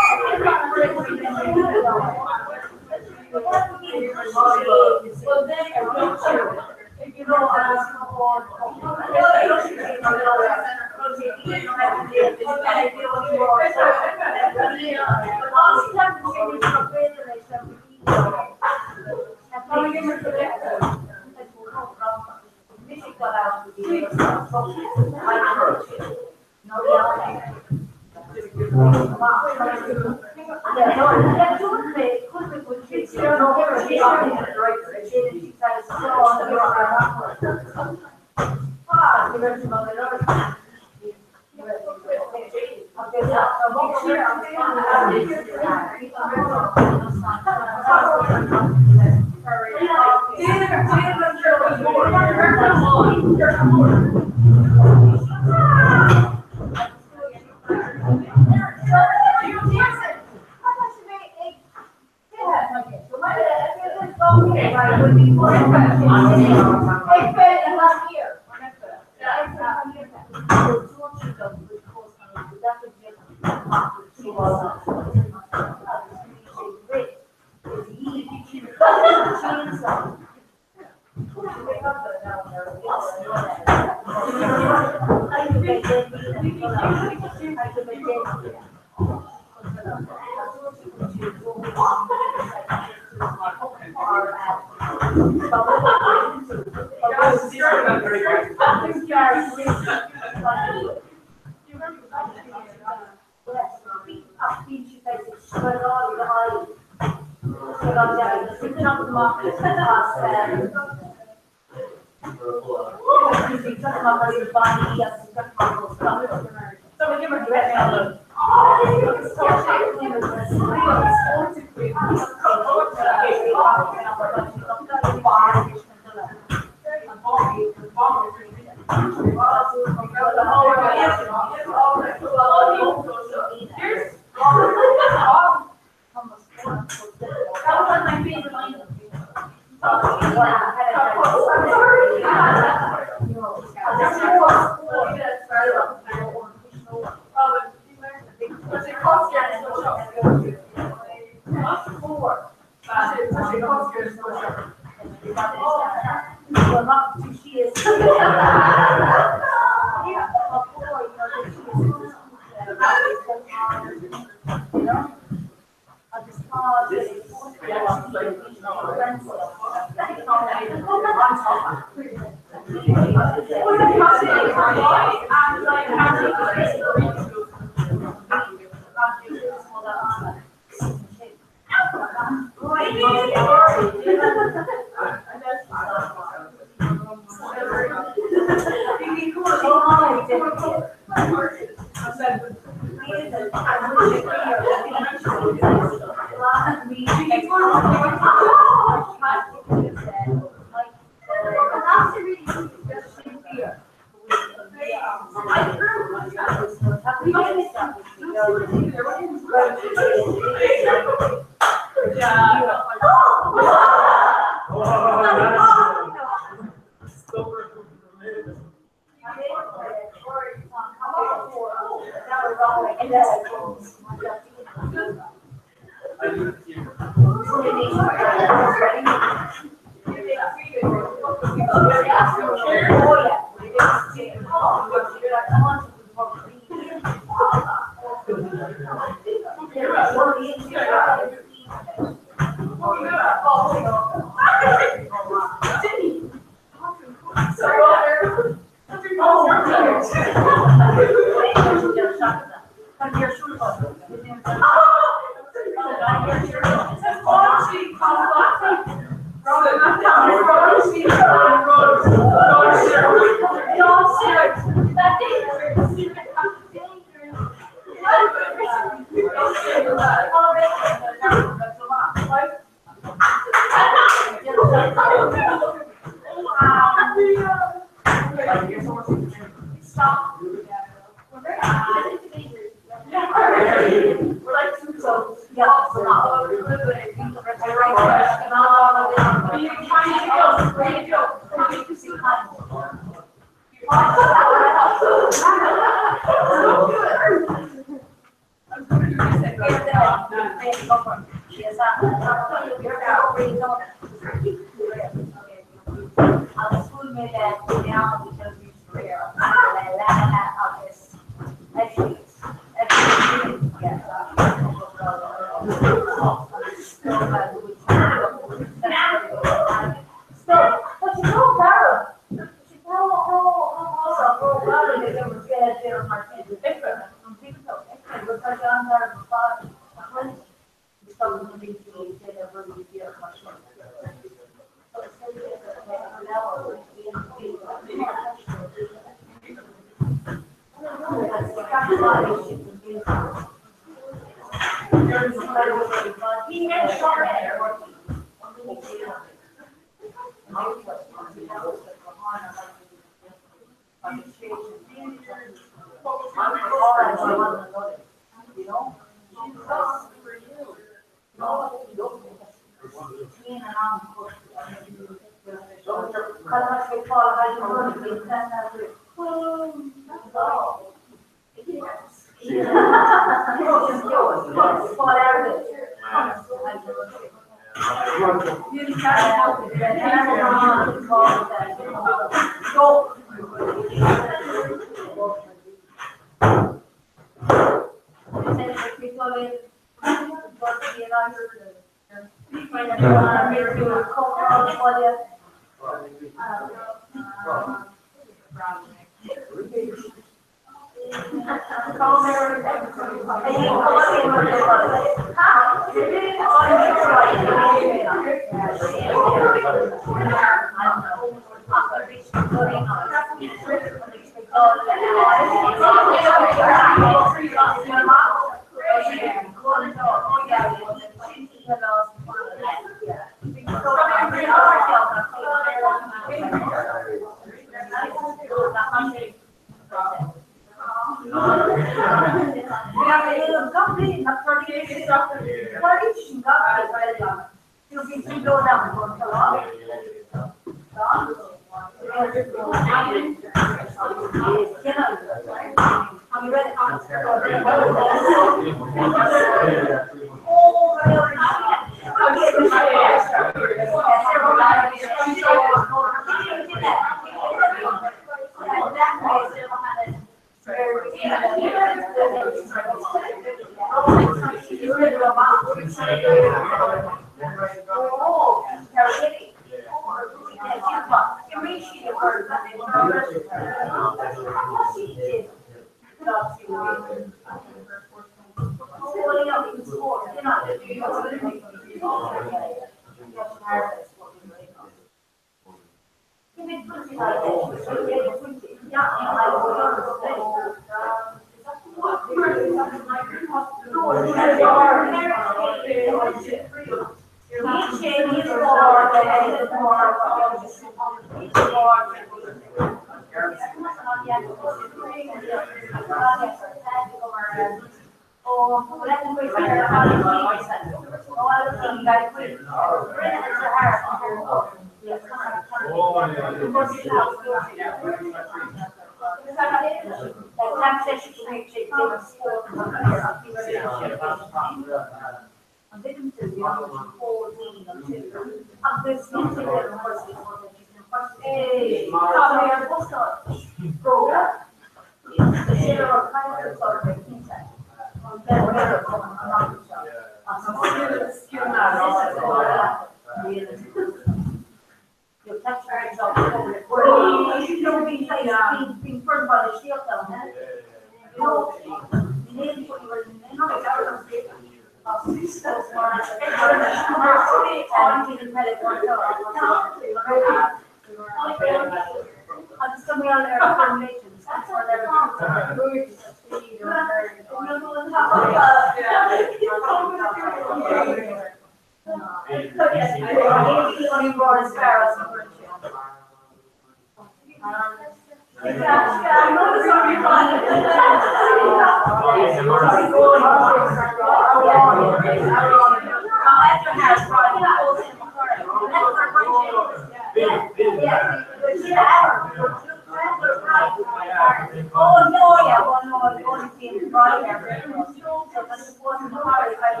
Oh, no, yeah, one more, going to be in the right area. So, but it wasn't hard, I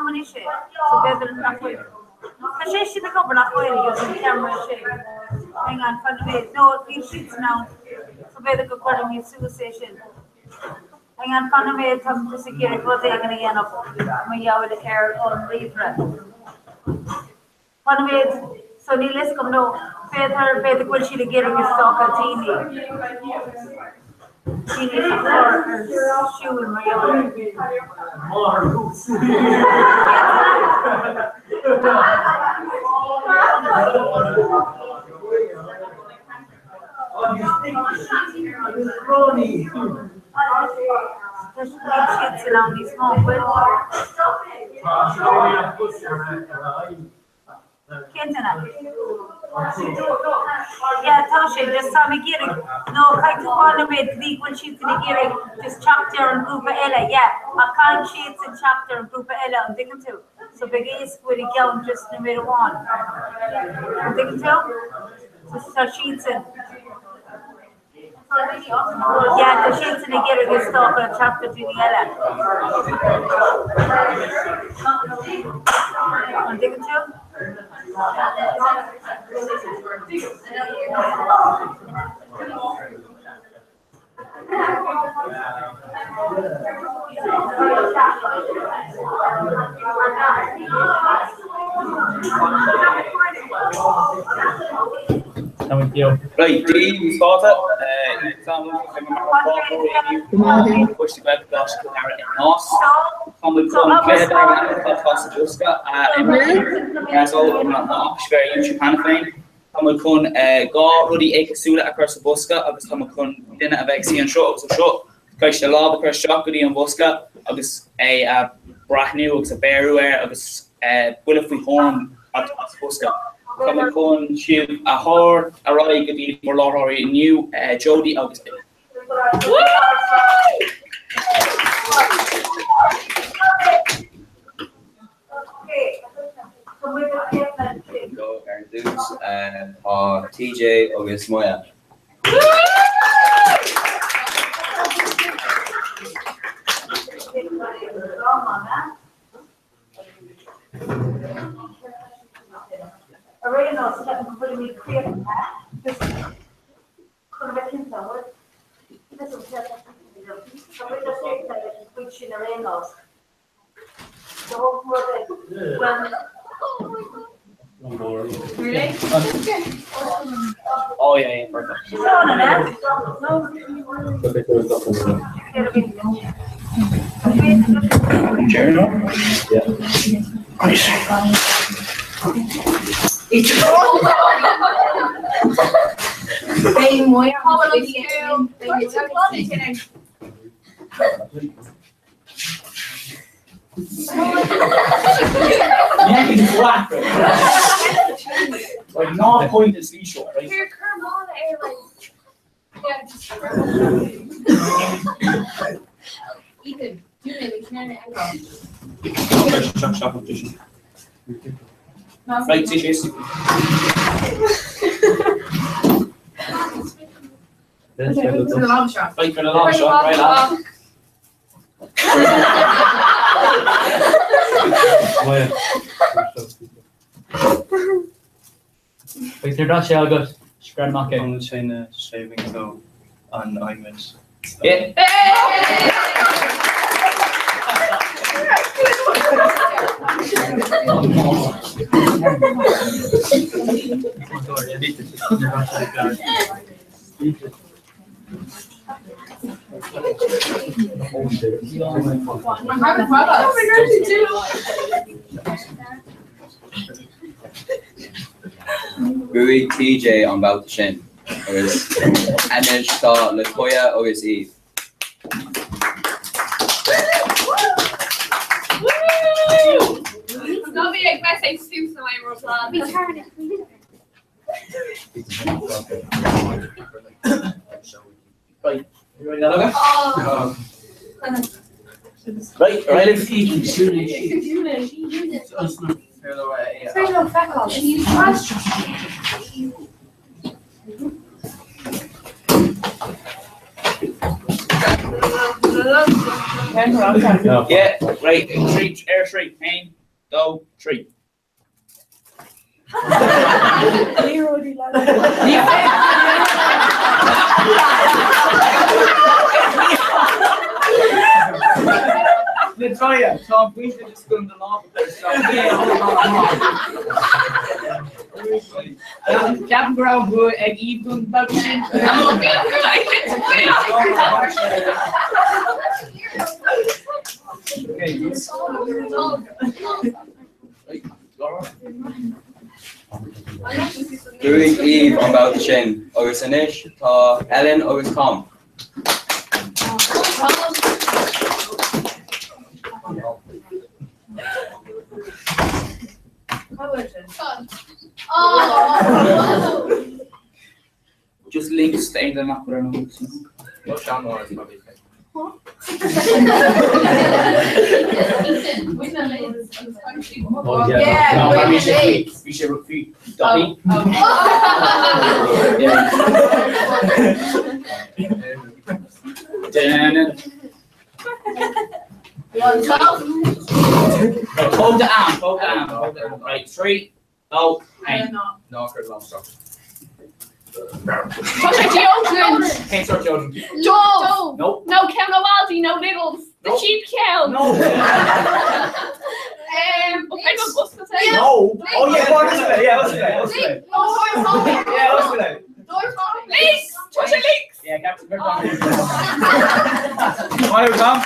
many shit. So better than that way. I should have covered that way using the camera shit. Hang on, front of it. No, these sheets now. So better go for me station. Hang on, front of it. Come to security. Go take it again up. My yaw with the care on refresh. Front of it. So let's come now. Better will she get in his stock at teeny. Teeny for shoe in my own. There's shits around these small yeah, Tasha, just saw me get it. No, I took all of it, the equal sheets in the gearing, just chapter and group of Ella. Yeah, I can't sheets and chapter and group of Ella, I'm thinking too. So big is with a gown just in the middle one. I'm thinking too. So sheets in. Yeah, the sheets in the gearing is stuff and chapter to the Ella. I'm thinking too. Right, Dean, started. Push the web dash to Harry and Nos. Come with Claire Darwin, podcast of Buska. As all of them, very YouTube kind of thing. Come with Go, Rudy Akasula across the Buska. I was come with dinner of Exy and Shot. So Shot, Christ the Law, the Christ Shotgoody and Buska. I was a brand new, it's a bear where I was Willifree Horn at Buska. Come with Shiv, a Hor, a Rai, good evening for Laura, new Jody Augustine. Go Aaron Dukes and TJ August Moya. Arenos, let me put me clear. Just conversation forward. This is just a bit of thing that is preaching Arenos. The whole word Really? Oh yeah, perfect. Journal? Yeah. Yeah, he's black. Like, not point is visual, right? Here, come on, like, yeah, just Ethan, do it, Right, TJ. For the long shot. Right, for the long shot, right on. Wait, they're not shell good. Spread them okay. I'm China shaving so on ointment. Yeah. Rui TJ on about the shin. And then she thought Latoya August Eve. Not be like best I soup so I wrote that. Be turning. Right, you ready now? Oh. Right, right, let's eat. There's no freckles. She's fast. 10 or I'm trying to. Yeah, right. 3, air 3, pain, go, 3. Let's try it. Tom, please just go to the law. Captain Brown, who and even about Doing Eve on about the shin. Agus Anish, ta Ellen, agus Tom. Just links staying the map around. What genre is probably We should repeat. Dobby. Hold the arm. Right, 3, go, hey. No, Kurt Lobster. Can't start Jordan. Joel. Nope. No, Kevin O'Waldy, no Biggles. The cheap cow. No. No. Oh yeah, what's it? Yeah, what's it? Yeah, what's it? Leaks. Trisha Leaks. Yeah, Captain Kurt. Why Tom?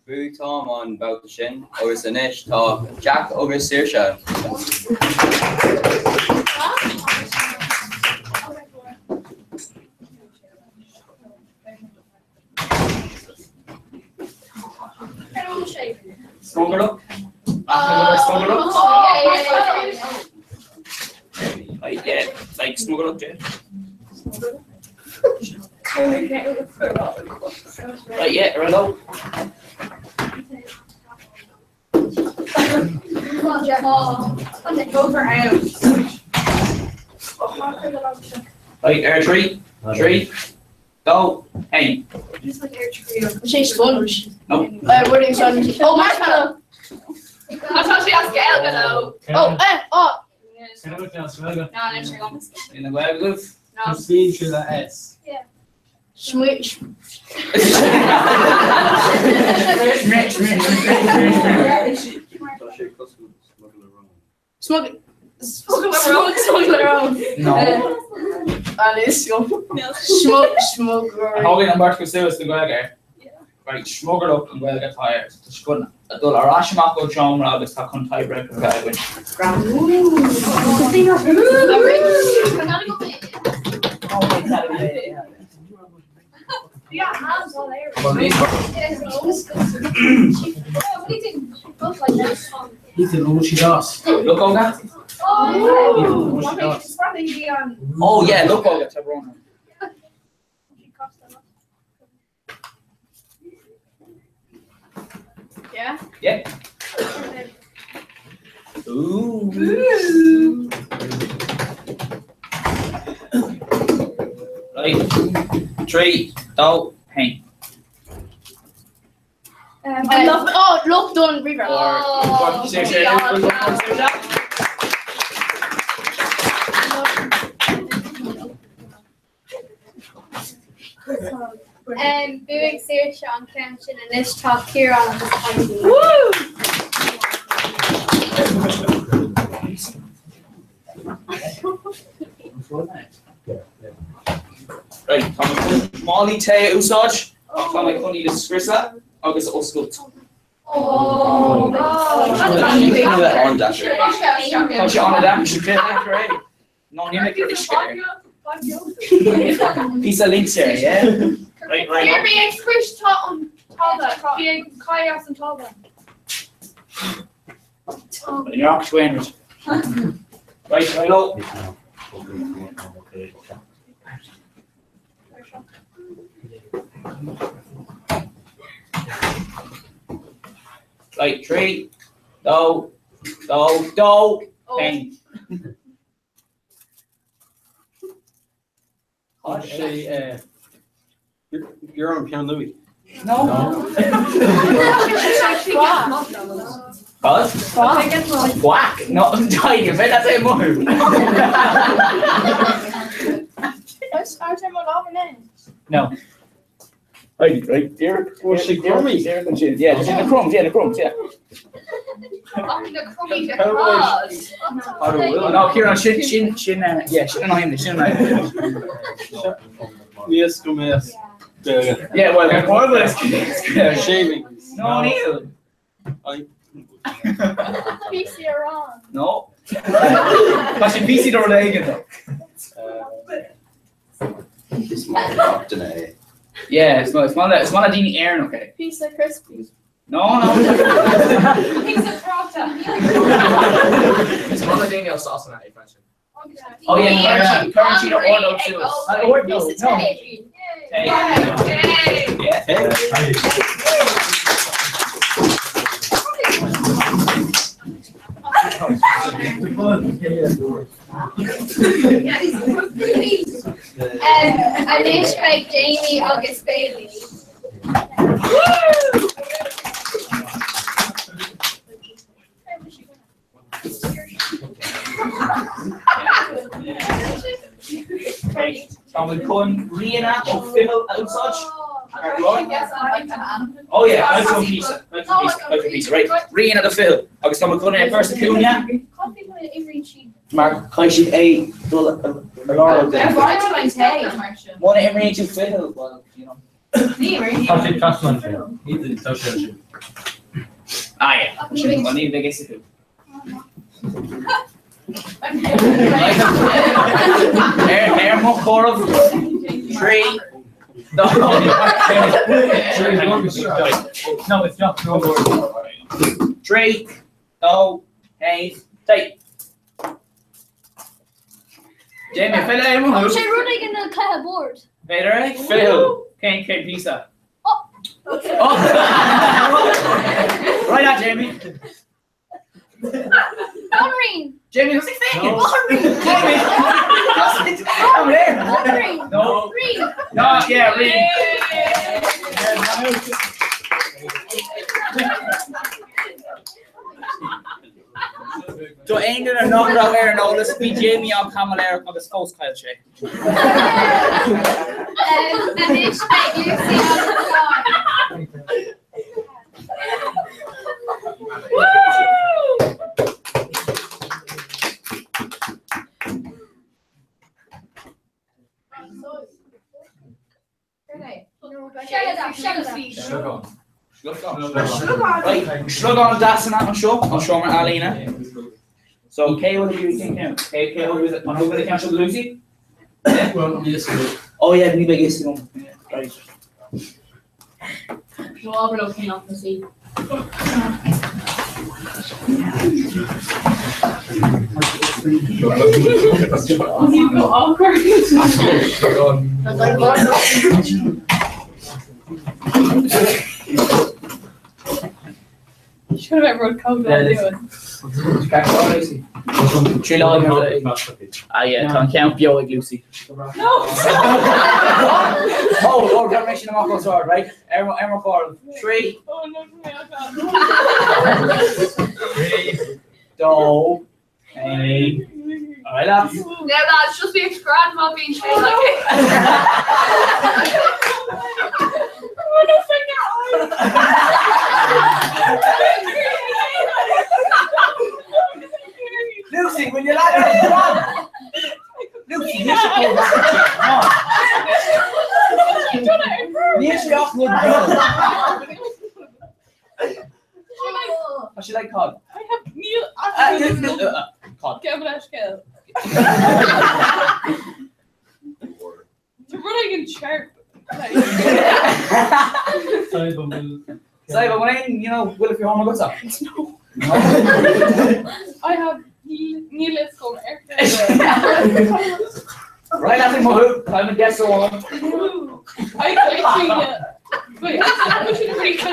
Bú Tom on about the shin. Agus Anish, ta Jack agus Saoirse. Stronger up. Like, yeah, like snuggle up, Jay. Right, yeah, right out. Go for out. Right, air 3, 3, go, hey. Say sponge. No. Wording sponge. Oh, marshmallow. I thought she asked Gail, though. Oh. No, next year. In the web, good. No. Speed through the S. Yeah. Smooch. Smuggler around. No. Alessio. Smuggler. Hogan and Bert Costello the guy. Right, smuggle up and well get tired. Just go a dollar. Rashmako John Roberts have come tiebreaker guy win. Yeah, hands all there. He's the one she does. Look Olga. Oh yeah, look Olga. Tabrona. Yeah. Yeah. Ooh. Right. 3, 2, paint. I love. Oh, look, done. River. Doing Saoirse on Kenshin and this talk here on the Right, Molly Tay Usage, Tommy Connie the Scrissa, August Oscult. Oh, On dash. Touch on that, should get that right. Non you make it scary. Piece of links here, yeah? Right. Here being squished on Talbot. Being Kayas and Talbot. You're off 200. Right, up. Right, 3, go, paint. You're on Pian Louis. No. What? Quack. No, I'm dying. I bet that's a more. No. Right, Derek. What's the crummy? Yeah, the crumbs, yeah. The crummy because. No, Kieran, shin, yeah, shin on him. Yes, come here. Yeah, well, what was shaving? No, Neil. PC are on. No. Mas in PC door liggen though. It's more locked in a. Yeah, it's not a dini Aaron, okay. Pizza crispy. No. Pizza prata. It's one of Daniel's sauce on that, French. Oh yeah, currency or no too. Anish by Jamie August Bailey. So we can Rihanna or Phil and such. Oh yeah, I'll go pizza. Right. Rihanna the Phil. August we can in first Cunha. Mark, can she a Laura? One every inch of Phil. Well, you know. Ah yeah. I need to guess it. Air more core of 3. No, it's not. 3. No. Hey, take. Jamie, Phil, I'm running in the board. Better, right? Phil, can't pizza. Oh. Right now, Jamie. Honoring. Jamie, what's he thinking? Honoring. Jamie. Over there. Honoring. No. Read. No, yeah, read. So ain't gonna knock out here and all this be Jamie on Camel Air on the Scots Kyle Shay. And it's like you see on the Right, slug on that's and that show. I'll show my Alina. So Kay, what do you think now? Kay, who is it? Who will the cancel Lucy? Yeah? Well, yes. Oh yeah, we big is right. You all were looking off the sea. You go awkward. Should have everyone come down and do it. Ah yeah, can't count Bio like Lucy. No! Oh, we're making them off sword, right? Everyone call 3. Oh no, No. Hey. Alright, lads. Yeah, lads, just be grandma being chased like it. Lucy, will you let her run? Lucy, you should go back. You should off good What she like cod? I have Neil. Cod. Kevin You're running in sharp. Say, but when I, will if you're home, what's up? No. I have Neil is going air. Right after Mahout, time to guess the one. I wait, I should pretty good.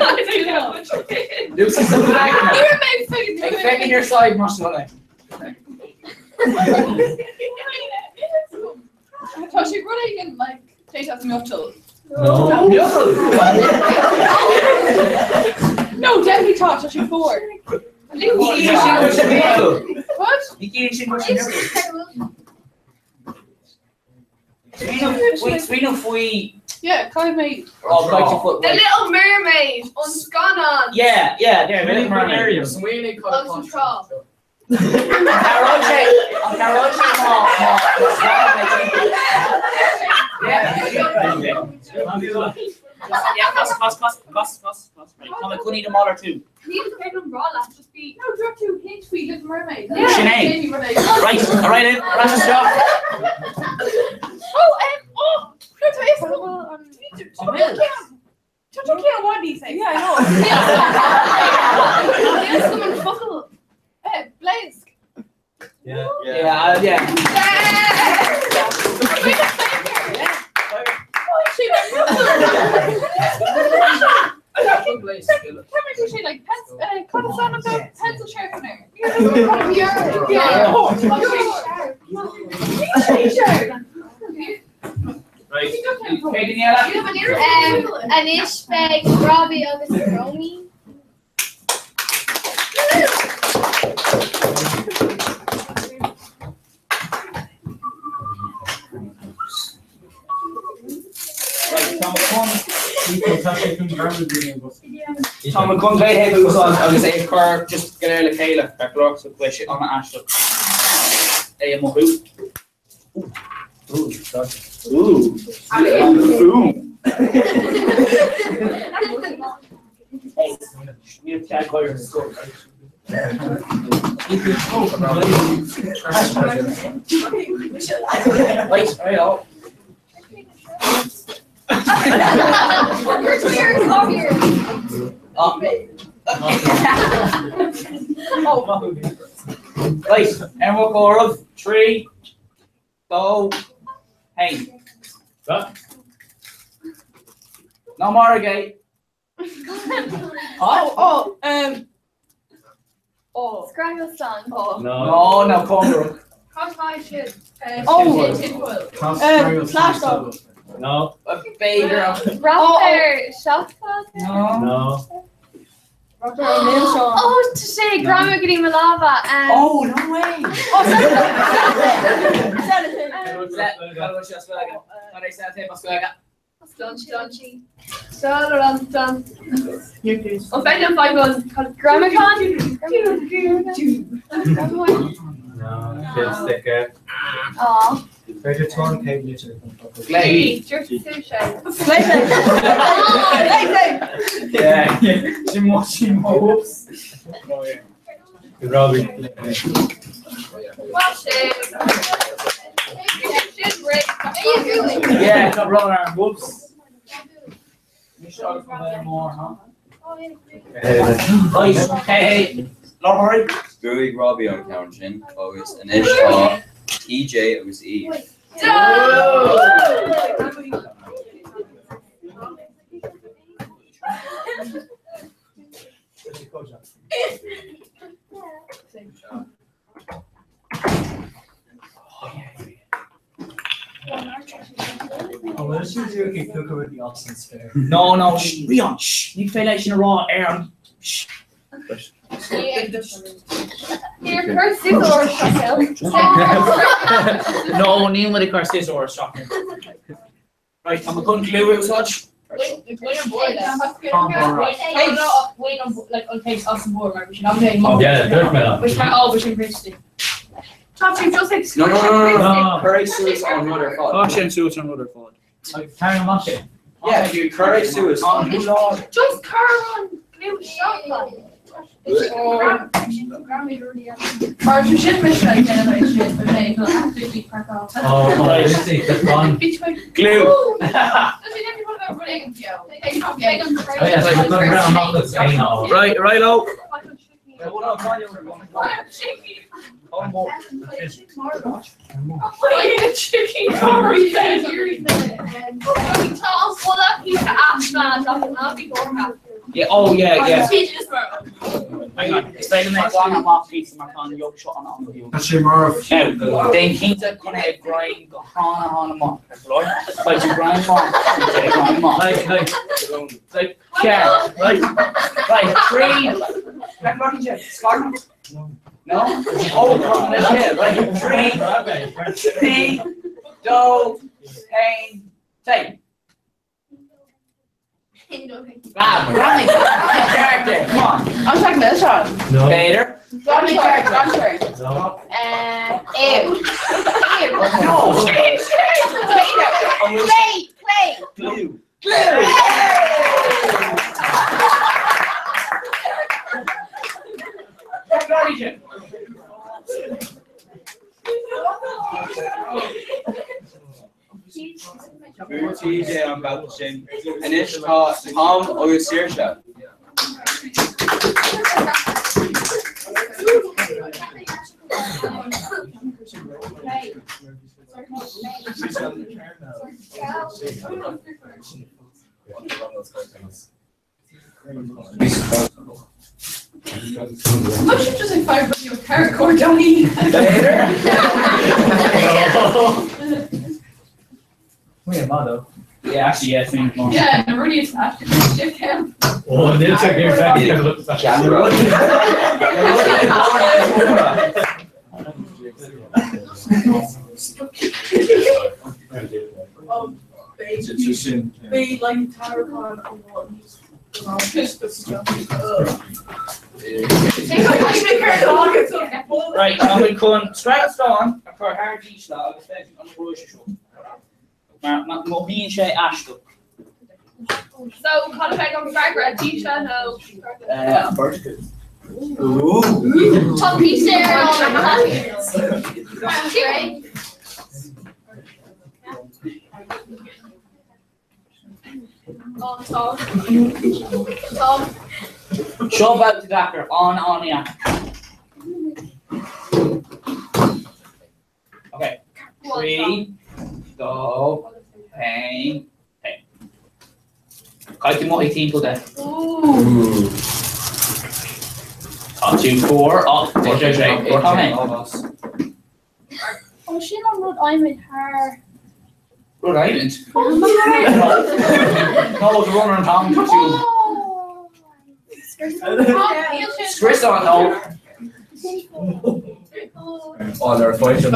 Lucy's still back now. Take in your side, Marshall. Tá sé rud igen like take as mutual. No. No, definitely tá sé 4. What? Yeah, kind of mate. Oh, The Little Mermaid on Scannon. yeah, there, Little Mermaid. Control. Yeah, pass. Come on, need a mother too. Need to make them raw, just be. No, drop 2 hints for Little Mermaid. Sinead. Right in, press the shot. You can't want these things. Yeah, I know. There's someone fuckle. Blaze. Yeah. She like pencil sharpener. Right. Anish Beg, Robbie, August Romy. Tom McCon great head moves on. I was say car just get early Kayla. Back rocks with wish on the Ashton. Hey, mo who? Ooh, sorry. Ooh. Hey, you can't call your score. Right out. Right, and we'll go of 3, go, hey. No more again. Scramble song. No, Conroe. Hot high shit. Flash dog. No. A baby girl. Rapper, shot fuck. No. Oh, to say Grandma getting lava and. Oh, no way. Grandma Sticker. Oh. Better torn cake later. Yeah. Chimo. Robbie. Watch it. Yeah, got rolling our whoops. You should have done more, huh? Hey, Laurie. Buig Robbie on counting. August and Ishtar. EJ was Eve. Oh, let's just do a cooker with the options fair. No, Rion, you feel like you're raw air. Shh. Here, first scissors, No, Neil with the car scissors shocking. Right, I'm going to glue it such. Wait on like case off the board, right? We should have a Yeah, dirt metal. we should bridge it. Top two, just like No. Courage suicide on Rutherford. Caution suicide on Rutherford. Carry on it. Yeah, you courage suicide. just curl on glue shot. Or you should bridge like generation, but they will absolutely crack off. Oh, let's see. That's fun. Glue. Right, out. Yeah, oh yeah. Hang on, spelen met one and off piece maar kan je ook shot aan de That's your more. denk niet kan hij grind gaan aan man. Floor. But you grind man. Grind man. Like yeah. Like three. Like what did Scotland? No? Oh, come on, right. Three. Dough. Pain. Take. Character, come on. I'm talking about this one. No. Vader. Contrary. No. No. Clay. Glue. Technology. TJ an bouta sin. Inis tá Tom agus Saoirse. I should just say 5 with your paracord, Johnny. Wait, mother. Yeah, actually, yeah, same one. Yeah, I'm already attached to the ship cam. Oh, they'll check your back. Camera. They like Tarragon and one. Right, I'm going to come straight on for hard G-slag, especially on the grocery show. Maar mogen ze Ashton. So, kan ik ook vragen G-slag nou? Vertical. Top piece there on the Tom. Shove out the doctor on yeah. Okay. 3, go, pain. Kijk je mooi 18 tot dat. Ooh. 2, 4, up, we're coming. Oh, she don't know I'm with her. Rhode Island? No, the runner and Tom too. Chris on no. Oh, they're fighting.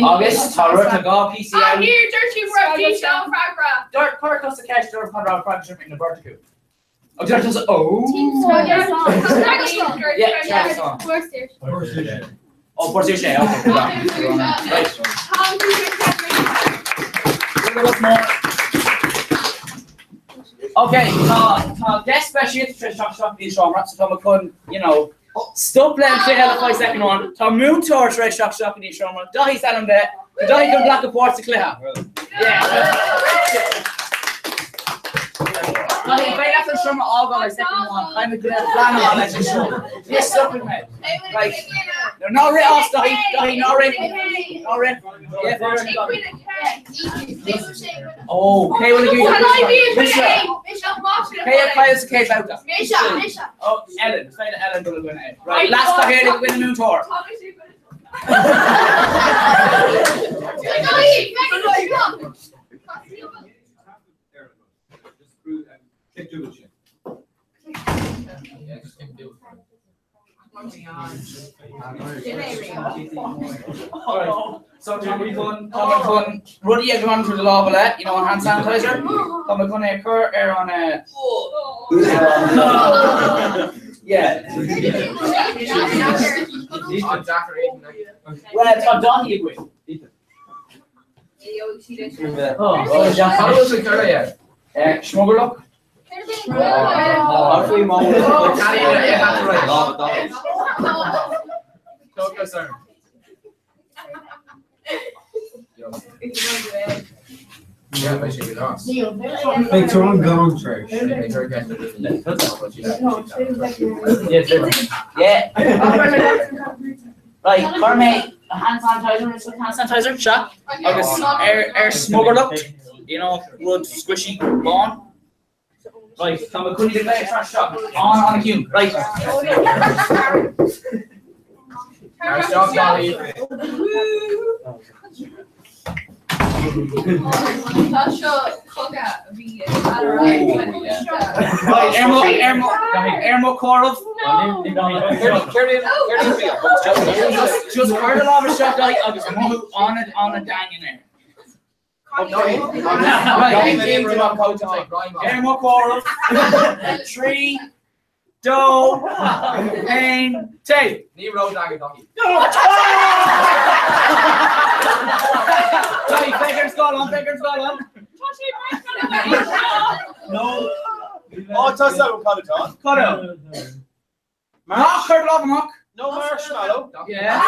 August, Tara, to go PC. I'm here, dirty for D-Shell, Fragra. Dirt, Kirk does the cash, dirt, Conrad, Fragra in the vertical. Oh, dirt does oh. Yeah, Oh, for your share. Okay, right. Okay, guest specialist for shop these genres. So we can, stop playing straight out of 5 second one. Tom Moon Tour straight shop in these genres. Dahi sat on there. Dahi can block the ports to clear. Yeah. Dahi, right after the genre all go like second one. I'm a good plan on that show. Yes, stop it, man. Right. No, not right off, Dahi, not right. Not right. Yeah, oh, okay, what do you do? Misha, players the case out. Misha. Oh, Ellen. It's Ellen will win it. Right, last time here to win a new tour. Alright, so Tom McCunn, Ruddy everyone through the lava let, hand sanitizer. Tom McCunn occur air on a yeah. Well, it's on Donny with. How was the career? Schmuggerlock. Make your own gun trash. Yeah. Right, Carme, hand sanitizer, shot. August, air Schmuggerlock. Wood squishy bone. Right, Tom McCooney the next shot. On a cue. Right. Nice job, Dolly. Right, Ermo Corov. Just heard a lot of shot like I was on a dang in there. Ermo Corov. 3, 2, 1, take. Need road dagger donkey. Sorry, Faker's got on. No. Oh, toss that one, cut it on. Cut out. Mark, Kurt Love, Mark. No marshmallow. Yeah.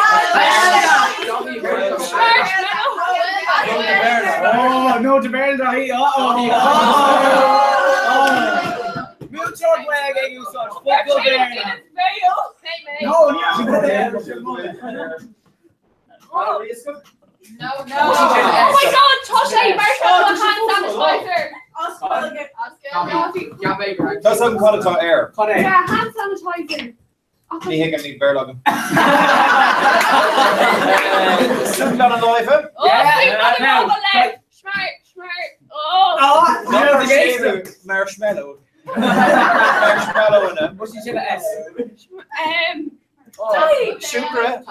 Oh, no, the bear that he. Mutual way again, you such football bear. No. No. Oh my God, Toshe, marshmallow hand sanitizer. Toss that one, cut it on air. Yeah, hand sanitizer. Ní hick ní bear login. Some got a knife. Smart. Oh. Marshmallow. Marshmallow in it. What's the S? Sugar.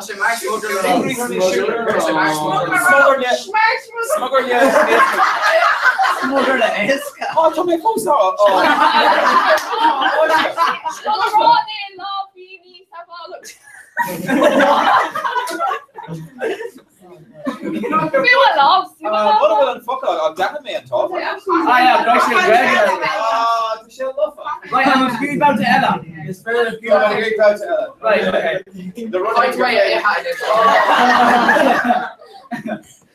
Smugger the S. Oh, Tommy, who's that? What about fuck? I'll damn me and talk. Right, I'm about to Ella. It's very good. Right, okay. The Right way,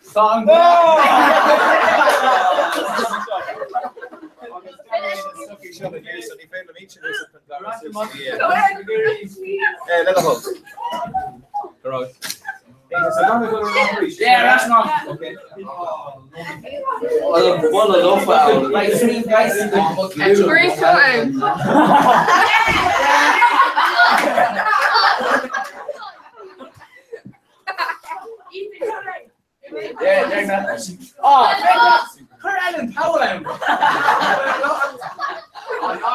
Song. Yeah, that's not. Okay. What a low foul. Like, three guys. Great time. Yeah, they're not. Oh, Kurt Allen Powell.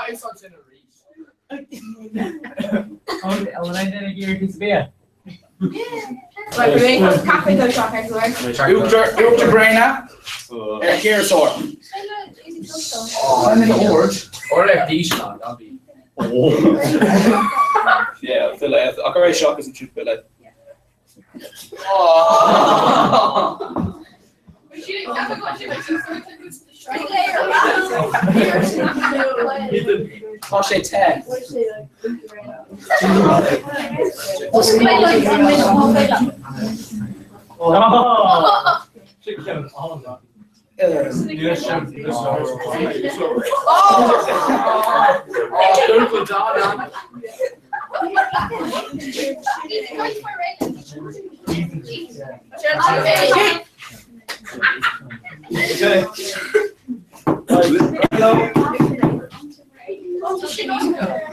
It's such in a reach. When I did a year, it's beer. Like, we ain't got cafe though, shop everywhere. Uchter Braina. Kearsor. I'm in the orange. Or like D-Shot, that'll be. Yeah, I feel like I can shock isn't too like. Toshe 10.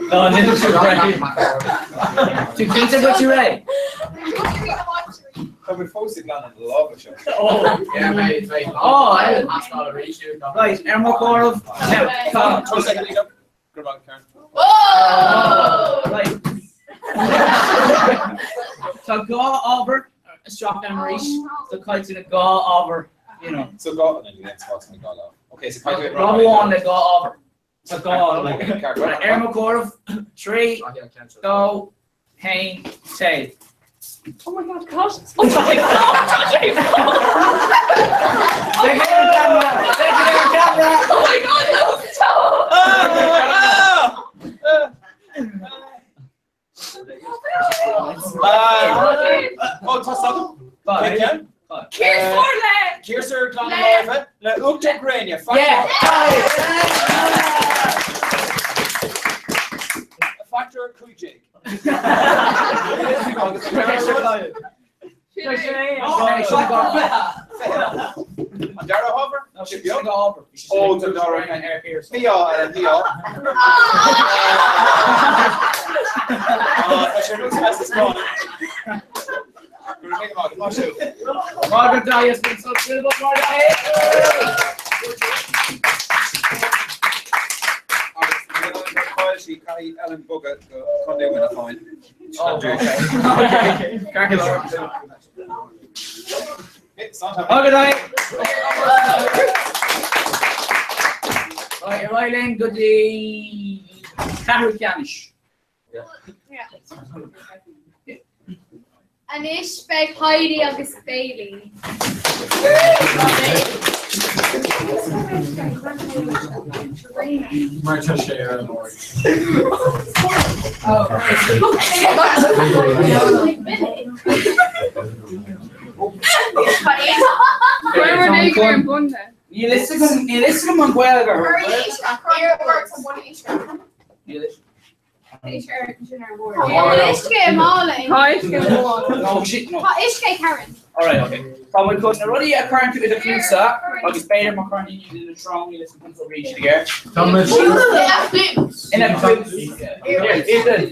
No, didn't you right? Tu pensa what you read? Come with folks in London, love a show. Oh, yeah, mate. Oh, I that's not a ratio. Right, Ermo Corov. Whoa! Right. So go over, shop down reach. So kite's in a go over, you know. So go and then the next box and go off. Okay, so kite Rob one that go over. So go over. Right, Ermo Corov. 3, go, hang, tail. Oh my God, gosh. Oh my God. Take it camera. Oh my God, toss up. Kearsor Clan Live. Le Uchter Grania. Factor Kujik. Dara Hover. No, she's going to go over. Oh, the door. Hair here. Theo, Theo. Oh, she looks past this morning. Margaret Dye has been so good about She can't eat Ellen Bugger, can't do with a fine. Oh, okay. Margaret Dye. Right, right in, good day. Carol Canish. Anish beg Heidi agus Bailey. Marta Share and Lori. Where were they going Bunde? You listen to Manguelga. No, shit, no. Karen. Alright, okay. Come on, couldn't already a current to the Clusa. I'll just pay them my current in the strong. You listen to reach the gear. Thomas. In a clip. Here, Ethan.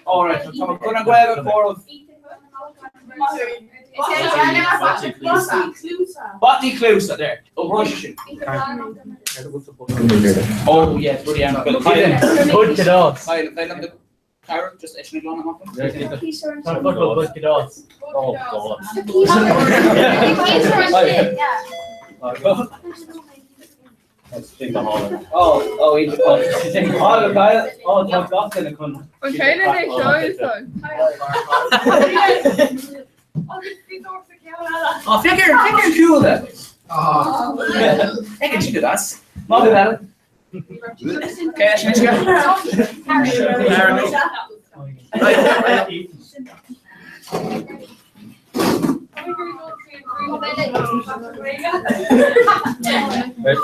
Alright, so I'm gonna go have a coral. Botany Clusa there. Oh, Russian. Oh, yeah, brilliant. Good kiddos. I love the carrot, just etching it on and off. Good kiddos. Oh, God. Oh, he's Okay, then they show you son. Oh, figure cool then. I can do that. Not do that. Okay, I should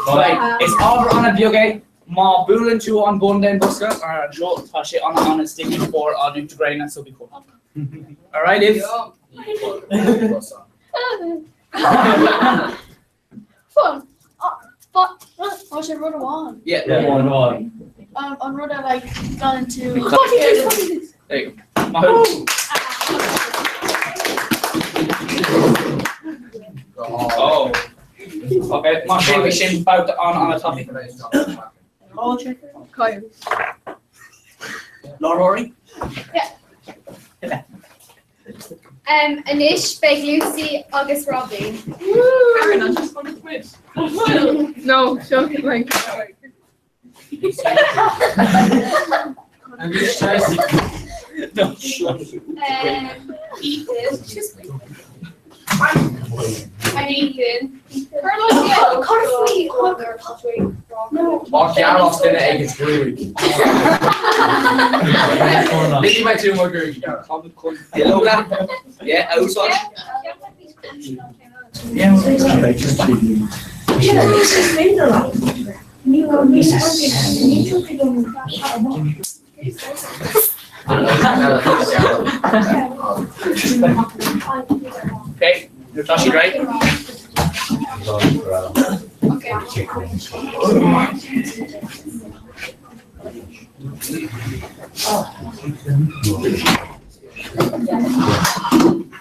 Right, it's over on a bioge. Ma bulen to on Bunde buska or Joe touch it on a sticky for on integrating so be cool. All right, Liv. Fun. But I should run one. Yeah, one. On road I like gone into. There you go. Oh. Okay, my favorite shim about on a topic. Oh, check. Kyle. Laura Rory? Yeah. Anish, beg Lucy, August Robbie. Karen, I just want to quit. No, show it like. And this Chelsea. No, sure. Ethan. I'm Ethan. Oh, Garros in it against Brewery. Maybe my two more Brewery. Hello, yeah, outside. Okay, you're touching right?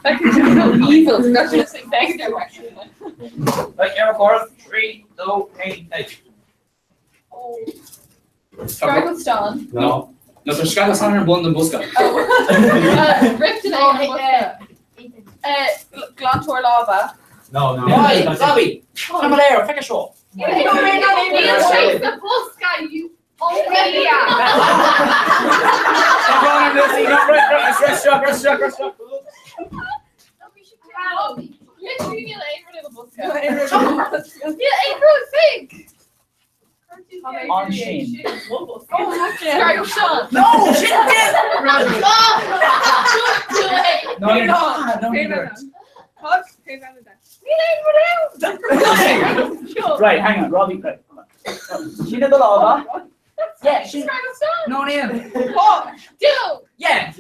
I can do no measles, not just like back direction. Right, you're for 3, 2, 8. Straggleston. No. No, there's Straggleston and Bunde Buska. Ripton Glantor Lava. No. Why, Bobby? Come on there, take a shot. You don't really the bus guy, you already Rest. Literally, you're late for the bus guy. Yeah, April, think. On Shane. Straggleston. No, shit! No, you're not. No, you're not. What? Right, hang on, Robbie, right. She did the lava. Yeah, she. No, Neil. Oh, do. Yeah.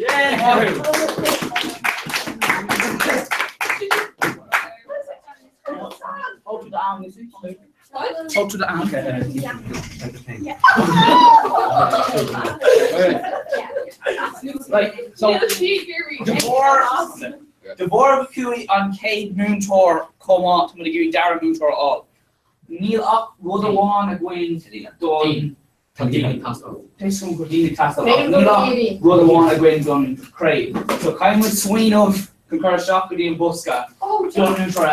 arm, is it? Talk to the arm. Right, so Deborah McCooey on Cade Moon Tour come on to the Gary Dara Moon Tour all. Neil up, Rudderwan, Gwen, Dawn. There's some good Dini Castle. Neil up, Rudderwan, Gwen, Gun, Craig. So kind of swing of concur shop with the Buska. John Moon Tour.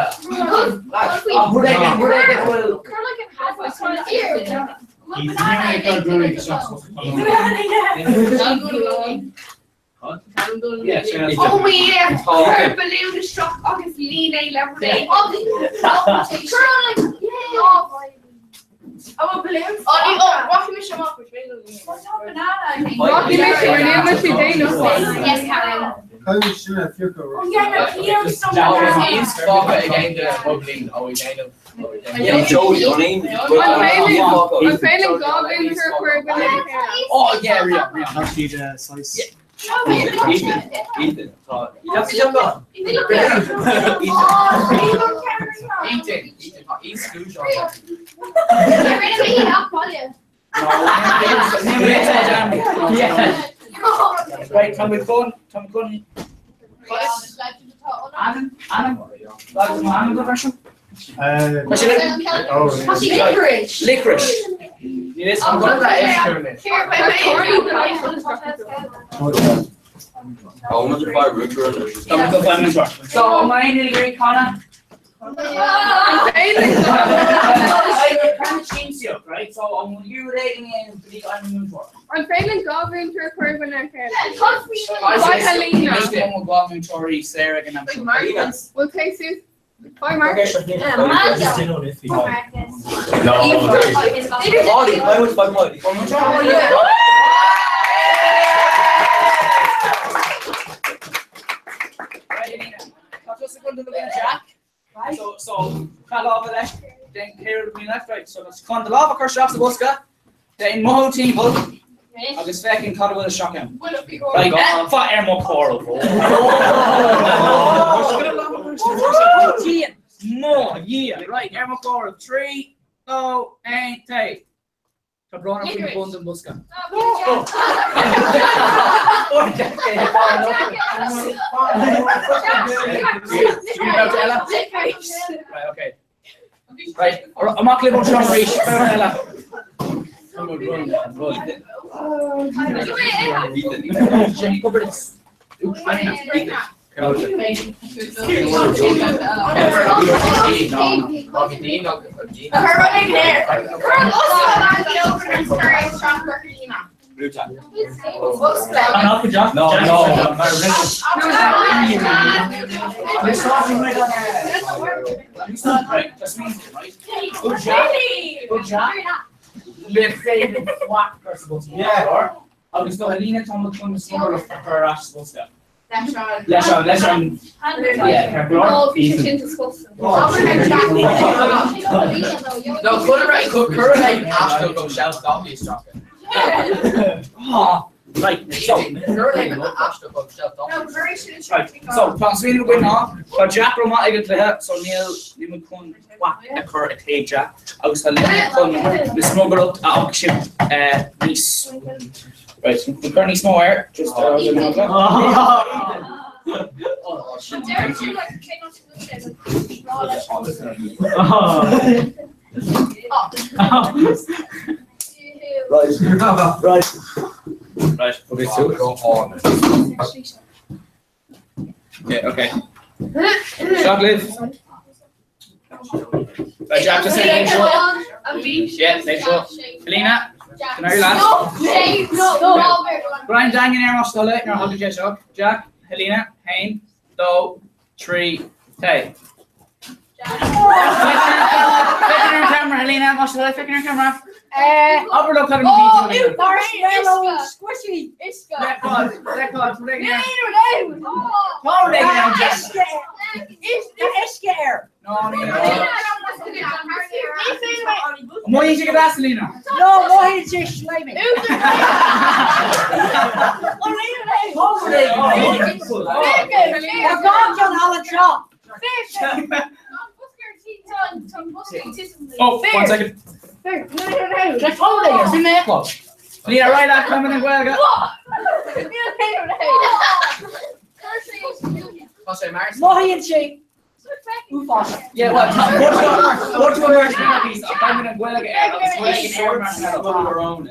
Oh, yeah. Her balloon is struck August Lee level day. Oh, a balloon. Oh, Rocky Mission Mark, which means what's up, banana? Rocky Mission, we're near Missy Dana. Yes, Karen. How you sure if you're going? Oh, yeah, no, here's some. He's talking again the bubbling. Oh, we kind of. Yeah, Joey, your name. I'm failing Goblin for Quirk. Oh, yeah, Ria. Not see the size. Ethan. That's the young one. Ethan. He's huge. Right, Tom McCone. Anna, version? Licorice. Yes, I'm going to that How much if I root your So, my little great Connor. Right, so I'm urinating in the Moon Tour. I'm failing Goblin to record when I'm fair. Bye, Helena. Goblin Tory, Sarah, and I'm sure. We'll take Sue. Bye, Marcus. No, I was by body. So, fell off of that, then clear between left, right. So, it's con the lava curse off the buska, then Moho team, I was fucking caught with a shotgun. Like, fought air more coral. More, yeah, right, air more coral. 3, 2, 1, take. So, blown up in the buns and buska. Right, okay. Right, I'm not clear about John Reach. Blue jack. No. Right, just means it, right? Good job. Good job. Let's say the swap person. Yeah. I'll just go Helena Tom the smaller for us supposed to. Let's run. Yeah, no, disgusting. No, current Ashton go shout off his chocolate. Right, so Ashton go shout off. right, so pan swin go now. But Jack Roma I get to help. So Neil kun what occur at hey Jack. I was telling the smuggle up auction niece. Right, so the currently small air just Right. Okay, so go on. Okay. Chocolate. Right, Jack, just say next one. Yeah, next one. Helena, can I relax? No. Brian Dang in air, still late. Now, how did you shock? Jack, Helena, Hain, 2, 3, take. Flicking your camera, Helena. What's the flicking your camera? Overlook at him. Marshmallow, squishy. Record. More easy to glass, Helena. No, more easy slimy. I've gone to all the shop. Oh, 1 second. Jack Holiday, it's in the club. Leah, right out coming in well. Mahi she. Yeah, what? What's your marshmallow piece? I'm coming in well again. I'm making air marshmallow of own.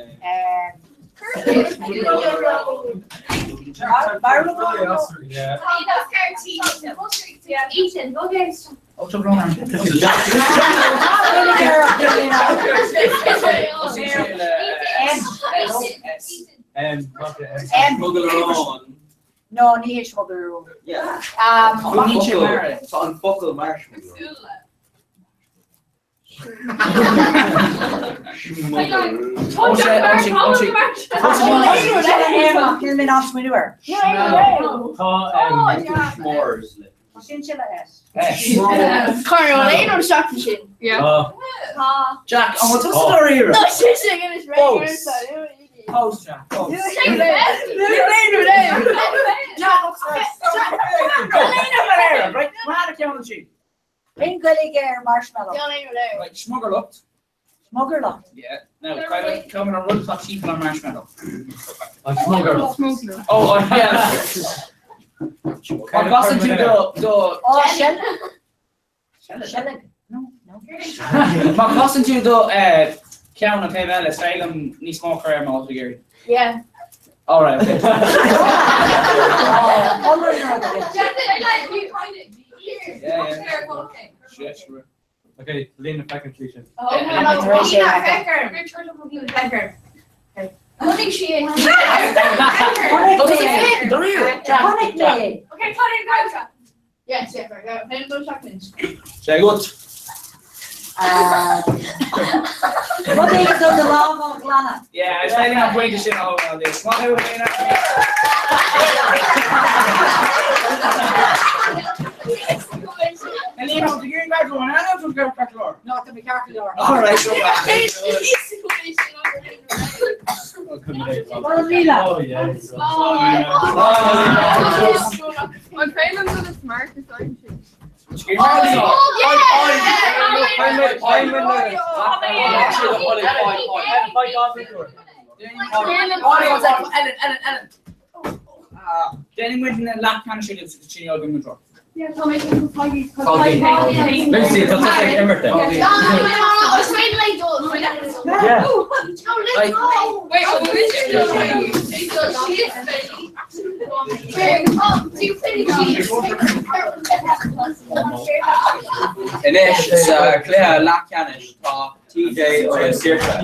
Ethan, go get some. Oh, so wrong. No, ní smuggle. Yeah. So unbuckle marshmallow. Jack, what's the story here? No, she's singing this right here. Post, Jack. Post. Right, man, count the sheet. In Gulliger marshmallow. Right, smuggle up. Smuggle up. Yeah. Now, come and run top sheep on marshmallow. Smuggler. Oh, yeah. I'm passing to the. Oh, Shelling. No. I'm passing to the count of Pavella, Salem, Ní Smoker, Maltagiri. Yeah. All right. Okay. Yeah. Sure. Okay, Lena Peckenschließen. Oh, no, Pecker. I think she is. Okay, go. Yes, go. Say good. What is the long of Lana? Yeah, I'm saying I'm going to sit all around this. What are we doing and you know, you're back on. I don't go back to her. Not to be careful. All right, so Oh, yeah. My friend is the smartest, aren't you? Danny went in the lap can she lives to Chino Gummidro. Yeah, tell me to Foggy. Lucy, it's like Emerton. I was trying to like do it. Yeah. Let's go. Wait, what Inis, Claire Lacanish, TJ or Sirka.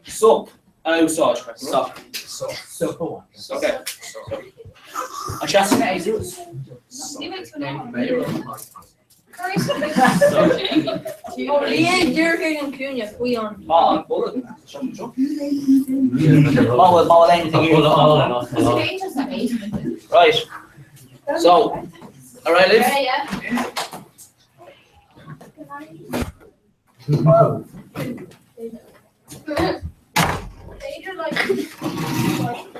Sup. I saw it. Sup. Okay. I just made it. Right. So, all right, Liv.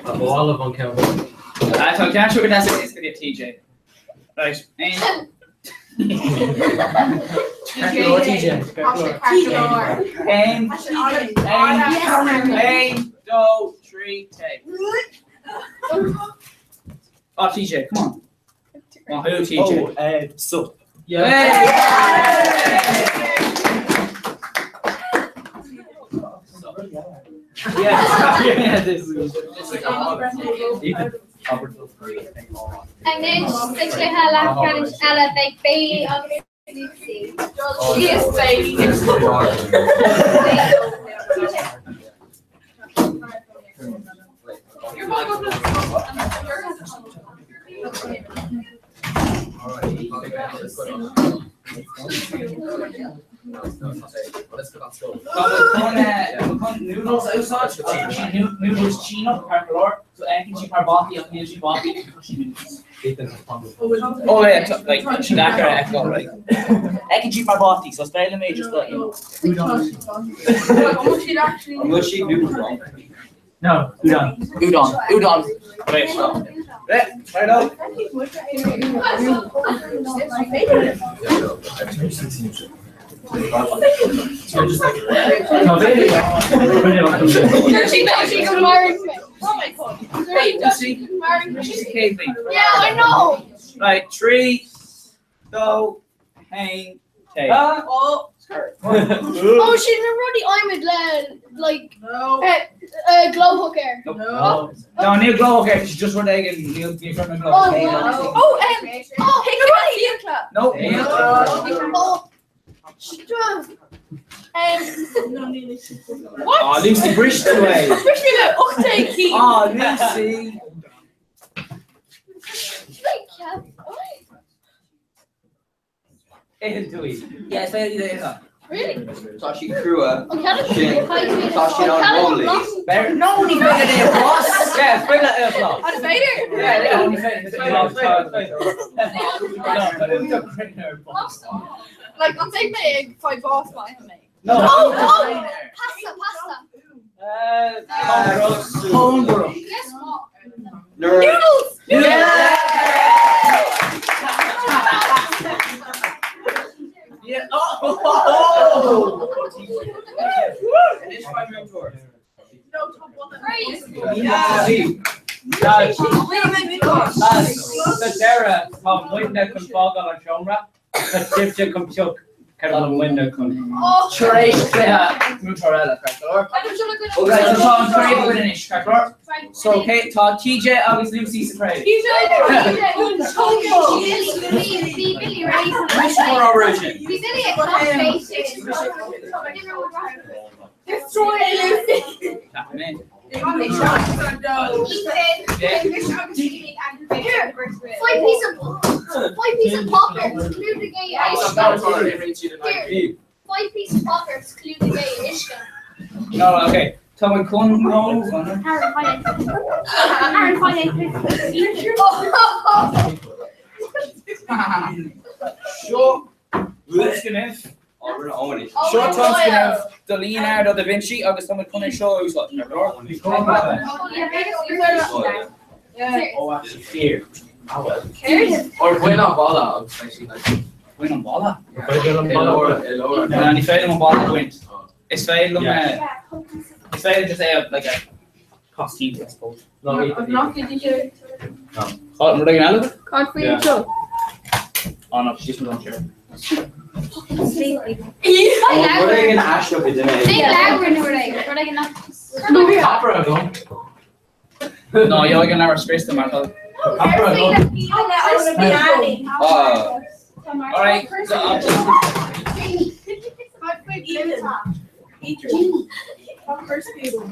A ball of uncountable. I thought can't show that's it's gonna be a TJ. Right. And Aim, go, 3, take. Oh, TJ, come on. Oh, who, TJ? So. Yeah, this is And then she's like her lap can Ella like Bailey on Lucy. She is Bailey. Noodles outside, noodles Chino, so can she parvati of the body? Oh yeah, like she got her echo right. Can she parvati? So spell me just like you. Will she do wrong? No, Udon. Right. Right now. She can marry me. Oh my god. Hey, she's caving. Yeah, I know. Right, 3, 2, hang, take. Oh, she's a ruddy Ahmed like glow hooker. No, Neil Glow, okay, she's just running and Neil be from the Glow. Hey, No, Neil. What? Oh, Lucy Bristolway. Oh, Lucy. Yeah, say it either. Really? Tashi Krua. Okay. Tashi on Rolly. No, only bring it in, boss. Yeah, bring that in, boss. On Vader? Yeah, only Like, I'll take my egg, 5 balls, but I have me. No. Pasta. Homebrew. Guess what? Noodles. Yeah. Oh. Sarah, from window can fog on a genre, but Sibja can choke, Carol window can. Trace mozzarella cracker. Okay, so Tom Craig with an ish cracker. So okay, Todd TJ obviously Lucy surprise. Billy right? More origin. Billy a clock face. Destroy Lucy. Five piece of poppers, include the gay Ishka. 5 piece of poppers, include the gay Ishka. No, okay. Tom and Con, no. Aaron, find Short. Tuscanev. Short Tuscanev. The Leonardo da Vinci. August Tom and Con and show who's like. Oh, actually, fear. Or win on Bala. Win on Bala? Elora. And if I don't Bala wins. It's fair, it's fair to say like a costume, I suppose. I'm not going to do it. Oh, we're going to Can't for you, Joe. Oh no, she's not sure. No, you're going to have a space to mark out. Alright, so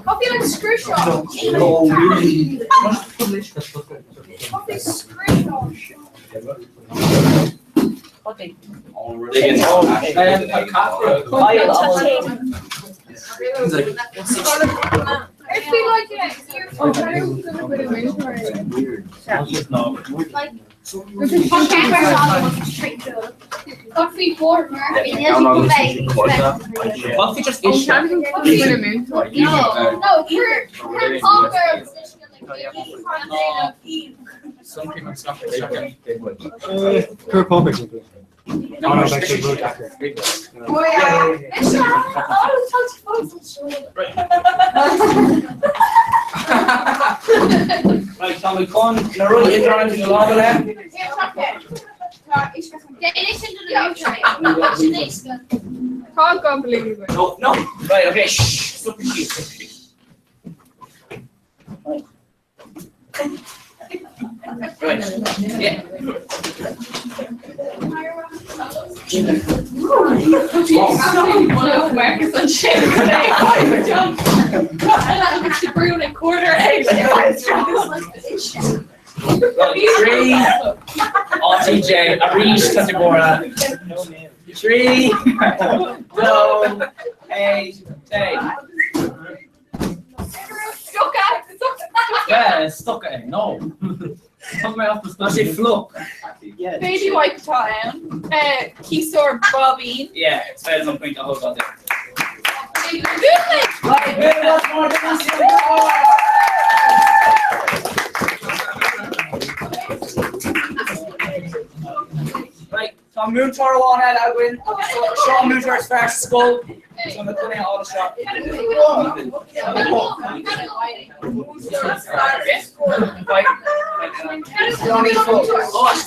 Coffee like screwshot. Coffee I feel like Coffee board, Coffee just is no, some people stop Kurt Popick. No, actually, Blue Jacker. Oh yeah. Right, Tommy Con, Narrow, you're trying to log there. Can't believe it. No. Right, okay, shh. Super cute. Right, yeah. Three. Oh, TJ, Arish Kategora. 3, 2, 8, 10. Yeah, stuck it. No. Come off the stuff. Say flock. Baby white town. Keysore Bobbine. Yeah, it's fair enough point to hold on there. Right, Tom Moontor one at Agwin. Sean Moontor's first skull. He's going to put in all the shot. Oh, just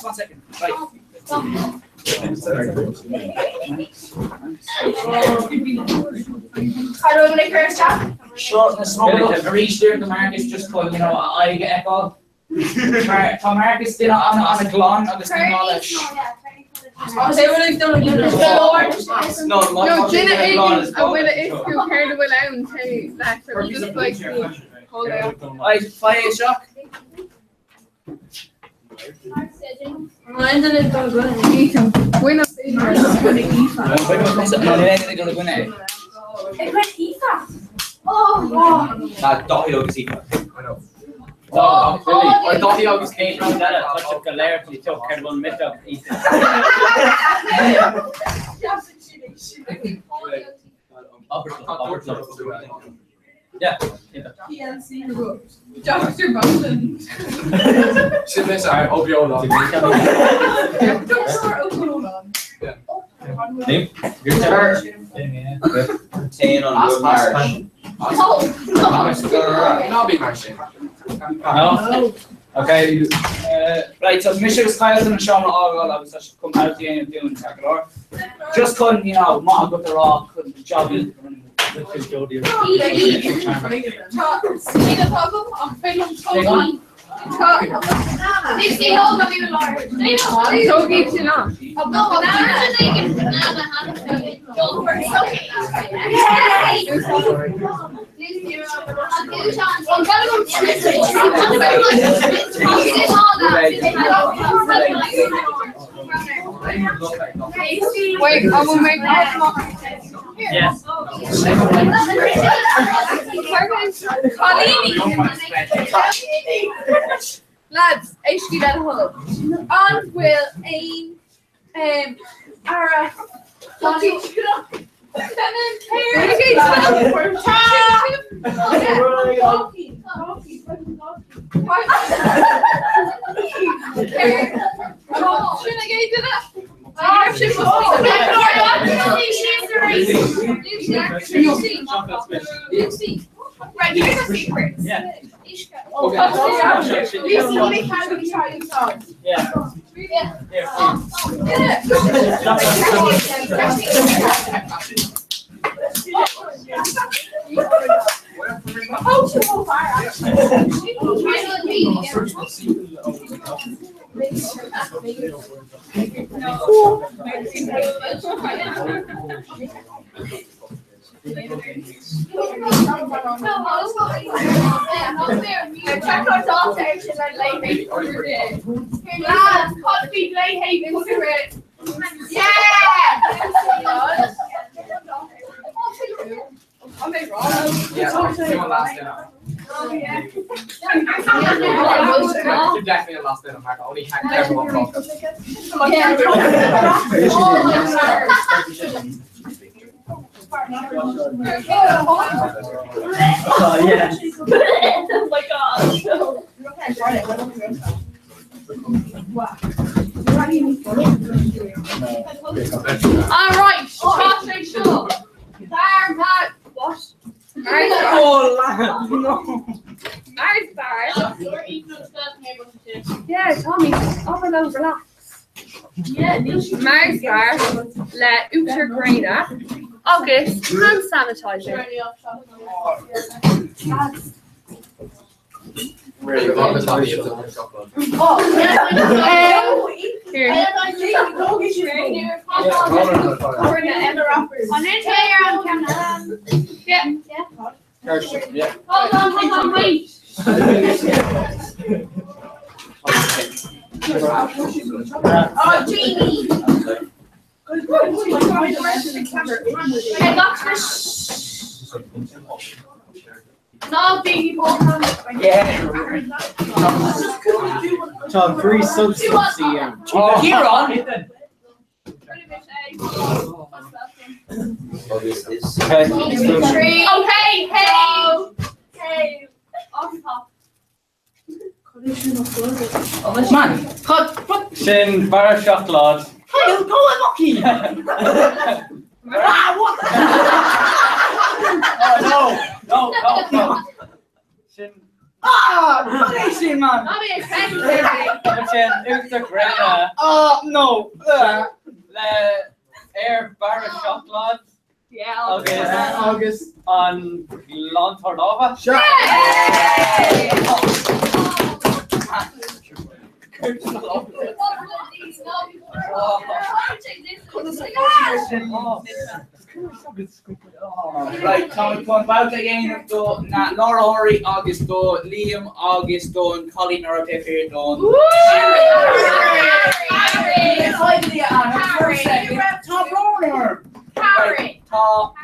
1 second. Right. How do I make first shot? Short and small. Reach there to Marcus just called, you know, I get echo. Tom Marcus did on a glon of the same all that. Oh, they would have done it. No, Jenna Aiken, I will if you care to allow hey, that for just like hold out. Right, fire shock. Mine's in it, don't go and eat him. Win a stage, I'm going to eat him. They're going to win it. It went Aoife. Oh, Dochio is Aoife. I know. Oh, really? Or Dochio was came from that. Such a galère to took kind of one minute of eating. Yeah. Dr. Bolton. Sit this out, hope you hold on. Dr. O'Connell. Name? Your turn. 10 on Good March. I'll be marching. No? Okay. Right, so Michelle Skiles and Sean all I was just come out the end of doing Tackler. Just couldn't, you know, not go the rock, couldn't job it. Dixie, hold on, you large. So keeps you not. Wait, I will make Yes. Lads, HD that hub. On will aim Ara. Right, here's a secret. Yeah. Lisa only can be trying songs. Yeah. Definitely a last dinner, Mark. I only hacked everyone from Oh, yeah. Oh my God. All right, cross show. Bar, what? Oh, no. Mars bar. Yeah, Tommy, overload, relax. Mars bar, le Uter Grena. August, hand sanitizer. really long time. Here. Yeah. Hold on, wait. Oh, Jamie. Hey, Doctor. No, baby ball. John, free substance. Kieran. Okay, hey. Off top. Man, cut. Sin bar chocolate. Go on, Lucky. What? No. Sin. What is it, man? Sin Uta Greta. No. Air bar chocolate. Yeah, August on Lanternova. Right, Tommy Pun, about again, Laura Horry, August do, Liam, August do, Colleen are there here done. Top Roller. Right, top.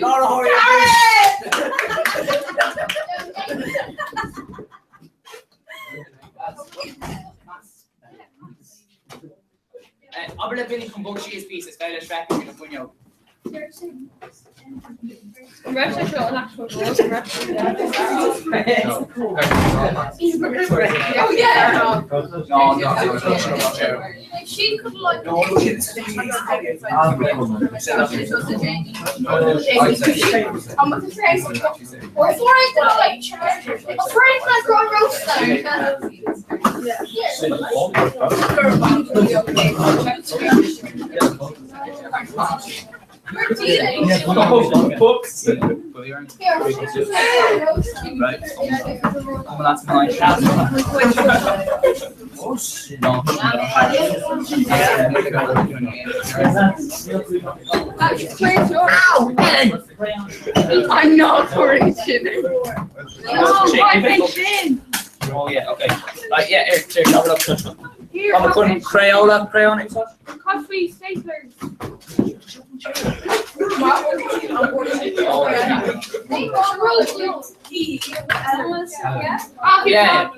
Laura Horry. Abel Billy con book cheese pieces, style track in the punyo. Russia shot an actual goal. Oh yeah. No. She could like. No, it's I'm with the train. Or for it, like charge. For it, like grown books. Right. Oh, that's nice. No. I'm not pouring shit. Oh yeah, okay. Right, yeah, here, have a look. I'm putting crayon it. Coffee staplers. Yeah.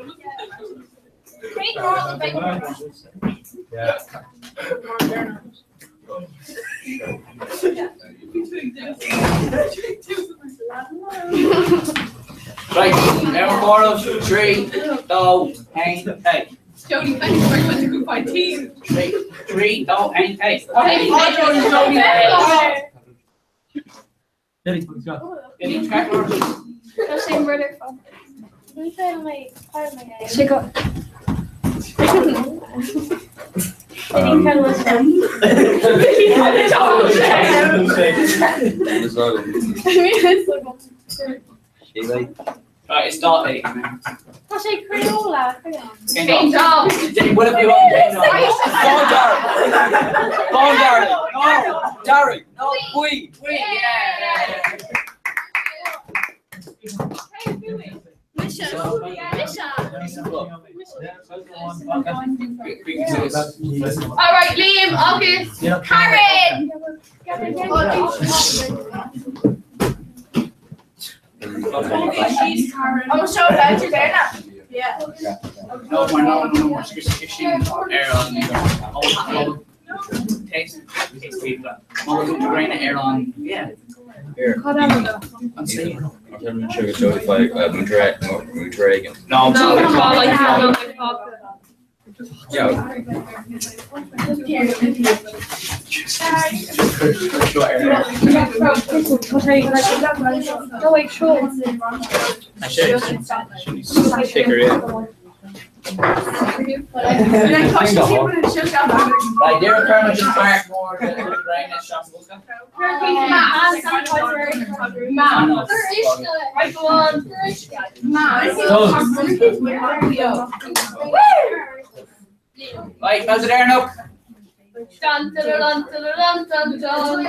Right, number 4 of 3, go, hang, hey. Jody, thanks very much. Good fight, team. 3, go, hang, hey. Same brother from. Let me try my part of my head. Shake up. I think I was Right, it's starting. I say Crayola. Change up. What have you Go, Darren. No, Darren. No, we. Yeah. Alright, Liam, August, Karen! I'm gonna show that you there now. Yeah. No more. Taste people. Rain air on. Yeah. Here. I'm saying. I'm sure it's like Monterey. No, yeah. No, wait, sure. I should shake her in. Right, Derek Kermit just fired more than the brain at shots. Right, how's it there now? Dun, dun, dun, dun, dun, dun, dun.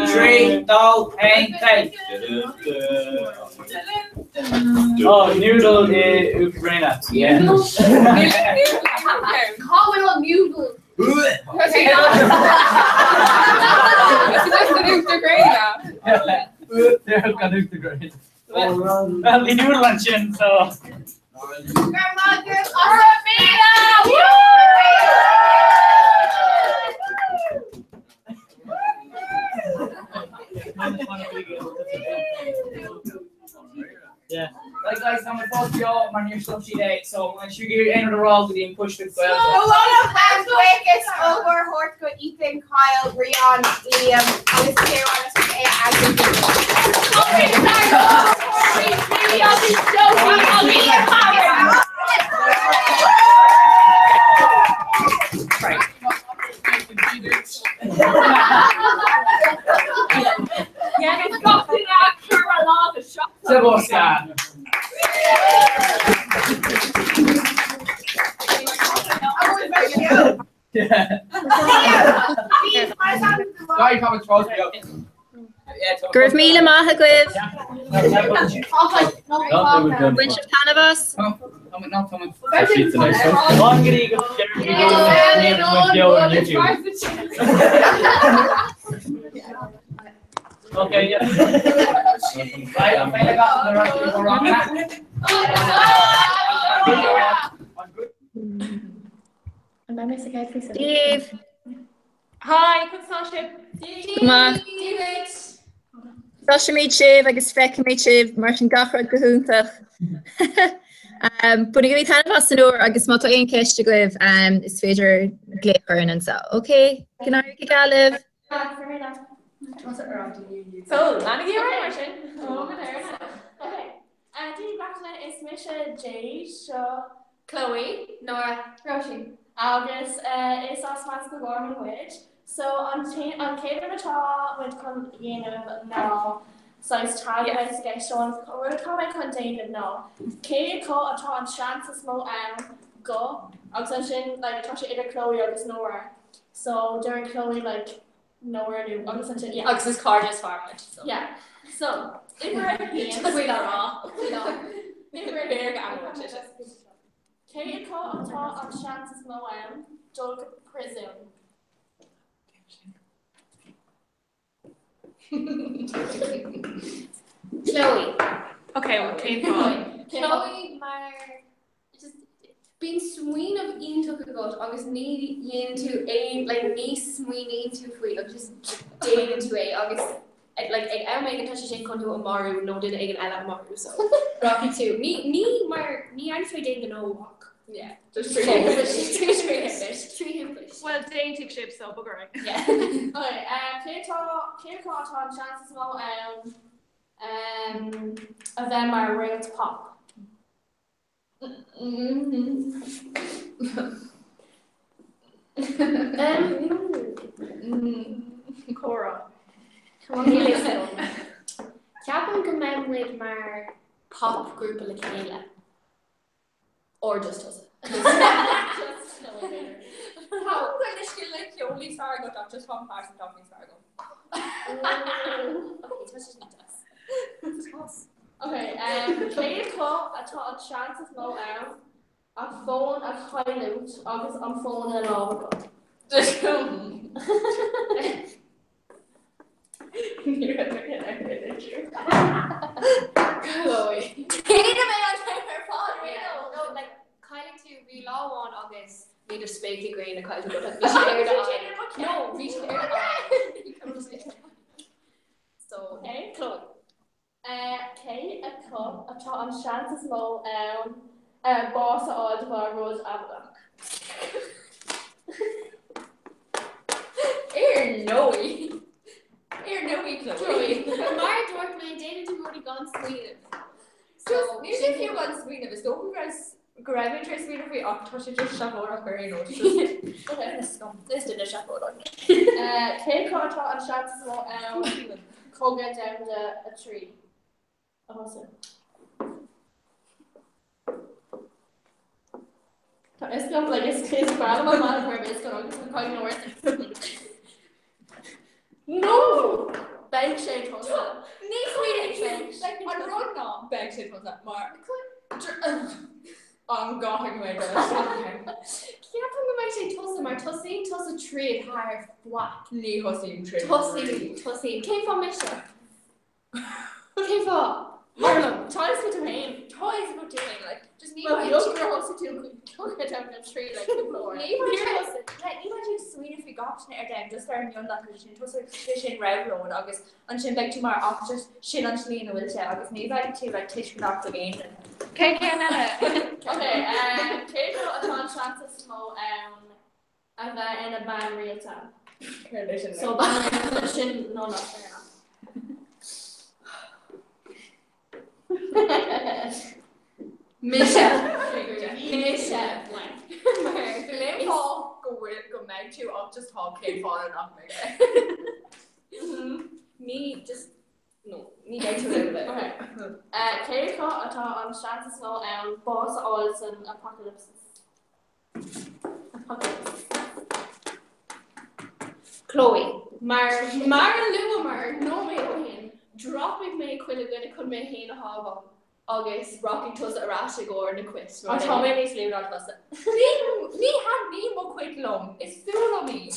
3, 2, hang tight. Oh, noodle de Ukraine. Yeah. Call it a noodle. Right, They're gonna do great. Well, we do luncheon, so. Grandma, give us a meal! Yeah. Right guys, I'm supposed to be all my new slushy day, so when you get end of the roll, we didn't push the The one of them quickest over Hortco, Ethan, Kyle, Rion, Liam, Alice, Kieran, Yeah, it's got to that Carolina shot. Sebastian. Guy coming throws me up. Gurv Mila Maha Gwiv. Oh, Winch of Panavas. Not coming. She's a nice one. One good eagle. Okay, yeah. Right, I finally got the rest of the wrong Steve. Hi, good starship. Come on. Sasha meid Shiv, agus Fecca meid Shiv, Martin Gachra Gahúntach. Buna gwyth hanaf as yn o'r agus mato ein ceist y gwyf is féidir gleipar yn so. Okay, gynnau chi galif. So, Lana gave her Martin. Okay. Dini Bachelor is Misha, Jade, Shaw, Chloe, Nora, Roshi. August is Osman's Gorman Witch. So on Kate and Atá with now size tag investigation we're coming on David now. Kate call Atá on chances mo go. Obsession like Tasha either Chloe or Nora. So during Chloe like nowhere new obsession yeah. Agus card is farmed. Yeah. So if we're at we don't all. If we're here, Kate call Atá on chances mo Doug presume. Chloe. Okay, well, Kate Chloe, maar just being sween of een took a goat. August me into a like me sween into free. Like just day into a August like I make a touch of conto Amaru. No, did egg and Amaru. So Rocky too. Me I'm three day to no walk. Yeah, just three English. Well, Dane took ship, so bugger right. Yeah. Okay. Clear caught on chances small of them are real to pop. Cora. Come on, listen. Captain commemorate my pop group of Kayla. Or just us. Just no later. How could this feel like you only Fargo got just one person talking Fargo? Okay, this is not us. Okay, Clay call I taught a chance of no a phone a highlight August on phone and all. Chloe. No, like kind of to be law on August. Need a spaghetti green and kind of go No, we should So, okay, Chloe. Kay, a cup, a tot on chances low, boss of all the road Ablock. Chloe. My dork man dated to go to Gun Sweden. So, usually if you want Sweden, if it's don't guys grab into Sweden for you, touch it just shop over very no. Okay, this did a shop over. Kay caught on chances low, Koga down a tree. Awesome. It's not like it's crazy, but I'm not aware of it. It's going to quite nowhere. No! Bank shade was that. Like, I wrote no. Bank shade was that. Mark. I'm going away. Can't think of actually Tulsa. My Tulsa trade hard whack. Ni Hussein trade. Tulsa. Came from Misha. Okay, for Marlon, toys for doing, toys about doing, like, just need my young girls to do, don't get down the tree, like, people need you sweet if you got to it down, just learn young that position, to a position Revlo and August, and she'll like tomorrow after, she'll on Shalina will tell August, need like to, like, teach me off the game. Okay, Kate, a ton chances small, and then in a band real time. So, band position, no, not fair enough. Michelle. Glenn Paul go meg to up just talk Kate Paul and not meg. Me just no. Me meg to a little bit. Okay. Kate Paul on chances no boss Olsen apocalypse. Chloe. Mar Lumer no me hin. Dropping me quilligan could me hin hava. August rocking to us at Rashagor and a quiz. I'm telling me sleep not us. Me had me more quick long. It's full of me.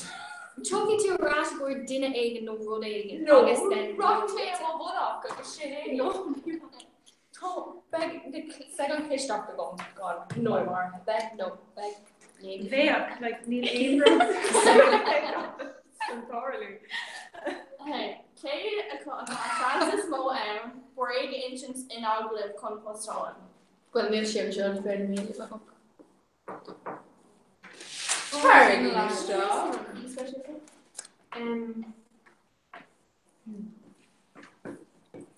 Talking to Rashagor dinner egg and no run egg. No. August then. Rocking me and one off. Got the shit. No. Tom beg the second fish doctor gone. God no more. Beg no beg. There like Neil Abrams. Thoroughly. Hey. Kate Francis Mo braid entrance inaugural compost on. Well, Neil Shimshon very me. Very nice job.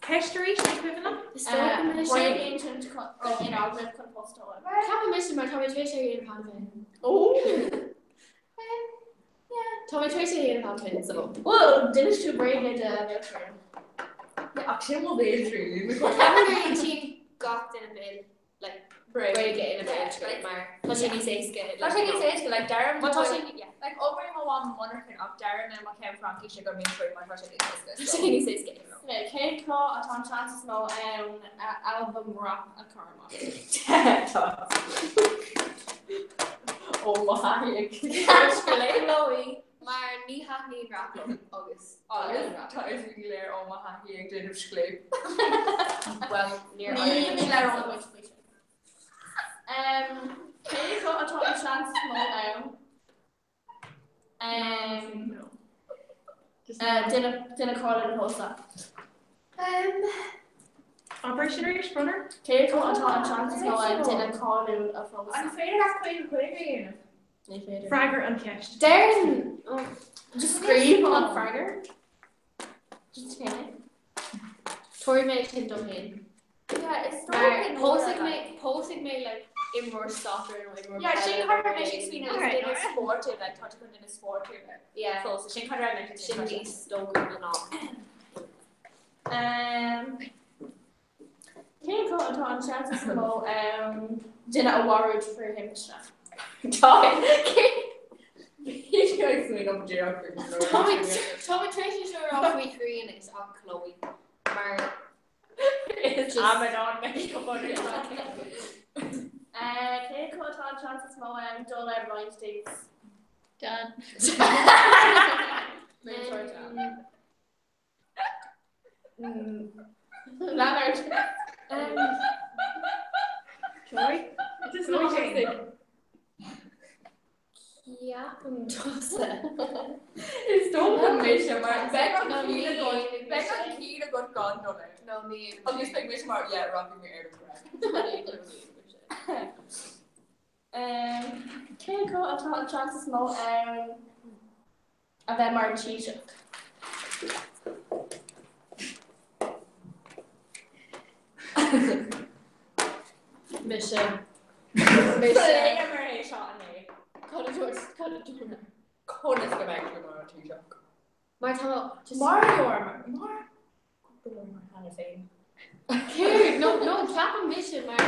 History equivalent. Braid entrance inaugural compost on. Cap mission my Tommy Tracy in Hanfin. Oh. Tommy Tracy in Hanfin. So. Well, didn't you braid it yeah, actually, will be true. Kevin team got in a bit like braid it in a bit like Mar. Touching says good. Like Darren. What touching? Yeah. Like over in my one wonderful of Darren and my Kevin Frankie should go me through my touching says good. Touching says good. Yeah, Kate Claw at on chances no album rock a karma. Oh my! Chloe. Maar niet gaat niet raken August. Thuis leer allemaal haar hier in de schleep. Well, near niet leer allemaal wat je Kate got a top chance small didn't call it a post up. Operation Irish Runner. Kate got a top chance small didn't call it a post up. I'm afraid that's quite quick. Fragger and Cash. Darren, just scream on Fragger. Just kidding. Tori made him done in. Yeah, it's posting me like in more soccer and more. Yeah, she kind of mentioned Sweden is in a sportive, like touching in a sportive. Yeah. So she kind of mentioned she be Stoker and all. Kate got on chances small. Didn't a warrant for him to start. He's going to up geography. Tommy Tracy's off week 3 and it's on Chloe. Mar. It's just on makeup on it. Kate got on chances small dull blind states. Done. Leonard. Joy? Just nothing. Yeah, it's don't mission mark. Back on Kira got gone on it. No me. I'll just like mission mark. Yeah, rocking your air Kate got a ton chances small and then Martin Cheesha. Mission. Couldn't go back to Mario T-Shock. Mario kind of thing. Dude, no, cap and mission, man.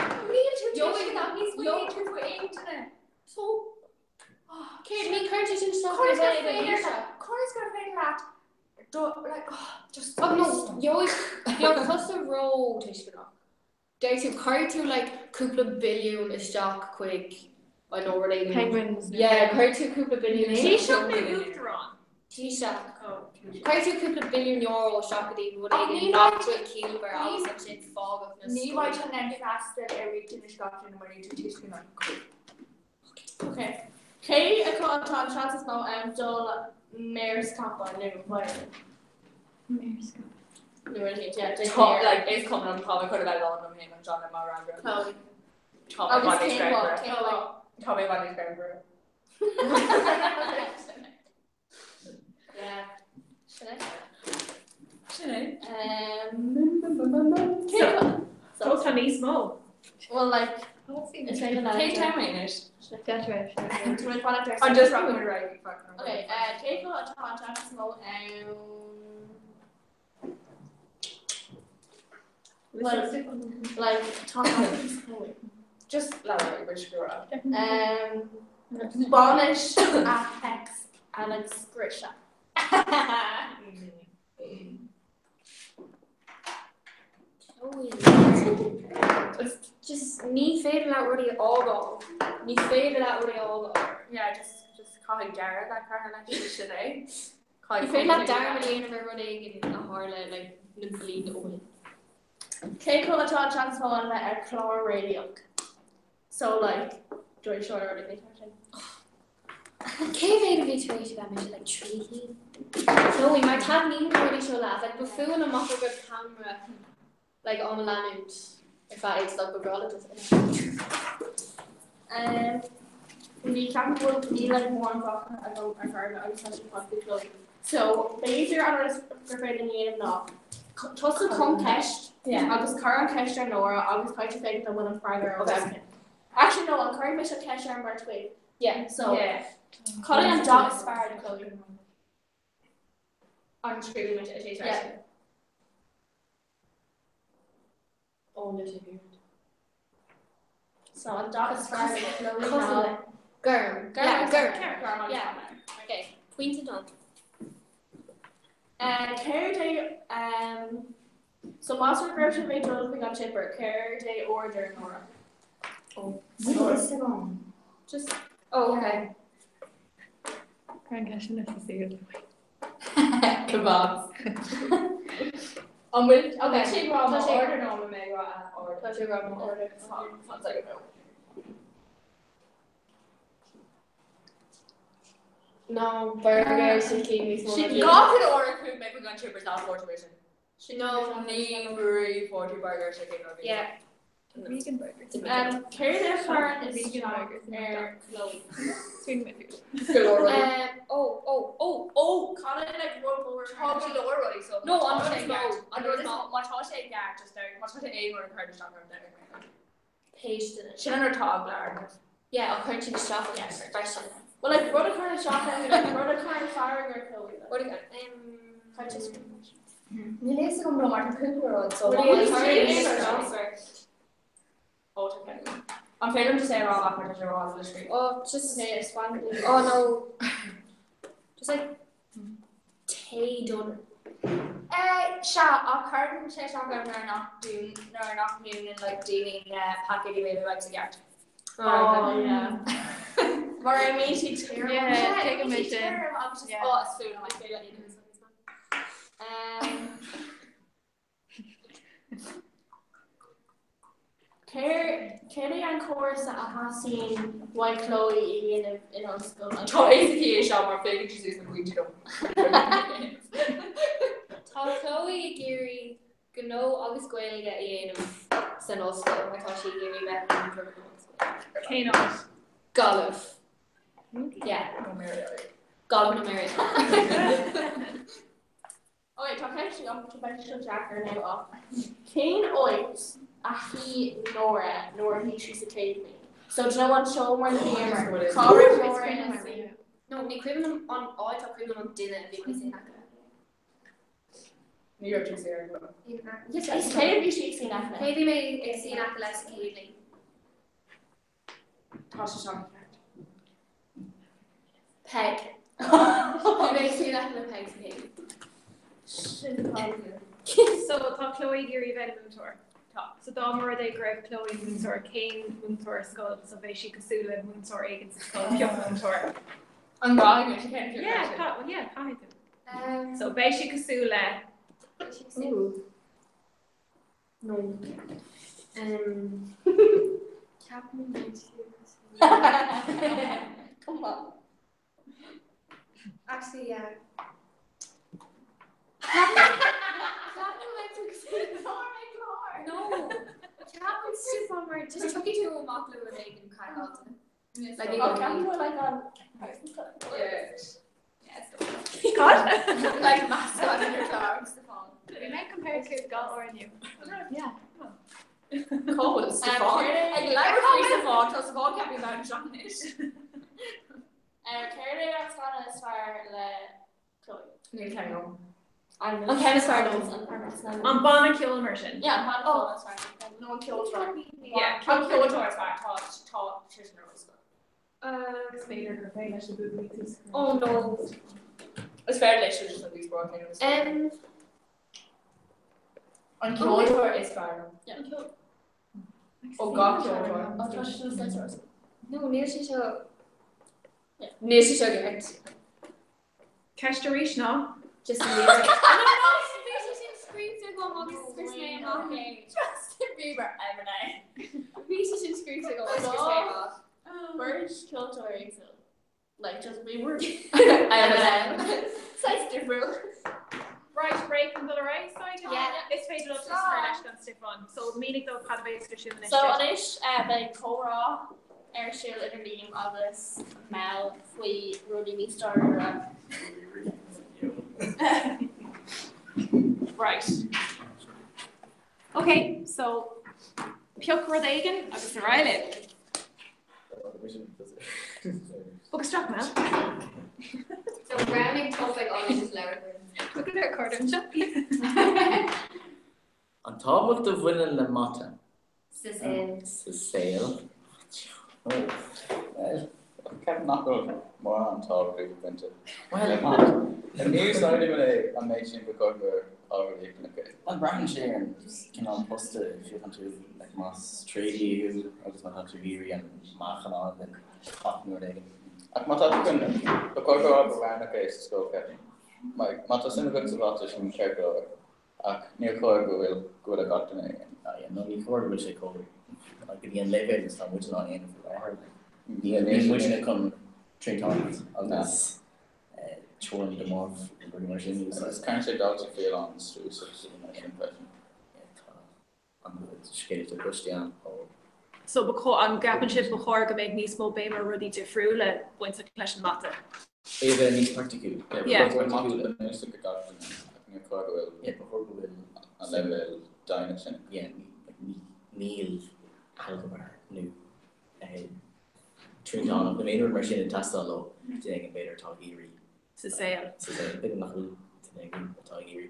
So, Kate, me Curtis and stuff. Corey's got a failure at. Just. Oh no, yo, custom road. There's a car to like couple of billion a stock quick. I know where they Penguins. Yeah, car to couple of billion. She should be moved her on. T-shirt. Quite a couple of billion euro shock at even would even not to a Kilber all such a fog of this. Ní mai tan en faster every finish got in money to teach me Okay. Kay a contact chances now and Joel Mayor's Camp on New Player. Mayor's Camp. Like it's coming on Tommy could have had on him and John and Maranga. Tommy Bunny's grandpa. Tommy Bunny's grandpa. Yeah. Should I? So Tony Small. Well, like, it's like a take time in it. That's right. I'm just wrong with right. Okay, take a contact small like talk just like which girl. Bonish Apex Alex Grisha. Just ní féidir le ruí ágá. Ní féidir le ruí ágá. Yeah, just call Dara that car like should I? Ní féidir le Dara Malina ver ruí in a harle like na blin oil. Cé call atá chance on le chlor radio. So like Joy Short or anything. Cé féidir bhí tuéis bheith me like treaty. No, we might have need really show laugh like before when I'm off a good camera like on the land if I it's like a relative. We can't go to me like more about I don't I heard I was such a positive club. So later I was prepared in the end now. Tussle contest. Yeah. I was Cara Kesher Nora, I was quite a fake the one of Friday. Okay. Actually no, I'm Cara Bishop Kesher and Bart Twig. Yeah, so yeah. Colin and Dot aspired to Chloe. I'm screaming at it, right? Yeah. Oh, no, so I'm Dot aspired to Chloe now. Gurm. Yeah. Okay. Pointed on. Care Day, so Master Grocery made Joel we got chipper. Care Day order Nora. Oh, just. Oh, okay. Can't catch enough to see it. Kebabs. Okay. Touching Rob order no we may order. Touching Rob order. Sounds like no burgers and kiwis. She got to the order food make we got chippers not 40 version. No, neighbory 40 burgers chicken. Yeah. Vegan burgers. Carry their car is vegan burgers. Chloe. Swing my food. Colin like roll over. Talk to the already. So no, I'm not. What I'll say that just there. What I'll say aim or encourage shop around there. Paste in it. She on her top there. Yeah, I'll encourage you to shop. Yes, first. Well, like run a car and shop and run a car and firing or Chloe. What do you got? Just. Nilis come from Martin Cooper Road. So I'm failing to say raw after the raw on the street. Oh, just say expand. Oh no. Just like Tay done. Sha, our current say something they're not doing like dealing packaging maybe like to get. Oh yeah. But I mean she terrible. Yeah, take a mission. I was just it's food. I feel like eating this Kerry and Chorus I have seen why Chloe in our school. I thought ACP is shop more fake just using the queen to Chloe Geary Gno August Gale get in San Oscar. I thought she gave me back in Kanos. Golf. Yeah. Golf and America. Okay, talk actually on to Benjamin Jacker now off. Kane Oids. He Nora he she's a Kate me. So do you know what show more than the Sorry, Nora. No, the equivalent on I thought equivalent on dinner because in that. New York is there. Yes, it's Kate she's in that. Kate may see that less Kate. Tasha Sean. Peg. You may see that in the Peg's Kate. So tá Chloe Geary bheith múntóir. Tá. So dá mar é greibh Chloe múntóir céin múntóir scoil so bheith si cosúla múntóir éigen sa scoil peom múntóir. An wrong, I can't do Yeah, kind of. So Beishi Kasula. No. Captain Come on. Actually, yeah. Captain Electric City. No. Captain Supermarket. Just took you to a mock blue and egg and kind of. Like you go like on. Like a mascot in your car. We might compare to God or you. Yeah. Cold. Stefan. Like free Stefan. So Stefan can't be about John it. Carrie that's gone as far Chloe. Neil carry on. I'm kind of started on Bonner Kill immersion. Yeah, Bonner Kill that's fine. No one killed her. Yeah, I'll kill her as far. Taught she's nervous. Spader her face. Oh no. It's fair that she just like these broken news. On Kyoto is far. Yeah. Oh God, Kyoto. I thought she was like yours. No, near she show. Yeah. Near she show your Kestarish, no? Just in the I don't know, she's screamed to go on this first name off game. Justin Bieber, Eminem. She's in screamed to go on this first name off. Birch, Kyoto, so like just Bieber. Eminem. Size different. Right, break and the right side. Yeah. This page looks like Stefan Stefan. So meaning though had base to So onish by Cora, Airshell Interleam, August, Mel, Fui, Rudy Me Starter. Right. Okay, so Puk Rodagan, agus Riley. Book struck man. So rounding topic on is lower. Look at her cardin. On top of the villain Le Mata. Cecile. Oh, well, I can't knock over more on top of it. Well, the news side of it, I mentioned because we're already okay. Well, Brian Sharon just post if you want to like Moss Trady who I just want to be and Machan on and talking about it. Ach, maar dat kunnen. We kunnen wel bewaarden cases kopen. Maar dat is een goed wat is een check over. Ach, niet gewoon wil goed dat gaat doen. Ja, no, niet gewoon wil check over. Like the end level is not which not in for her. The which they come 3 times. That's chorn the more pretty much in. So it's kind of dogs to feel on the street, so it's a nice impression. I'm going to skate to Christian. So an gapanship before go make níos mó béimar rudí de friúla buinte leis an mata. Even níos practical. Yeah, before go will a level dynasty. Yeah, Neil Algabar new. Trin on the main machine in Tastalo, today better Tagiri. Cecile. Cecile, big enough today Tagiri.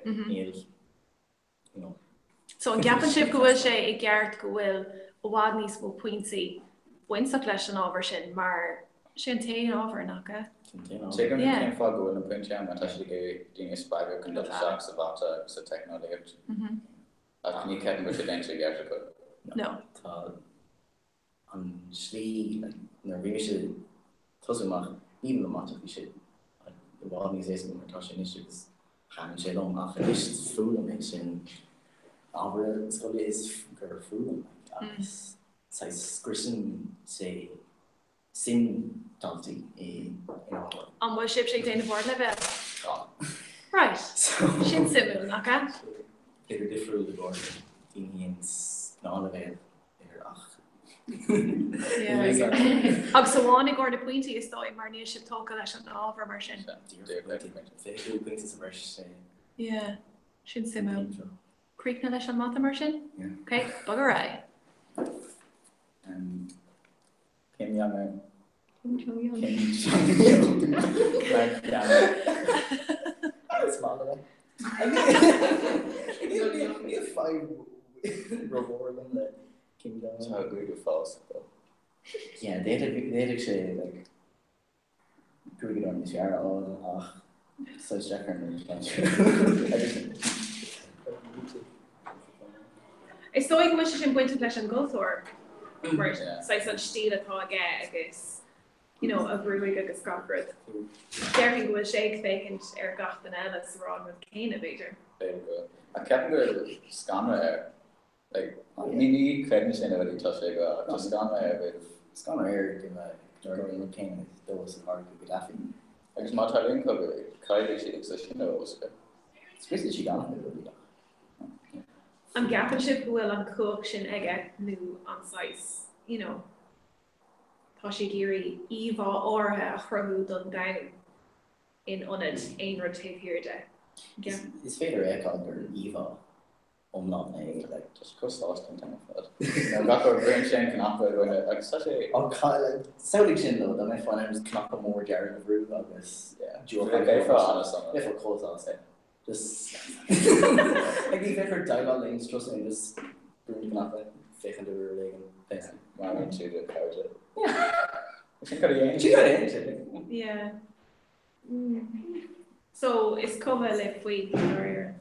Neil, you know. So an gapanship go bhfuil sé I gceart go bhfuil ó bhád níos mó pointí buinteach leis an ábhar sin mar sin taon ábhar nachcha. So you're going to follow in a point here, but actually doing a spider conduct shocks about the technology. Can you get much attention yet? No. On Slee, no, we should tell them even the matter we should. The organization we're touching issues. And she don't have to list food and mixing. Our school is for food. Size Christian say sin talty in on what ship she did in the level. Right. Shin simul naka. They're different the board. Indians not of it. Yeah. Ag so one go the pointy is though mar ní ship talk leis an ábhar mar sin. Yeah. Shin simul. Creek na leis an mata mar sin? Yeah. Okay, bugger eye. Kim Jong-un. Kim Jong-un. Smaller. I need 5 reward on the Kim Jong-un. That's how good it falls. Yeah, they'd actually like pretty good on this year. Oh, such Jacker and Is so go sin buinte leis an gothor mar sais an stíl atá aige agus you know, a brewig agus scafrad. Derring was shake vacant gach than Ellis Ron with Kana Bader. I kept the scanner like me credit in every touch I got just scanner during the king there was a hard good laughing. I just might have cover Kylie she exists knows. Especially she got it. An gapan ship will an cook sin ege new on size, you know. Tashi Giri Eva or a chromu done down in unit ein rotate here de. Yeah. His favorite icon or Eva. Not like just cross lost in time of that. I got our brain shank and up when it like such a sounding chin though, that my fun I was knocking more Jared of Rue on this dual for honest if close on say. Just like these different dialogue lanes, trust me, just bringing up it, faking the ruling and things. I went to the couch. Yeah. I think I she got it. Yeah. So it's cover if we or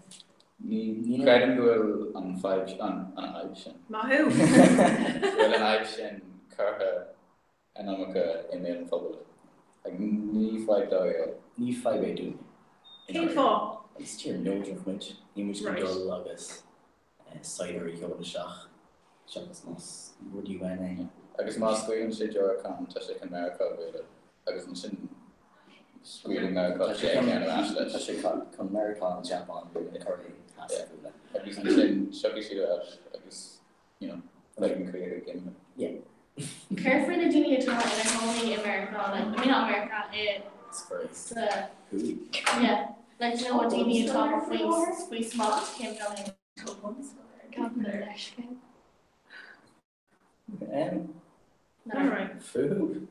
Ní credim gofuil an five an aibsin. Mahu. Gofuil an aibsin curtha enomica in mé an phobal. Like ní five dóige. Ní five é dún. Cén fá? It's tíir nóid of muid. Ní muid go dul agus cider I go seach. Seachas más rudí bhaine. Agus más scuoin sé deor can tá sé America bhéile. Agus an sin scuoin America sé an aslet. Tá sé con America and Japan in curry. Agus an sin seoí siad agus, you know, like an creative game. Yeah. Carefully the junior tour in only America, like I mean not America, it's yeah. Like you know what junior tour we small came down in 2 months. Alright. Food.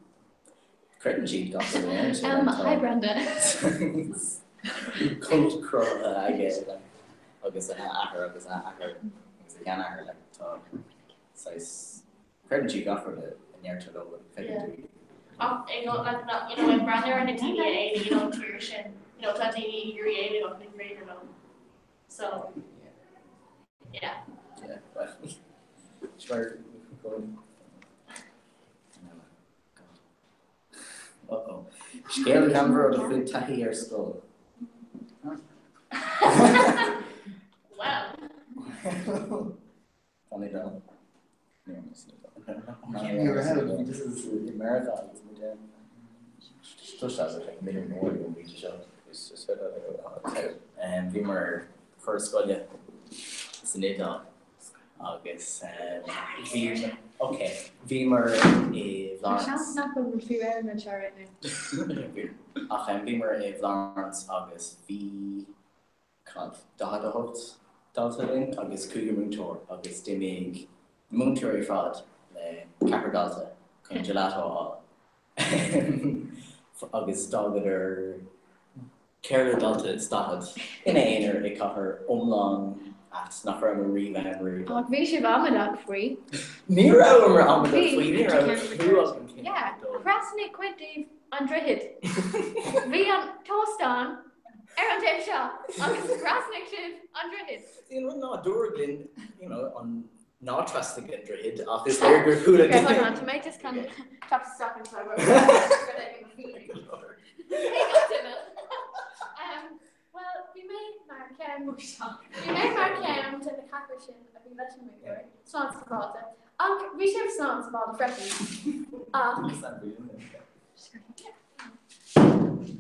Credit sheet got the range. Hi Brenda. Cult crow I guess agus ahar agus ahar gan ahar like to size credit sheet got for the near to low effectively. You know like that you know when Brenda and the TVA you know tuition you know that TV you're able to make great or no. So yeah. Yeah. Well. Sure. Uh-oh. Scale number of the food tahi or skull. Wow. Funny though. This is the marathon. Just as like million more than we just it's just and we were first school yeah. It's an idol. August okay. Beamer Florence. Not going to be wearing a chair right now. Okay, Beamer Florence August V. Cod Dada Holt Dalton August Cougar Moon Tour August Dimig Moon Tour Fraud Capper Delta Congelato All August Dogger Kerry Delta started in a cover umlong at Snuffer Marie Van Marie. Oh, we should have that free. Nero or on the free Nero. Yeah, procrastinate quit Dave Andreid. We on toast on Aaron Dave Shaw. August procrastinate Andreid. You know, not Durgan, you know, on not trusting Andreid. This layer food. Okay, hold on. To make this kind of chop stock and talk well, we made Mark to the Cackershin of the Investment Maker. Snons about it. We should have snons about the freshman.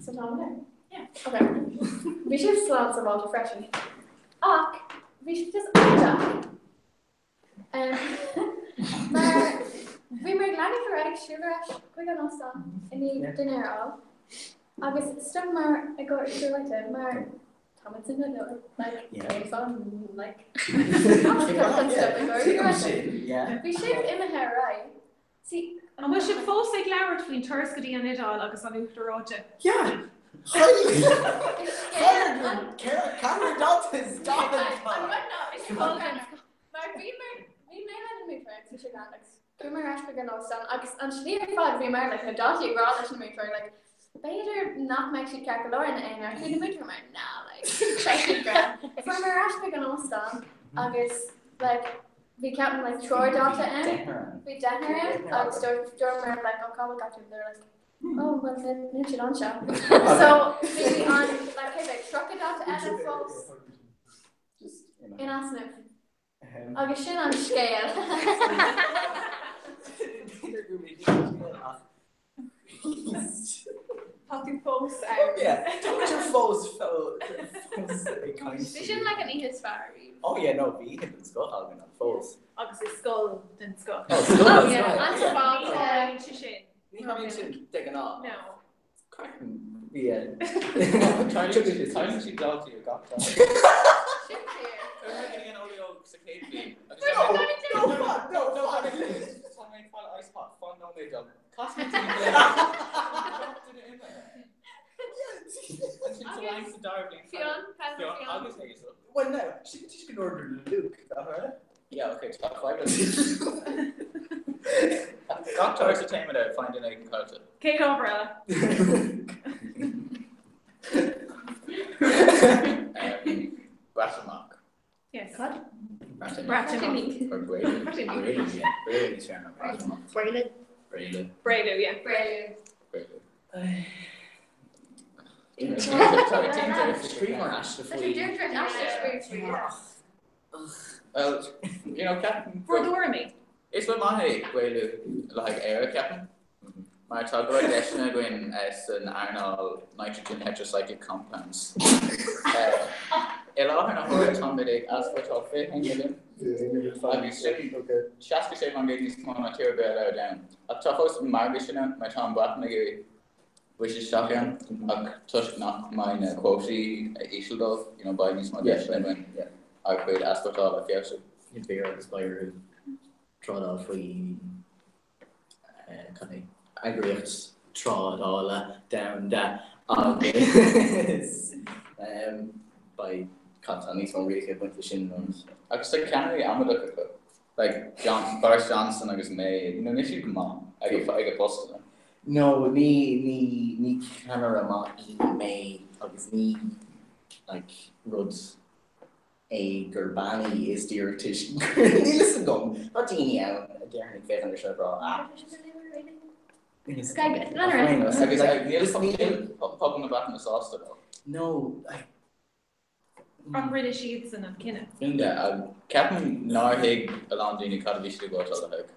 So down there. Yeah. Okay. We should have snons about the freshman. We should just add maar we made lange vooruit, sugar, we gaan afstaan in die dinner al. August stuk maar, ik hoor het later, maar Thomas in the like, very fun, like. Yeah. We shaved in the hair, right? See, and we should force like Laura between Turscody and Idol, August on Uachtaráide. Yeah. Cameron Dalton's daughter. Maar wie mij had mee voor ik zeg Alex. Doe maar eigenlijk gaan afstaan. En sneer vaak wie maar like dat je graag als je mee voor like beter not make shit calculate in en ik vind het maar nou like check it grand. Voor maar eigenlijk gaan afstaan. August like we can't like Troy Dalton and we definitely August door maar like I'll call it after they're like Oh, well, then, you should on shop. So, maybe on, like, hey, like, truck it out to Ellen folks. In Asnif. I'll get shit on scale. Talking folks out. Yeah, talk to folks. They shouldn't like any his fiery. Oh yeah, no, we hit the skull hogging on folks. Obviously, skull and skull. Oh, skull. Oh, yeah, and so Bob, You haven't taken off. No. Yeah. Trying to dog to your cocktail. Well, no, she can order Luke. Yeah, okay, top 5 Cocktail entertainment out, finding a culture. Kick over, Ella. Bratamach. Yes. Bratamach. Or Braylon. Braylon, yeah. Braylon is fair enough. Bratamach. Braylon. Braylon, yeah. Braylon. Well, you know, Captain. For the wormy. It's what my way like air Captain. My target destination going as an iron nitrogen heterocyclic compounds. Ela har hört om det aspartate hänger Shaska shape on getting small material bear down. At toughest margishina, my Tom Blatnagiri, which is shocking. A touch not mine quotey Ishildov, you know, by these small when I quit aspartate at Fiasco. You'd be right, Spire, trod off we kind of aggregates, trod all down that by constantly so really good with the shin runs. I guess I can't really look at like Boris Johnson, I guess May, you know, if you come on, I get busted. No, me camera ma May, I guess me like Ruds a Gurbani is the irritation. Listen, go, not Dini out, Darren and Faith under show, bro. Sky good, another end. I guess I nearly something popping the back in the sauce though. No, On British sheets and on Kinna. Captain Narhig along Dini Kaddish to go to the hook.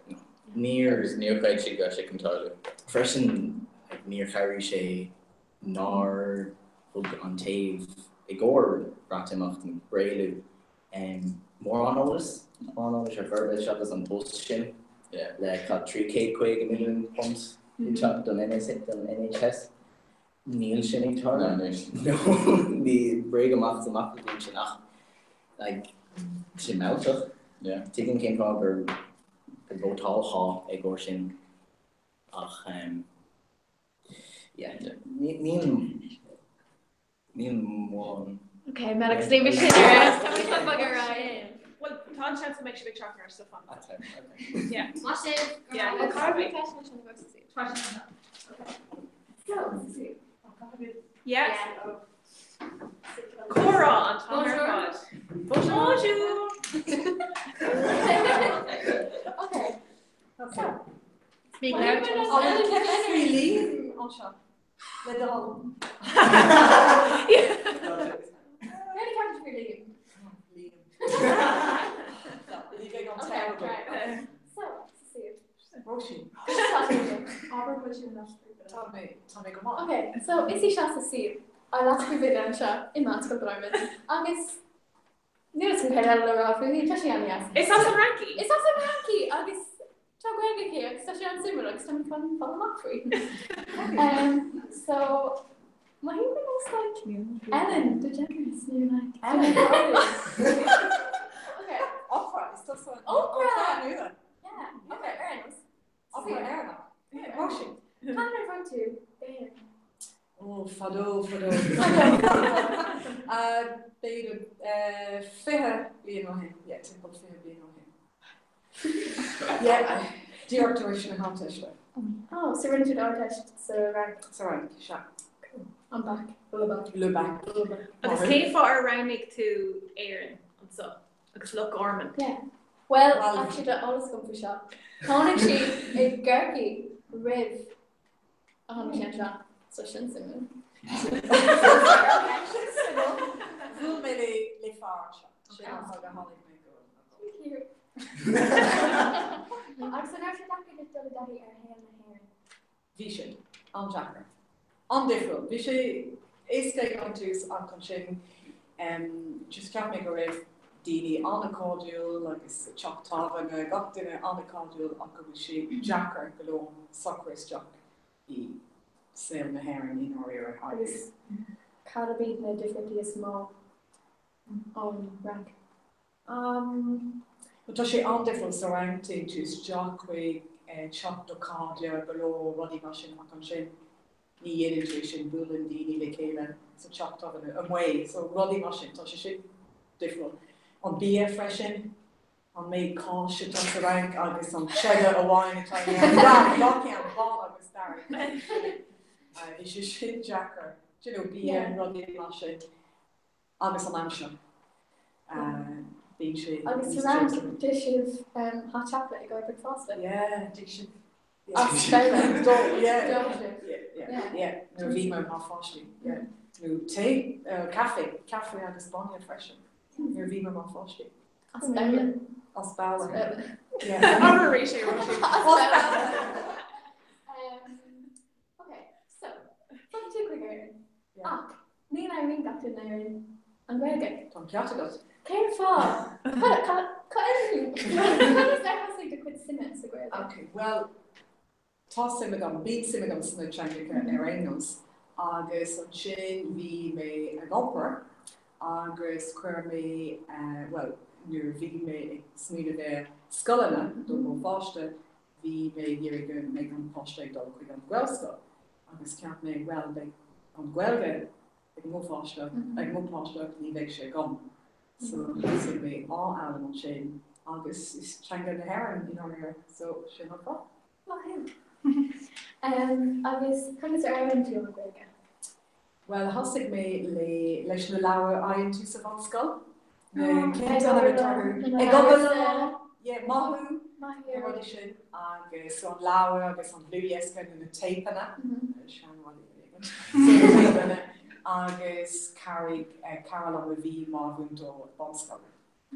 Near Craig she got chicken toilet. First in near Harry Shea, Nar on Tave, Igor Bratimach and Braylu, and more on notice are verbal shots on post shin. Yeah. Like got 3K Quig a million pumps. You chopped on NHS. Neil Shinning Turner. No, the Brigham the Macklin Shinach. Like Shimouta. Yeah. Taking came from the Botal Hall, Igor Shin. Yeah. Neil one. Okay, Maddox, leave a shit your ass. Tell me some bugger right. Well, Tom chance to make sure we talk our stuff on. Yeah. Watch it. Yeah. I'll copy fashion on the website. Okay. So, yes. Cora on Tom Herford. Bonjour. Okay. So, speak now. On shop. With the whole. Really can't for Liam. Okay, right. So, see. Roisin. Okay, so is he shot to see? I lost my video shot in maths for Blarman. August. News can head out of the rough, really touching on the ass. It's also ranky. It's also ranky. August. Greg here, especially on similar, because I'm fun up for you. So, my name was like Ellen DeGeneres, you're like Ellen. Okay. Opera is still so. Opera. Yeah. Okay, Ernest. Opera Erna. Roisin. Can I run to Bader? Oh, Fado. Bader. Fihe blian o hyn. Yeah, typical fihe blian o hyn. Yeah, Diolch Roisin yn contest. Oh, so we're into the test. So right. So right, shot. I'm back. Le back. Agus cé fá rannig to Aaron an so agus look Orman. Yeah. Well, actually, the alles come for shot. Tonic she a gurky riv So sin sim. Bhfuil mé le fearr sin as aga hánig mé go. Agus an airfid daí le dul daí ar héal na hair. Bhí sin an Jackar. An difriúil. Bhí sé éascaigh an tús an chun sin just ceap mé go raibh daoine anacáúil agus teachtáhanna gach duine anacáúil ach go bhfuil sé Jackar go leor socris Jack í saoil na haireann in áir agus. Cada bit na differently is small on rank. Tá sé andifriúil sa ranking tús Jack chuig teachtáide go leor rudí mar sin ach an sin ní dhéanamh sin bhualann daoine le chéile sa teachtáhanna an way so rudí mar sin tá sé sin difriúil. An bia freisin an méid cáise tá sa rank agus an cheile amháin atá loci an ball agus dar. Is sé sin Jackar. You know, bia rudí mar sin agus an amsna. Bhí sé. Agus rank dishes hot chocolate ag go fásta. Yeah, dishes. Yeah. No bhí mar má fáistí. No té, café agus báine freisin. No bhí mar má fáistí. As bella. As bella. Okay, so, something too quick, Erin. Ní na ring that in there an gwege. Tom Categot. Cair fá. Okay, well, tá simime an bíd simime an sna teangacha ar aonús agus an sin bhí mé an opera agus chuir mé well nuair bhí mé ag smíad bheith scolanna do go fáiste bhí mé dhéir go méid an páiste dul chuig an ghilscoil agus ceap mé well an ghilge ag mó fáiste ag mó páiste ní bheith sé gom. So si mé á an sin agus is teanga na haireann in áir so sin an fá. Agus chugus airmann tú an gwege? Well, hasig mé leis na leabhar aonn tú sa bhanscoil. Mahu sin agus an leabhar agus an bluúhéasca na tapanna agus carigh Carol a bhí máúntó bhanscoil.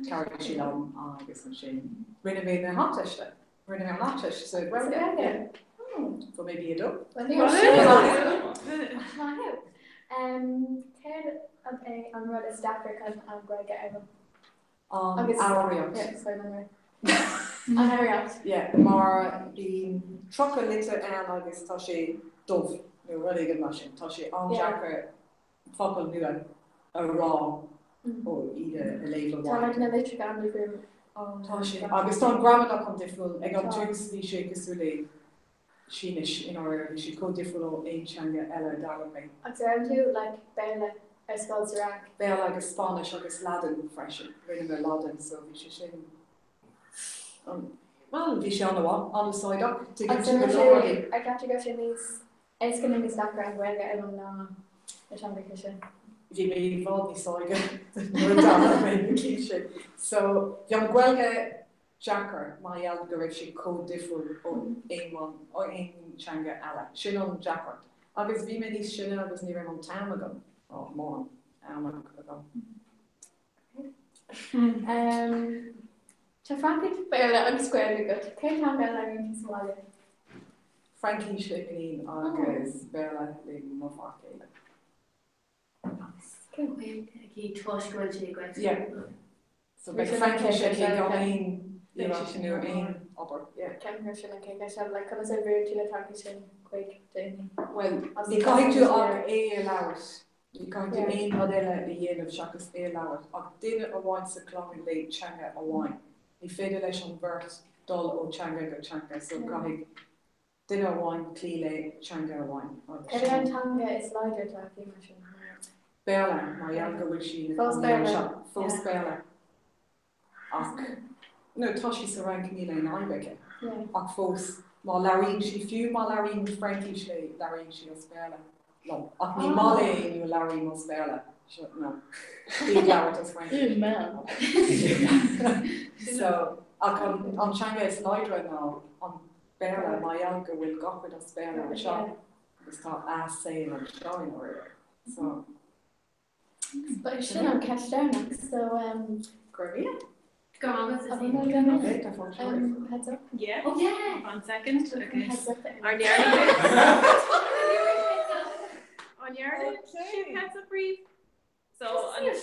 Carigh sí am agus an sin rinne mé na háteiste. Rinne mé láteis so for maybe a dog. Cair an rud is dapper chun an gwege eile. Yeah, mar bhí trocha litre an agus tá sé dómh nó rudí go mar sin. Tá sé an Jackar focail nua a rá ó iad a léomh Tá na litre gan bhím. Tá sé agus tá gramadach an difriúil ag an tús bhí sé cosúla sínis in áir si có difriúil ó aonteanga eile dar mé. Agus an tú le béile ar scoil sa rank. Béile agus Spáis agus ladan freisin rinne mé ladan so bhí sé sin. Well, bhí sé anháin anáideach I got to go to these. It's going to be stuck around where I don't know. It's on vacation. Bhí mé bhád ní sáige mé sin. So bhí an ghilge Jackar má dheall go raibh sé có difriúil ó aonteanga eile. Sin an Jackar. Agus bhí mé níos sinne agus ní raibh an tam agam ó má agam. Tá Frankie béile agus square go. Cé tá béile an Somália? Frankie Schlickinin agus béile le má fácéile. Yeah. So but Frankie should like going you know upper yeah. Can her should like I said like comes over to the transition quick thing. Well, you going to a hours. You going to main modella the year of Shakas a hours. Dinner a wine so clock and late changa a wine. He federation birth doll or changa go changa so going dinner wine clean changa wine. Everyone tanga is lighter to have machine. Béla, mar dhealga bhfuil sin fós béla. Ach, nó tá sí sa rank níl an aibeige. Ach fós, má laríonn si fiú má laríonn Frankie sé laríonn si os béla. Ach ní má léonn laríonn os béla. No, bí leabhart os Frankie. So, ach an teanga is leidre ná an béla má dhealga bhfuil gachar os béla an seo. agus tá as sé an seáin or so. But I should have catch down next, so Great. Go on, what's I his think name? I'm Okay, definitely. Heads up. Yeah. Oh yeah. 1 second. Okay. Heads up. On your shoot heads up brief. So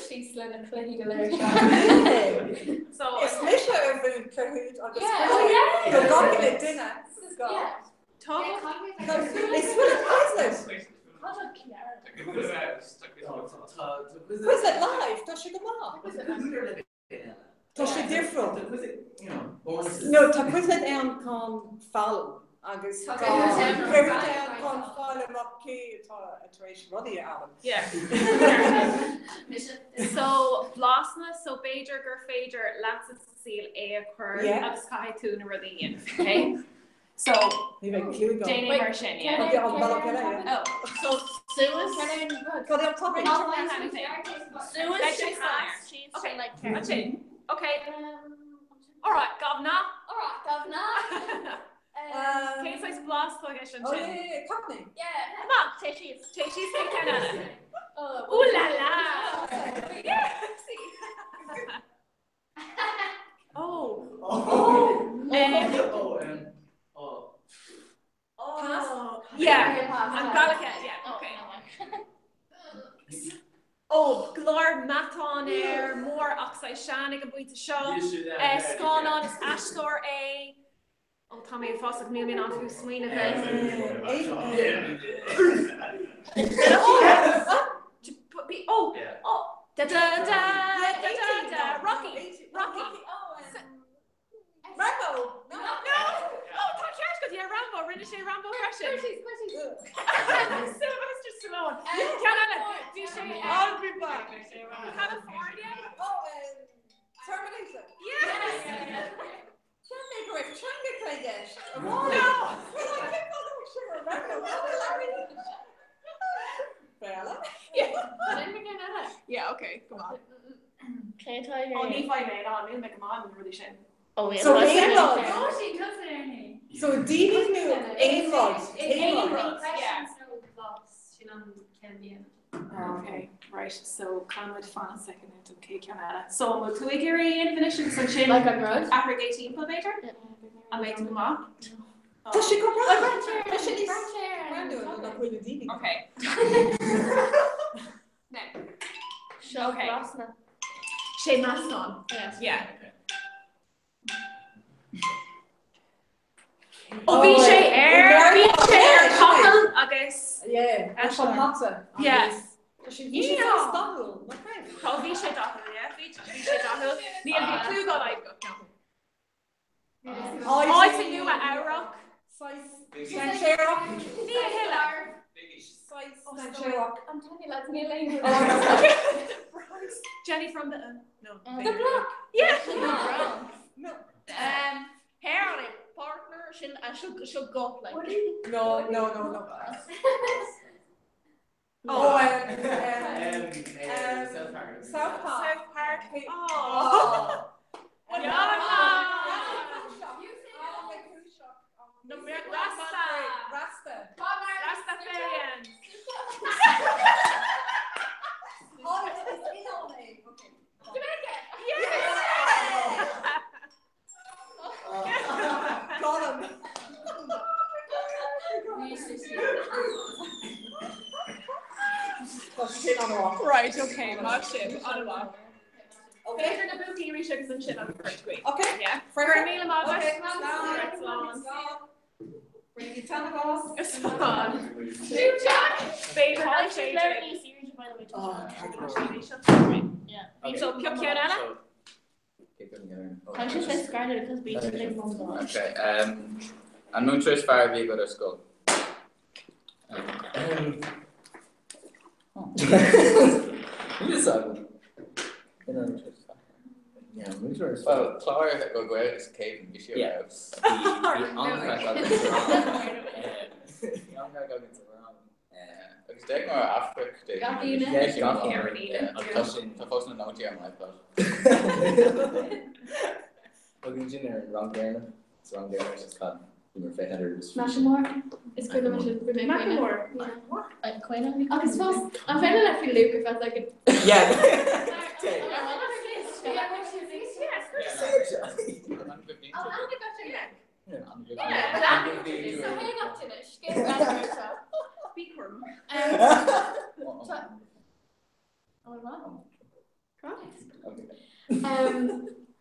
she's like a clean so Is Misha ar bhún clúd agus Yeah. go gabhfuil le duine go. Is full Was it live? Tá sé go má? Tá sé difriúil. No, tá cuiad an con fallm agus chun fáil amach cé atá a éis rudí am. yeah. So blásna so Beidir gur féidir leat síl é a chur Yeah. agus cai tú na rudíon. Okay. So Ní bheith clúd go. Déanaí mar sin, yeah. Okay, I'll ballad it. Oh, so Suas Cad am topic. Okay. All right, Governor. Case I blast location. Oh yeah, company. Come on, Tishi's take Canada. Ooh la la. Yeah. Yeah, I'm Gallica, yeah, okay. Oh, glár matán mór oxide seannig a buite seo. Scán on is Ashtor A. Oh, Tommy Fossick knew me on who swing of Rocky. Rambo. No. Oh, tá ceart go dtí Rambo, rinne sé Rambo freisin. Sylvester Stallone. Canada, dí sé I'll be back. California. Oh, Terminator. Yes. Can't make her a changa Kaidesh. No. Bella? Yeah, okay, come on. Can I tell you? Oh, ní fáin mé ná, níl me come on, really sin. Oh, wait. So Aonrod. Oh, she does it, Ernie. So Dee knew Aonrod. Okay, right, so Conrad fan second into okay, Canada. So we'll two agree in finishing so chin Like on road? aggregate team later. I'll make them up. Does she come round? Does she Okay. Then. Okay. Shea Maston. Yes. Yeah. Oh, be Shea Air, cockle, I guess. Yeah, that's from Hotta. Yes. She's Stockholm, my friend. Oh, be Shea Dockle, yeah. Be Shea Dockle. Neil, be Clue go like go. I think you at Arrock. Sancherock. Neil Hiller. Sancherock. I'm telling you, that's me later. Jenny from the The block. Yeah. No. Harry, partner, should go like. No. South Park. Oh. No, Rastafarian. Oh, it's in all name. Okay. Jamaica. Yes. Colin. Right, okay, my ship, on a walk. Okay, for the bookie, we should some shit on the first week. Okay. Yeah. For a meal of August. Bring your tentacles. It's fun. New Jack. Babe, how She's very serious, by the way. Yeah. So, Kiana? Can she say Scarlett because beach is like one dog? Okay, I'm not sure if fire we go to school. Well, Clara go out is cave and issue house. The on-crack agus de mar Africa tá fós na nótí ar mai Bugin sin ar rang déna, rang déna is cut. Your fat header is. Macklemore is good enough to Renee Macklemore. Yeah. Queen. I suppose I'm feeling like Luke if I was like a. Yeah.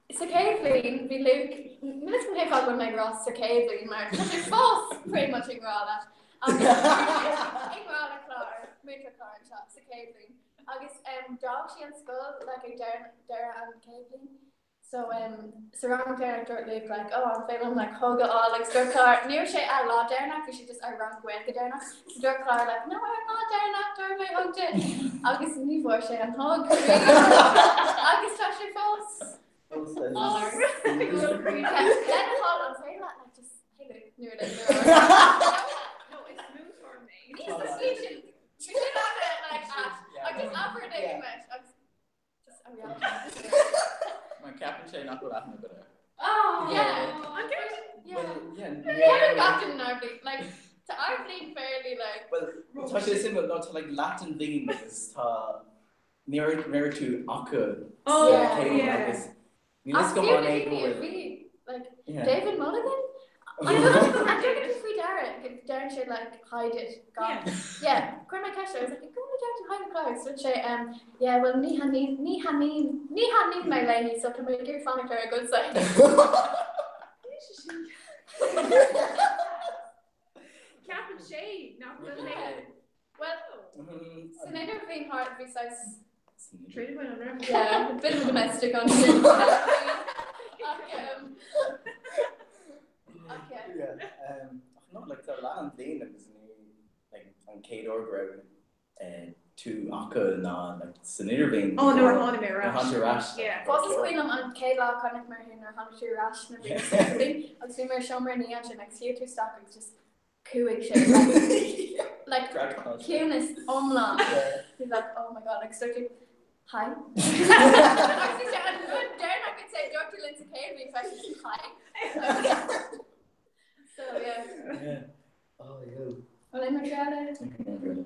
So Caitlin, we Luke, let's play called when my grass, so Caitlin, Mark, it's false, pretty much in Grala. In Grala Clar, Mutra Clar and shop, so Caitlin. August, dog she in school, like a Dara and Caitlin. So, surround Dara dirt Luke, like, oh, I'm feeling like hug it all, like, Stir Clar, near she a lot Dara, because she just, I rank with the Dara. Stir Clar, like, no, I'm not Dara, I hugged it. August, me for she and hug. August, touch your false. Then hold on, say that like just hey Luke, near it. No, it's smooth for me. We should have it like that. I just offer a day My captain say not go laughing a bit. Oh yeah. I'm good. Kevin got in our league, like to our league fairly like. Well, touch this similar, not to like Latin thing is near to Akka. Oh yeah. Let's go on like David Mulligan. I don't think we Darren should like hide it. Yeah. Grandma Kesha was like, go down to hide the clothes. So she yeah, well ni han my lady, so to make your phone a good side. Cap and shade, not really. Well, it's never been hard besides. Traded by another. Yeah, a bit of a domestic on it. Okay. Yeah. Not like the land thing that was new, like on Kate or Ground, and to Akka na like Sinirving. Oh no, we're Hunter Rash. Hunter Rash. Yeah. What's the screen on Kayla Conic Martin or Hunter Rash? Maybe I'll see my show near and next year 2 stock is just cooing shit. Like cuteness, umlaut. He's like, oh my god, like starting. Hi. I could say Dr. Lindsay Cave if I said hi. So yeah. Oh yeah. Well, I'm gonna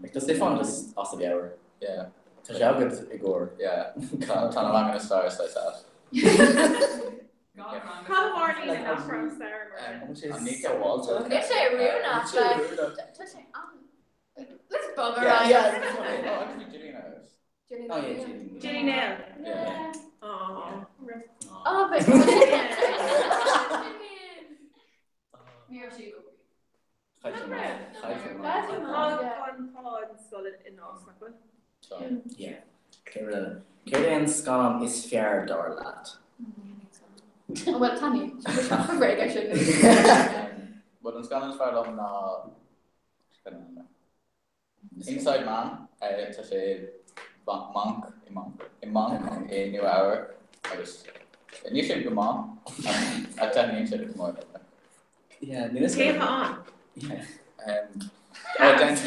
like does they find just us the hour? Yeah. To show good Igor. Yeah. Kind of I'm gonna start like that. How Marty and not from Sarah. Anika Walter. Let's say Runa. Let's bug her out. Yeah. Oh, actually, Gillian knows. Oh yeah, Gillian. Gillian Nail. Yeah. Oh. Oh, but Yeah. Kieran Scanlon is fair door lad. Oh well, Tammy. Very good, shouldn't But in Scotland's fair love Inside Man, to say monk in New Hour. I just you should come on. I tell you should come on. Yeah, came on. Yeah. Denzel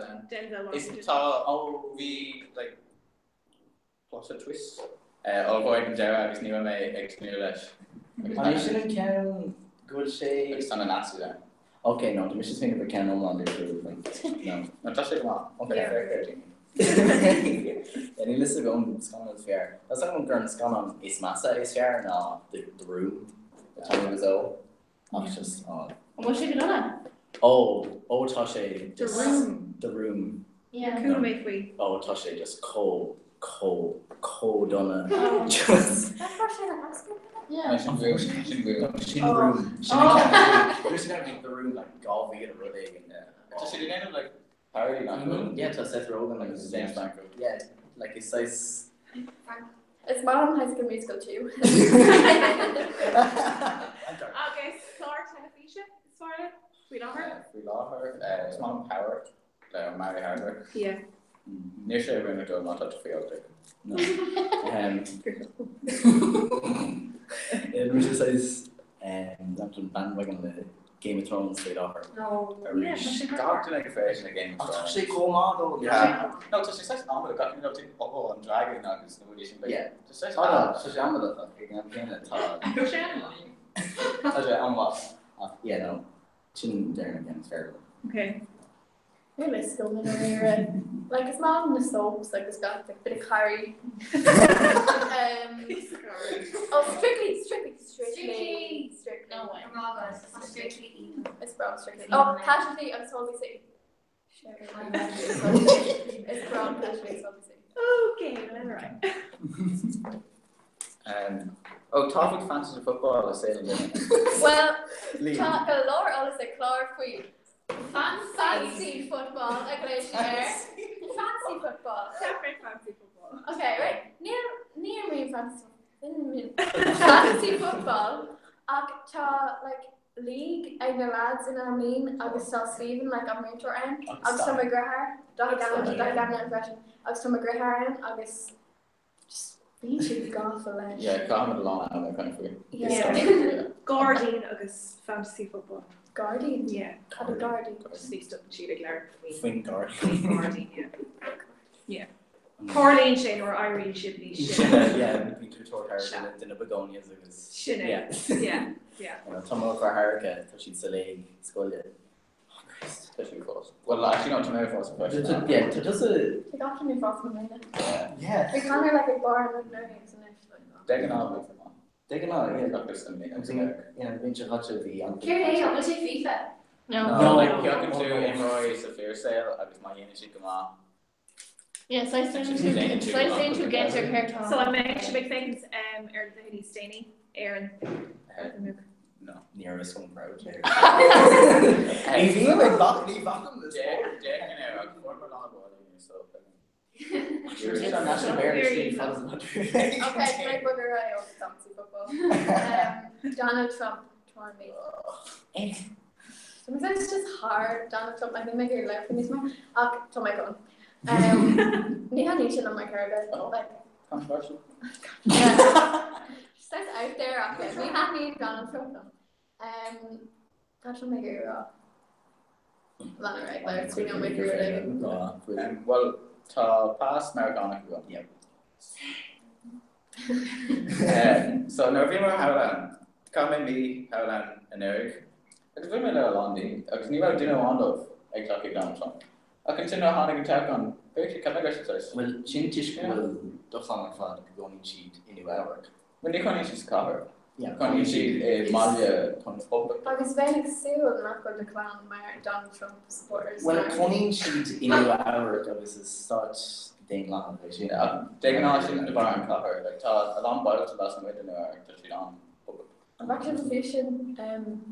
then. It's we like plus a twist. Avoid Dara agus ní mé ag new leis. I shouldn't can good say. It's on an answer then. Okay, no, the mission thing if I can no longer do like no. No, just say come okay, fair. And he listed on Scotland fair. That's like when Gern Scotland is massa is fair no the room. The time was old. That's just What should you do? Oh, Tashe. The room. Yeah. Cool make we. Oh, Tashe just cold on a just. That's for sure. Yeah. Shin room. We're just gonna make the room like golf and really and just the name of like parody like yeah, to Seth Rogen like James Franco. Yeah, like it's nice. It's Modern High School Musical too. Okay, Clark Tenefisha, sorry. We love her. It's Mom Power. Mary Harder. Yeah. Near sure we're going to do a lot of field. No. It was just says after bandwagon the Game of Thrones straight off her. No. Yeah, God to make a face in a Game of Thrones. She come on though. Yeah. No, so she says no, but got me up to and dragging now because no edition. Yeah. Just says no, so she am with it. I'm playing it. Who's she? I'm what? Yeah, no. Chin Darren again, it's fair. Okay. You're like still in like it's not in the soaps, like it's got like a bit of curry. Strictly. No way. It's brown strictly. Oh, casualty and Solby City. It's brown casualty and Solby City. Okay, all right. Topic fantasy football is saying Well, Laura always say Clár for you. Fancy football, Fancy football. Separate fancy football. Okay, right. Near me fancy football. Like league ag na lads in our mean agus tá Stephen like am mentor an agus tá McGrath Diana impression agus tá McGrath agus just being should go for like comment along on that kind of thing. Guardian agus fantasy football. Guardian? Yeah. Cad a Guardian. Just needs to cheat again. Swing Guardian. Guardian, yeah. Corlene Shane or Irene Shipley. Yeah, we could talk her in the begonias agus. Yeah. Tomo for Harka, she'd say school. Especially close. Well, actually, not to know if I was question. Yeah, to just a. They got to me fast from me. Yeah. They kind of like a bar with learnings and Taking on. Yeah. Got this in me. Yeah, Vinci Hutcher the. Kieran, I'm going to take FIFA. No, like, you can do Imroy, Saphir Sale, I was my unit, she come on. Yes, I sent to get your hair tone. So I'm actually big things, Aaron Lady Staney, Aaron. No, nearest one proud. If you like back this You're on National Bear Okay, Greg Booker, I also fancy football. Donald Trump, torn me. Sometimes it's just hard. Donald Trump, I can make your life in this one. To my gun. Neha Nation on my card, like controversial. Starts out there, okay. Neha Nation, Donald Trump. That should make it raw. Lana Regular, it's been on my career. Well, to pass Americana, yeah. So, now if you know how comment me, how and Eric. It's been a little long, because you don't know exactly Donald Trump. I continue how to attack on very well, Chintish will do something fun going cheat anywhere. When they can't use cover. Yeah, can't use Malia public. I was very soon not going to clown my Donald Trump supporters. Well, can't cheat anywhere because it's such thing long. Taking on the bar and cover, like a long bottle to last night in the cheat on. I'm actually fishing,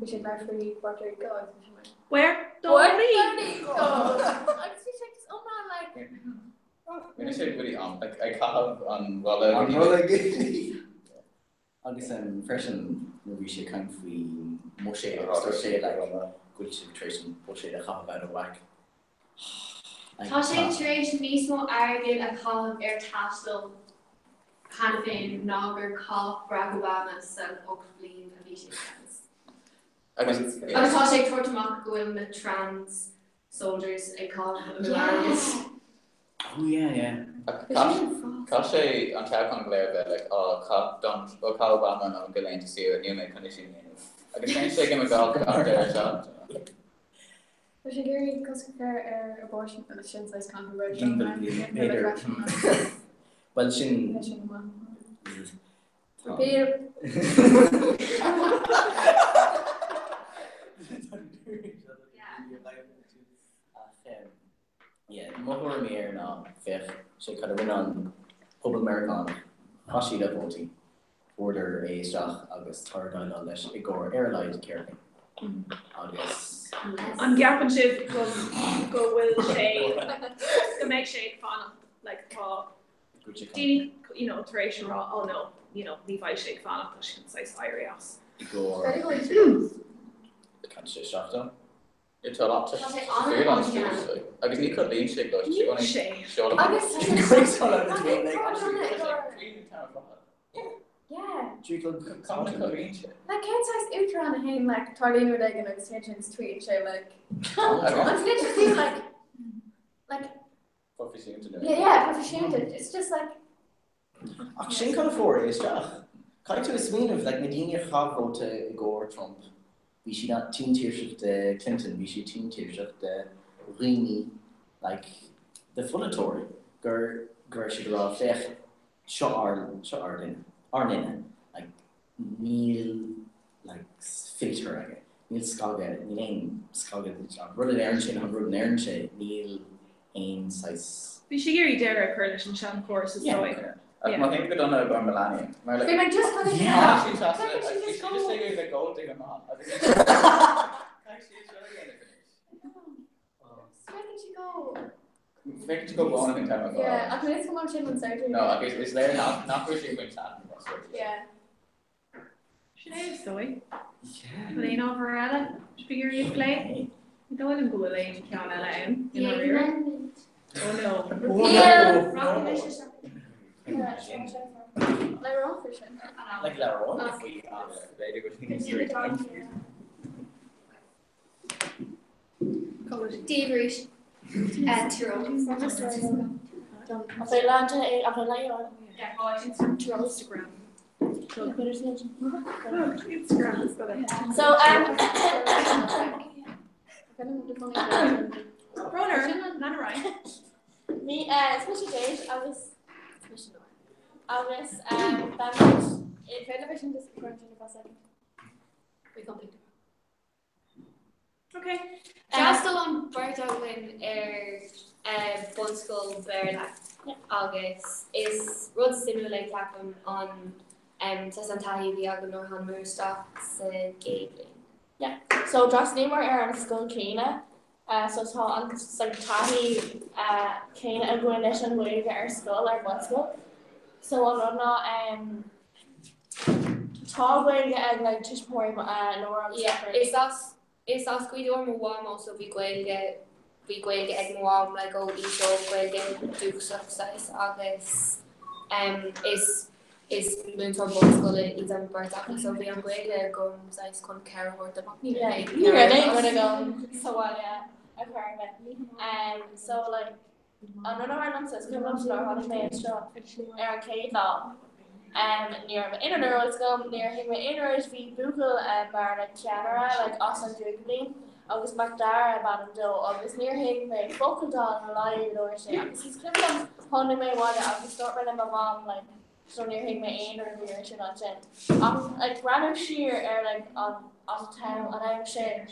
we should go for Puerto Rico. Where? Puerto Rico! I just check this on like. When you say really like I have on I guess I'm fresh and maybe she kind of free Moshe or say like good situation Moshe the half about a whack. Tá sé éis níosmó airgid a chomh tastal Hanfin nágur cá Barack Obama san Oakland a bhí sé agus tá sé tuairteach go bhfuil na trans soldiers ag cá Oh yeah. Cá sé an teach an gléir bheith like cá Obama an goléin to see a new make condition. Agus sé go gáil ar shot. Was she Gary Cusker abortion sin size controversial? Well, she. Yeah, more mere now. Fair. She could have been on Public American. Hashi the voting. Order a shot August third on this. Igor airline carrying. August. I'm gapping shift go will shade to make shade fun like Dini, iteration raw. Oh no, Levi shade fun because she can say Irias. Igor. Can't say shot though. It's a lot to feel on seriously. I guess you could lean shake though. She only showed up. I guess yeah. Like can't say ultra on him like Tarlene would like an extensions tweet show like I'm literally like proficient. It's just like Actually kind of for is kind to a swing of like Medina Chavo to Igor Trump we should not team tiers the Clinton, we should team tiers of the Rini, like the Fullatory, Gur should draw fech, Arnina, like Neil, like filter again. Neil Skalga, Neil Skalga, Rudden Ernchen, Rudden Ernche, Neil Ain size. We should hear you dare a Kurdish and Shan course as well. I think we don't know about Melania. They might just kind of she's just taking the gold thing on. I think she's Where did you go? Make it go on, I think time ago. Yeah, I think it's come on chin and surgery. No, okay, it's there not where she went to. Yeah. Sinead Soy. Lane over Ella. Figure you play. You don't want to go away to Kiana Lane. Yeah, oh no. Yeah, Rocky Vicious. Like raw fishing. Like Lara, if we Dave Reach. Tyrone. I'll play lunch and I'll play later. Instagram. So Brother, not right. Me, special date, I was bandage. If elevation is current in the second, we complete. Okay. Just on Berta when Bun School Berla August is Rod Simulate happen on Sasantahi Viago Norhan Murstocks Gabling. Yeah. So just name our school Kena. So it's all on Sasantahi Kena and going to wave our school or Bun School. So I'm not tall way like just more Nora. Yeah, it's us we do more warm also we go get egg warm like oh each of get do success August is moon for both school is on birthday so we are going to go size con care or the yeah you're gonna go so yeah I've heard it so like another one says come up to our holiday shop arcade now near my inner was go near him my inner is we Google and Barna camera like awesome Googling I was McDara about him do I was near him my focal doll live or shit he's clipped on holding my water I was start with my mom like so near him my inner near shit on shit like rather sheer or like on town and I'm shit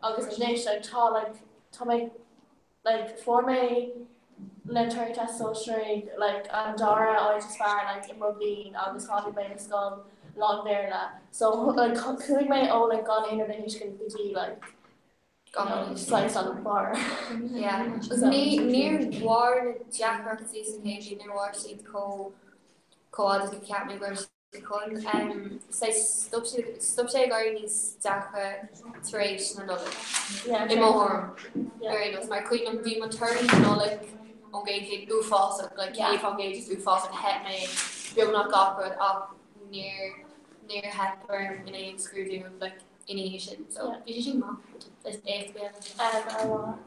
I was a niche like tall like to my like for me Literary test so straight, like Dara always aspire like in rugby, I was happy by the skull, long there so like could my own like gone in and then you can be like slice on the bar. Yeah. Near war Jack Rocket season near war seed co ad cat me where say stop going is Jack trade another. Yeah. In more. Very nice. My queen of demon turn like okay, do false like cave on gauges do false and hit me. Bill not got up near Hepburn in a screwdriver of like in Asian. So you should not. It's 8 p.m. I want.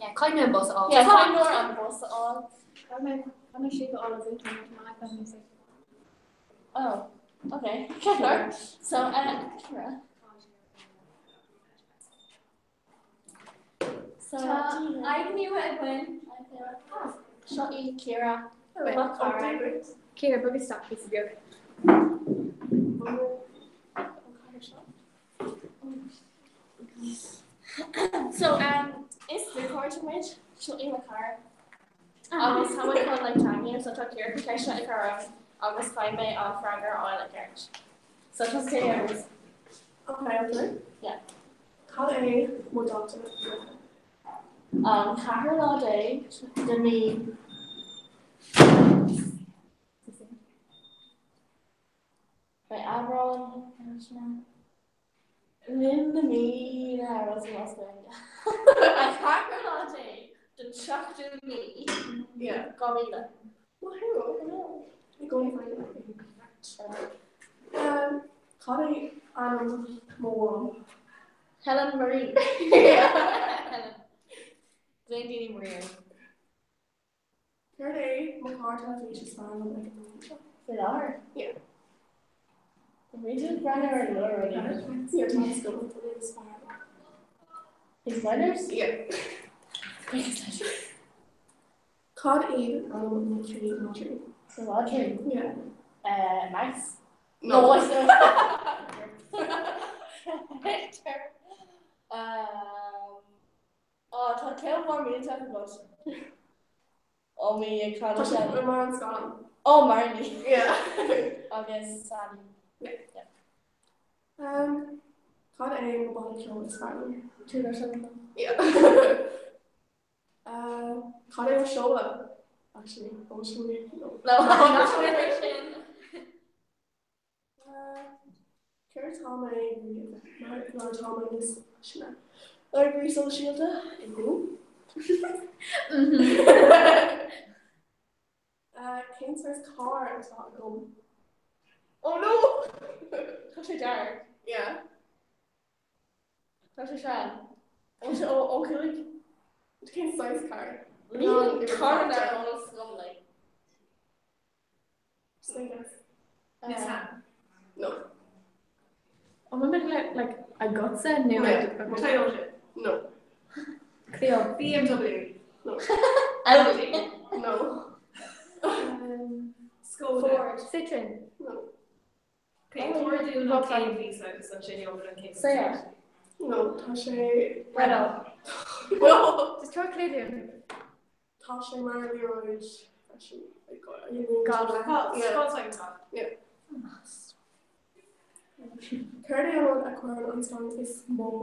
Yeah, kind of bus all. Yeah, kind of on bus all. I'm shape all of it on my iPad music. Oh, okay. Sure. So Kira. So I knew it when Shotty, Kira. Kira, but we stop this video. So it's recording with Shotty in the car. August how I call like time here, so talk here because Shotty car August 5 May off Fragger oil at garage. So just say yours. Okay. Yeah. Calais, more doctor. Carol all day, the me. By Avron, Linda me, I was lost I Carol all day, the chuck to me. Yeah. Gorilla. Woohoo! You're going to find it. Calais, more. Helen Marie. Helen. Glendini Marie. Calais, McCarthy, Felicia's fan, like Filar. Yeah. We did run already. Yeah, Tom's going to the spot. His brothers? Yeah. Cod Eve, tree. The lottery? Yeah. Max? No. What's the Hector. Oh, tá ceol mór míon te go. Ó mí ag Tá sé mar an scan. Oh, Marnie. Yeah. Agus Sally. Yeah. Cod A body kill is fine. Two or something. Yeah. Cod A Shola. Actually, I'm sure we know. No, not sure. Ceir Tom mar Tom is sinna. Agree so shielda. Cancer's car is not go. Oh no! Tá sé dark. Yeah. Tá sé sean. Oh, like Cancer's car. No, car dar on scum like. Nissan. No. Oh, women like I got said no. Toyota. No. Clio. BMW. No. Audi. No. Skoda. Ford. Citroen. No. Okay, Ford do not take visa because such a young and case. Seat. No. Tasha. Renault. No. Just try clear. Tasha Mario is actually Golf. Yeah. Volkswagen top. Yeah. Cardio aquarium on song is small.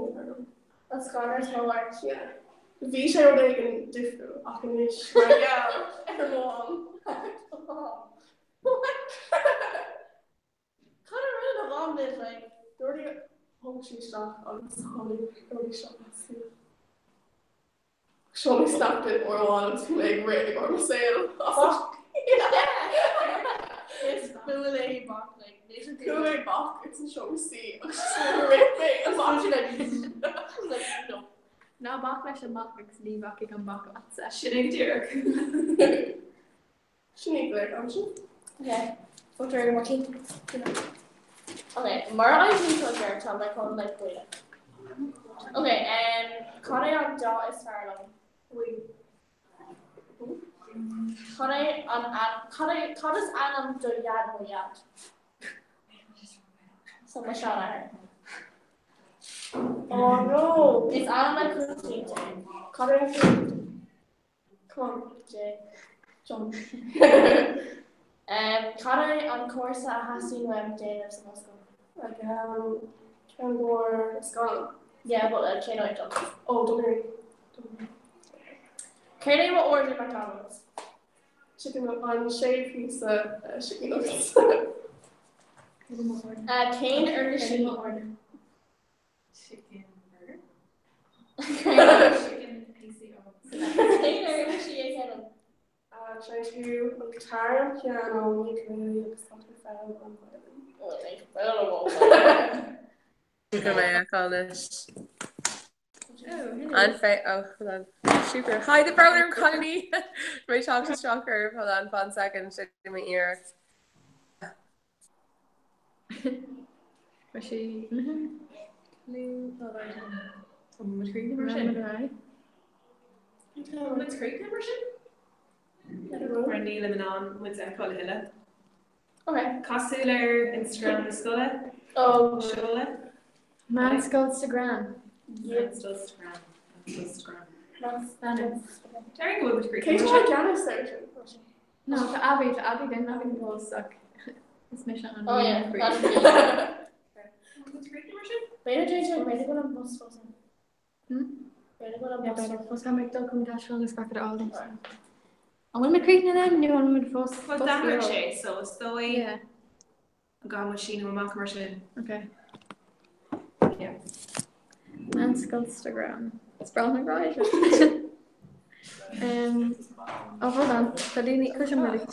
A scholar's no large. Yeah. Vi sé ó an difriú ach an is ar long. Kind of really a long bit like. Dúirtí hog sí straach agus tháinig shop. Show me snapped it or one to like really or sale. It's Kool-Aid box like Kool-Aid box. It's a show me see. Like no. No, bach leis an bach agus ní bach ag an bach atsa. Sinnig dúr. Sinnig le am sin? Okay. What are you watching? Okay, mar I think to there tell like on like wait. Okay, Connie on dot is Farlong. Connie Connie's Anam do yad mo yad. So my shot at her. Oh no! It's Anam like Christine. Connie, come on, Jay. John. Connie on course at Hasty Web Day of Moscow. Like Ken Moore, Scotland. Yeah, but Chain White John. Oh, Dunleary. Katie, what order McDonald's? Chicken on shaved pizza, chicken nuggets. Kane or Rishi? Chicken burger. Chicken Kane or Rishi again? Trying to on guitar, piano, ukulele, Spotify, and violin. Oh, like incredible. Go my college. And hold on. Super. Hi, the program Connie. My talk is stronger. Hold on, 1 second. Shit in my ear. Was she? With Creek version? With Creek version? Brandy Lebanon with Colhilla. Okay. Cossular Instagram Scola. Oh, Shola. Man's Instagram. Man's Instagram. Man's Very good with Creek. Can you try Janice there? No, to Abby then Abby goes suck. It's mission on. Oh yeah. With Creek version? Beta JJ, ready to go on bus wasn't. Yeah, better. First time I don't come dash on the scarf at all. I want to create them. New one with first. Well, damn Shay. So it's the way. Yeah. Gone machine or man commercial. Okay. Yeah. Man's Instagram. It's brown right. Oh, hold on. Kadini cushion ready.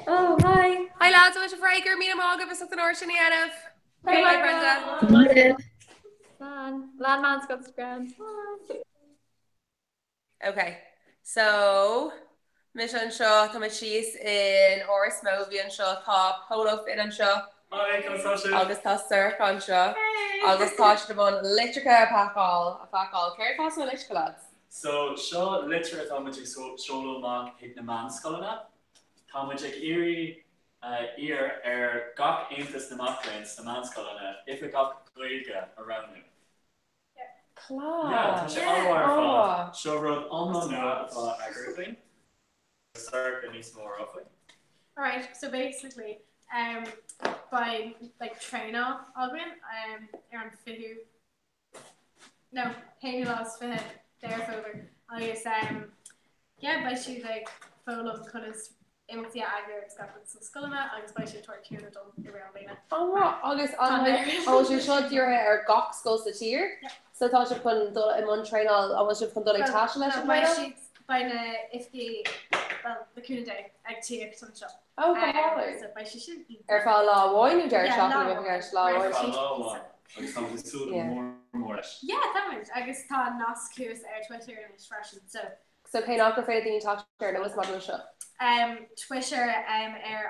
Oh, hi. Hi lads, what's your breaker? Me and Morgan for something or Shani Anif. Hi, Brenda. Landman's Instagram. Okay, so Mission Shaw, Thomas Cheese in Oris Movie and Shaw Top, hold up in and Shaw, Agus tá Sir Contra. Agus tá de bon litrica a facáil. Ceir fá a litrica lads? So, seo litre tá muid solo má hit na man scolna. Tá muid iri ir gach eintas na macrains na man scolna, if a gach gléige around him. Yeah, tá sé anhar fá. Seo rud anna nua atá agrúpain. Start and níos mór roughly. Alright, so basically, by like train off Algrin, around fihu. No, Haini lost for him. There over. I guess yeah, by she like full of colours. Emotia agur scaffold so sculma. I guess by she toward tune it on around Lena. Oh, August on you showed your hair gok skulls the tier. So thought you put in one train all. I was just put like tash and by the if the well the kuna day egg tea or some shop. Oh, God. So by she should be. Fall law wine you dare shopping with guys law wine. Yeah, that was. I guess tá nas curious air Twitter and expression. So can not go for the talk share that was model show. Twitter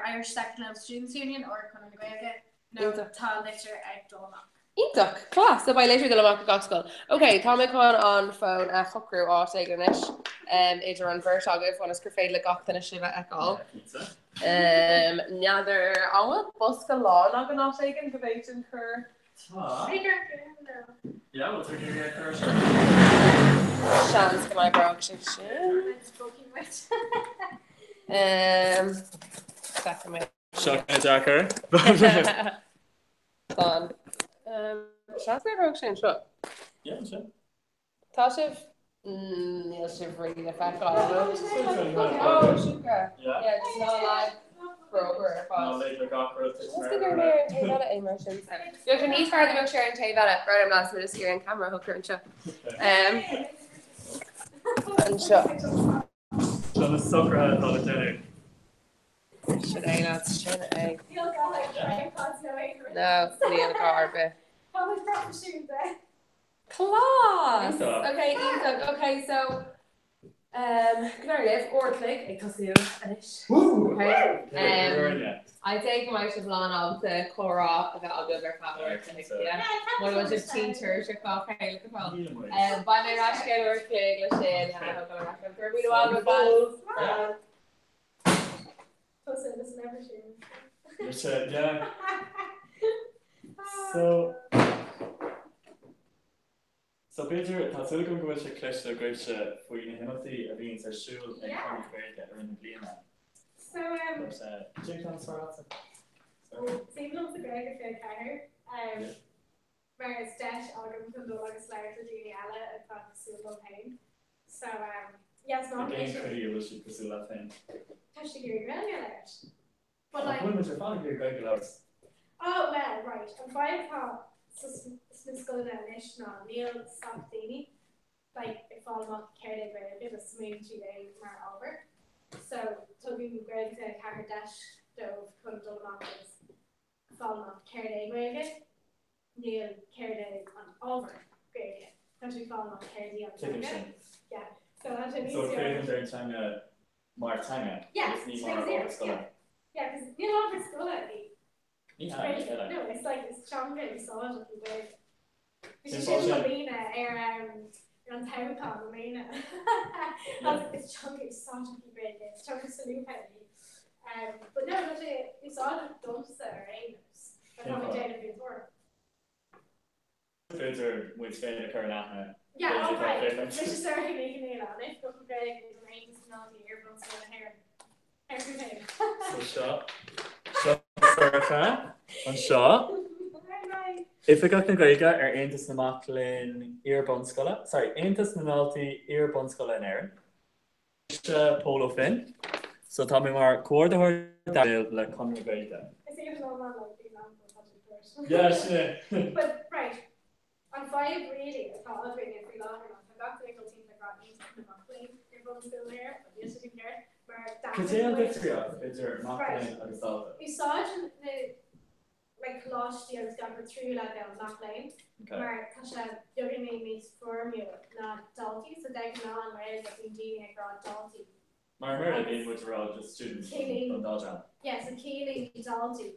Irish Second Level Students Union or Conan Grega. No tá later egg dolma. Ítach, class, so by later the Lamaka Gospel. Okay, Tommy Con on phone a chocrú á English. Idir an vertagah fan is gur féile gach na siva eáil. Neither áha bosca lá ná an áigen govéitin chur. Yeah, we'll take your first. Chance go my brog sin. Second me. Shocking Jacker. Fun. Chance my brog sin sure. Yeah, sure. Tashiv. Níl si bhrí na feá. Oh, sugar. Yeah, it's not like broker. No, later got growth. Let's get your hair and take out of emotions. You can eat part of the share and take that up. Right, I'm last minute here in camera hooker and show. And show. So the sucker had a lot of dinner. Should I not should I? No, Neil Garber. How much proper shoes there? Class! Okay, Ethan. Okay, so Glenarliv or click a cosio finish. Okay. I take my Shavlan of the Cora of I'll go over power. Yeah. One was just teen church or coffee. Look at that. By my rash game or click, let's say, and I hope I'm not going to be the one with that. Listen, this never shoes. You said, yeah. So Peter, tá sulcum go se cléiste goibse faoi na himachtaí a bhíonn ar siúil ag chuí Gaeilge ar ina bliana. So Jake an sarata. Same lots of Gaeilge fé ceair. Mar is deis agam chun dó agus leir a daoine eile ag fan súil hain. So yes, not Again, chuí bhfuil si cosúil a féin. Tá si gur gaeilge leirt. But like when was your father gur Gaeilge leirt? Oh well, right. An five how Smithsonian National Neil Saptini, like if all my carried away, it was smooth 2 days mar over. So talking Greg to Cardash dove Kundal Mountains, fall my carried away again. Neil carried on over Greg. Don't we fall my carried on yeah. So that's a so Craven during China Martanga. Yeah, yeah, because Neil over school at me. Yeah, no, it's like it's stronger and solid if you wear it. It's Marina on town called Marina. It's chunky, it's chunky bread, it's chunky salute penny. But no, but it's all dumps that are aims. But how much data is work? Peter, which day occur now? Yeah, okay. Let's just start making it on it. Go for Greg is an aims not the earbuds on the hair. Everything. So Sarah, an seo. If I got na Gaeilge ar aontas na maclin ar bonscoile, sorry, aontas na náltaí ar bonscoile in Éireann. Polo fin. So tá mé mar cuairdeoir dail le chun na Gaeilge. I see it was all man like the example. Yeah, But right, on 5 really, I thought I was reading it for longer. I got the little team that got into the maclin ar bonscoile there, but the other there. Cadéal Victoria idir Maclean agus Dalta. We saw it in the like last year was gone for 3 like down Maclean. Where Tasha Yogan meets formula not Dalty, so they can on where they can do it for Dalty. Maar Merle being which are all just students from Dalton. Yeah, so Keeling Dalty.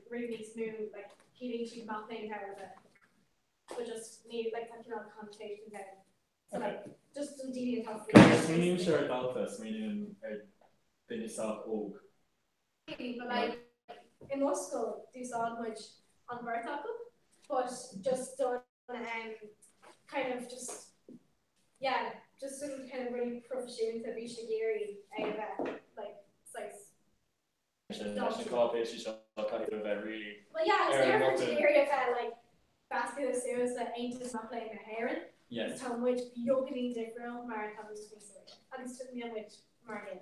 really smooth, like heating sheet nothing out of it. But just need like taking all the connotations out. So like just some dealing top. Swinging sure about this, meaning then you saw oak. But like in Moscow, do sandwich on vertical, but just done kind of just some kind of really proficient to Vishagiri out of like size. Well, yeah, it's there for the area of like basket of serious that ain't just not playing a heron. Yes. Tom which yogini different marathons to be and it's took me on which Martin.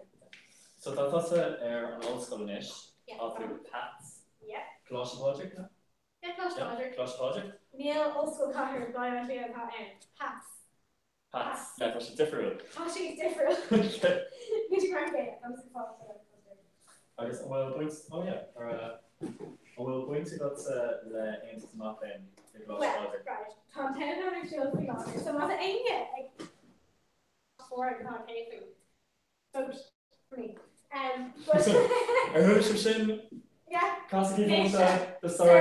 So that was an old school-ish of the Pats. Yeah. Clash Project. Yeah, Clash Project. Clash Project. Neil old school Connor by actually at Pats. Pats. Yeah, that's different. Oh, she's different. Which grandkid? I'm so far. I guess well points. Oh yeah. Or well points you got the aims to map in the Clash Project. Right. Content on our show for longer. So was it aimed like for it not anything. Vote for me. But I heard some sin. Yeah. Constantly from the start.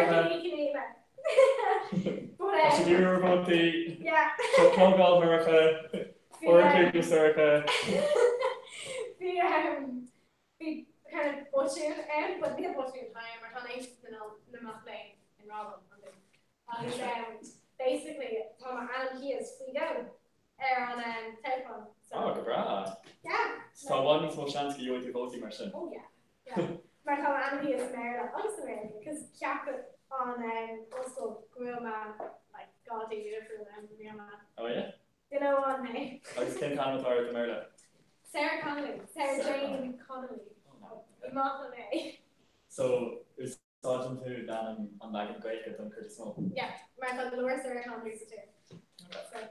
But I should hear about the yeah. Club America or Cleveland America. The kind of butching but the butching time or tonight the not playing in Robin and basically Tom and he is free down on telephone. Oh, good bra. Yeah. So what needs more chance to you with the voting machine? Oh yeah. My Tom and he is married. Honestly married because Jack on also Grill Man like God he did for them Grill Man. Oh yeah? You know on me. I just can't comment on the Merla. Sarah Connolly. Sarah Jane Connolly. Not me. So it's Sergeant who Dan and Megan Great get them Curtis Snow. Yeah, Martha the Laura Sarah Connolly's too. Okay.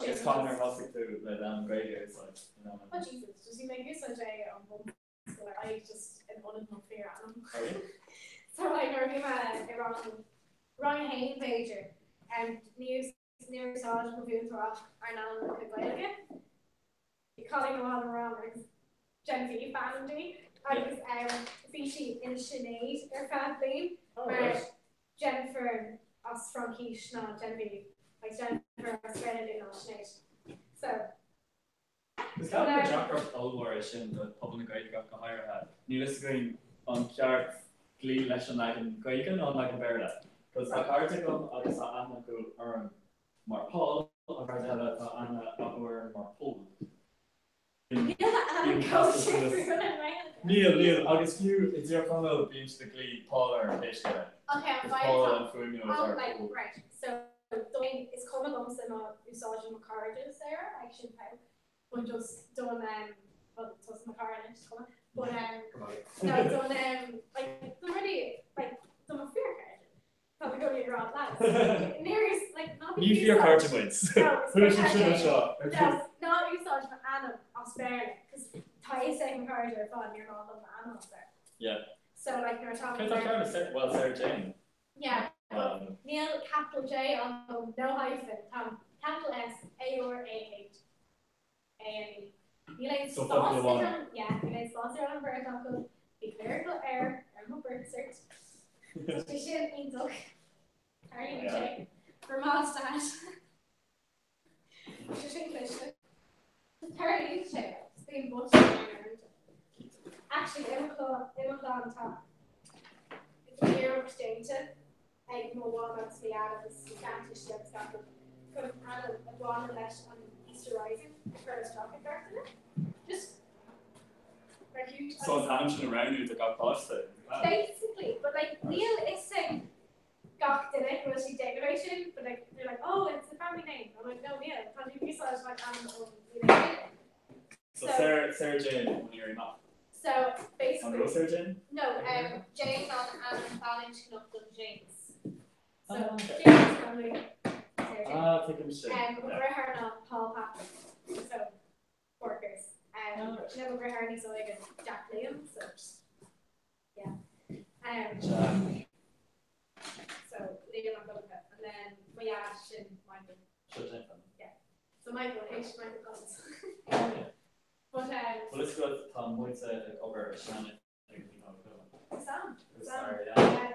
It's Connor Hossick to Dan and Great here, it's like, you know. Oh Jesus, does he make you such a I just an unknown fear on him. Oh yeah? So like I remember wrong Hayne pager and near Sergeant moving to our now look at again. Calling him all around Genevieve Bandy. I was Fishy in Sinead, their family, where Jennifer us from Quiche, not Genevieve, like Jennifer Australia, not Sinead. So. Is that the Jack of Olwarish in the public grade got the higher hat? Needless going on Clark Glee Lesson like in Gregan on like a Berla. Because the article I guess Anna go earn more Paul, or Anna earn more Paul. Neil, August you, it's your comment being to the Glee, Paul or Fish there. Okay, I'm fine. Paul and Fumio are like, cool. right, so doing it's coming along some Usage McCarges there, I should have. But just done, well, it was McCarges coming. But, no, done, like, already, like, done a fear card. Probably go to your own lads. Nearest, like, not You fear card wins. Who should have shot? No, not Usage Anna Australia, because Thai second card are fun, you're not on the Anna there. Yeah. So, like, you're talking about Sarah Jane. Yeah. Neil, capital J on no hyphen, Tom, capital S, A-R-A-H. A-N-E. You like sponsor on, yeah, you like sponsor on birth uncle, be clerical error, my birth cert. Suspicion in duck. Are you check? Vermont stash. Just English. Third each check. Spain butcher. Actually, Emma Claw on top. It's a year of exchange. I know what that's the ad of the Spanish ship started. Could have had a blonde lash on Easter Rising for a traffic accident. Just like you. So it's happening around you that got caught there. Basically, but like Neil is saying, got the it was she decoration, but like they're like, oh, it's the family name. I'm like, no, Neil, because you research like I'm So Sarah Jane, when you're enough. So basically. On Sarah Jane? No, Jane on Balance Knuckle James. So James family. I think I'm sick. We're not Paul Patrick. So workers. Never we're Harney so like Jack Liam. So yeah. So Liam and Boca, and then Mayash and Michael. Yeah. So Michael Cousins. But well, let's go to Tom. What's over Shannon? Sorry, yeah.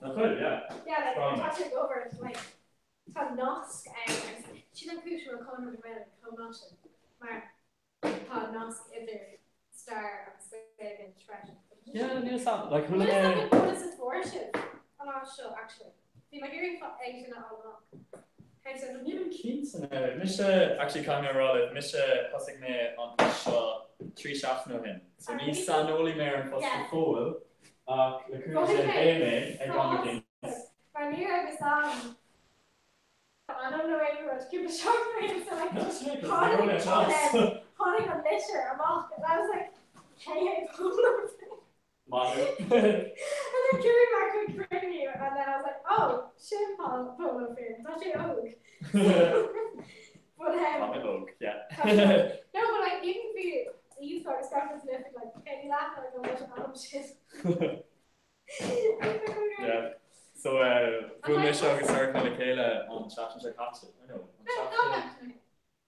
Cool, yeah. Yeah, Strong. like, touching over, like, tá nosc, she didn't push her corner of the rail, co-motion, maar, tá nosc either star of Spain and Treasure. Yeah, new sound. Like, who What is it worship? I'm not sure, actually. See, my hearing eggs are not all along. How's it? Even Keaton, Misha actually coming around it. Misha passing me on the 3 shafts no him. So me san only mayor and first fool. The cruise Bene and gone again. My mirror was I don't know anywhere to keep a short frame, so like calling a litter, I'm off. And I was like, hey, Manu. And then Curie back would bring you, and then I was like, oh, shit, polo frame, not your oak. But yeah. No, but like even for you start significant, like can you laugh like a bunch of shit? Yeah. So we'll make sure we start kind of Kayla on chat and check out. I know.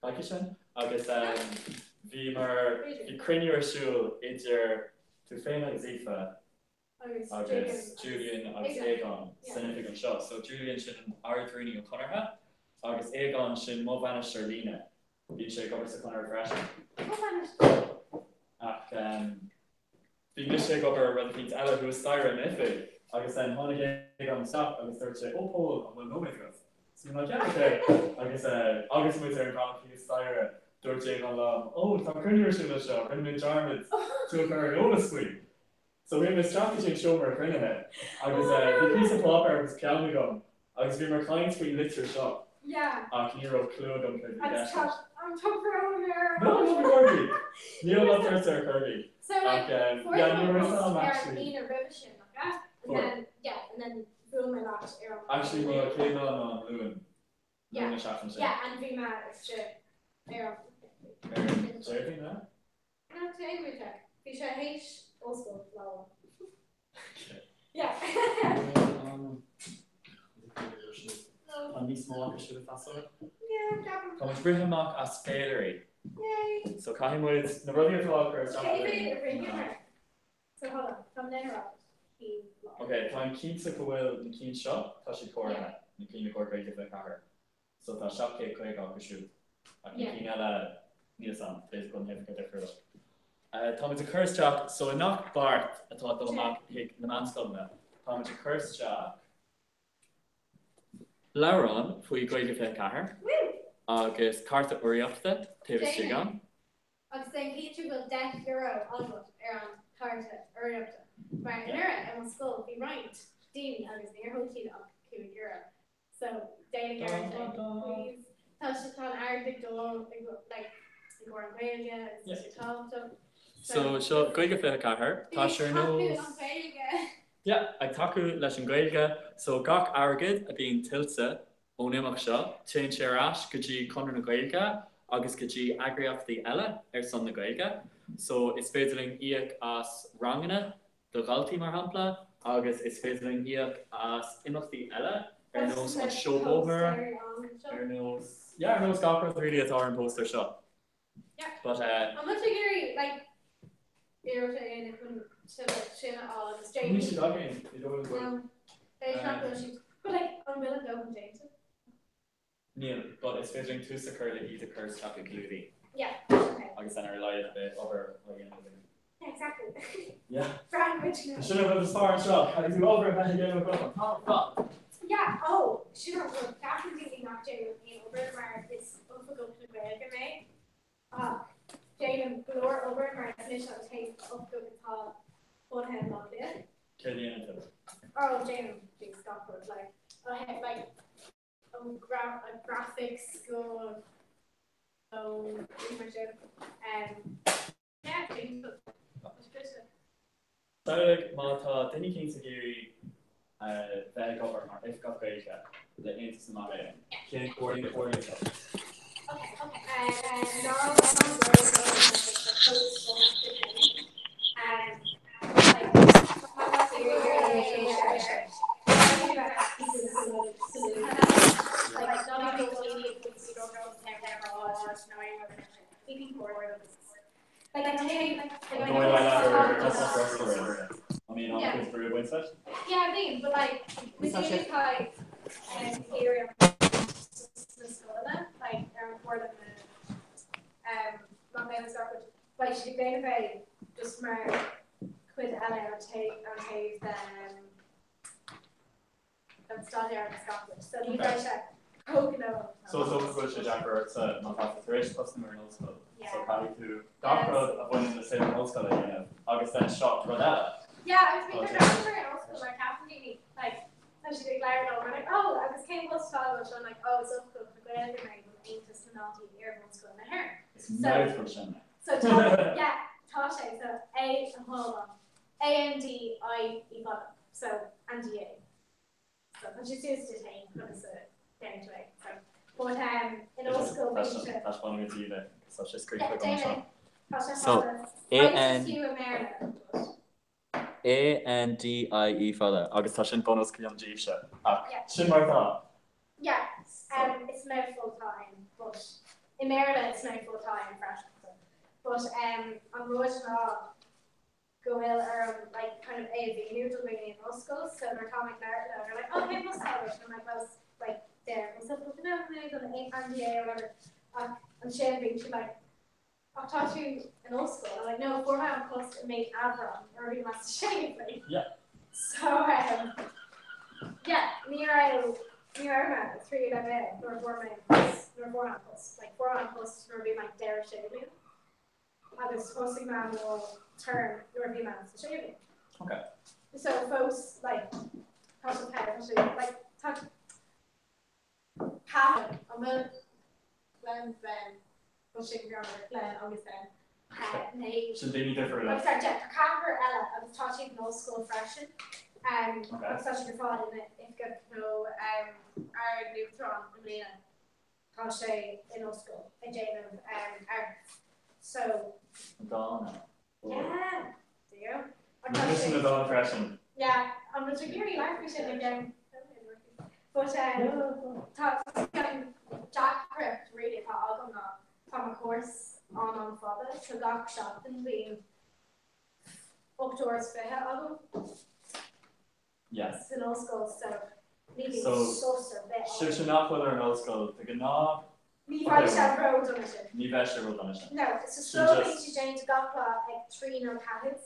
Thank you, Sean. I guess the cranial shoe is your to fame like Zifa. I guess Julian, I guess Aegon, significant shot. So Julian should Arthurine and Connor hat. I guess Aegon should move on Charlene. You should go to Connor refreshing. The mistake over whether it's Ella who is Styra and Effie. I guess then when Aegon stop, I guess they're saying, oh, Paul, I will know with us. So I'm like, yeah, okay. I guess August moves there and probably Styra, George Aegon Long. Oh, Tom Crinier should have shown, Brendan Jarmuth, to a very old squeak. So we have a strategy to show more Crinier. I guess the piece of popper was Calmigum. I guess we were clients we lit your shop. Yeah. Can you roll clue them could be I'm top over there. No, it's Kirby. Neil loves her, Sir Kirby. So like, yeah, you were some actually. Nina Revision, like that. And then boom and that. Actually, we're clean on Lewin. Yeah. And Vima is the Aaron. Jerry, no? No, today we check. We should hate also flower. Yeah. On these small should have passed over. Yeah, definitely. Come on, bring him up as Spalery. Yay. So Kahim was the brother of Walker. So hold on, come down around. Okay, time Keith took away the Keen shop, Tashi Cora, and Keen Cora Great Gift Car. So that shop cake Craig on the shoot. I think Keen had Nielsen, basically, never get there for Tom, it's a curse job, so in knock Bart, I thought the man pick the man's called that. Tom, it's a curse job. Lauron, who you go to get car. August Carta Uriopta, Tavis Chigan. I was saying, he will death euro almost around Carta Uriopta. Right, and in school, be right. Dean, I was near Hotel of Cuban Euro. So, Dana Garrett, please. Touched on Arabic door, like, Gordon Bailey, So, go get the car. Tasher knows. Yeah, I taku lesson Gaelga. So, Gok Aragid, being Tilsa, Onimach Shaw, change your ash, Gaji Conor Gaelga, August Gaji Agri of the Ella, Son the Gaelga. So, it's basically Iak as Rangana. The Galti mar hapla, agus is féidirling hiag as inoch the Ella, knows on show over, knows Gawker really at our poster shop. Yeah. But I'm much agree, like, you're saying it couldn't chin all the stage. We should again, you don't know. They can't go shoot, but like, I'm willing to open James. Neil, but it's féidirling to secure the either curse traffic gludi. Yeah. Okay. Agus then I rely a bit over again. Exactly. Yeah. I should have been the star and shot. How do you over if I get a goal? Yeah, oh, should have been definitely not Jane with me over where it's difficult to break in May. Jane and Glor over where it's initial take up to the top one head not there. Oh, Jane being Scotland, like I had like graphics go yeah, Jane. Like Malta, then you can see the government, if got great, the answers not there. Can't coordinate the coordinates. Okay, and now Like I take Going like that, that's not restaurant. I mean, on kids for your win set. Yeah, I mean, but like we do like area the school like for them not maybe start with like she going to just more quid ella or take them study in Scotland. So you guys coconut. So good to Jack it's a non-profit customer in Ulster. So probably to Doctor of one in the same Ulster, you know, August then shot for that. Yeah, I was being doctor in Ulster, like Kathleen, like she did Larry over like, oh, I was came close to Scotland, so I'm like, oh, it's up to the grand married with Aintus and Naughty everyone's going to her. So Tasha, so A hold on. ANDIE so NDA. So but she's used to saying because down to it. So but in old school that's one of the either. So she's great for going So ANDIE father. August Tashin bonus Kiam Jeevsha. Shin Martha. Yeah. It's now full time, but in Maryland it's now full time fresh. But on Royal go ill like kind of AV new to bring in old schools, so they're talking about they're like, okay, what's that? And I'm like, well, like there. And so no, on the NDA or whatever. And Shane being she like, I'll talk to you in old school. I'm like, no, 4 round plus to make Avron or he wants to shave me. Yeah. So yeah, near man, 3 11 or 4 round plus, like 4 round plus or be like dare shave me. I was supposed to man will turn your be man's to shave me. Okay. So folks like like talk Karen, I'm gonna learn pushing your plan always then. Should they be different? I'm sorry, Jeff, Karen Ella, I was talking in old school fashion. I'm such a fan in it. If you know our neutron Melina Tasha in old school, and Jane of so Madonna. Yeah. Do you? Listen to Madonna fashion. Yeah, I'm going to really like we should again. But Jack Grip really thought I'll go from a course on father, so got shot and being up towards Fair. Yes. In old school, so leaving so should not put her in old school. The Gnaw. Ní bhaid road on it. Ní bhaid sé road on it. No, it's a slow beat to Jane to Gopla like 3 no cabins.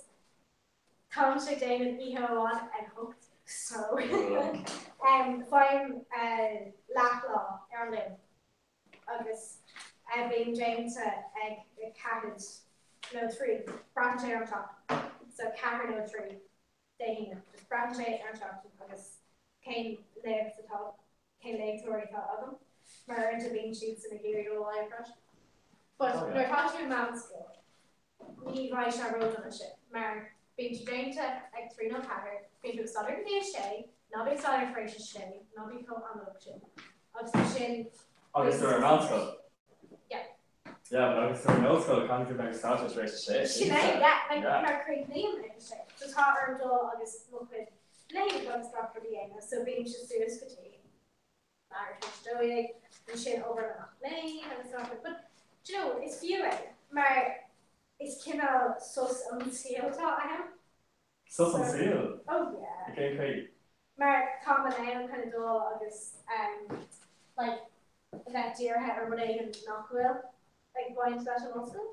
Tom to Jane and Iho on and hooked. So fine Lacklaw, Erlin. August being Jane to cabins no 3. Branch on top. So cabin no 3. They just branch on top because came legs at top. Came legs already thought of them. Mar intervene sheets in a gear you'll lie fresh. But we're talking about school. We need right our road on a ship. Mar being trained to like 3 no pattern, being to a solid day shay, not be solid for shay, not be called on the shin. Obsession. August there around school. Yeah. Yeah, but August there no school can't do back status race shay. Yeah, like our create name in the shay. So how our dull August look with name comes up for the end. So being just serious fatigue. And shit over the lane and stuff, but you know, it's viewing. Maar it's kind of sus unsealed I am. Sus unsealed? Oh yeah. Okay, great. Maar Tom and I kind of do all of this, like that deer head or whatever in Knockville, like going special middle school.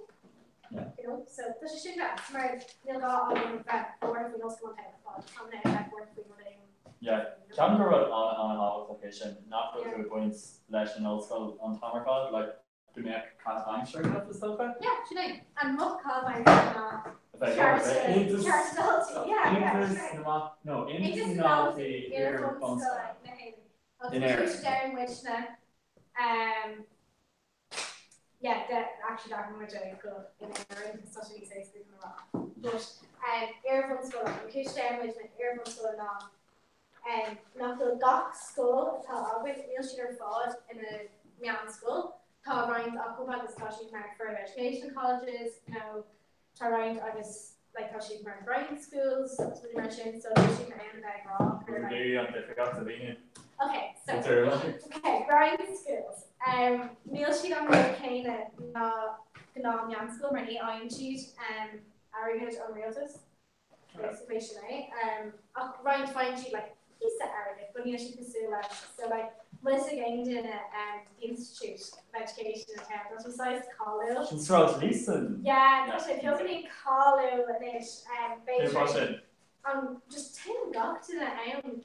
Yeah. You know, so there's a shit that. Maar they'll go on that or if we don't school type of Tom and I that work for whatever. Yeah, can go on an application, not go to points less than old school on Tamarcod, like to make cat time sure enough and stuff like. Yeah, she did. And what call my Internationality here on in down which yeah, that actually that which I could in Aaron, such an easy speaking about. But Airfront School, Kish down which Airfront School now. Nach the Gach School, tá Albert Neilshire Fod in a Meow School, tá Ryan Aquabag is Tashi Mark for education colleges, no, tá Ryan August like Tashi Mark Brian schools, that's what you mentioned, so Tashi Mark and Bag Rock. They forgot to be in. Okay, so Brian schools. Neilshire on the Kana Gnám Jansco mar ní aimsúd airgid an réaltas. Basically, Sinead. Ryan finds she like he's set Arabic, but you know she pursue like so like Melissa gained in the Institute of Education in town. That's besides Carlo. She's throughout Leeson. Yeah, that's it. You're going to Carlo and it Basically. Just 10 got to the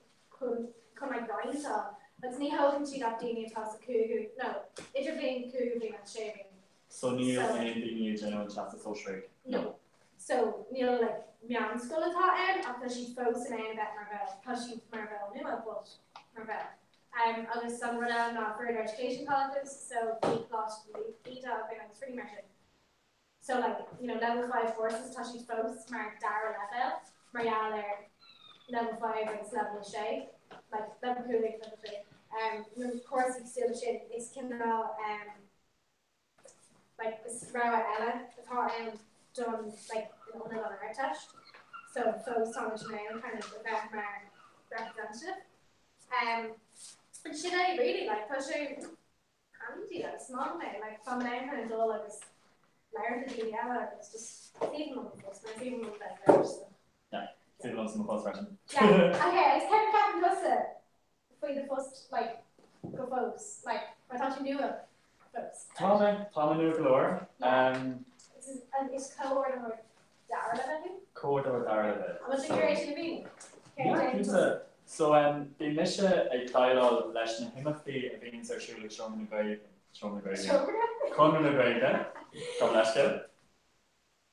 come like grind on. But ni hoping she got Dini toss a cougar. No, it's a being cougar being and shaving. So Neil and Dini general chats so straight. No. So Neil like Mian school taught him after she focused in about Marvel, because she Marvel knew about Marvel. Other some were not further education colleges, so we lost Ida and it's pretty much it. So like, you know, level 5 courses Tashi's focused Mark Dara level, Marielle level 5 it's level Shay, like level 2 level 3. Of course you still shit it's kinda like this Rawa Ella, the part done like in another art touch. So focused on the name kind of about my representative. And should I really like pushing handy like small way, like from an kind of dull like this layer to the yellow, it's just even on the first, it's even on the first. Yeah, it's even on some first version. Yeah, okay, I just kind of got Gussa for the first like go folks. Like I thought you knew it folks. Tommy knew galore. It's co-order or Dara I think? Co-order or Dara. What's the duration of being? Yeah, so the mission a dialogue lesson himothy a being so surely strong in the Conor na Gaida from Leicester.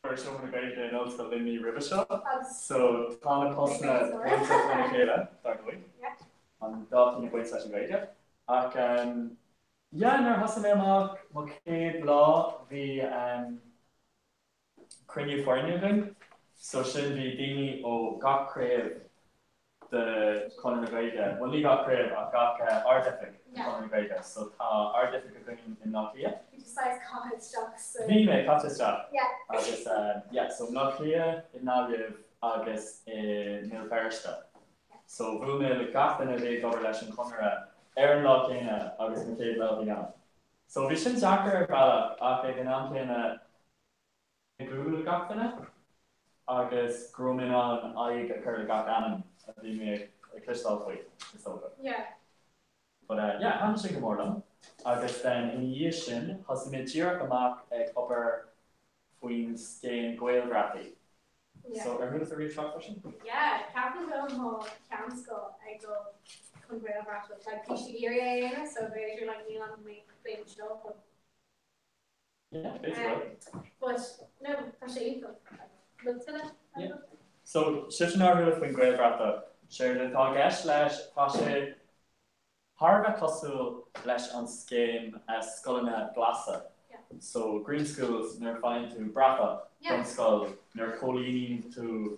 Or strong in the Gaida and also Limmy Rivershaw. So Tana Posna Princess Michaela, Darkly. On Dalton Point Session Gaida. Yeah, no Hassan Mark McCabe Law the Crinny Fornigan. So should be Dini or got crave the Conor Gaida. When we got crave, I've got Artific Conor Gaida. So Artific going in Nokia. You decide cottage stocks. Vime cottage stock. Yeah. August so Nokia in Naviv August in Neil Fersta. So Vume Gafin a day over Lesson Conor Aaron Lockina August McCabe Loving. So we should Jacker about the Namkina Google Gafina. August grooming on I get curly got down and be me a crystal weight. Yeah. But yeah, I'm just thinking more long. August then in Yishin has made Jira Mark a upper Queen Stain Goyle Graphy. So are you the real shot question? Yeah, Captain Hall Council I go Goyle Graphy like Kishigiri so very like Neil and me playing show. Yeah, basically. But no, actually yeah. So, shifting our rule from Grail Graph, share the Tagash slash Pashe Harva Cossul slash on Skame as Scullina Glassa. So, Green Schools, they're fine to Brafa, from Skull, they're Colini to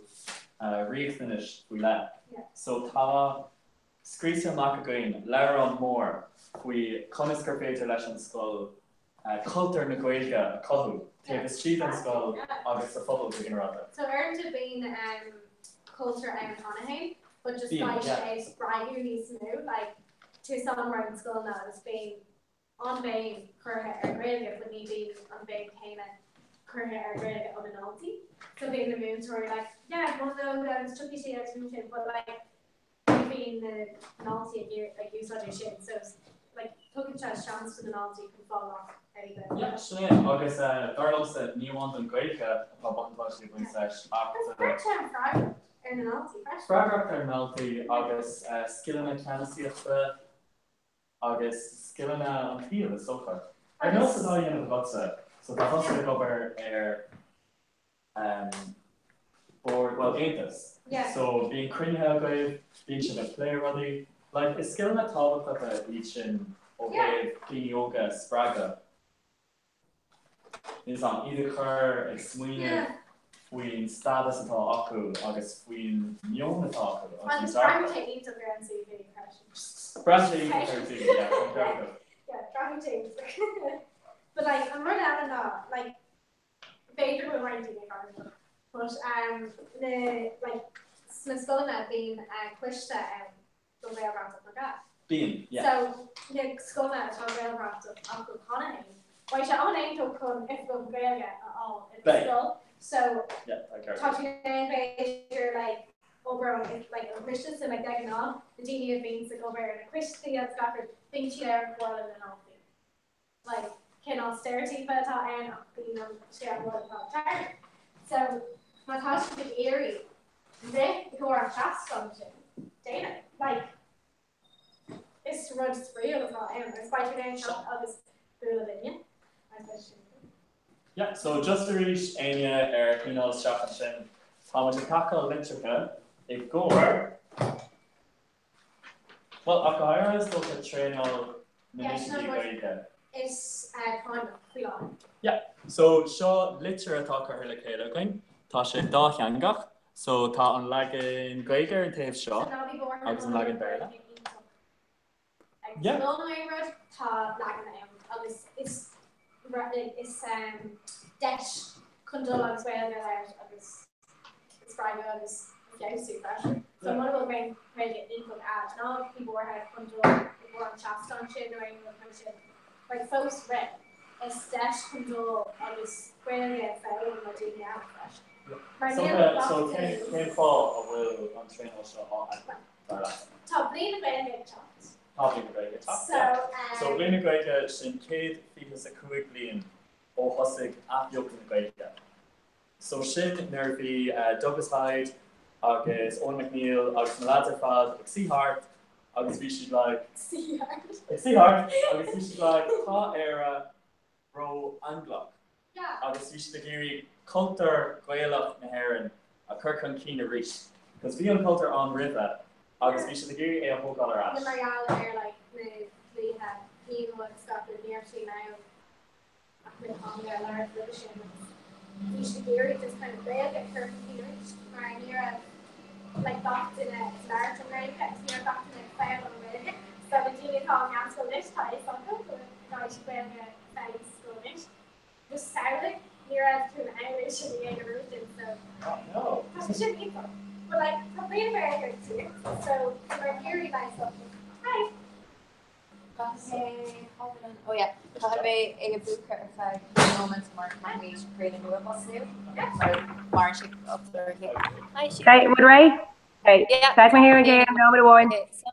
Refinish, we let. So, Ta Screesia Macagain, Lara Moore, we Coniscar Peter Lash on Skull. Culture na Gaeilge Cohu. Take a street and skull August the football taken around it. So earned to being culture and Conahay, but just like Shays Brian needs to know like to someone around school now it's been on Bain Curha or Gaeilge would need be on Bain Cana Curha or Gaeilge on an alti. So being the moves were like, yeah, one of those took you to the but like being the alti like you saw your shit. So like took a chance for the Nazi can fall off anything. Yeah, so yeah, August Darlos that new one and Gaeilge about button possibly going slash after Fragile in the Nazi. Fragile and Nazi August Skillina Cancy of the August Skillina on field is so far. I know it's all you know about so the hustle cover air board well ain't this. Yeah. So being Crinny Helgave, being should have player ready. Like, is skill na talk about each in okay, yoga, spraga. Is on either car, swing, queen, status at all, aku, August queen, young at all. I'm trying to eat a grand CV question. Brand new TV, yeah, compared to. Yeah, trying to eat. But like, I'm running out of that. Like, Baker will write TV card. But the like, Smithsonian being pushed the railroad of Nagat. Bean, yeah. So the school at the railroad of Uncle Conahay, Why should I name to come if go Gaeilge at all in Right. school? So Yeah, okay. touching in major like over like a Christian and like that and all the genie of beings like over and a Christian that's got for thing she there for and all thing. Like can austerity but and you know share what about time. So my thoughts would be eerie. They go on fast function. Dana like it's runs real about and it's by today shot of this real linear. Yeah, so just to reach Anya Queen's shop and Shin, how much tackle Lintrica, a gore. Well, Akahira is still a train of Minishiki Gaida. It's kind of feel. Yeah, so Shaw Litcher attack her Hilakela again. Tasha Dach Yangach, so Ta on Lagan Geiger and Tave Shaw. I was in Lagan Berla. Yeah. Long way road Ta Lagan it's dash control as well as private as pressure. So one will bring really input out. Now people had control more on chest on shit doing like folks read is dash control on this really fail in my daily out So can fall will on train also on top lead and get chopped. Top lead and get chopped. So Blina Grega sin Kid Fetus a Kuig Lean or Hosig Afyok in Grega. So Shin Nervy Douglas Hyde, August Owen McNeil, August Malaterfad, Sea Heart, August Vishi like Sea Heart, August Vishi like Ta Era Ro Anglock. Yeah. August Vishi the Giri Coulter Gaelach Naheran, a Kirkon Keen Reach. Because we on Coulter on River, August Vishi the Giri a whole color ash. The Mariala are like we have Keen would stop the near sea now. On their large division. Vishi the Giri just kind of rail get Kirkon Keen Reach. Right near like docked in a large America, near docked in a fair on America. So the genie called National Dish Tie, so I'm going to go to Belga Schoolish. Just started near us to an Irish and the Erudian, so. Oh, no. That's shouldn't eat them. But like, probably American too. So, we're very nice of them. Hi. Oh yeah, Kahbe a book moments mark my week create a new one March up there. Okay, would Ray? Okay, yeah. take me here again, number one. Okay, so